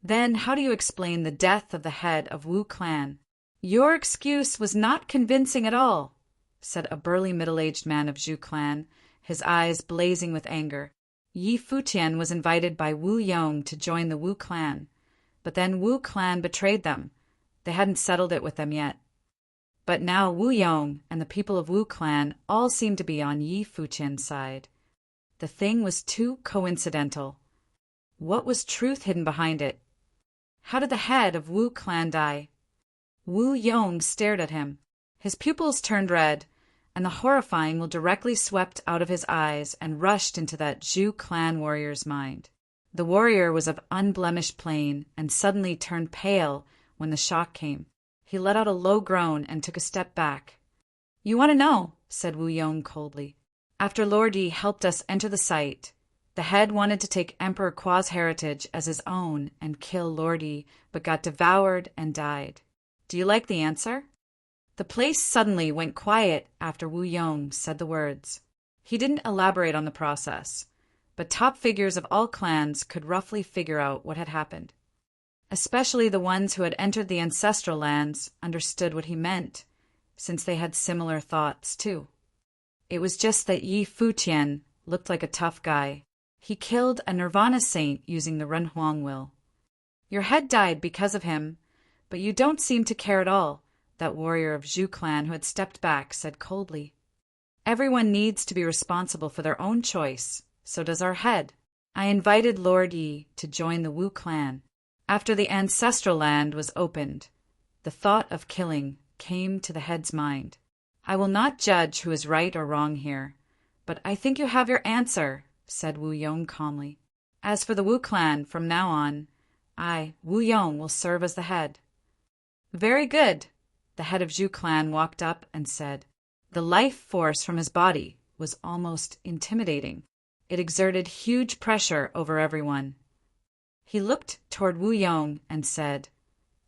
Then how do you explain the death of the head of Wu clan? Your excuse was not convincing at all, said a burly middle-aged man of Zhu clan, his eyes blazing with anger. Yi Futian was invited by Wu Yong to join the Wu clan, but then Wu clan betrayed them. They hadn't settled it with them yet. But now Wu Yong and the people of Wu clan all seemed to be on Yi Futian's side. The thing was too coincidental. What was truth hidden behind it? How did the head of Wu clan die? Wu Yong stared at him. His pupils turned red, and the horrifying will directly swept out of his eyes and rushed into that Zhu clan warrior's mind. The warrior was of unblemished plain and suddenly turned pale when the shock came. He let out a low groan and took a step back. You want to know, said Wu Yong coldly. After Lord Yi helped us enter the site, The head wanted to take Emperor Kwa's heritage as his own and kill Lord Yi, but got devoured and died. Do you like the answer? The place suddenly went quiet after Wu Yong said the words. He didn't elaborate on the process, but top figures of all clans could roughly figure out what had happened. Especially the ones who had entered the ancestral lands understood what he meant, since they had similar thoughts too. It was just that Yi Futian looked like a tough guy. He killed a Nirvana saint using the Renhuang will. Your head died because of him, but you don't seem to care at all, that warrior of Zhu clan who had stepped back said coldly. Everyone needs to be responsible for their own choice, so does our head. I invited Lord Yi to join the Wu clan. After the ancestral land was opened, the thought of killing came to the head's mind. I will not judge who is right or wrong here, but I think you have your answer, said Wu Yong calmly. As for the Wu clan, from now on, I, Wu Yong, will serve as the head. Very good. The head of Zhu clan walked up and said. The life force from his body was almost intimidating. It exerted huge pressure over everyone. He looked toward Wu Yong and said,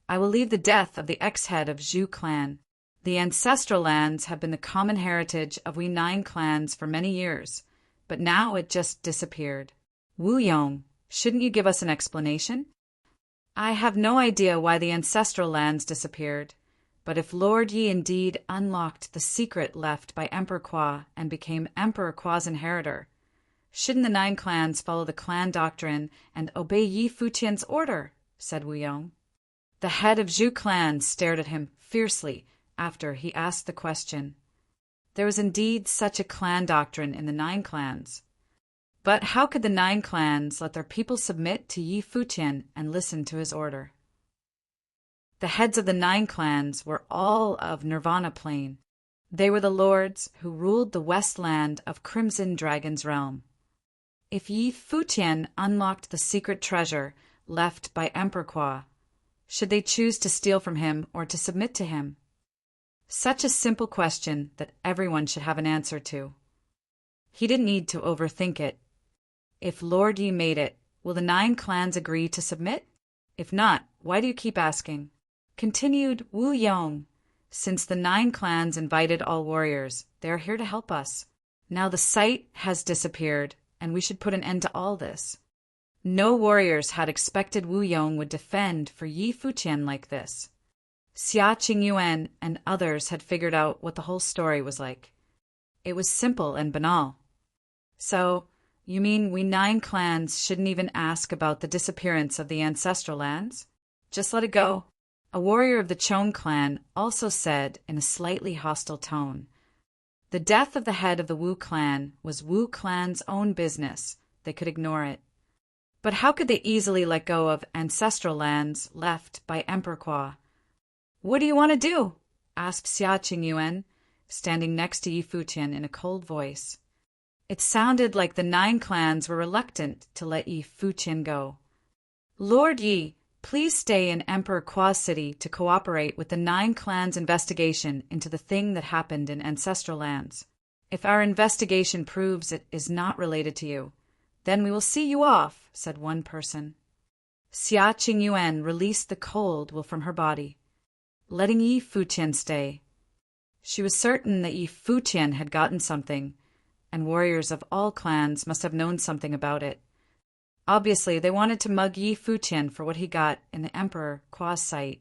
I will leave the death of the ex-head of Zhu clan. The ancestral lands have been the common heritage of we 9 clans for many years, but now it just disappeared. Wu Yong, shouldn't you give us an explanation? I have no idea why the ancestral lands disappeared, but if Lord Yi indeed unlocked the secret left by Emperor Kwa and became Emperor Kwa's inheritor, shouldn't the 9 clans follow the clan doctrine and obey Yi Futian's order? Said Wu Yong. The head of Zhu clan stared at him fiercely after he asked the question. There was indeed such a clan doctrine in the 9 clans. But how could the 9 clans let their people submit to Yi Futian and listen to his order? The heads of the 9 clans were all of Nirvana Plain. They were the lords who ruled the west land of Crimson Dragon's realm. If Yi Futian unlocked the secret treasure left by Emperor Kwa, should they choose to steal from him or to submit to him? Such a simple question that everyone should have an answer to. He didn't need to overthink it. If Lord Yi made it, will the 9 clans agree to submit? If not, why do you keep asking? Continued Wu Yong. Since the 9 clans invited all warriors, they are here to help us. Now the site has disappeared, and we should put an end to all this. No warriors had expected Wu Yong would defend for Yi Futian like this. Xia Qingyuan and others had figured out what the whole story was like. It was simple and banal. So, you mean we 9 clans shouldn't even ask about the disappearance of the ancestral lands? Just let it go. A warrior of the Chong clan also said in a slightly hostile tone, the death of the head of the Wu clan was Wu clan's own business. They could ignore it. But how could they easily let go of ancestral lands left by Emperor Kwa? What do you want to do? Asked Xia Qingyuan, standing next to Yi Futian in a cold voice. It sounded like the 9 clans were reluctant to let Yi Futian go. Lord Yi, please stay in Emperor Kwa's city to cooperate with the 9 clans' investigation into the thing that happened in ancestral lands. If our investigation proves it is not related to you, then we will see you off, said one person. Xia Qingyuan released the cold will from her body, letting Yi Futian stay. She was certain that Yi Futian had gotten something, and warriors of all clans must have known something about it. Obviously, they wanted to mug Yi Futian for what he got in the Emperor Kwa's sight.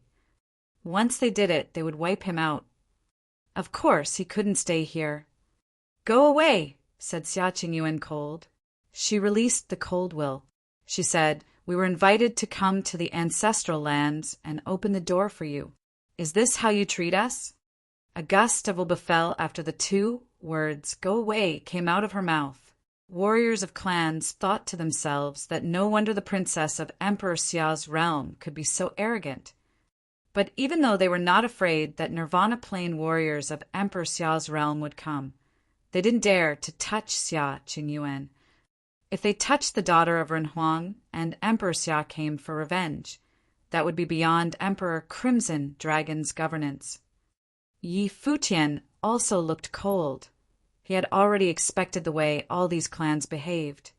Once they did it, they would wipe him out. Of course, he couldn't stay here. Go away, said Xia Qingyuan cold. She released the cold will. She said, we were invited to come to the ancestral lands and open the door for you. Is this how you treat us? A gust of will befell after the 2 words, go away, came out of her mouth. Warriors of clans thought to themselves that no wonder the princess of Emperor Xia's realm could be so arrogant. But even though they were not afraid that Nirvana Plain warriors of Emperor Xia's realm would come, they didn't dare to touch Xia Qingyuan. If they touched the daughter of Renhuang and Emperor Xia came for revenge, that would be beyond Emperor Crimson Dragon's governance. Yi Futian also looked cold. He had already expected the way all these clans behaved.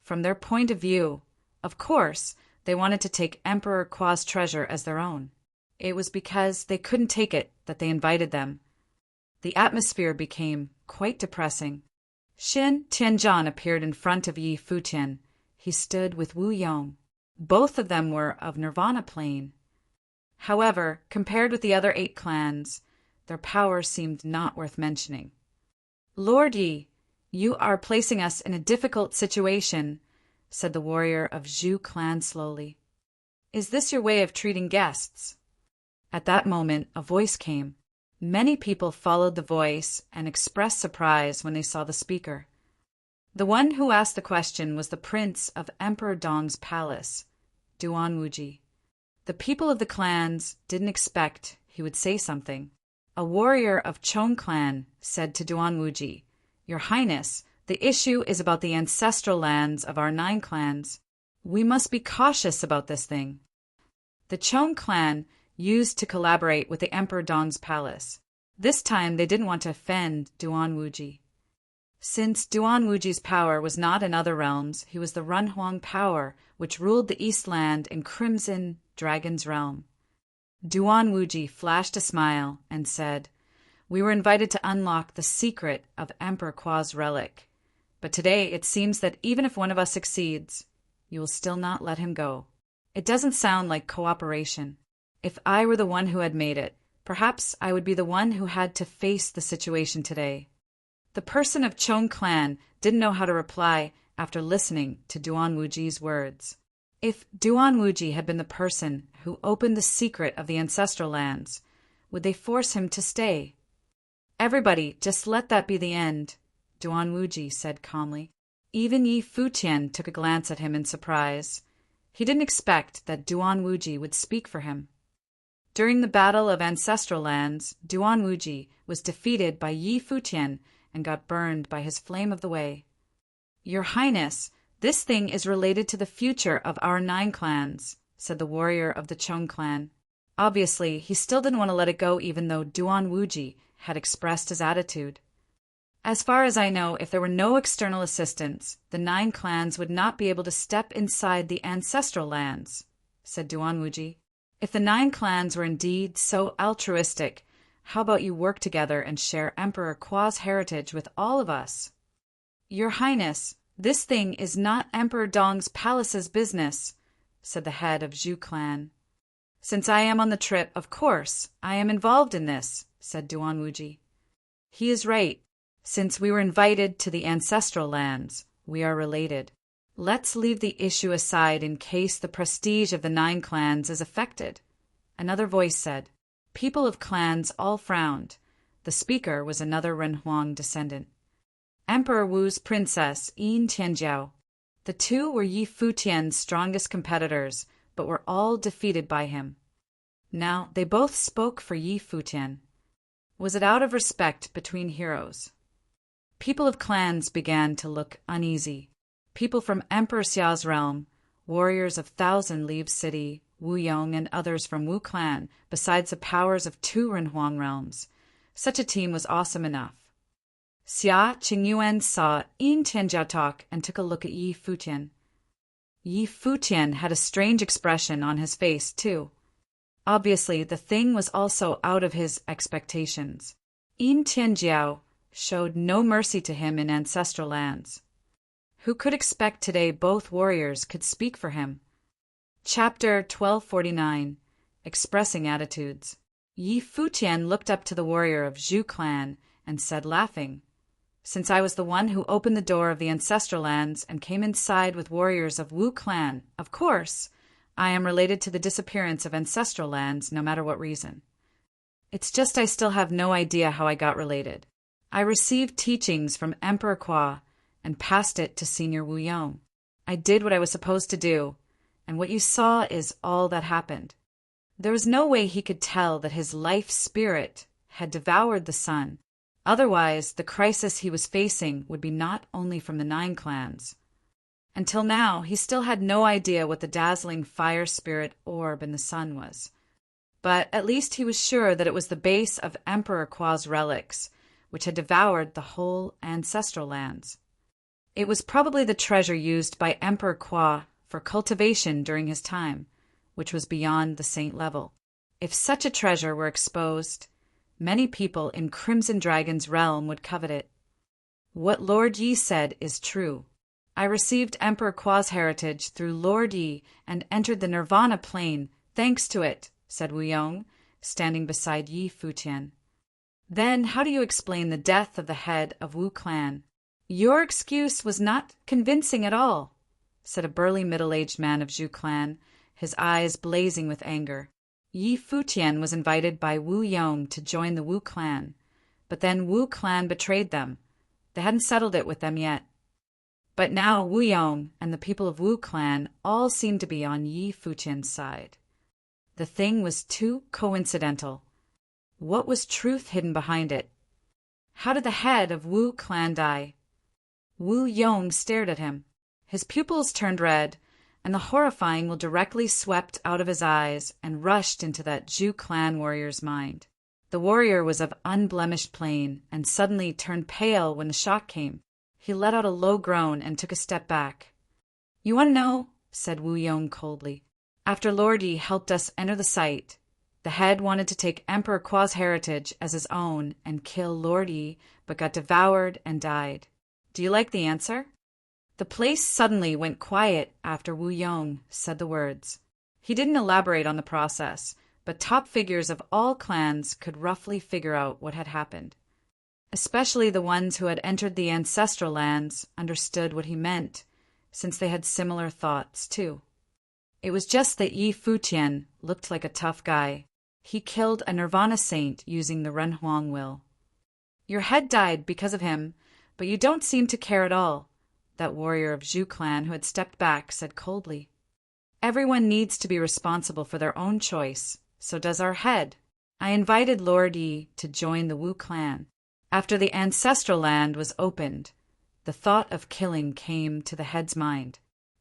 From their point of view, of course, they wanted to take Emperor Kwa's treasure as their own. It was because they couldn't take it that they invited them. The atmosphere became quite depressing. Xin Tianzhan appeared in front of Yi Futian. He stood with Wu Yong. Both of them were of Nirvana plane. However, compared with the other 8 clans, their power seemed not worth mentioning. "Lord Yi, you are placing us in a difficult situation," said the warrior of Zhu clan slowly. "Is this your way of treating guests?" At that moment, a voice came. Many people followed the voice and expressed surprise when they saw the speaker. The one who asked the question was the prince of Emperor Dong's palace, Duan Wuji. The people of the clans didn't expect he would say something. A warrior of Chong clan said to Duan Wuji, "Your Highness, the issue is about the ancestral lands of our 9 clans. We must be cautious about this thing." The Chong clan used to collaborate with the Emperor Dong's palace. This time they didn't want to offend Duan Wuji. Since Duan Wuji's power was not in other realms, he was the Runhuang power which ruled the East Land in Crimson Dragon's realm. Duan Wuji flashed a smile and said, "We were invited to unlock the secret of Emperor Kwa's relic. But today it seems that even if one of us succeeds, you will still not let him go. It doesn't sound like cooperation. If I were the one who had made it, perhaps I would be the one who had to face the situation today." The person of Chong clan didn't know how to reply after listening to Duan Wuji's words. If Duan Wuji had been the person who opened the secret of the ancestral lands, would they force him to stay? "Everybody, just let that be the end," Duan Wuji said calmly. Even Yi Futian took a glance at him in surprise. He didn't expect that Duan Wuji would speak for him. During the Battle of Ancestral Lands, Duan Wuji was defeated by Yi Futian and got burned by his flame of the way. "Your Highness, this thing is related to the future of our 9 clans, said the warrior of the Chong clan. Obviously, he still didn't want to let it go even though Duan Wuji had expressed his attitude. "As far as I know, if there were no external assistance, the 9 clans would not be able to step inside the ancestral lands," said Duan Wuji. "If the 9 clans were indeed so altruistic, how about you work together and share Emperor Kwa's heritage with all of us?" "Your Highness, this thing is not Emperor Dong's palace's business," said the head of Zhu clan. "Since I am on the trip, of course, I am involved in this," said Duan Wuji. "He is right. Since we were invited to the ancestral lands, we are related. Let's leave the issue aside in case the prestige of the 9 clans is affected." Another voice said. People of clans all frowned. The speaker was another Renhuang descendant. Emperor Wu's princess, Yin Tianjiao. The two were Yi Futian's strongest competitors, but were all defeated by him. Now they both spoke for Yi Futian. Was it out of respect between heroes? People of clans began to look uneasy. People from Emperor Xiao's realm, warriors of Thousand Leaves City, Wu Yong, and others from Wu clan, besides the powers of 2 Renhuang realms. Such a team was awesome enough. Xia Qingyuan saw Yin Tianjiao talk and took a look at Yi Futian. Yi Futian had a strange expression on his face, too. Obviously, the thing was also out of his expectations. Yin Tianjiao showed no mercy to him in ancestral lands. Who could expect today both warriors could speak for him? Chapter 1249. Expressing Attitudes. Yi Futian looked up to the warrior of Zhu clan and said, laughing, "Since I was the one who opened the door of the ancestral lands and came inside with warriors of Wu clan, of course, I am related to the disappearance of ancestral lands no matter what reason. It's just I still have no idea how I got related. I received teachings from Emperor Kwa and passed it to Senior Wu Yong. I did what I was supposed to do, and what you saw is all that happened. There was no way he could tell that his life spirit had devoured the sun. Otherwise, the crisis he was facing would be not only from the 9 clans. Until now, he still had no idea what the dazzling fire spirit orb in the sun was. But at least he was sure that it was the base of Emperor Kwa's relics, which had devoured the whole ancestral lands. It was probably the treasure used by Emperor Kwa for cultivation during his time, which was beyond the saint level. If such a treasure were exposed, many people in Crimson Dragon's realm would covet it. What Lord Yi said is true. I received Emperor Kwa's heritage through Lord Yi and entered the Nirvana plane thanks to it, said Wu Yong, standing beside Yi Futian. Then how do you explain the death of the head of Wu clan? Your excuse was not convincing at all, said a burly middle-aged man of Zhu clan, his eyes blazing with anger. Yi Futian was invited by Wu Yong to join the Wu clan, but then Wu clan betrayed them. They hadn't settled it with them yet. But now Wu Yong and the people of Wu clan all seemed to be on Yi Futian's side. The thing was too coincidental. What was truth hidden behind it? How did the head of Wu clan die? Wu Yong stared at him. His pupils turned red, and the horrifying will directly swept out of his eyes and rushed into that Zhu clan warrior's mind. The warrior was of unblemished plain and suddenly turned pale when the shock came. He let out a low groan and took a step back. You want to know? Said Wu Yong coldly. After Lord Yi helped us enter the site, the head wanted to take Emperor Kwa's heritage as his own and kill Lord Yi, but got devoured and died. Do you like the answer? The place suddenly went quiet after Wu Yong said the words. He didn't elaborate on the process, but top figures of all clans could roughly figure out what had happened. Especially the ones who had entered the ancestral lands understood what he meant, since they had similar thoughts too. It was just that Yi Futian looked like a tough guy. He killed a Nirvana saint using the Renhuang will. Your head died because of him, but you don't seem to care at all, that warrior of Zhu clan who had stepped back said coldly. Everyone needs to be responsible for their own choice, so does our head. I invited Lord Yi to join the Wu clan. After the ancestral land was opened, the thought of killing came to the head's mind.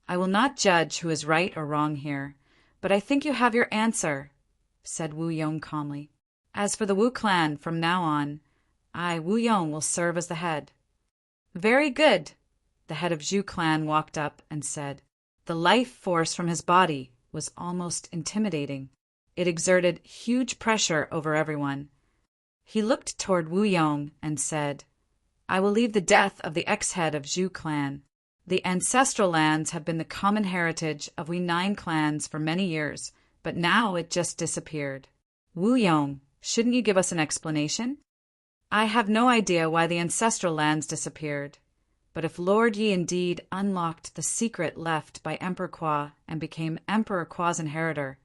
I will not judge who is right or wrong here, but I think you have your answer, said Wu Yong calmly. As for the Wu clan, from now on, I, Wu Yong, will serve as the head. Very good. The head of Zhu clan walked up and said. The life force from his body was almost intimidating. It exerted huge pressure over everyone. He looked toward Wu Yong and said, I will leave the death of the ex-head of Zhu clan. The ancestral lands have been the common heritage of we 9 clans for many years, but now it just disappeared. Wu Yong, shouldn't you give us an explanation? I have no idea why the ancestral lands disappeared, but if Lord Yi indeed unlocked the secret left by Emperor Kwa and became Emperor Kwa's inheritor,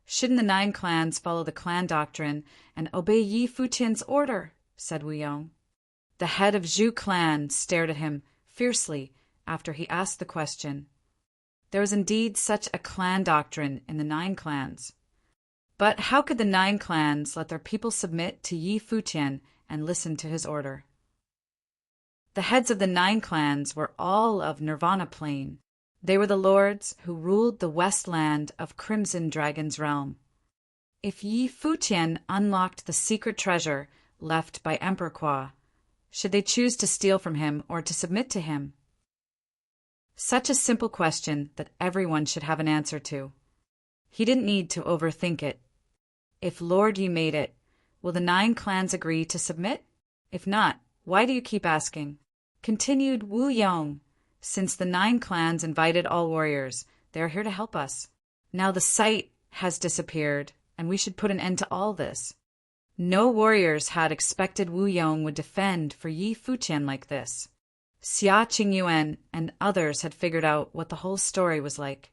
shouldn't the 9 clans follow the clan doctrine and obey Yi Futian's order? Said Wu Yong. The head of Zhu clan stared at him fiercely after he asked the question. There was indeed such a clan doctrine in the 9 clans. But how could the 9 clans let their people submit to Yi Futian and listen to his order? The heads of the 9 clans were all of Nirvana Plain. They were the lords who ruled the west land of Crimson Dragon's realm. If Yi Futian unlocked the secret treasure left by Emperor Kwa, should they choose to steal from him or to submit to him? Such a simple question that everyone should have an answer to. He didn't need to overthink it. If Lord Yi made it, will the 9 clans agree to submit? If not, why do you keep asking? Continued Wu Yong. Since the 9 clans invited all warriors, they are here to help us. Now the site has disappeared, and we should put an end to all this. No warriors had expected Wu Yong would defend for Yi Futian like this. Xia Qingyuan and others had figured out what the whole story was like.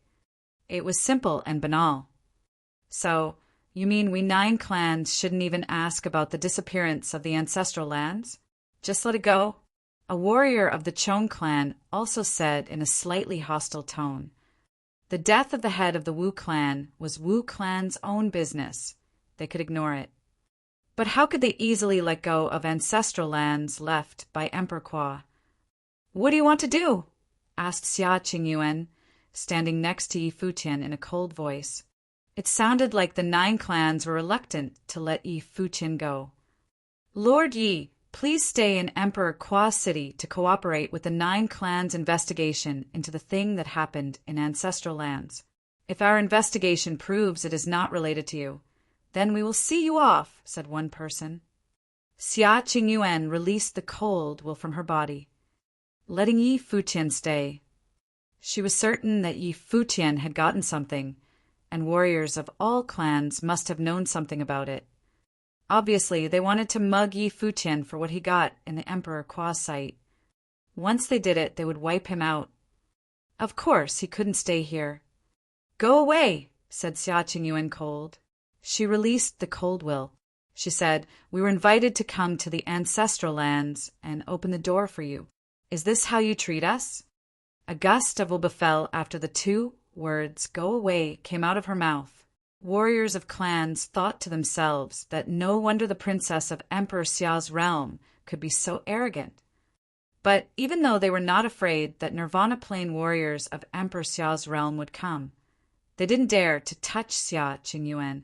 It was simple and banal. So, you mean we 9 clans shouldn't even ask about the disappearance of the ancestral lands? Just let it go? A warrior of the Chong clan also said in a slightly hostile tone. The death of the head of the Wu clan was Wu clan's own business. They could ignore it. But how could they easily let go of ancestral lands left by Emperor Kwa? What do you want to do? Asked Xia Qingyuan, standing next to Yi Futian in a cold voice. It sounded like the 9 clans were reluctant to let Yi Futian go. Lord Yi, Please stay in Emperor Kwa's city to cooperate with the 9 clans' investigation into the thing that happened in ancestral lands. If our investigation proves it is not related to you, then we will see you off, said one person. Xia Qingyuan released the cold will from her body, letting Yi Futian stay. She was certain that Yi Futian had gotten something, and warriors of all clans must have known something about it. Obviously, they wanted to mug Yi Futian for what he got in the Emperor Kwa's sight. Once they did it, they would wipe him out. Of course, he couldn't stay here. Go away, said Xia Qingyuan cold. She released the cold will. She said, we were invited to come to the ancestral lands and open the door for you. Is this how you treat us? A gust of will befell after the 2 words, go away, came out of her mouth. Warriors of clans thought to themselves that no wonder the princess of Emperor Xiao's realm could be so arrogant. But even though they were not afraid that Nirvana Plain warriors of Emperor Xiao's realm would come, they didn't dare to touch Xia Qingyuan.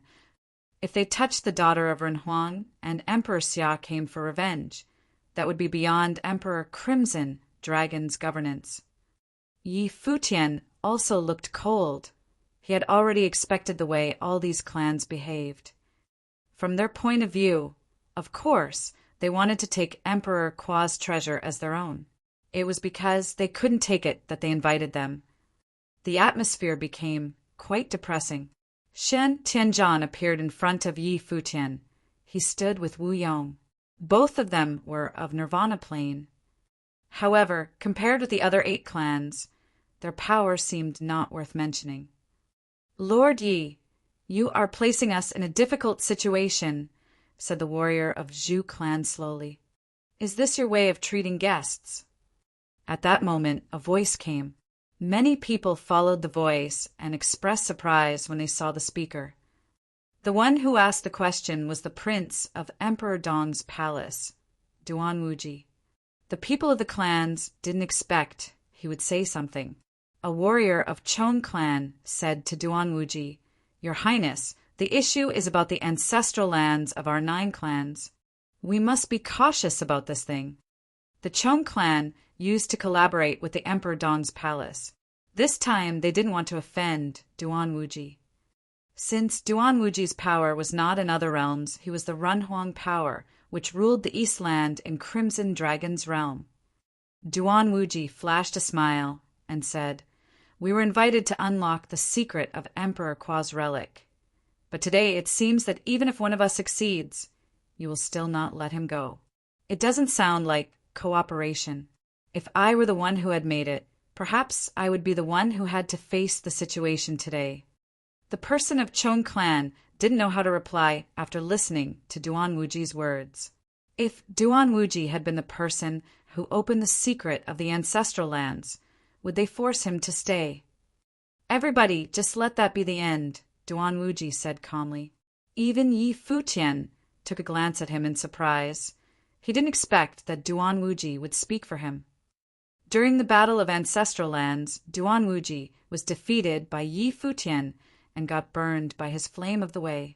If they touched the daughter of Renhuang and Emperor Xia came for revenge, that would be beyond Emperor Crimson Dragon's governance. Yi Futian also looked cold. He had already expected the way all these clans behaved. From their point of view, of course, they wanted to take Emperor Kwa's treasure as their own. It was because they couldn't take it that they invited them. The atmosphere became quite depressing. Shen Tianzhan appeared in front of Yi Futian. He stood with Wu Yong. Both of them were of Nirvana Plain. However, compared with the other 8 clans, their power seemed not worth mentioning. Lord Yi, you are placing us in a difficult situation, said the warrior of Zhu clan slowly. Is this your way of treating guests? At that moment, a voice came. Many people followed the voice and expressed surprise when they saw the speaker. The one who asked the question was the prince of Emperor Dong's palace, Duan Wuji. The people of the clans didn't expect he would say something. A warrior of Chong clan said to Duan Wuji, Your Highness, the issue is about the ancestral lands of our 9 clans. We must be cautious about this thing. The Chong clan used to collaborate with the Emperor Dong's palace. This time they didn't want to offend Duan Wuji. Since Duan Wuji's power was not in other realms, he was the Renhuang power, which ruled the East Land in Crimson Dragon's realm. Duan Wuji flashed a smile and said, We were invited to unlock the secret of Emperor Kwa's relic. But today it seems that even if one of us succeeds, you will still not let him go. It doesn't sound like cooperation. If I were the one who had made it, perhaps I would be the one who had to face the situation today. The person of Chong clan didn't know how to reply after listening to Duan Wuji's words. If Duan Wuji had been the person who opened the secret of the ancestral lands, would they force him to stay? Everybody, just let that be the end, Duan Wuji said calmly. Even Yi Futian took a glance at him in surprise. He didn't expect that Duan Wuji would speak for him. During the Battle of Ancestral Lands, Duan Wuji was defeated by Yi Futian and got burned by his flame of the way.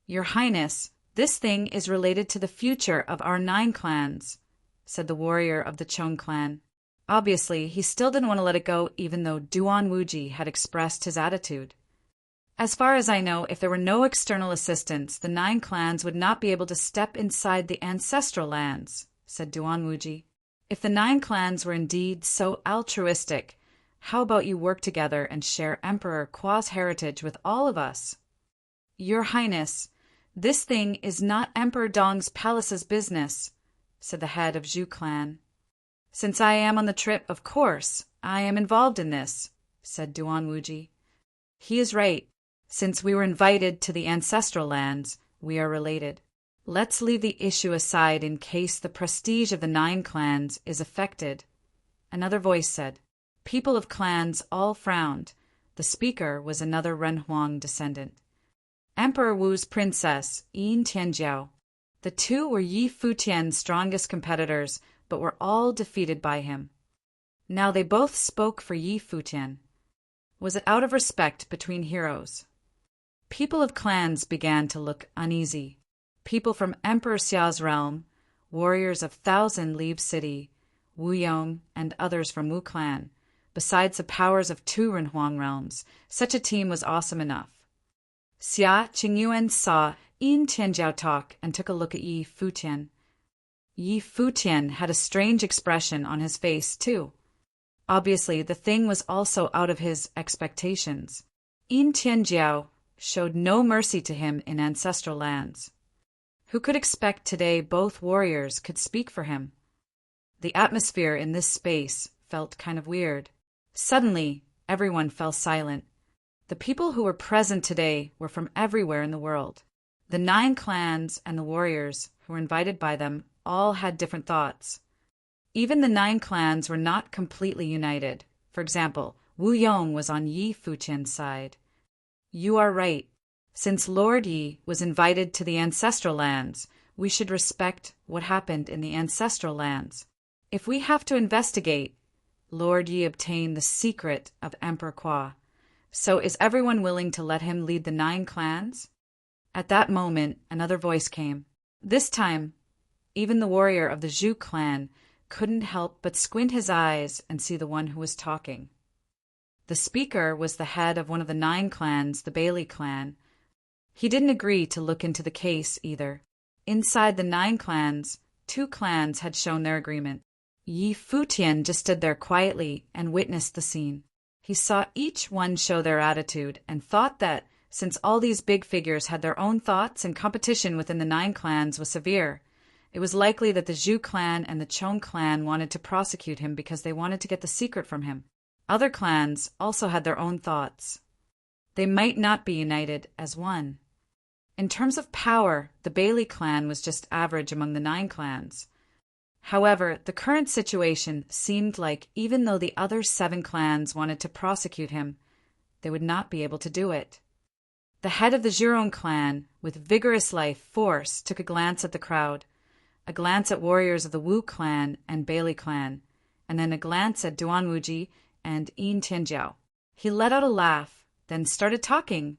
Your Highness, this thing is related to the future of our 9 clans, said the warrior of the Chong clan. Obviously, he still didn't want to let it go even though Duan Wuji had expressed his attitude. As far as I know, if there were no external assistance, the 9 clans would not be able to step inside the ancestral lands, said Duan Wuji. If the 9 clans were indeed so altruistic, how about you work together and share Emperor Kwa's heritage with all of us? Your Highness, this thing is not Emperor Dong's palace's business, said the head of Zhu clan. Since I am on the trip, of course, I am involved in this, said Duan Wuji. He is right. Since we were invited to the ancestral lands, we are related. Let's leave the issue aside in case the prestige of the 9 clans is affected. Another voice said. People of clans all frowned. The speaker was another Renhuang descendant. Emperor Wu's princess, Yin Tianjiao. The 2 were Yi Futian's strongest competitors, but were all defeated by him. Now they both spoke for Yi Futian. Was it out of respect between heroes? People of clans began to look uneasy. People from Emperor Xiao's realm, warriors of Thousand Leaves City, Wu Yong, and others from Wu Clan, besides the powers of two Renhuang realms. Such a team was awesome enough. Xia Qingyuan saw Yin Tianjiao talk and took a look at Yi Futian. Yi Futian had a strange expression on his face, too. Obviously, the thing was also out of his expectations. Yin Tianjiao showed no mercy to him in ancestral lands. Who could expect today both warriors could speak for him? The atmosphere in this space felt kind of weird. Suddenly, everyone fell silent. The people who were present today were from everywhere in the world. The 9 clans and the warriors who were invited by them all had different thoughts. Even the 9 clans were not completely united. For example, Wu Yong was on Yi Futian's side. You are right. Since Lord Yi was invited to the ancestral lands, we should respect what happened in the ancestral lands. If we have to investigate, Lord Yi obtained the secret of Emperor Kwa. So is everyone willing to let him lead the 9 clans? At that moment, another voice came. This time, even the warrior of the Zhu clan couldn't help but squint his eyes and see the one who was talking. The speaker was the head of one of the 9 clans, the Bailey clan. He didn't agree to look into the case either. Inside the 9 clans, 2 clans had shown their agreement. Yi Futian just stood there quietly and witnessed the scene. He saw each one show their attitude and thought that, since all these big figures had their own thoughts and competition within the 9 clans was severe, it was likely that the Zhu clan and the Chong clan wanted to prosecute him because they wanted to get the secret from him. Other clans also had their own thoughts. They might not be united as one. In terms of power, the Bailey clan was just average among the 9 clans. However, the current situation seemed like even though the other 7 clans wanted to prosecute him, they would not be able to do it. The head of the Zhurong clan, with vigorous life force, took a glance at the crowd, a glance at warriors of the Wu clan and Bailey clan, and then a glance at Duanwuji and Yin Tianjiao. He let out a laugh, then started talking.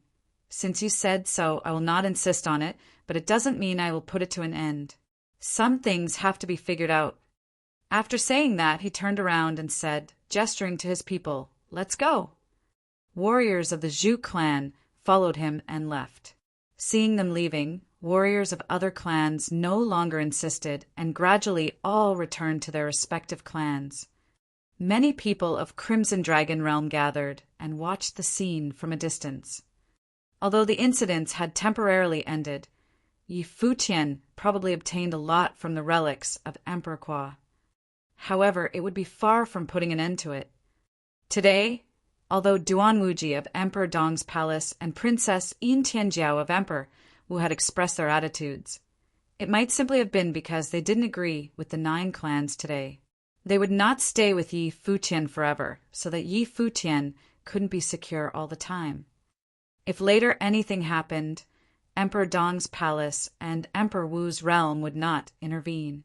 Since you said so, I will not insist on it, but it doesn't mean I will put it to an end. Some things have to be figured out. After saying that, he turned around and said, gesturing to his people, "Let's go." Warriors of the Zhu clan followed him and left. Seeing them leaving, warriors of other clans no longer insisted, and gradually all returned to their respective clans. Many people of Crimson Dragon Realm gathered and watched the scene from a distance. Although the incidents had temporarily ended, Yi Futian probably obtained a lot from the relics of Emperor Kwa. However, it would be far from putting an end to it. Today, although Duanwuji of Emperor Dong's palace and Princess Yin Tianjiao of Emperor Wu had expressed their attitudes, it might simply have been because they didn't agree with the 9 clans today. They would not stay with Yi Futian forever, so that Yi Futian couldn't be secure all the time. If later anything happened, Emperor Dong's palace and Emperor Wu's realm would not intervene.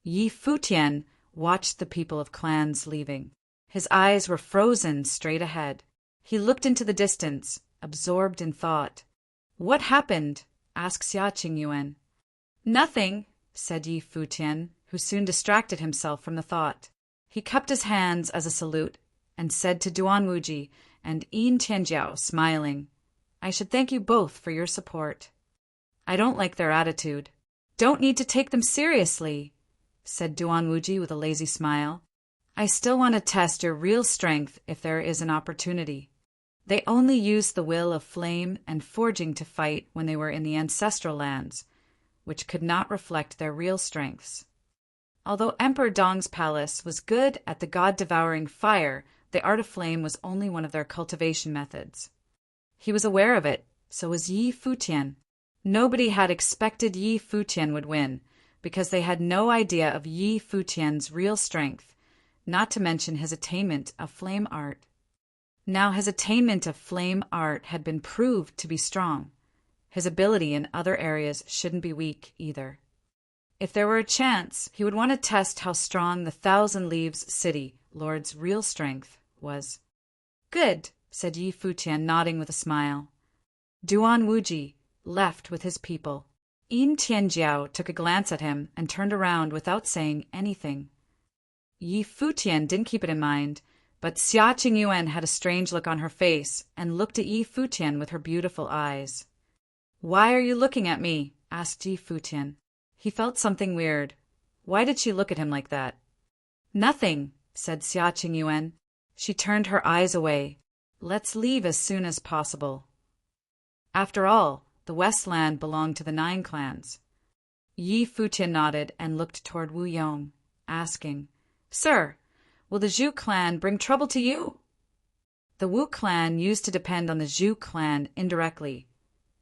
Yi Futian watched the people of clans leaving. His eyes were frozen straight ahead. He looked into the distance, absorbed in thought. "What happened?" asked Xia Qingyuan. "Nothing," said Yi Futian, who soon distracted himself from the thought. He cupped his hands as a salute and said to Duanwuji and Yin Tianjiao, smiling, "I should thank you both for your support." "I don't like their attitude." "Don't need to take them seriously," said Duanwuji with a lazy smile. "I still want to test your real strength if there is an opportunity." They only used the will of flame and forging to fight when they were in the ancestral lands, which could not reflect their real strengths. Although Emperor Dong's palace was good at the god-devouring fire, the art of flame was only one of their cultivation methods. He was aware of it, so was Yi Futian. Nobody had expected Yi Futian would win, because they had no idea of Yi Futian's real strength, not to mention his attainment of flame art. Now his attainment of flame art had been proved to be strong. His ability in other areas shouldn't be weak either. If there were a chance, he would want to test how strong the Thousand Leaves City Lord's real strength was. "Good," said Yi Futian, nodding with a smile. Duanwuji left with his people. Yin Tianjiao took a glance at him and turned around without saying anything. Yi Futian didn't keep it in mind, but Xia Qingyuan had a strange look on her face and looked at Yi Futian with her beautiful eyes. "Why are you looking at me?" asked Yi Futian. He felt something weird. Why did she look at him like that? "Nothing," said Xia Qingyuan. She turned her eyes away. "Let's leave as soon as possible." After all, the Westland belonged to the 9 clans. Yi Futian nodded and looked toward Wu Yong, asking, "Sir, will the Zhu clan bring trouble to you?" The Wu clan used to depend on the Zhu clan indirectly,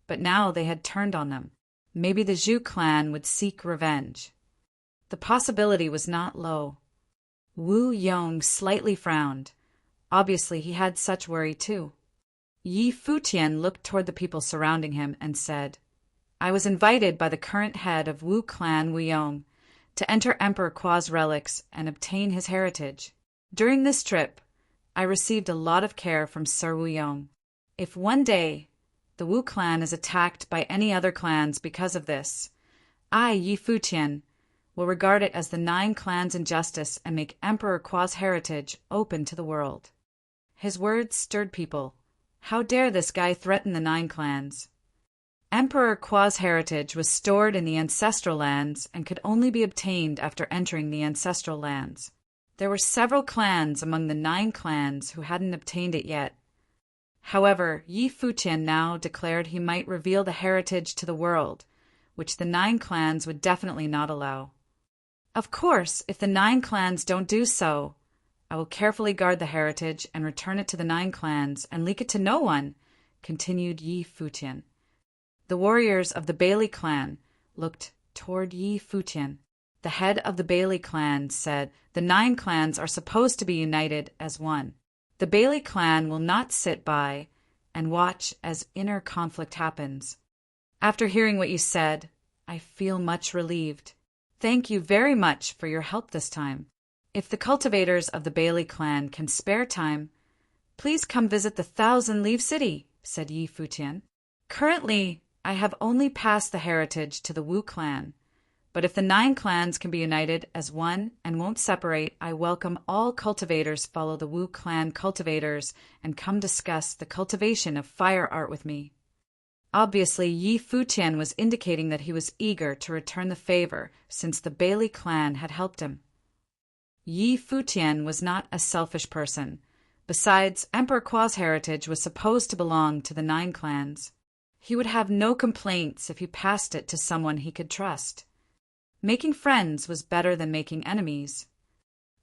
but now they had turned on them. Maybe the Zhu clan would seek revenge. The possibility was not low. Wu Yong slightly frowned. Obviously, he had such worry too. Yi Futian looked toward the people surrounding him and said, "I was invited by the current head of Wu clan Wu Yong to enter Emperor Kua's relics and obtain his heritage. During this trip, I received a lot of care from Sir Wu Yong. If one day the Wu clan is attacked by any other clans because of this, I, Yi Futian, will regard it as the 9 clans' injustice and make Emperor Kua's heritage open to the world." His words stirred people. How dare this guy threaten the 9 clans? Emperor Kua's heritage was stored in the ancestral lands and could only be obtained after entering the ancestral lands. There were several clans among the 9 clans who hadn't obtained it yet. However, Yi Futian now declared he might reveal the heritage to the world, which the 9 clans would definitely not allow. "Of course, if the 9 clans don't do so, I will carefully guard the heritage and return it to the 9 clans and leak it to no one," continued Yi Futian. The warriors of the Bailey clan looked toward Yi Futian. The head of the Bailey clan said the 9 clans are supposed to be united as one. The Bailey clan will not sit by and watch as inner conflict happens. "After hearing what you said, I feel much relieved. Thank you very much for your help this time. If the cultivators of the Bailey clan can spare time, please come visit the 1,000-leaf city," said Yi Futian. "Currently, I have only passed the heritage to the Wu clan, but if the 9 clans can be united as one and won't separate, I welcome all cultivators follow the Wu clan cultivators and come discuss the cultivation of fire art with me." Obviously, Yi Futian was indicating that he was eager to return the favor since the Bailey clan had helped him. Yi Futian was not a selfish person. Besides, Emperor Kua's heritage was supposed to belong to the 9 clans. He would have no complaints if he passed it to someone he could trust. Making friends was better than making enemies.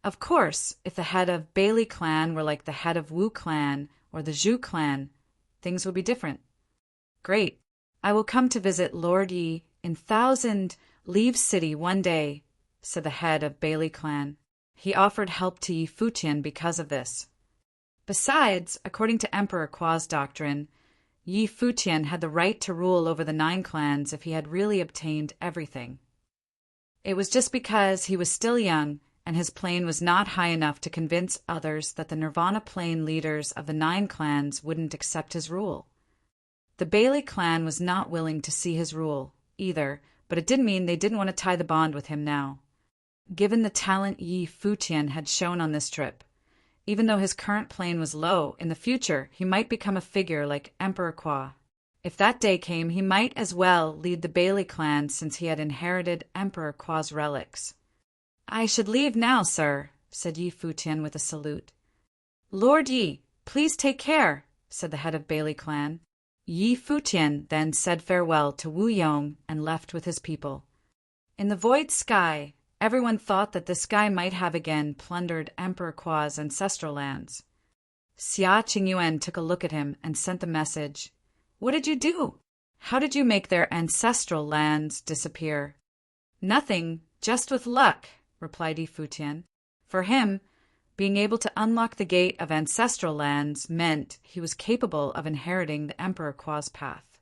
Of course, if the head of Bailey clan were like the head of Wu clan or the Zhu clan, things would be different. "Great. I will come to visit Lord Yi in 1,000-leaf city one day," said the head of Bailey clan. He offered help to Yi Futian because of this. Besides, according to Emperor Kua's doctrine, Yi Futian had the right to rule over the 9 clans if he had really obtained everything. It was just because he was still young and his plane was not high enough to convince others that the Nirvana plane leaders of the 9 clans wouldn't accept his rule. The Bailey clan was not willing to see his rule, either, but it didn't mean they didn't want to tie the bond with him now. Given the talent Yi Futian had shown on this trip, even though his current plane was low, in the future he might become a figure like Emperor Kua. If that day came, he might as well lead the Bailey clan since he had inherited Emperor Kua's relics. "I should leave now, sir," said Yi Futian with a salute. "Lord Yi, please take care," said the head of Bailey clan. Yi Futian then said farewell to Wu Yong and left with his people. In the void sky, everyone thought that this guy might have again plundered Emperor Kua's ancestral lands. Xia Qingyuan took a look at him and sent the message, "What did you do? How did you make their ancestral lands disappear?" "Nothing, just with luck," replied Yi Futian. For him, being able to unlock the gate of ancestral lands meant he was capable of inheriting the Emperor Kua's path.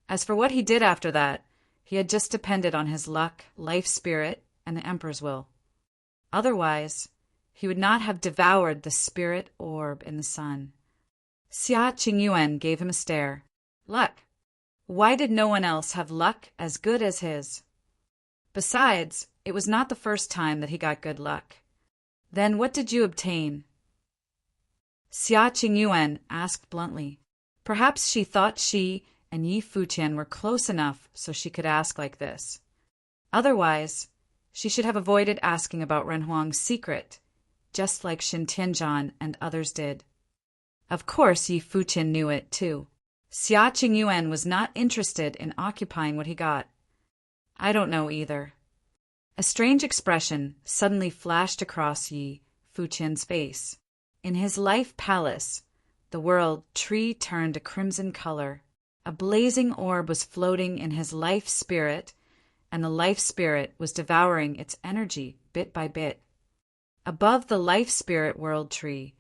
As for what he did after that, he had just depended on his luck, life spirit, and the Emperor's will. Otherwise, he would not have devoured the spirit orb in the sun. Xia Qingyuan gave him a stare. "Luck. Why did no one else have luck as good as his? Besides, it was not the first time that he got good luck. Then what did you obtain? Xia Qingyuan asked bluntly. Perhaps she thought she and Yi Futian were close enough so she could ask like this. Otherwise, she should have avoided asking about Renhuang's secret, just like Shin Tianzhan and others did. Of course Yi Futian knew it, too. Xia Qingyuan was not interested in occupying what he got. I don't know either. A strange expression suddenly flashed across Yi Futian's face. In his life palace, the world tree turned a crimson color. A blazing orb was floating in his life spirit, and the life spirit was devouring its energy bit by bit. Above the life spirit world tree,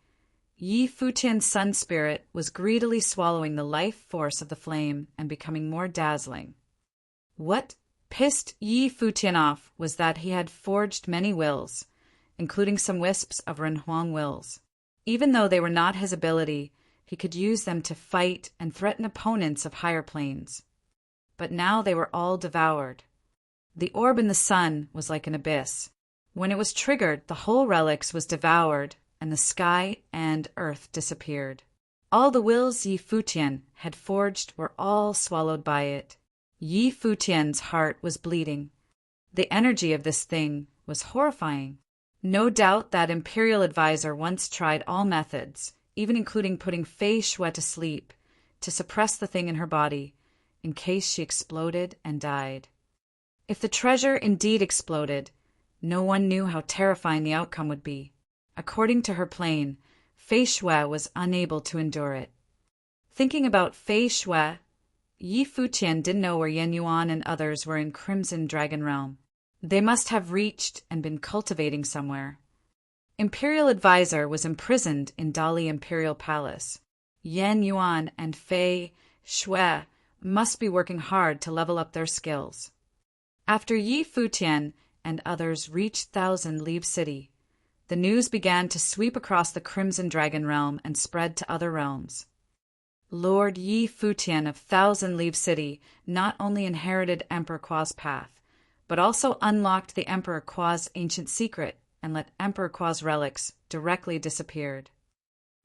Yi Futian's sun spirit was greedily swallowing the life force of the flame and becoming more dazzling. What pissed Yi Futian off was that he had forged many wills, including some wisps of Renhuang wills. Even though they were not his ability, he could use them to fight and threaten opponents of higher planes. But now they were all devoured. The orb in the sun was like an abyss. When it was triggered, the whole relics was devoured, and the sky and earth disappeared. All the wills Yi Futian had forged were all swallowed by it. Yi Futian's heart was bleeding. The energy of this thing was horrifying. No doubt that imperial advisor once tried all methods, even including putting Fei Shui to sleep, to suppress the thing in her body, in case she exploded and died. If the treasure indeed exploded, no one knew how terrifying the outcome would be. According to her plan, Fei Shui was unable to endure it. Thinking about Fei Shui, Yi Futian didn't know where Yan Yuan and others were in Crimson Dragon Realm. They must have reached and been cultivating somewhere. Imperial Advisor was imprisoned in Dali Imperial Palace. Yan Yuan and Fei Shui must be working hard to level up their skills. After Yi Futian and others reached Thousand Leaf City, the news began to sweep across the Crimson Dragon Realm and spread to other realms. Lord Yi Futian of Thousand Leaf City not only inherited Emperor Qua's path, but also unlocked the Emperor Qua's ancient secret and let Emperor Qua's relics directly disappeared.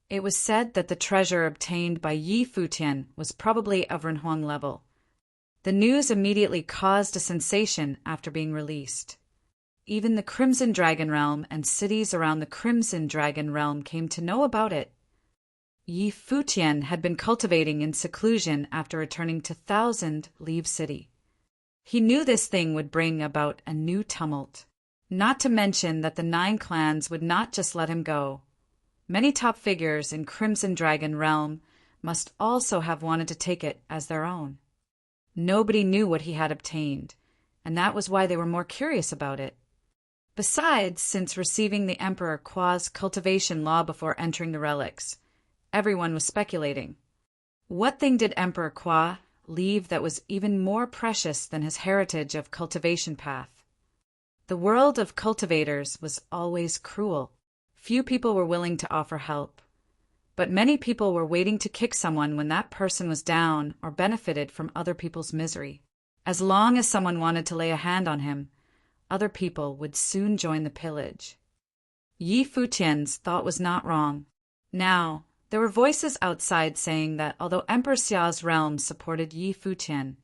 It was said that the treasure obtained by Yi Futian was probably of Renhuang level. The news immediately caused a sensation after being released. Even the Crimson Dragon Realm and cities around the Crimson Dragon Realm came to know about it. Yi Futian had been cultivating in seclusion after returning to Thousand Leaf City. He knew this thing would bring about a new tumult. Not to mention that the 9 clans would not just let him go. Many top figures in Crimson Dragon Realm must also have wanted to take it as their own. Nobody knew what he had obtained, and that was why they were more curious about it. Besides, since receiving the Emperor Qua's cultivation law before entering the relics, everyone was speculating. What thing did Emperor Qua leave that was even more precious than his heritage of cultivation path? The world of cultivators was always cruel. Few people were willing to offer help, but many people were waiting to kick someone when that person was down or benefited from other people's misery. As long as someone wanted to lay a hand on him, other people would soon join the pillage. Yi Futian's thought was not wrong. Now, there were voices outside saying that although Emperor Xia's realm supported Yi Futian,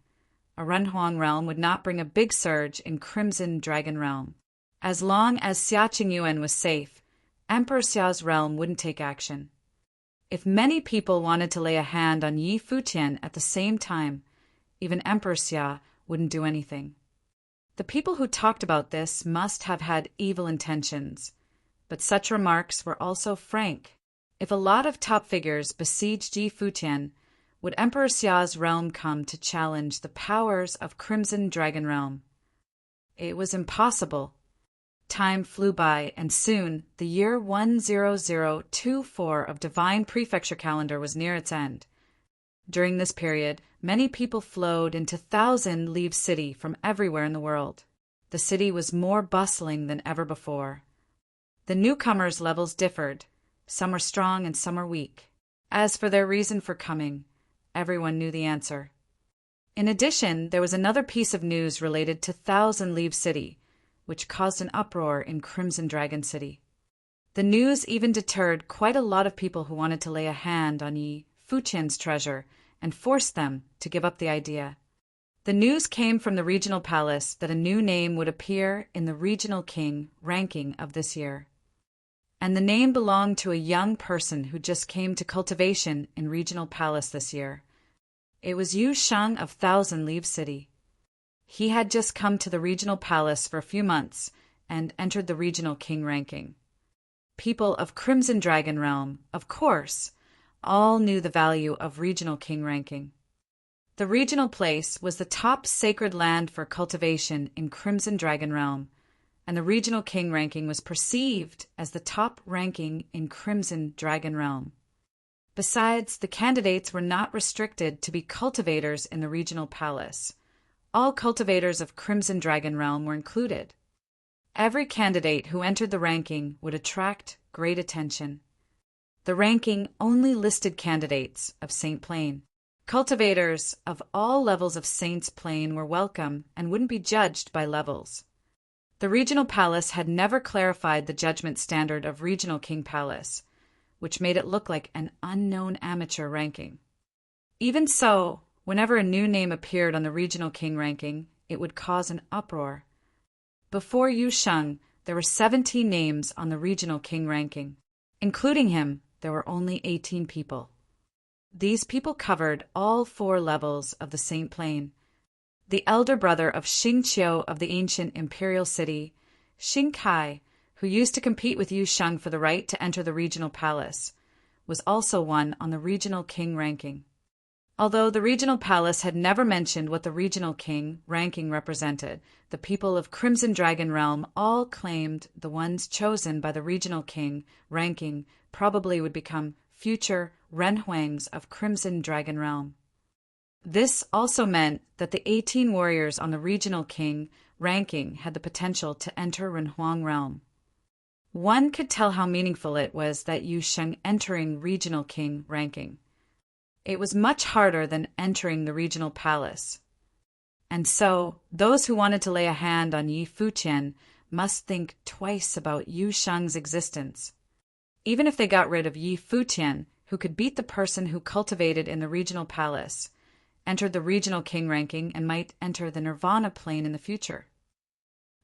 a Renhuang realm would not bring a big surge in Crimson Dragon Realm. As long as Xia Qingyuan was safe, Emperor Xia's realm wouldn't take action. If many people wanted to lay a hand on Yi Futian at the same time, even Emperor Xia wouldn't do anything. The people who talked about this must have had evil intentions, but such remarks were also frank. If a lot of top figures besieged Yi Futian, would Emperor Xia's realm come to challenge the powers of Crimson Dragon Realm? It was impossible. Time flew by, and soon the year 10024 of Divine Prefecture Calendar was near its end. During this period, many people flowed into Thousand Leaf City from everywhere in the world. The city was more bustling than ever before. The newcomers' levels differed. Some were strong and some were weak. As for their reason for coming, everyone knew the answer. In addition, there was another piece of news related to Thousand Leaf City, which caused an uproar in Crimson Dragon City. The news even deterred quite a lot of people who wanted to lay a hand on Yi Futian's treasure and forced them to give up the idea. The news came from the regional palace that a new name would appear in the regional king ranking of this year. And the name belonged to a young person who just came to cultivation in regional palace this year. It was Yu Sheng of Thousand Leaf City. He had just come to the regional palace for a few months and entered the regional king ranking. People of Crimson Dragon Realm, of course, all knew the value of regional king ranking. The regional place was the top sacred land for cultivation in Crimson Dragon Realm, and the regional king ranking was perceived as the top ranking in Crimson Dragon Realm. Besides, the candidates were not restricted to be cultivators in the regional palace. All cultivators of Crimson Dragon Realm were included. Every candidate who entered the ranking would attract great attention. The ranking only listed candidates of Saint Plain. Cultivators of all levels of Saint's Plain were welcome and wouldn't be judged by levels. The regional palace had never clarified the judgment standard of Regional King Palace, which made it look like an unknown amateur ranking. Even so, whenever a new name appeared on the Regional King ranking, it would cause an uproar. Before Yu Sheng, there were 17 names on the Regional King ranking. Including him, there were only 18 people. These people covered all 4 levels of the Saint Plain. The elder brother of Xing Qiu of the ancient imperial city, Xing Kai, who used to compete with Yu Sheng for the right to enter the regional palace, was also one on the regional king ranking. Although the regional palace had never mentioned what the regional king ranking represented, the people of Crimson Dragon Realm all claimed the ones chosen by the regional king ranking probably would become future Renhuangs of Crimson Dragon Realm. This also meant that the 18 warriors on the regional king ranking had the potential to enter Renhuang Realm. One could tell how meaningful it was that Yu Sheng entering regional king ranking. It was much harder than entering the regional palace. And so, those who wanted to lay a hand on Yi Futian must think twice about Yu Sheng's existence. Even if they got rid of Yi Futian, who could beat the person who cultivated in the regional palace, entered the regional king ranking, and might enter the Nirvana plane in the future.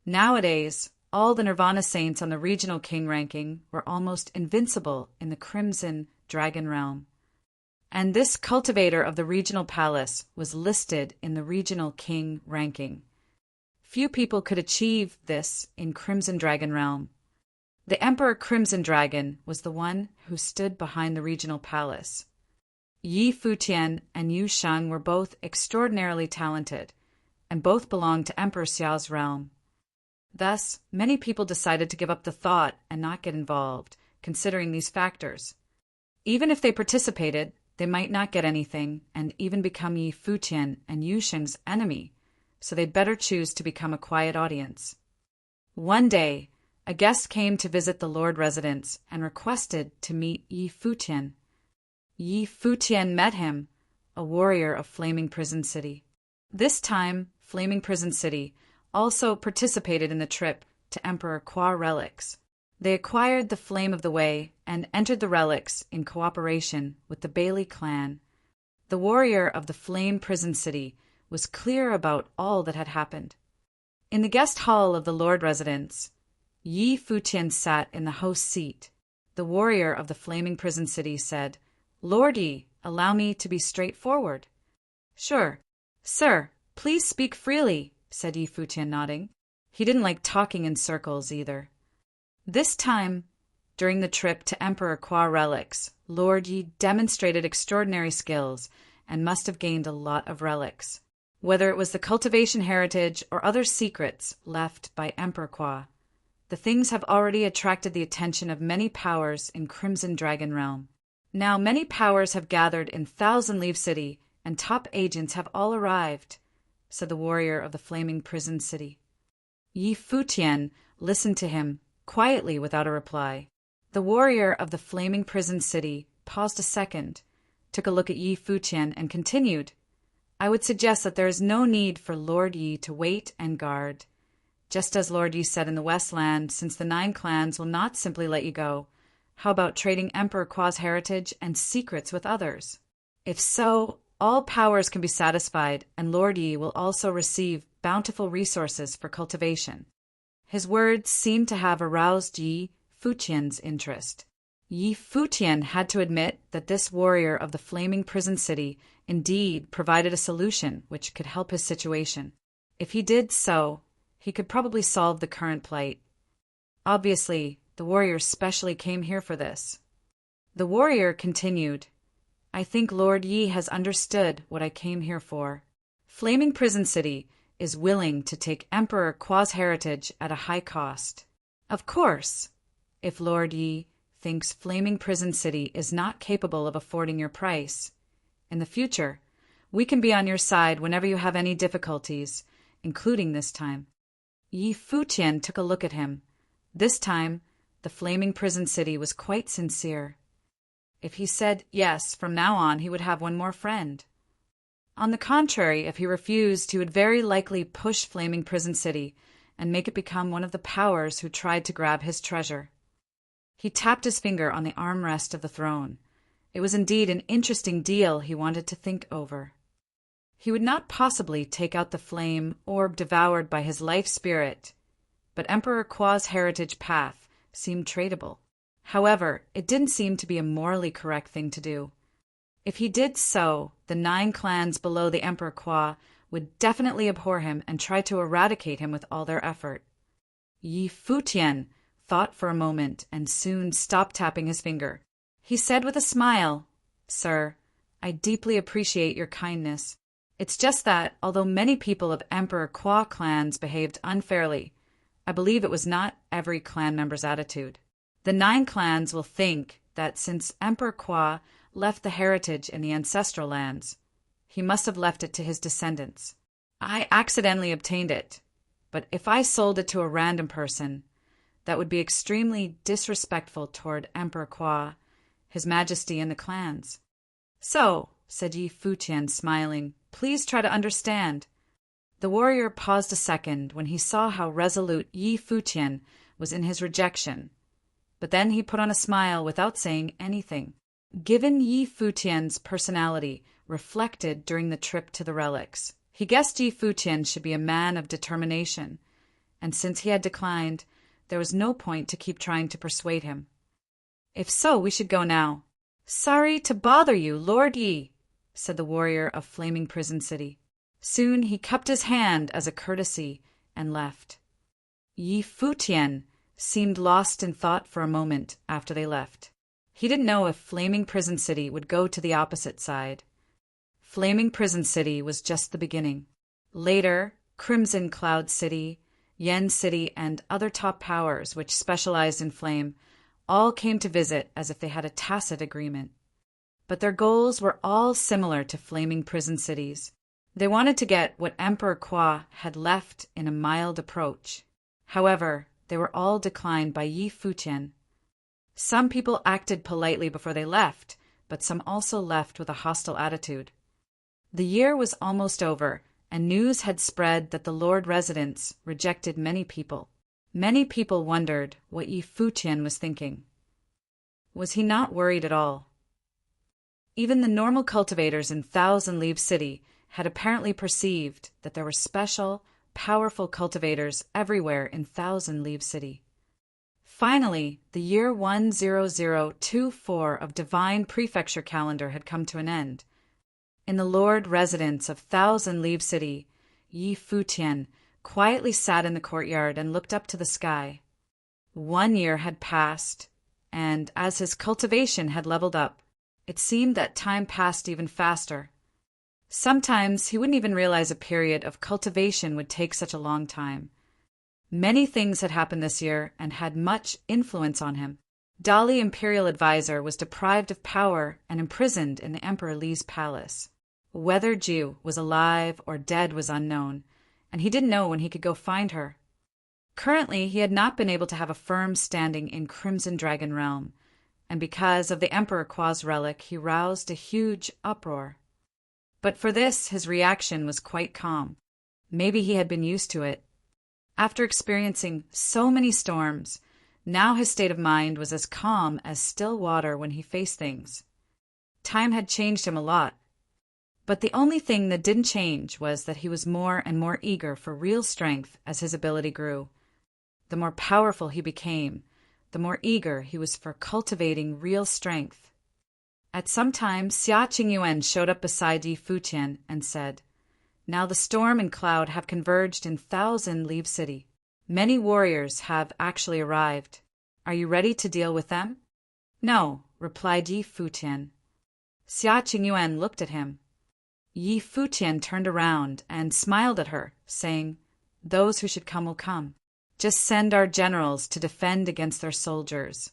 Nowadays, all the Nirvana saints on the regional king ranking were almost invincible in the Crimson Dragon Realm. And this cultivator of the regional palace was listed in the regional king ranking. Few people could achieve this in Crimson Dragon Realm. The Emperor Crimson Dragon was the one who stood behind the regional palace. Yi Futian and Yu Sheng were both extraordinarily talented, and both belonged to Emperor Xiao's realm. Thus, many people decided to give up the thought and not get involved, considering these factors. Even if they participated, they might not get anything and even become Yi Futian and Yu Sheng's enemy, so they'd better choose to become a quiet audience. One day, a guest came to visit the Lord residence and requested to meet Yi Futian. Yi Futian met him, a warrior of Flaming Prison City. This time, Flaming Prison City also participated in the trip to Emperor Kwa relics. They acquired the Flame of the Way and entered the relics in cooperation with the Bailey clan. The warrior of the Flame Prison City was clear about all that had happened. In the guest hall of the Lord residence, Yi Futian sat in the host's seat. The warrior of the Flaming Prison City said, "Lord Yi, allow me to be straightforward." "Sure, sir, please speak freely," said Yi Futian, nodding. He didn't like talking in circles either. This time, during the trip to Emperor Kwa relics, Lord Yi demonstrated extraordinary skills and must have gained a lot of relics, whether it was the cultivation heritage or other secrets left by Emperor Kwa. The things have already attracted the attention of many powers in Crimson Dragon Realm. Now many powers have gathered in Thousand Leaf City, and top agents have all arrived, said the warrior of the Flaming Prison City. Yi Futian listened to him quietly without a reply. The warrior of the Flaming Prison City paused a second, took a look at Yi Futian, and continued, I would suggest that there is no need for Lord Yi to wait and guard. Just as Lord Yi said in the Westland, since the 9 clans will not simply let you go, how about trading Emperor Kwa's heritage and secrets with others? If so, all powers can be satisfied, and Lord Yi will also receive bountiful resources for cultivation. His words seemed to have aroused Yi Futian's interest. Yi Futian had to admit that this warrior of the flaming prison city indeed provided a solution which could help his situation. If he did so, he could probably solve the current plight. Obviously, the warrior specially came here for this. The warrior continued, I think Lord Yi has understood what I came here for. Flaming Prison City is willing to take Emperor Kwa's heritage at a high cost. Of course, if Lord Yi thinks Flaming Prison City is not capable of affording your price, in the future, we can be on your side whenever you have any difficulties, including this time. Yi Futian took a look at him. This time, the Flaming Prison City was quite sincere. If he said yes from now on, he would have one more friend. On the contrary, if he refused, he would very likely push Flaming Prison City and make it become one of the powers who tried to grab his treasure. He tapped his finger on the armrest of the throne. It was indeed an interesting deal he wanted to think over. He would not possibly take out the flame orb devoured by his life spirit, but Emperor Kwa's heritage path seemed tradable. However, it didn't seem to be a morally correct thing to do. If he did so, the 9 clans below the Emperor Kwa would definitely abhor him and try to eradicate him with all their effort. Yi Futian thought for a moment and soon stopped tapping his finger. He said with a smile, Sir, I deeply appreciate your kindness. It's just that, although many people of Emperor Kwa clans behaved unfairly, I believe it was not every clan member's attitude. The 9 clans will think that since Emperor Kwa left the heritage in the ancestral lands, he must have left it to his descendants. I accidentally obtained it, but if I sold it to a random person, that would be extremely disrespectful toward Emperor Kwa, His Majesty, and the clans. So, said Yi Futian, smiling, please try to understand. The warrior paused a second when he saw how resolute Yi Futian was in his rejection, but then he put on a smile without saying anything. Given Yi Futian's personality reflected during the trip to the relics, he guessed Yi Futian should be a man of determination, and since he had declined, there was no point to keep trying to persuade him. If so, we should go now. Sorry to bother you, Lord Yi, said the warrior of Flaming Prison City. Soon he cupped his hand as a courtesy and left. Yi Futian seemed lost in thought for a moment after they left. He didn't know if Flaming Prison City would go to the opposite side. Flaming Prison City was just the beginning. Later, Crimson Cloud City, Yen City, and other top powers which specialized in flame all came to visit as if they had a tacit agreement. But their goals were all similar to Flaming Prison Cities. They wanted to get what Emperor Kwa had left in a mild approach. However, they were all declined by Yi Futian. Some people acted politely before they left, but some also left with a hostile attitude. The year was almost over, and news had spread that the Lord residents rejected many people. Many people wondered what Yi Futian was thinking. Was he not worried at all? Even the normal cultivators in Thousand Leaves City had apparently perceived that there were special, powerful cultivators everywhere in Thousand Leaves City. Finally, the year 10024 of Divine Prefecture calendar had come to an end. In the Lord residence of Thousand Leaves City, Yi Futian quietly sat in the courtyard and looked up to the sky. 1 year had passed, and as his cultivation had leveled up, it seemed that time passed even faster. Sometimes he wouldn't even realize a period of cultivation would take such a long time. Many things had happened this year and had much influence on him. Dali Imperial Advisor was deprived of power and imprisoned in the Emperor Li's palace. Whether Ju was alive or dead was unknown, and he didn't know when he could go find her. Currently, he had not been able to have a firm standing in Crimson Dragon Realm, and because of the Emperor Kwa's relic, he roused a huge uproar. But for this, his reaction was quite calm. Maybe he had been used to it. After experiencing so many storms, now his state of mind was as calm as still water when he faced things. Time had changed him a lot. But the only thing that didn't change was that he was more and more eager for real strength as his ability grew. The more powerful he became, the more eager he was for cultivating real strength. At some time, Xia Qingyuan showed up beside Yi Futian and said, "Now the storm and cloud have converged in 1,000-Leaf City. Many warriors have actually arrived. Are you ready to deal with them?" "No," replied Yi Futian. Xia Qingyuan looked at him. Yi Futian turned around and smiled at her, saying, "Those who should come will come. Just send our generals to defend against their soldiers.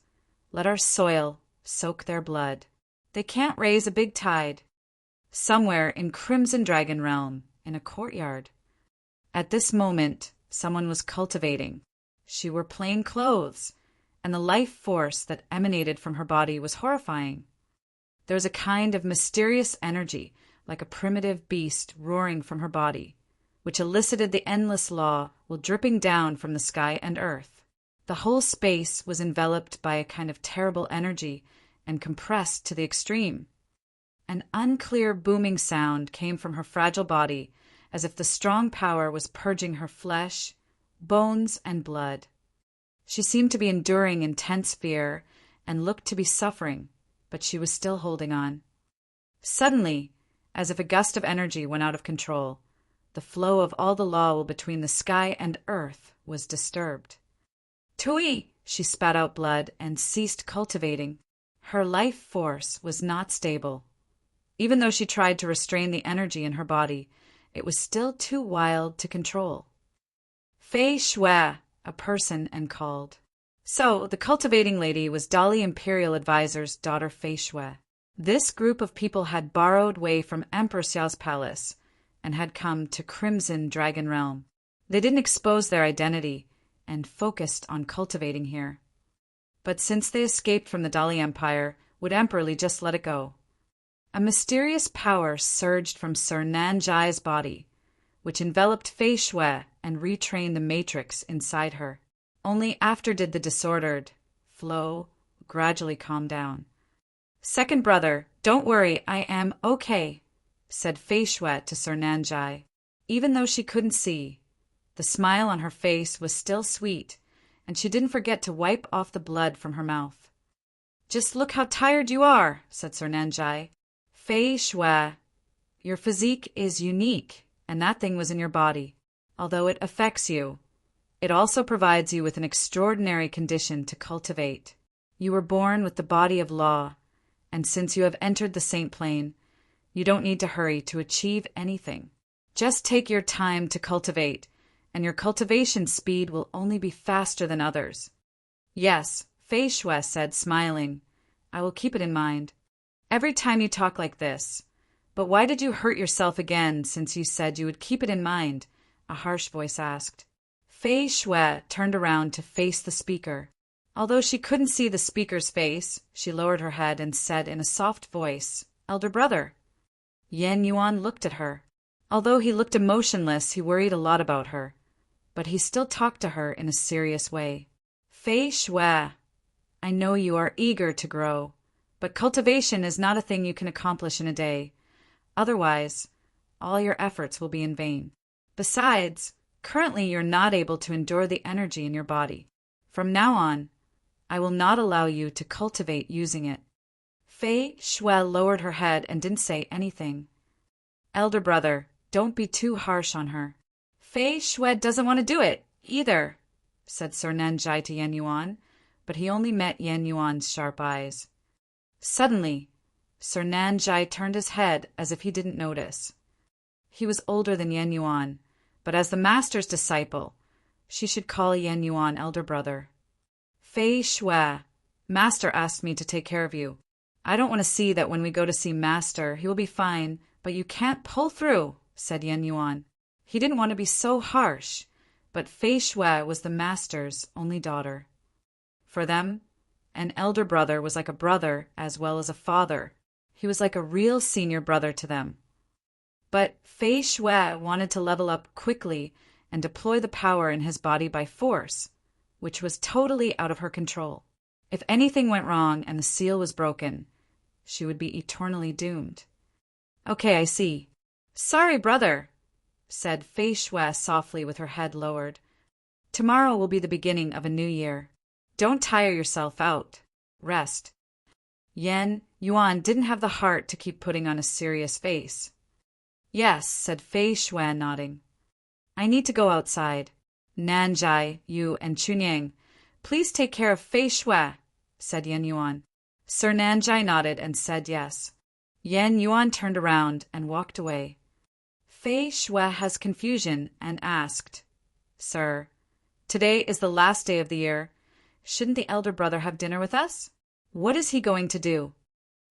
Let our soil soak their blood. They can't raise a big tide." Somewhere in Crimson Dragon Realm, in a courtyard. At this moment, someone was cultivating. She wore plain clothes, and the life force that emanated from her body was horrifying. There was a kind of mysterious energy, like a primitive beast roaring from her body, which elicited the endless law while dripping down from the sky and earth. The whole space was enveloped by a kind of terrible energy and compressed to the extreme. An unclear booming sound came from her fragile body, as if the strong power was purging her flesh, bones, and blood. She seemed to be enduring intense fear and looked to be suffering, but she was still holding on. Suddenly, as if a gust of energy went out of control, the flow of all the law between the sky and earth was disturbed. "Tui!" She spat out blood and ceased cultivating. Her life force was not stable. Even though she tried to restrain the energy in her body, it was still too wild to control. "Fei Shui!" a person and called. So, the cultivating lady was Dali Imperial Advisor's daughter Fei Shui. This group of people had borrowed way from Emperor Xiao's palace and had come to Crimson Dragon Realm. They didn't expose their identity and focused on cultivating here. But since they escaped from the Dali Empire, would Emperor Li just let it go? A mysterious power surged from Sir Nanjai's body, which enveloped Fei Shui and retrained the matrix inside her. Only after did the disordered flow gradually calm down. "Second brother, don't worry, I am okay," said Fei Shui to Sir Nanjai. Even though she couldn't see, the smile on her face was still sweet, and she didn't forget to wipe off the blood from her mouth. "Just look how tired you are," said Sir Nanjai. "Fei Shui, your physique is unique, and that thing was in your body. Although it affects you, it also provides you with an extraordinary condition to cultivate. You were born with the body of law, and since you have entered the saint plane, you don't need to hurry to achieve anything. Just take your time to cultivate, and your cultivation speed will only be faster than others." "Yes," Fei Shui said, smiling. "I will keep it in mind. Every time you talk like this. But why did you hurt yourself again since you said you would keep it in mind?" a harsh voice asked. Fei Shui turned around to face the speaker. Although she couldn't see the speaker's face, she lowered her head and said in a soft voice, "Elder brother." Yan Yuan looked at her. Although he looked emotionless, he worried a lot about her. But he still talked to her in a serious way. "Fei Shui, I know you are eager to grow, but cultivation is not a thing you can accomplish in a day. Otherwise, all your efforts will be in vain. Besides, currently you're not able to endure the energy in your body. From now on, I will not allow you to cultivate using it." Fei Shui lowered her head and didn't say anything. "Elder brother, don't be too harsh on her." "Fei Shui doesn't want to do it, either," said Sir Nanjai to Yan Yuan, but he only met Yan Yuan's sharp eyes. Suddenly, Sir Nanjai turned his head as if he didn't notice. He was older than Yan Yuan, but as the master's disciple, she should call Yan Yuan elder brother. "Fei Shui, master asked me to take care of you. I don't want to see that when we go to see master, he will be fine, but you can't pull through," said Yan Yuan. He didn't want to be so harsh, but Fei Shui was the master's only daughter. For them, an elder brother was like a brother as well as a father. He was like a real senior brother to them. But Fei Shui wanted to level up quickly and deploy the power in his body by force, which was totally out of her control. If anything went wrong and the seal was broken, she would be eternally doomed. Okay, I see. Sorry, brother, said Fei Shui softly with her head lowered. Tomorrow will be the beginning of a new year. Don't tire yourself out. Rest. Yan Yuan didn't have the heart to keep putting on a serious face. Yes, said Fei Shui, nodding. I need to go outside. Nanjai, Yu, and Chunyang, please take care of Fei Shui, said Yan Yuan. Sir Nanjai nodded and said yes. Yan Yuan turned around and walked away. Fei Shui has confusion and asked, Sir, today is the last day of the year. Shouldn't the elder brother have dinner with us? What is he going to do?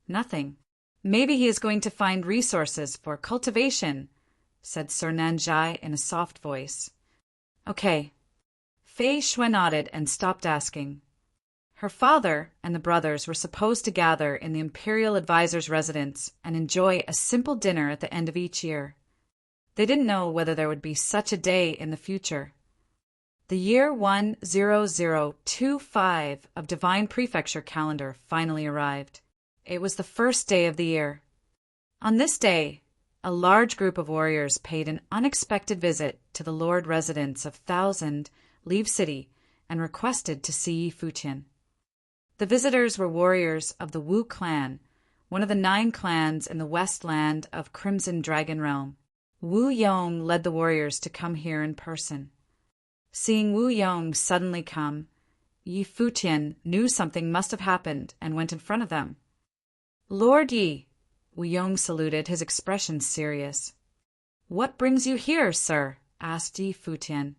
Nothing. Maybe he is going to find resources for cultivation, said Sir Nanjai in a soft voice. Okay. Fei Shui nodded and stopped asking. Her father and the brothers were supposed to gather in the imperial advisor's residence and enjoy a simple dinner at the end of each year. They didn't know whether there would be such a day in the future. The year 10025 of Divine Prefecture calendar finally arrived. It was the first day of the year. On this day, a large group of warriors paid an unexpected visit to the Lord residence of 1000 Leave City and requested to see Futian. The visitors were warriors of the Wu clan, one of the 9 clans in the west land of Crimson Dragon Realm. Wu Yong led the warriors to come here in person. Seeing Wu Yong suddenly come, Yi Futian knew something must have happened and went in front of them. Lord Yi, Wu Yong saluted, his expression serious. What brings you here, sir? Asked Yi Futian.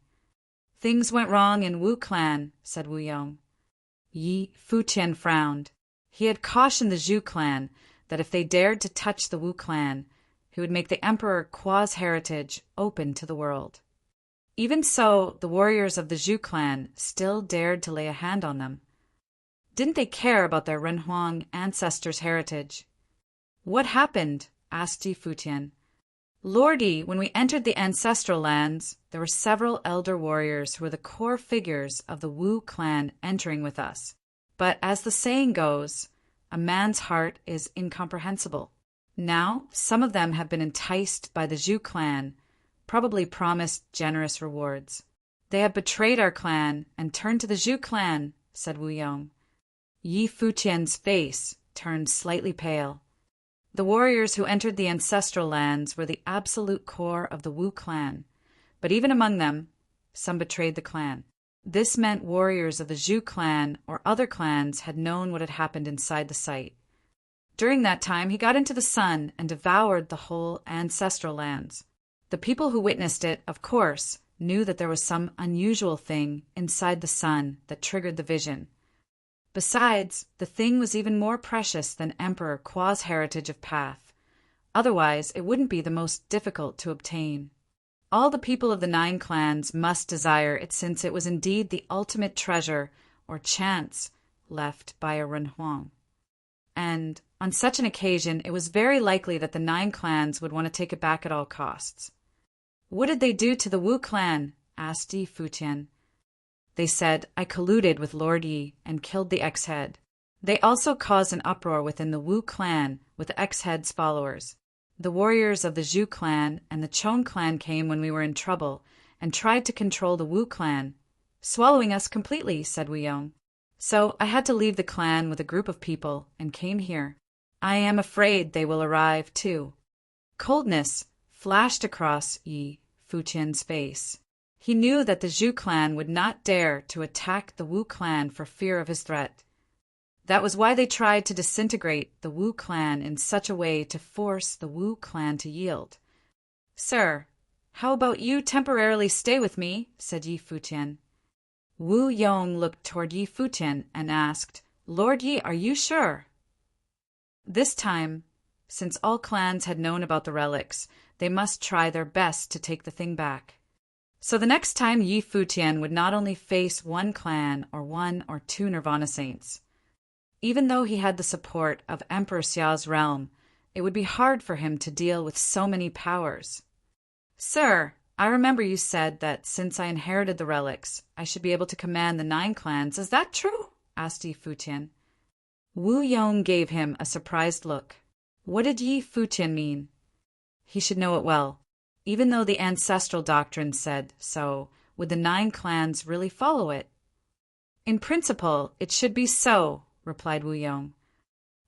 Things went wrong in Wu clan, said Wu Yong. Yi Futian frowned. He had cautioned the Zhu clan that if they dared to touch the Wu clan, he would make the Emperor Qua's heritage open to the world. Even so, the warriors of the Zhu clan still dared to lay a hand on them. Didn't they care about their Renhuang ancestors' heritage? What happened? Asked Yi Futian. Lord Yi, when we entered the ancestral lands, there were several elder warriors who were the core figures of the Wu clan entering with us. But as the saying goes, a man's heart is incomprehensible. Now, some of them have been enticed by the Zhu clan, probably promised generous rewards. They have betrayed our clan and turned to the Zhu clan, said Wu Yong. Yi Futian's face turned slightly pale. The warriors who entered the ancestral lands were the absolute core of the Wu clan, but even among them, some betrayed the clan. This meant warriors of the Zhu clan or other clans had known what had happened inside the site. During that time, he got into the sun and devoured the whole ancestral lands. The people who witnessed it, of course, knew that there was some unusual thing inside the sun that triggered the vision. Besides, the thing was even more precious than Emperor Qua's heritage of Path. Otherwise, it wouldn't be the most difficult to obtain. All the people of the 9 clans must desire it, since it was indeed the ultimate treasure or chance left by a Renhuang. And on such an occasion, it was very likely that the 9 clans would want to take it back at all costs. What did they do to the Wu clan? Asked Yi Futian. They said, I colluded with Lord Yi and killed the ex-head. They also caused an uproar within the Wu clan with the ex-head's followers. The warriors of the Zhu clan and the Chong clan came when we were in trouble and tried to control the Wu clan, swallowing us completely, said Wu Yong. So I had to leave the clan with a group of people and came here. I am afraid they will arrive too. Coldness flashed across Yi Futian's face. He knew that the Zhu clan would not dare to attack the Wu clan for fear of his threat. That was why they tried to disintegrate the Wu clan in such a way to force the Wu clan to yield. Sir, how about you temporarily stay with me? Said Yi Futian. Wu Yong looked toward Yi Futian and asked, Lord Yi, are you sure? This time, since all clans had known about the relics, they must try their best to take the thing back. So the next time Yi Futian would not only face one clan or 1 or 2 Nirvana saints. Even though he had the support of Emperor Xiao's realm, It would be hard for him to deal with so many powers. "Sir, I remember you said that since I inherited the relics, I should be able to command the 9 clans. Is that true?" asked Yi Futian. Wu Yong gave him a surprised look. What did Yi Futian mean? He should know it well. Even though the ancestral doctrine said so, would the 9 clans really follow it? "In principle, it should be so," replied Wu Yong.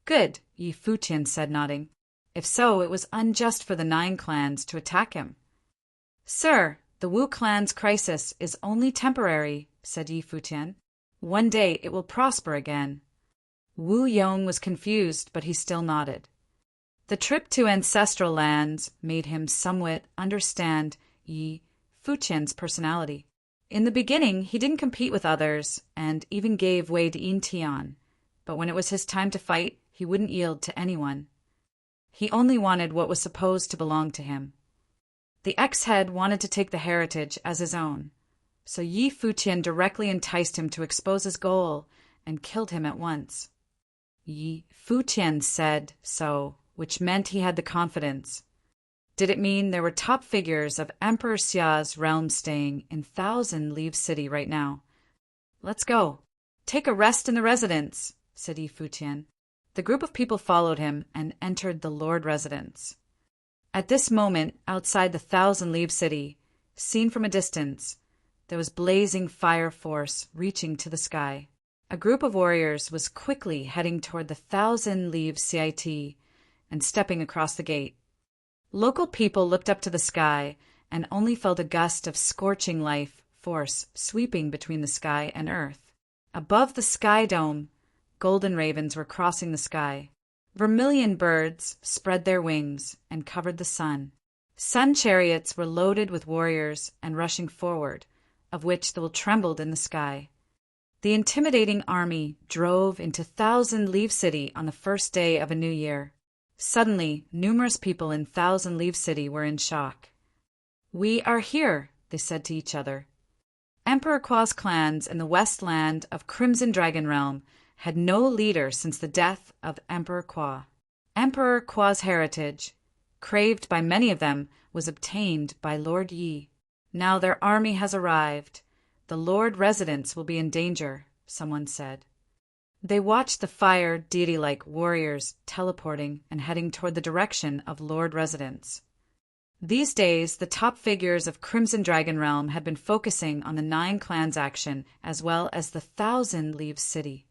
"Good," Yi Futian said, nodding. "If so, it was unjust for the 9 clans to attack him." "Sir, the Wu clan's crisis is only temporary," said Yi Futian. "One day it will prosper again." Wu Yong was confused, but he still nodded. The trip to ancestral lands made him somewhat understand Yi Futian's personality. In the beginning, he didn't compete with others and even gave way to Yin Tian, but when it was his time to fight, he wouldn't yield to anyone. He only wanted what was supposed to belong to him. The ex-head wanted to take the heritage as his own, so Yi Futian directly enticed him to expose his goal and killed him at once. Yi Futian said so, which meant he had the confidence. Did it mean there were top figures of Emperor Xia's realm staying in Thousand Leaves City right now? "Let's go. Take a rest in the residence," said Yi Futian. The group of people followed him and entered the Lord residence. At this moment, outside the Thousand Leaves City, seen from a distance, there was blazing fire force reaching to the sky. A group of warriors was quickly heading toward the Thousand Leaves CIT and stepping across the gate. Local people looked up to the sky and only felt a gust of scorching life force sweeping between the sky and earth. Above the sky dome, golden ravens were crossing the sky. Vermilion birds spread their wings and covered the sun. Sun chariots were loaded with warriors and rushing forward, of which the will trembled in the sky. The intimidating army drove into Thousand Leaves City on the first day of a new year. Suddenly, numerous people in Thousand Leaves City were in shock. "We are here," they said to each other. Emperor Qua's clans in the west land of Crimson Dragon Realm had no leader since the death of Emperor Qua. Emperor Qua's heritage, craved by many of them, was obtained by Lord Yi. Now their army has arrived. The Lord residence will be in danger, someone said. They watched the fire deity-like warriors teleporting and heading toward the direction of Lord residence. These days, the top figures of Crimson Dragon Realm had been focusing on the 9 clans' action as well as the Thousand Leaves City.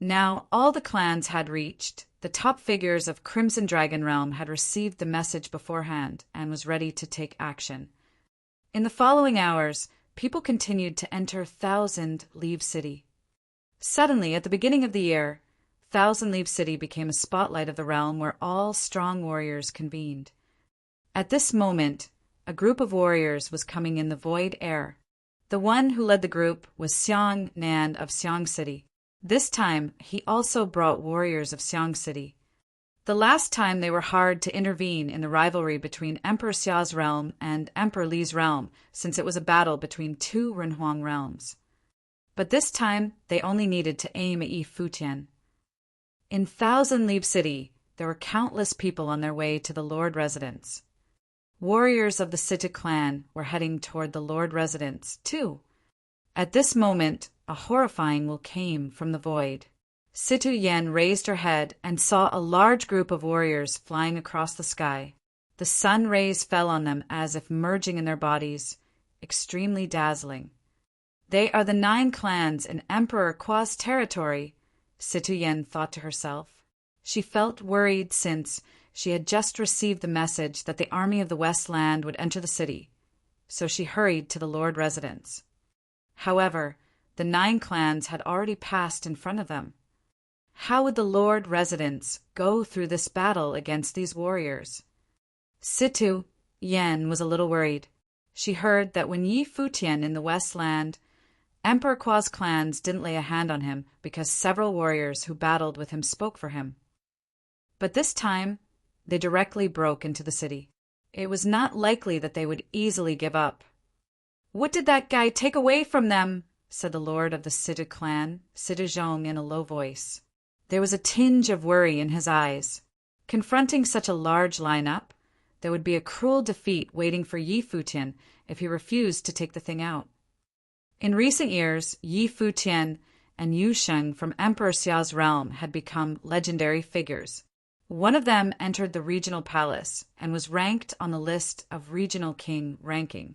Now all the clans had reached. The top figures of Crimson Dragon Realm had received the message beforehand and was ready to take action. In the following hours, people continued to enter Thousand Leaves City. Suddenly, at the beginning of the year, Thousand Leaves City became a spotlight of the realm where all strong warriors convened. At this moment, a group of warriors was coming in the void air. The one who led the group was Xiang Nan of Xiang City. This time, he also brought warriors of Xiang City. The last time they were hard to intervene in the rivalry between Emperor Xia's realm and Emperor Li's realm, since it was a battle between 2 Renhuang realms. But this time, they only needed to aim at Yi Futian. In Thousand Leaves City, there were countless people on their way to the Lord residence. Warriors of the Situ clan were heading toward the Lord residence, too. At this moment, a horrifying will came from the void. Situ Yen raised her head and saw a large group of warriors flying across the sky. The sun rays fell on them as if merging in their bodies, extremely dazzling. "They are the 9 clans in Emperor Qua's territory," Situ Yen thought to herself. She felt worried since she had just received the message that the army of the West Land would enter the city, so she hurried to the Lord residence. However, the 9 clans had already passed in front of them. How would the Lord residence go through this battle against these warriors? Situ Yen was a little worried. She heard that when Yi Futian in the West Land, Emperor Qua's clans didn't lay a hand on him because several warriors who battled with him spoke for him. But this time, they directly broke into the city. It was not likely that they would easily give up. "What did that guy take away from them?" said the lord of the Situ clan, Situ Zhong, in a low voice. There was a tinge of worry in his eyes. Confronting such a large lineup, there would be a cruel defeat waiting for Yi Futian if he refused to take the thing out. In recent years, Yi Futian and Yu Sheng from Emperor Xiao's realm had become legendary figures. One of them entered the regional palace and was ranked on the list of regional king ranking.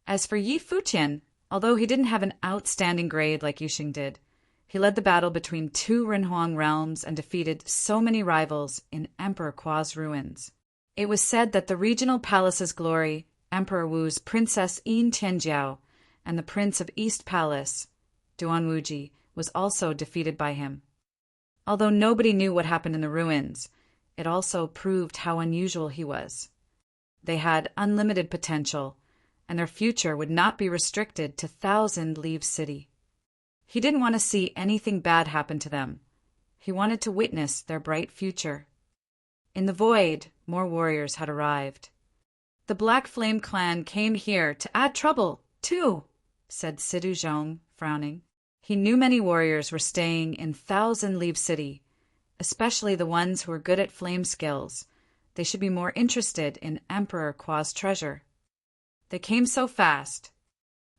As for Yi Futian, although he didn't have an outstanding grade like Yu Sheng did, he led the battle between two Renhuang realms and defeated so many rivals in Emperor Kua's ruins. It was said that the regional palace's glory, Emperor Wu's Princess Yin Tianjiao, and the Prince of East Palace, Duan Wuji, was also defeated by him. Although nobody knew what happened in the ruins, it also proved how unusual he was. They had unlimited potential, and their future would not be restricted to Thousand Leaves City. He didn't want to see anything bad happen to them. He wanted to witness their bright future. In the void, more warriors had arrived. "The Black Flame clan came here to add trouble, too," said Sidu Zhong, frowning. He knew many warriors were staying in Thousand Leaves City, especially the ones who were good at flame skills. They should be more interested in Emperor Kua's treasure. They came so fast.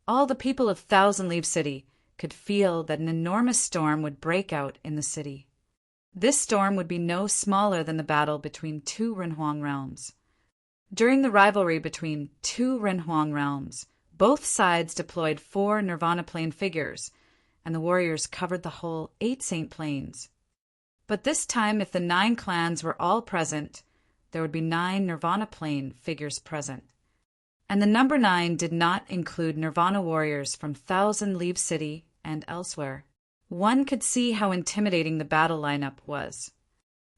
All the people of Thousand Leaves City could feel that an enormous storm would break out in the city. This storm would be no smaller than the battle between two Renhuang realms. During the rivalry between two Renhuang realms, both sides deployed 4 Nirvana Plane figures, and the warriors covered the whole 8 Saint Plains. But this time, if the 9 clans were all present, there would be 9 Nirvana Plane figures present. And the number 9 did not include Nirvana warriors from Thousand Leaves City and elsewhere. One could see how intimidating the battle lineup was.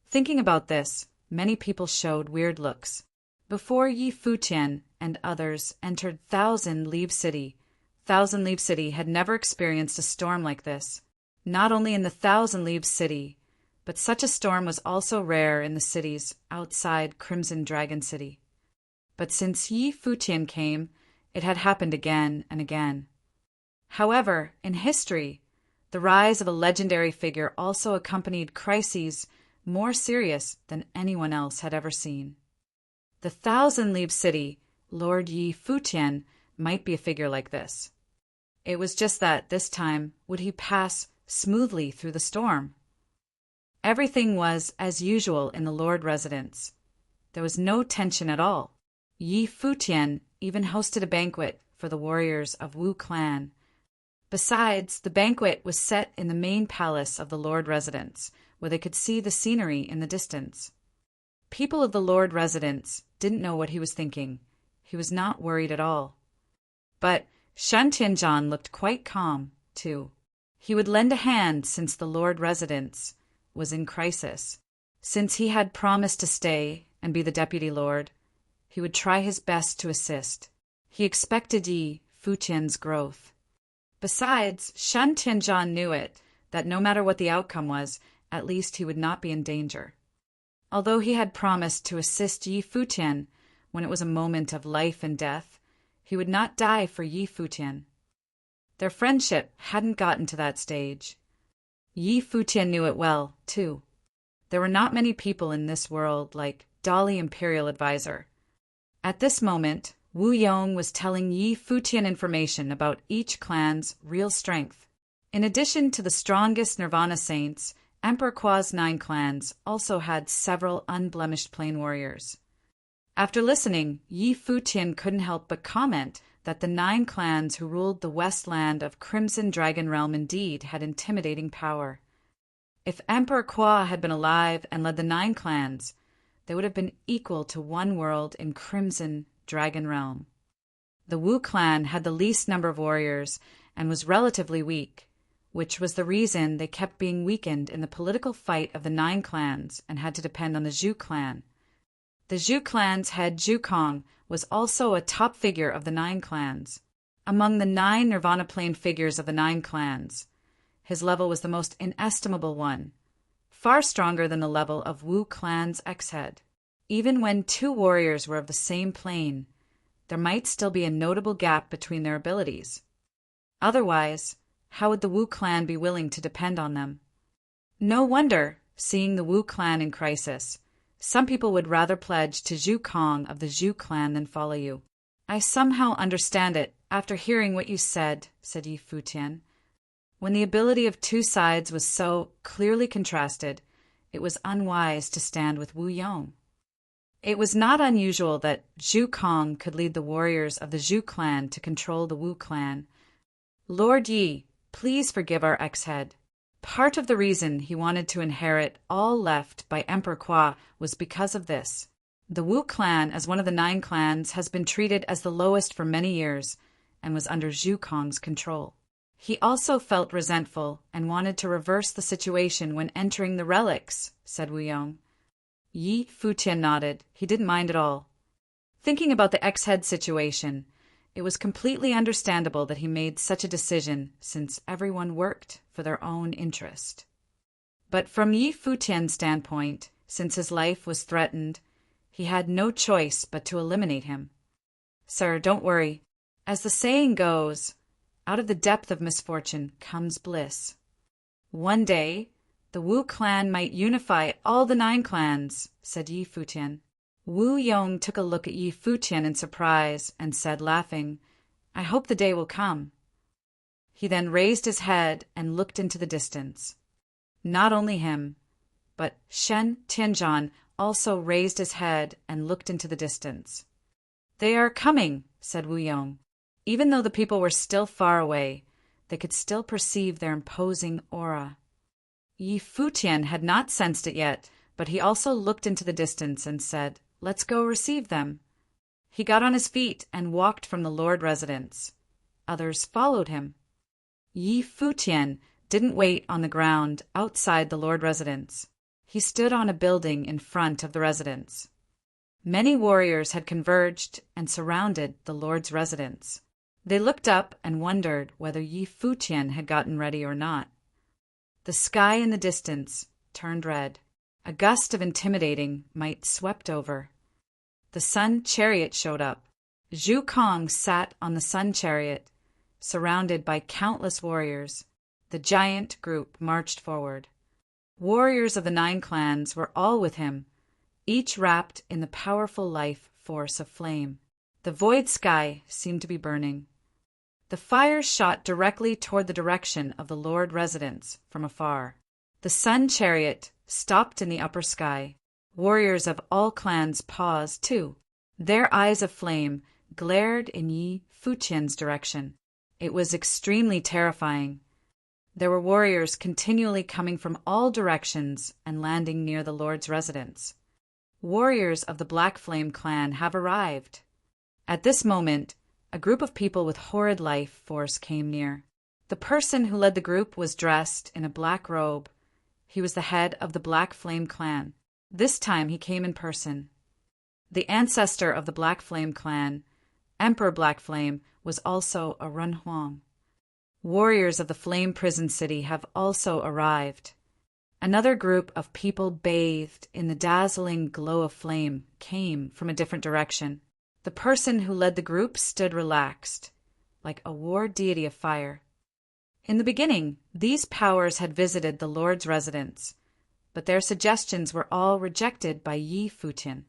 Thinking about this, many people showed weird looks. Before Yi Futian and others entered Thousand Leaves City, Thousand Leaves City had never experienced a storm like this. Not only in the Thousand Leaves City, but such a storm was also rare in the cities outside Crimson Dragon City. But since Yi Futian came, it had happened again and again. However, in history, the rise of a legendary figure also accompanied crises more serious than anyone else had ever seen. The Thousand Leaves City, Lord Yi Futian, might be a figure like this. It was just that, this time, would he pass smoothly through the storm? Everything was as usual in the Lord residence. There was no tension at all. Yi Futian even hosted a banquet for the warriors of Wu clan. Besides, the banquet was set in the main palace of the Lord residence, where they could see the scenery in the distance. People of the Lord residence didn't know what he was thinking. He was not worried at all. But Shan Tianzhan looked quite calm, too. He would lend a hand since the Lord residence was in crisis. Since he had promised to stay and be the deputy lord, he would try his best to assist. He expected Yi Futian's growth. Besides, Shan Tianzhan knew that no matter what the outcome was, at least he would not be in danger. Although he had promised to assist Yi Futian when it was a moment of life and death, he would not die for Yi Futian. Their friendship hadn't gotten to that stage. Yi Futian knew it well, too. There were not many people in this world like Dolly Imperial Advisor. At this moment, Wu Yong was telling Yi Futian information about each clan's real strength. In addition to the strongest Nirvana saints, Emperor Kua's 9 clans also had several unblemished plain warriors. After listening, Yi Futian couldn't help but comment that the 9 clans who ruled the west land of Crimson Dragon Realm indeed had intimidating power. If Emperor Kua had been alive and led the 9 clans, they would have been equal to one world in Crimson Dragon Realm. The Wu clan had the least number of warriors and was relatively weak, which was the reason they kept being weakened in the political fight of the 9 clans and had to depend on the Zhu clan. The Zhu clan's head Zhu Kong was also a top figure of the 9 clans. Among the 9 Nirvana Plane figures of the 9 clans, his level was the most inestimable one, far stronger than the level of Wu clan's ex-head. Even when 2 warriors were of the same plane, there might still be a notable gap between their abilities. Otherwise, how would the Wu clan be willing to depend on them? No wonder, seeing the Wu clan in crisis, Some people would rather pledge to Zhu Kong of the Zhu clan than follow you. I somehow understand it after hearing what you said Yi Futian. When the ability of two sides was so clearly contrasted, it was unwise to stand with Wu Yong. It was not unusual that Zhu Kong could lead the warriors of the Zhu clan to control the Wu clan. Lord Yi, please forgive our ex-head. Part of the reason he wanted to inherit all left by Emperor Kwa was because of this. The Wu clan, as one of the 9 clans, has been treated as the lowest for many years and was under Zhu Kong's control. He also felt resentful and wanted to reverse the situation when entering the relics, said Wu Yong. Yi Futian nodded. He didn't mind at all. Thinking about the ex-head situation, it was completely understandable that he made such a decision since everyone worked for their own interest. But from Yi Futian's standpoint, since his life was threatened, he had no choice but to eliminate him. Sir, don't worry. As the saying goes, out of the depth of misfortune comes bliss. One day, the Wu clan might unify all the 9 clans, said Yi Futian. Wu Yong took a look at Yi Futian in surprise and said, laughing, I hope the day will come. He then raised his head and looked into the distance. Not only him, but Shen Tianzhan also raised his head and looked into the distance. They are coming, said Wu Yong. Even though the people were still far away, they could still perceive their imposing aura. Yi Futian had not sensed it yet, but he also looked into the distance and said, Let's go receive them. He got on his feet and walked from the Lord residence. Others followed him. Yi Futian didn't wait on the ground outside the Lord residence. He stood on a building in front of the residence. Many warriors had converged and surrounded the Lord's residence. They looked up and wondered whether Yi Futian had gotten ready or not. The sky in the distance turned red. A gust of intimidating might swept over. The sun chariot showed up. Zhu Kong sat on the sun chariot, surrounded by countless warriors. The giant group marched forward. Warriors of the 9 clans were all with him, each wrapped in the powerful life force of flame. The void sky seemed to be burning. The fire shot directly toward the direction of the Lord residence from afar. The sun chariot stopped in the upper sky. Warriors of all clans paused, too. Their eyes of flame glared in Yi Futian's direction. It was extremely terrifying. There were warriors continually coming from all directions and landing near the Lord's residence. Warriors of the Black Flame clan have arrived. At this moment, a group of people with horrid life force came near. The person who led the group was dressed in a black robe. He was the head of the Black Flame clan. This time he came in person. The ancestor of the Black Flame clan, Emperor Black Flame, was also a Renhuang. Warriors of the Flame Prison City have also arrived. Another group of people bathed in the dazzling glow of flame came from a different direction. The person who led the group stood relaxed, like a war deity of fire. In the beginning, these powers had visited the Lord's residence, but their suggestions were all rejected by Yi Futian.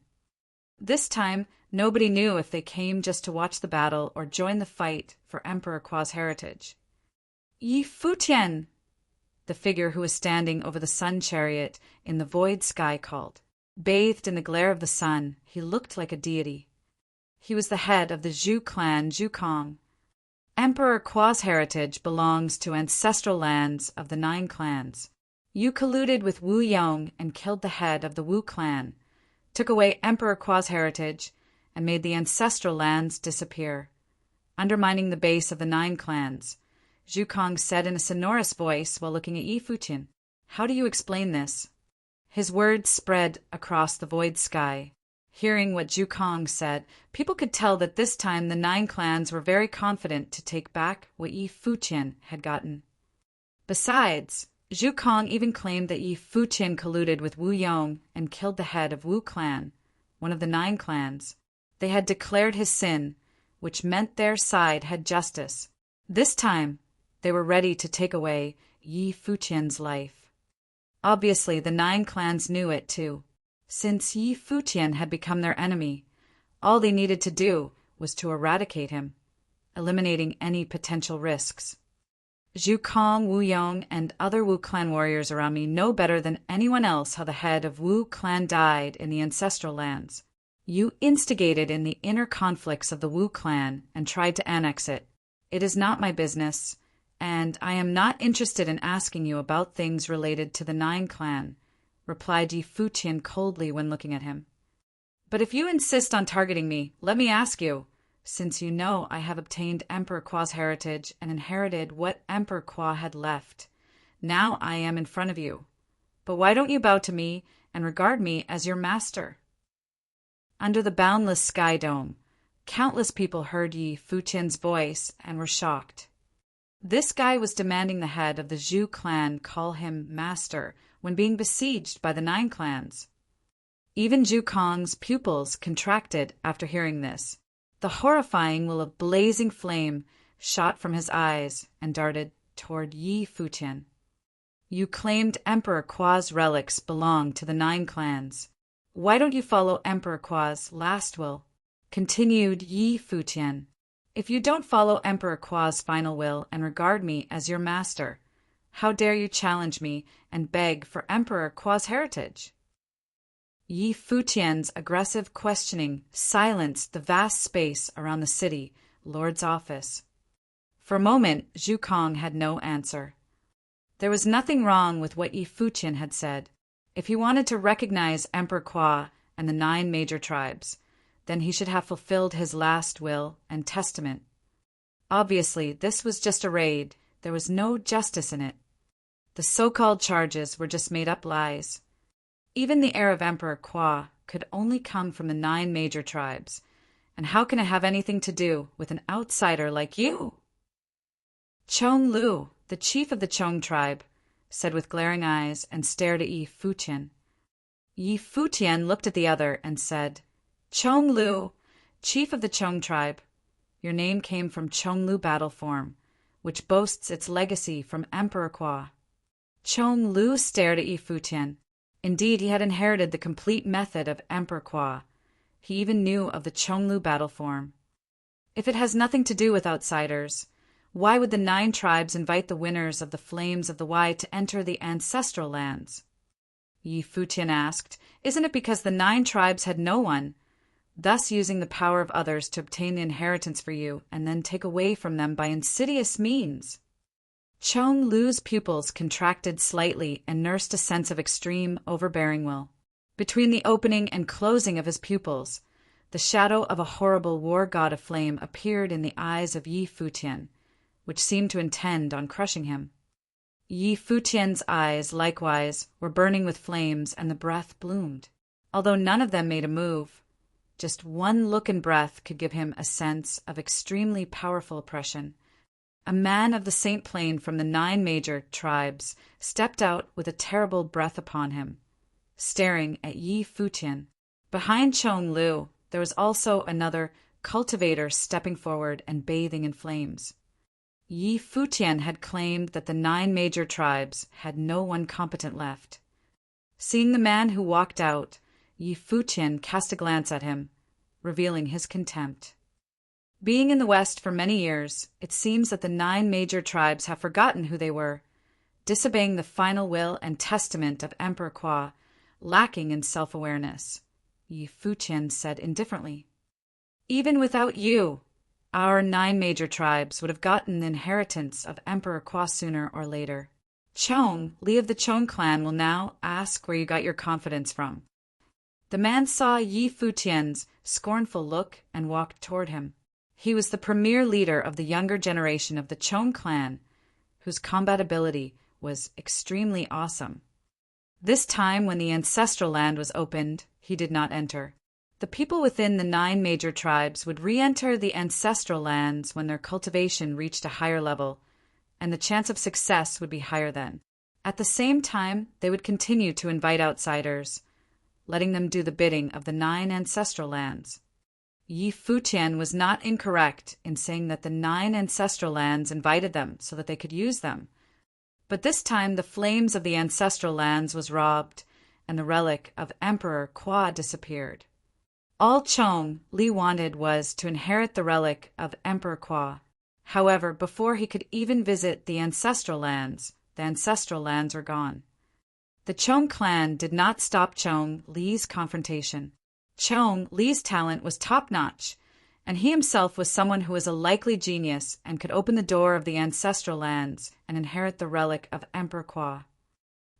This time, nobody knew if they came just to watch the battle or join the fight for Emperor Kwa's heritage. Yi Futian! The figure who was standing over the sun chariot in the void sky called. Bathed in the glare of the sun, he looked like a deity. He was the head of the Zhu clan, Zhu Kong. Emperor Kwa's heritage belongs to ancestral lands of the 9 clans. You colluded with Wu Yong and killed the head of the Wu clan, took away Emperor Kwa's heritage, and made the ancestral lands disappear, undermining the base of the 9 clans. Zhu Kong said in a sonorous voice while looking at Yi Futian. How do you explain this? His words spread across the void sky. Hearing what Zhu Kong said, people could tell that this time the 9 clans were very confident to take back what Yi Futian had gotten. Besides, Zhu Kong even claimed that Yi Futian colluded with Wu Yong and killed the head of Wu clan, one of the 9 clans. They had declared his sin, which meant their side had justice. This time, they were ready to take away Yi Futian's life. Obviously, the 9 clans knew it too. Since Yi Futian had become their enemy, all they needed to do was to eradicate him, eliminating any potential risks. Zhu Kong, Wu Yong, and other Wu clan warriors around me know better than anyone else how the head of Wu clan died in the ancestral lands. You instigated in the inner conflicts of the Wu clan and tried to annex it. It is not my business, and I am not interested in asking you about things related to the Nine clan, replied Yi Futian coldly when looking at him. But if you insist on targeting me, let me ask you, since you know I have obtained Emperor Kwa's heritage and inherited what Emperor Kwa had left. Now I am in front of you. But why don't you bow to me and regard me as your master? Under the boundless sky dome, countless people heard Yi Futian's voice and were shocked. This guy was demanding the head of the Zhu clan call him master when being besieged by the Nine clans. Even Zhu Kong's pupils contracted after hearing this. The horrifying will of blazing flame shot from his eyes and darted toward Yi Futian. You claimed Emperor Kwa's relics belong to the Nine clans. Why don't you follow Emperor Kwa's last will? Continued Yi Futian. If you don't follow Emperor Kwa's final will and regard me as your master, how dare you challenge me and beg for Emperor Kwa's heritage? Yi Futian's aggressive questioning silenced the vast space around the city lord's office. For a moment, Zhu Kong had no answer. There was nothing wrong with what Yi Futian had said. If he wanted to recognize Emperor Kwa and the 9 major tribes, then he should have fulfilled his last will and testament. Obviously, this was just a raid. There was no justice in it. The so-called charges were just made-up lies. Even the heir of Emperor Kwa could only come from the 9 major tribes, and how can it have anything to do with an outsider like you? Chong Lu, the chief of the Chong tribe, said with glaring eyes and stared at Yi Futian. Yi Futian looked at the other and said, Chong Lu, chief of the Chong tribe, your name came from Chong Lu battle form, which boasts its legacy from Emperor Kwa. Chong Lu stared at Yi Futian. Indeed, he had inherited the complete method of Emperor Kwa. He even knew of the Chong Lu battle form. If it has nothing to do with outsiders, why would the 9 tribes invite the winners of the Flames of the Wai to enter the ancestral lands? Yi Futian asked, Isn't it because the 9 tribes had no one, thus using the power of others to obtain the inheritance for you and then take away from them by insidious means? Chong Lu's pupils contracted slightly and nursed a sense of extreme, overbearing will. Between the opening and closing of his pupils, the shadow of a horrible war god of flame appeared in the eyes of Yi Futian, which seemed to intend on crushing him. Yi Futian's eyes, likewise, were burning with flames, and the breath bloomed. Although none of them made a move, just one look and breath could give him a sense of extremely powerful oppression. A man of the Saint Plain from the 9 major tribes stepped out with a terrible breath upon him, staring at Yi Futian. Behind Chong Lu, there was also another cultivator stepping forward and bathing in flames. Yi Futian had claimed that the 9 major tribes had no one competent left. Seeing the man who walked out, Yi Futian cast a glance at him, revealing his contempt. Being in the West for many years, it seems that the 9 major tribes have forgotten who they were, disobeying the final will and testament of Emperor Kwa, lacking in self-awareness, Yi Futian said indifferently. Even without you, our 9 major tribes would have gotten the inheritance of Emperor Kwa sooner or later. Chong, Li of the Chong clan, will now ask where you got your confidence from. The man saw Yi Futian's scornful look and walked toward him. He was the premier leader of the younger generation of the Chong clan, whose combat ability was extremely awesome. This time, when the ancestral land was opened, he did not enter. The people within the 9 major tribes would re-enter the ancestral lands when their cultivation reached a higher level, and the chance of success would be higher then. At the same time, they would continue to invite outsiders, letting them do the bidding of the 9 ancestral lands. Yi Futian was not incorrect in saying that the 9 ancestral lands invited them so that they could use them. But this time the flames of the ancestral lands was robbed, and the relic of Emperor Kwa disappeared. All Chong Li wanted was to inherit the relic of Emperor Kwa. However, before he could even visit the ancestral lands were gone. The Chong clan did not stop Chong Li's confrontation. Chong Li's talent was top-notch, and he himself was someone who was a likely genius and could open the door of the ancestral lands and inherit the relic of Emperor Kwa.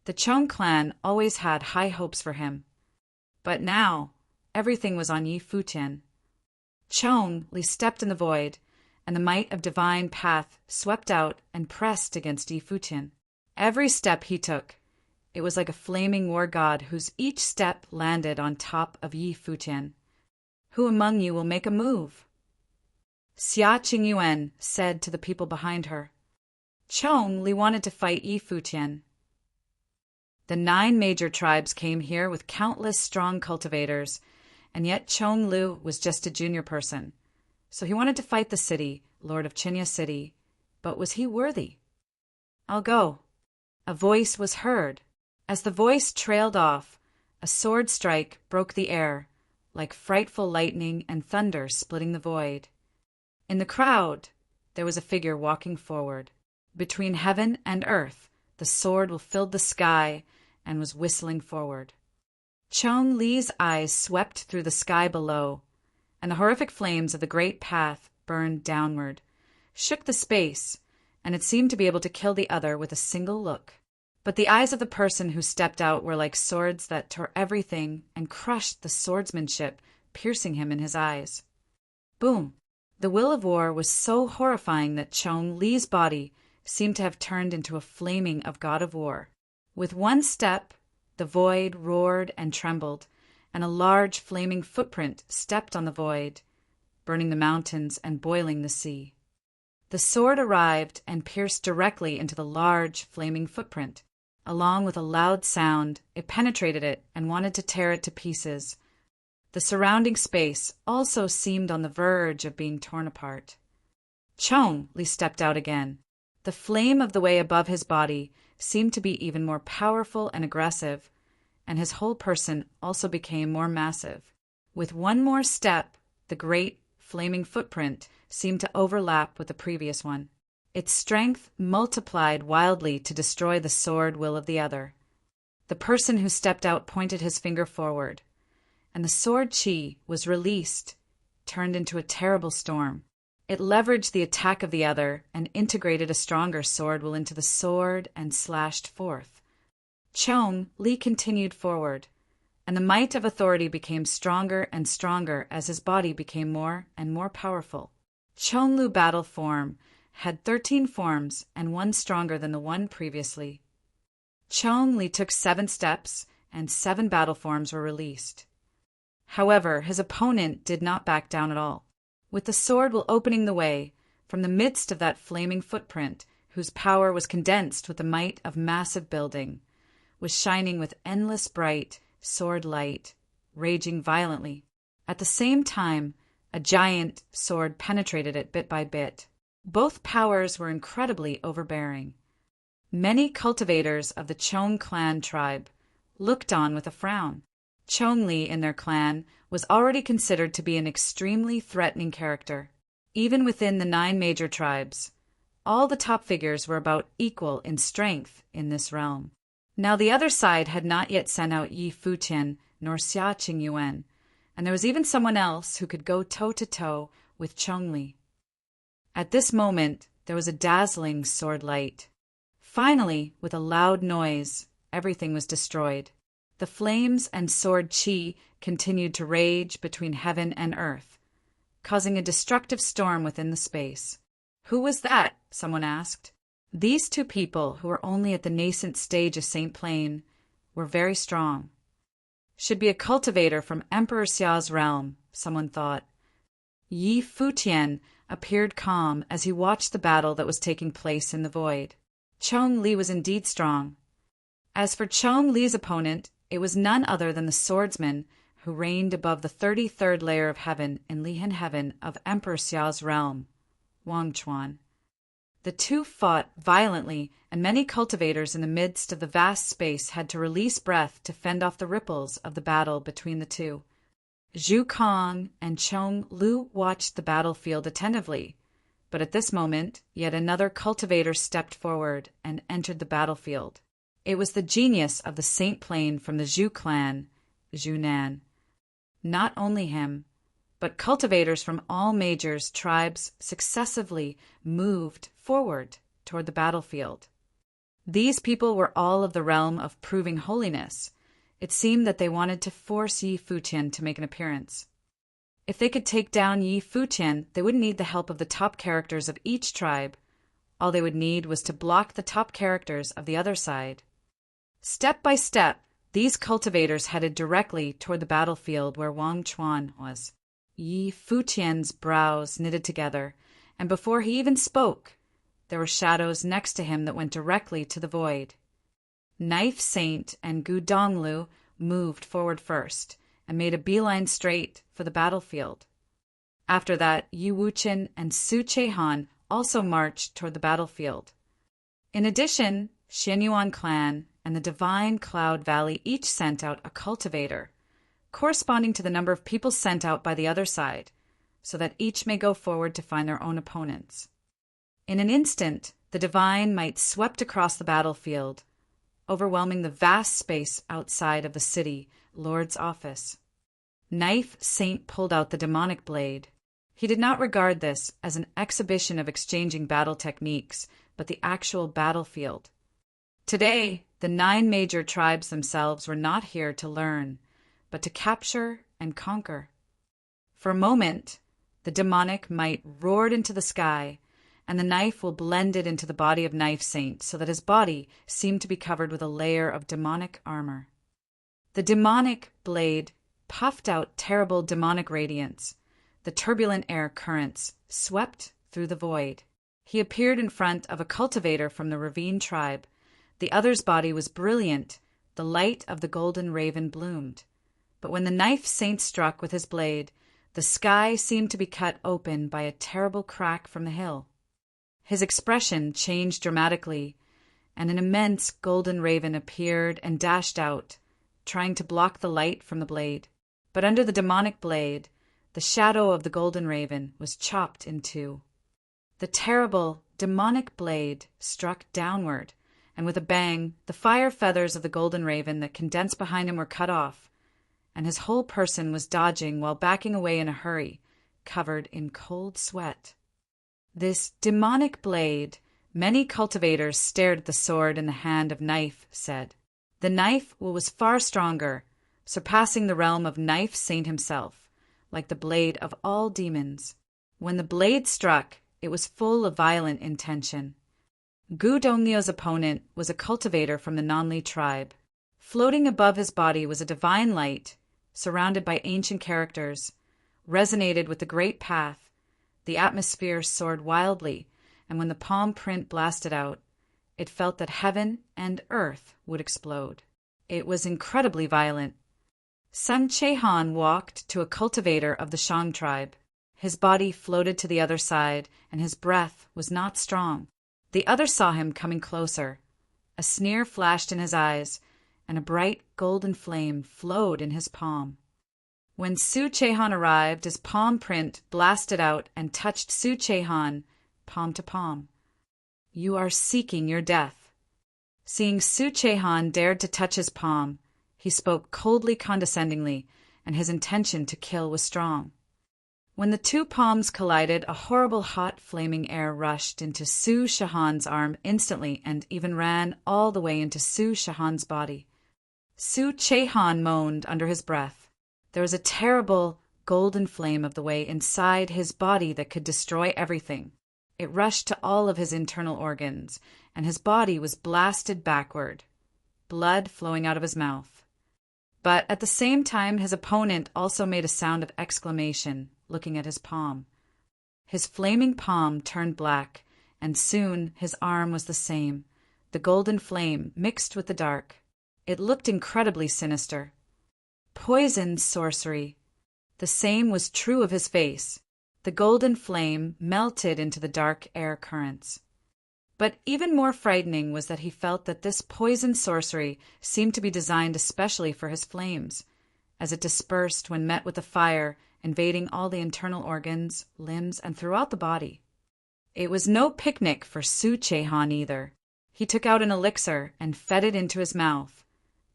The Chong clan always had high hopes for him. But now, everything was on Yi Futian. Chong Li stepped in the void, and the might of divine path swept out and pressed against Yi Futian. Every step he took, it was like a flaming war god whose each step landed on top of Yi Futian. Who among you will make a move? Xia Qingyuan said to the people behind her. Chong Li wanted to fight Yi Futian. The 9 major tribes came here with countless strong cultivators, and yet Chong Li was just a junior person. So he wanted to fight the city, Lord of Chinya City, but was he worthy? I'll go. A voice was heard. As the voice trailed off, a sword strike broke the air, like frightful lightning and thunder splitting the void. In the crowd, there was a figure walking forward. Between heaven and earth, the sword filled the sky and was whistling forward. Chong Li's eyes swept through the sky below, and the horrific flames of the great path burned downward, shook the space, and it seemed to be able to kill the other with a single look. But the eyes of the person who stepped out were like swords that tore everything and crushed the swordsmanship, piercing him in his eyes. Boom! The will of war was so horrifying that Chong Li's body seemed to have turned into a flaming of god of war. With one step, the void roared and trembled, and a large flaming footprint stepped on the void, burning the mountains and boiling the sea. The sword arrived and pierced directly into the large flaming footprint. Along with a loud sound, it penetrated it and wanted to tear it to pieces. The surrounding space also seemed on the verge of being torn apart. Chong Li stepped out again. The flame of the way above his body seemed to be even more powerful and aggressive, and his whole person also became more massive. With one more step, the great flaming footprint seemed to overlap with the previous one. Its strength multiplied wildly to destroy the sword will of the other. The person who stepped out pointed his finger forward, and the sword chi was released, turned into a terrible storm. It leveraged the attack of the other and integrated a stronger sword will into the sword and slashed forth. Chong Li continued forward, and the might of authority became stronger and stronger as his body became more and more powerful. Chong Li's battle form had 13 forms and one stronger than the one previously. Chong Li took 7 steps, and 7 battle forms were released. However, his opponent did not back down at all. With the sword will opening the way, from the midst of that flaming footprint, whose power was condensed with the might of massive building, was shining with endless bright sword light, raging violently. At the same time, a giant sword penetrated it bit by bit. Both powers were incredibly overbearing. Many cultivators of the Chong clan tribe looked on with a frown. Chong Li in their clan was already considered to be an extremely threatening character. Even within the 9 major tribes, all the top figures were about equal in strength in this realm. Now the other side had not yet sent out Yi Futian nor Xia Qingyuan, and there was even someone else who could go toe-to-toe with Chong Li. At this moment, there was a dazzling sword light. Finally, with a loud noise, everything was destroyed. The flames and sword chi continued to rage between heaven and earth, causing a destructive storm within the space. Who was that? Someone asked. These 2 people, who were only at the nascent stage of Saint Plain, were very strong. Should be a cultivator from Emperor Xia's realm, someone thought. Yi Futian appeared calm as he watched the battle that was taking place in the void. Chong Li was indeed strong. As for Chong Li's opponent, it was none other than the swordsman who reigned above the 33rd layer of heaven in Lihan heaven of Emperor Xia's realm, Wangchuan. The two fought violently, and many cultivators in the midst of the vast space had to release breath to fend off the ripples of the battle between the two. Zhu Kong and Chong Lu watched the battlefield attentively, but at this moment yet another cultivator stepped forward and entered the battlefield. It was the genius of the Saint Plain from the Zhu clan, Zhu Nan. Not only him, but cultivators from all major tribes successively moved forward toward the battlefield. These people were all of the realm of proving holiness. It seemed that they wanted to force Yi Futian to make an appearance. If they could take down Yi Futian, they wouldn't need the help of the top characters of each tribe. All they would need was to block the top characters of the other side. Step by step, these cultivators headed directly toward the battlefield where Wang Chuan was. Yi Futian's brows knitted together, and before he even spoke, there were shadows next to him that went directly to the void. Knife Saint and Gu Donglu moved forward first and made a beeline straight for the battlefield. After that, Yi Wuchen and Su Chehan also marched toward the battlefield. In addition, Xianyuan clan and the Divine Cloud Valley each sent out a cultivator, corresponding to the number of people sent out by the other side, so that each may go forward to find their own opponents. In an instant, the divine might swept across the battlefield, overwhelming the vast space outside of the city lord's office. Knife Saint pulled out the demonic blade. He did not regard this as an exhibition of exchanging battle techniques, but the actual battlefield. Today, the 9 major tribes themselves were not here to learn, but to capture and conquer. For a moment, the demonic might roared into the sky, and the knife will blend it into the body of Knife Saint so that his body seemed to be covered with a layer of demonic armor. The demonic blade puffed out terrible demonic radiance. The turbulent air currents swept through the void. He appeared in front of a cultivator from the Ravine tribe. The other's body was brilliant. The light of the golden raven bloomed. But when the Knife Saint struck with his blade, the sky seemed to be cut open by a terrible crack from the hill. His expression changed dramatically, and an immense golden raven appeared and dashed out, trying to block the light from the blade. But under the demonic blade, the shadow of the golden raven was chopped in two. The terrible, demonic blade struck downward, and with a bang, the fire feathers of the golden raven that condensed behind him were cut off, and his whole person was dodging while backing away in a hurry, covered in cold sweat. This demonic blade, many cultivators stared at the sword in the hand of Knife said. The knife was far stronger, surpassing the realm of Knife Saint himself, like the blade of all demons. When the blade struck, it was full of violent intention. Gu Donglio's opponent was a cultivator from the Nanli tribe. Floating above his body was a divine light, surrounded by ancient characters, resonated with the great path. The atmosphere soared wildly, and when the palm print blasted out, it felt that heaven and earth would explode. It was incredibly violent. Sun Chehan walked to a cultivator of the Shang tribe. His body floated to the other side, and his breath was not strong. The other saw him coming closer. A sneer flashed in his eyes, and a bright golden flame flowed in his palm. When Su Chehan arrived, his palm print blasted out and touched Su Chehan, palm to palm. You are seeking your death. Seeing Su Chehan dared to touch his palm, he spoke coldly condescendingly, and his intention to kill was strong. When the two palms collided, a horrible hot flaming air rushed into Su Chehan's arm instantly and even ran all the way into Su Chehan's body. Su Chehan moaned under his breath. There was a terrible golden flame of the way inside his body that could destroy everything. It rushed to all of his internal organs, and his body was blasted backward, blood flowing out of his mouth. But at the same time, his opponent also made a sound of exclamation, looking at his palm. His flaming palm turned black, and soon his arm was the same, the golden flame mixed with the dark. It looked incredibly sinister. Poison sorcery. The same was true of his face. The golden flame melted into the dark air currents. But even more frightening was that he felt that this poison sorcery seemed to be designed especially for his flames, as it dispersed when met with the fire, invading all the internal organs, limbs, and throughout the body. It was no picnic for Su Chehan either. He took out an elixir and fed it into his mouth,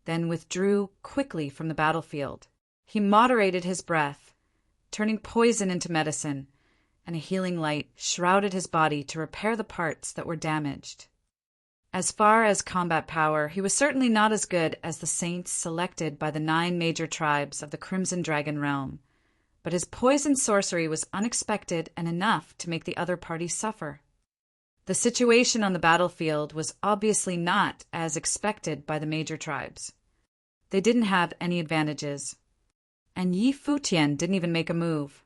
then withdrew quickly from the battlefield. He moderated his breath, turning poison into medicine, and a healing light shrouded his body to repair the parts that were damaged. As far as combat power, he was certainly not as good as the saints selected by the 9 major tribes of the Crimson Dragon realm, but his poison sorcery was unexpected and enough to make the other party suffer. The situation on the battlefield was obviously not as expected by the major tribes. They didn't have any advantages, and Yi Futian didn't even make a move.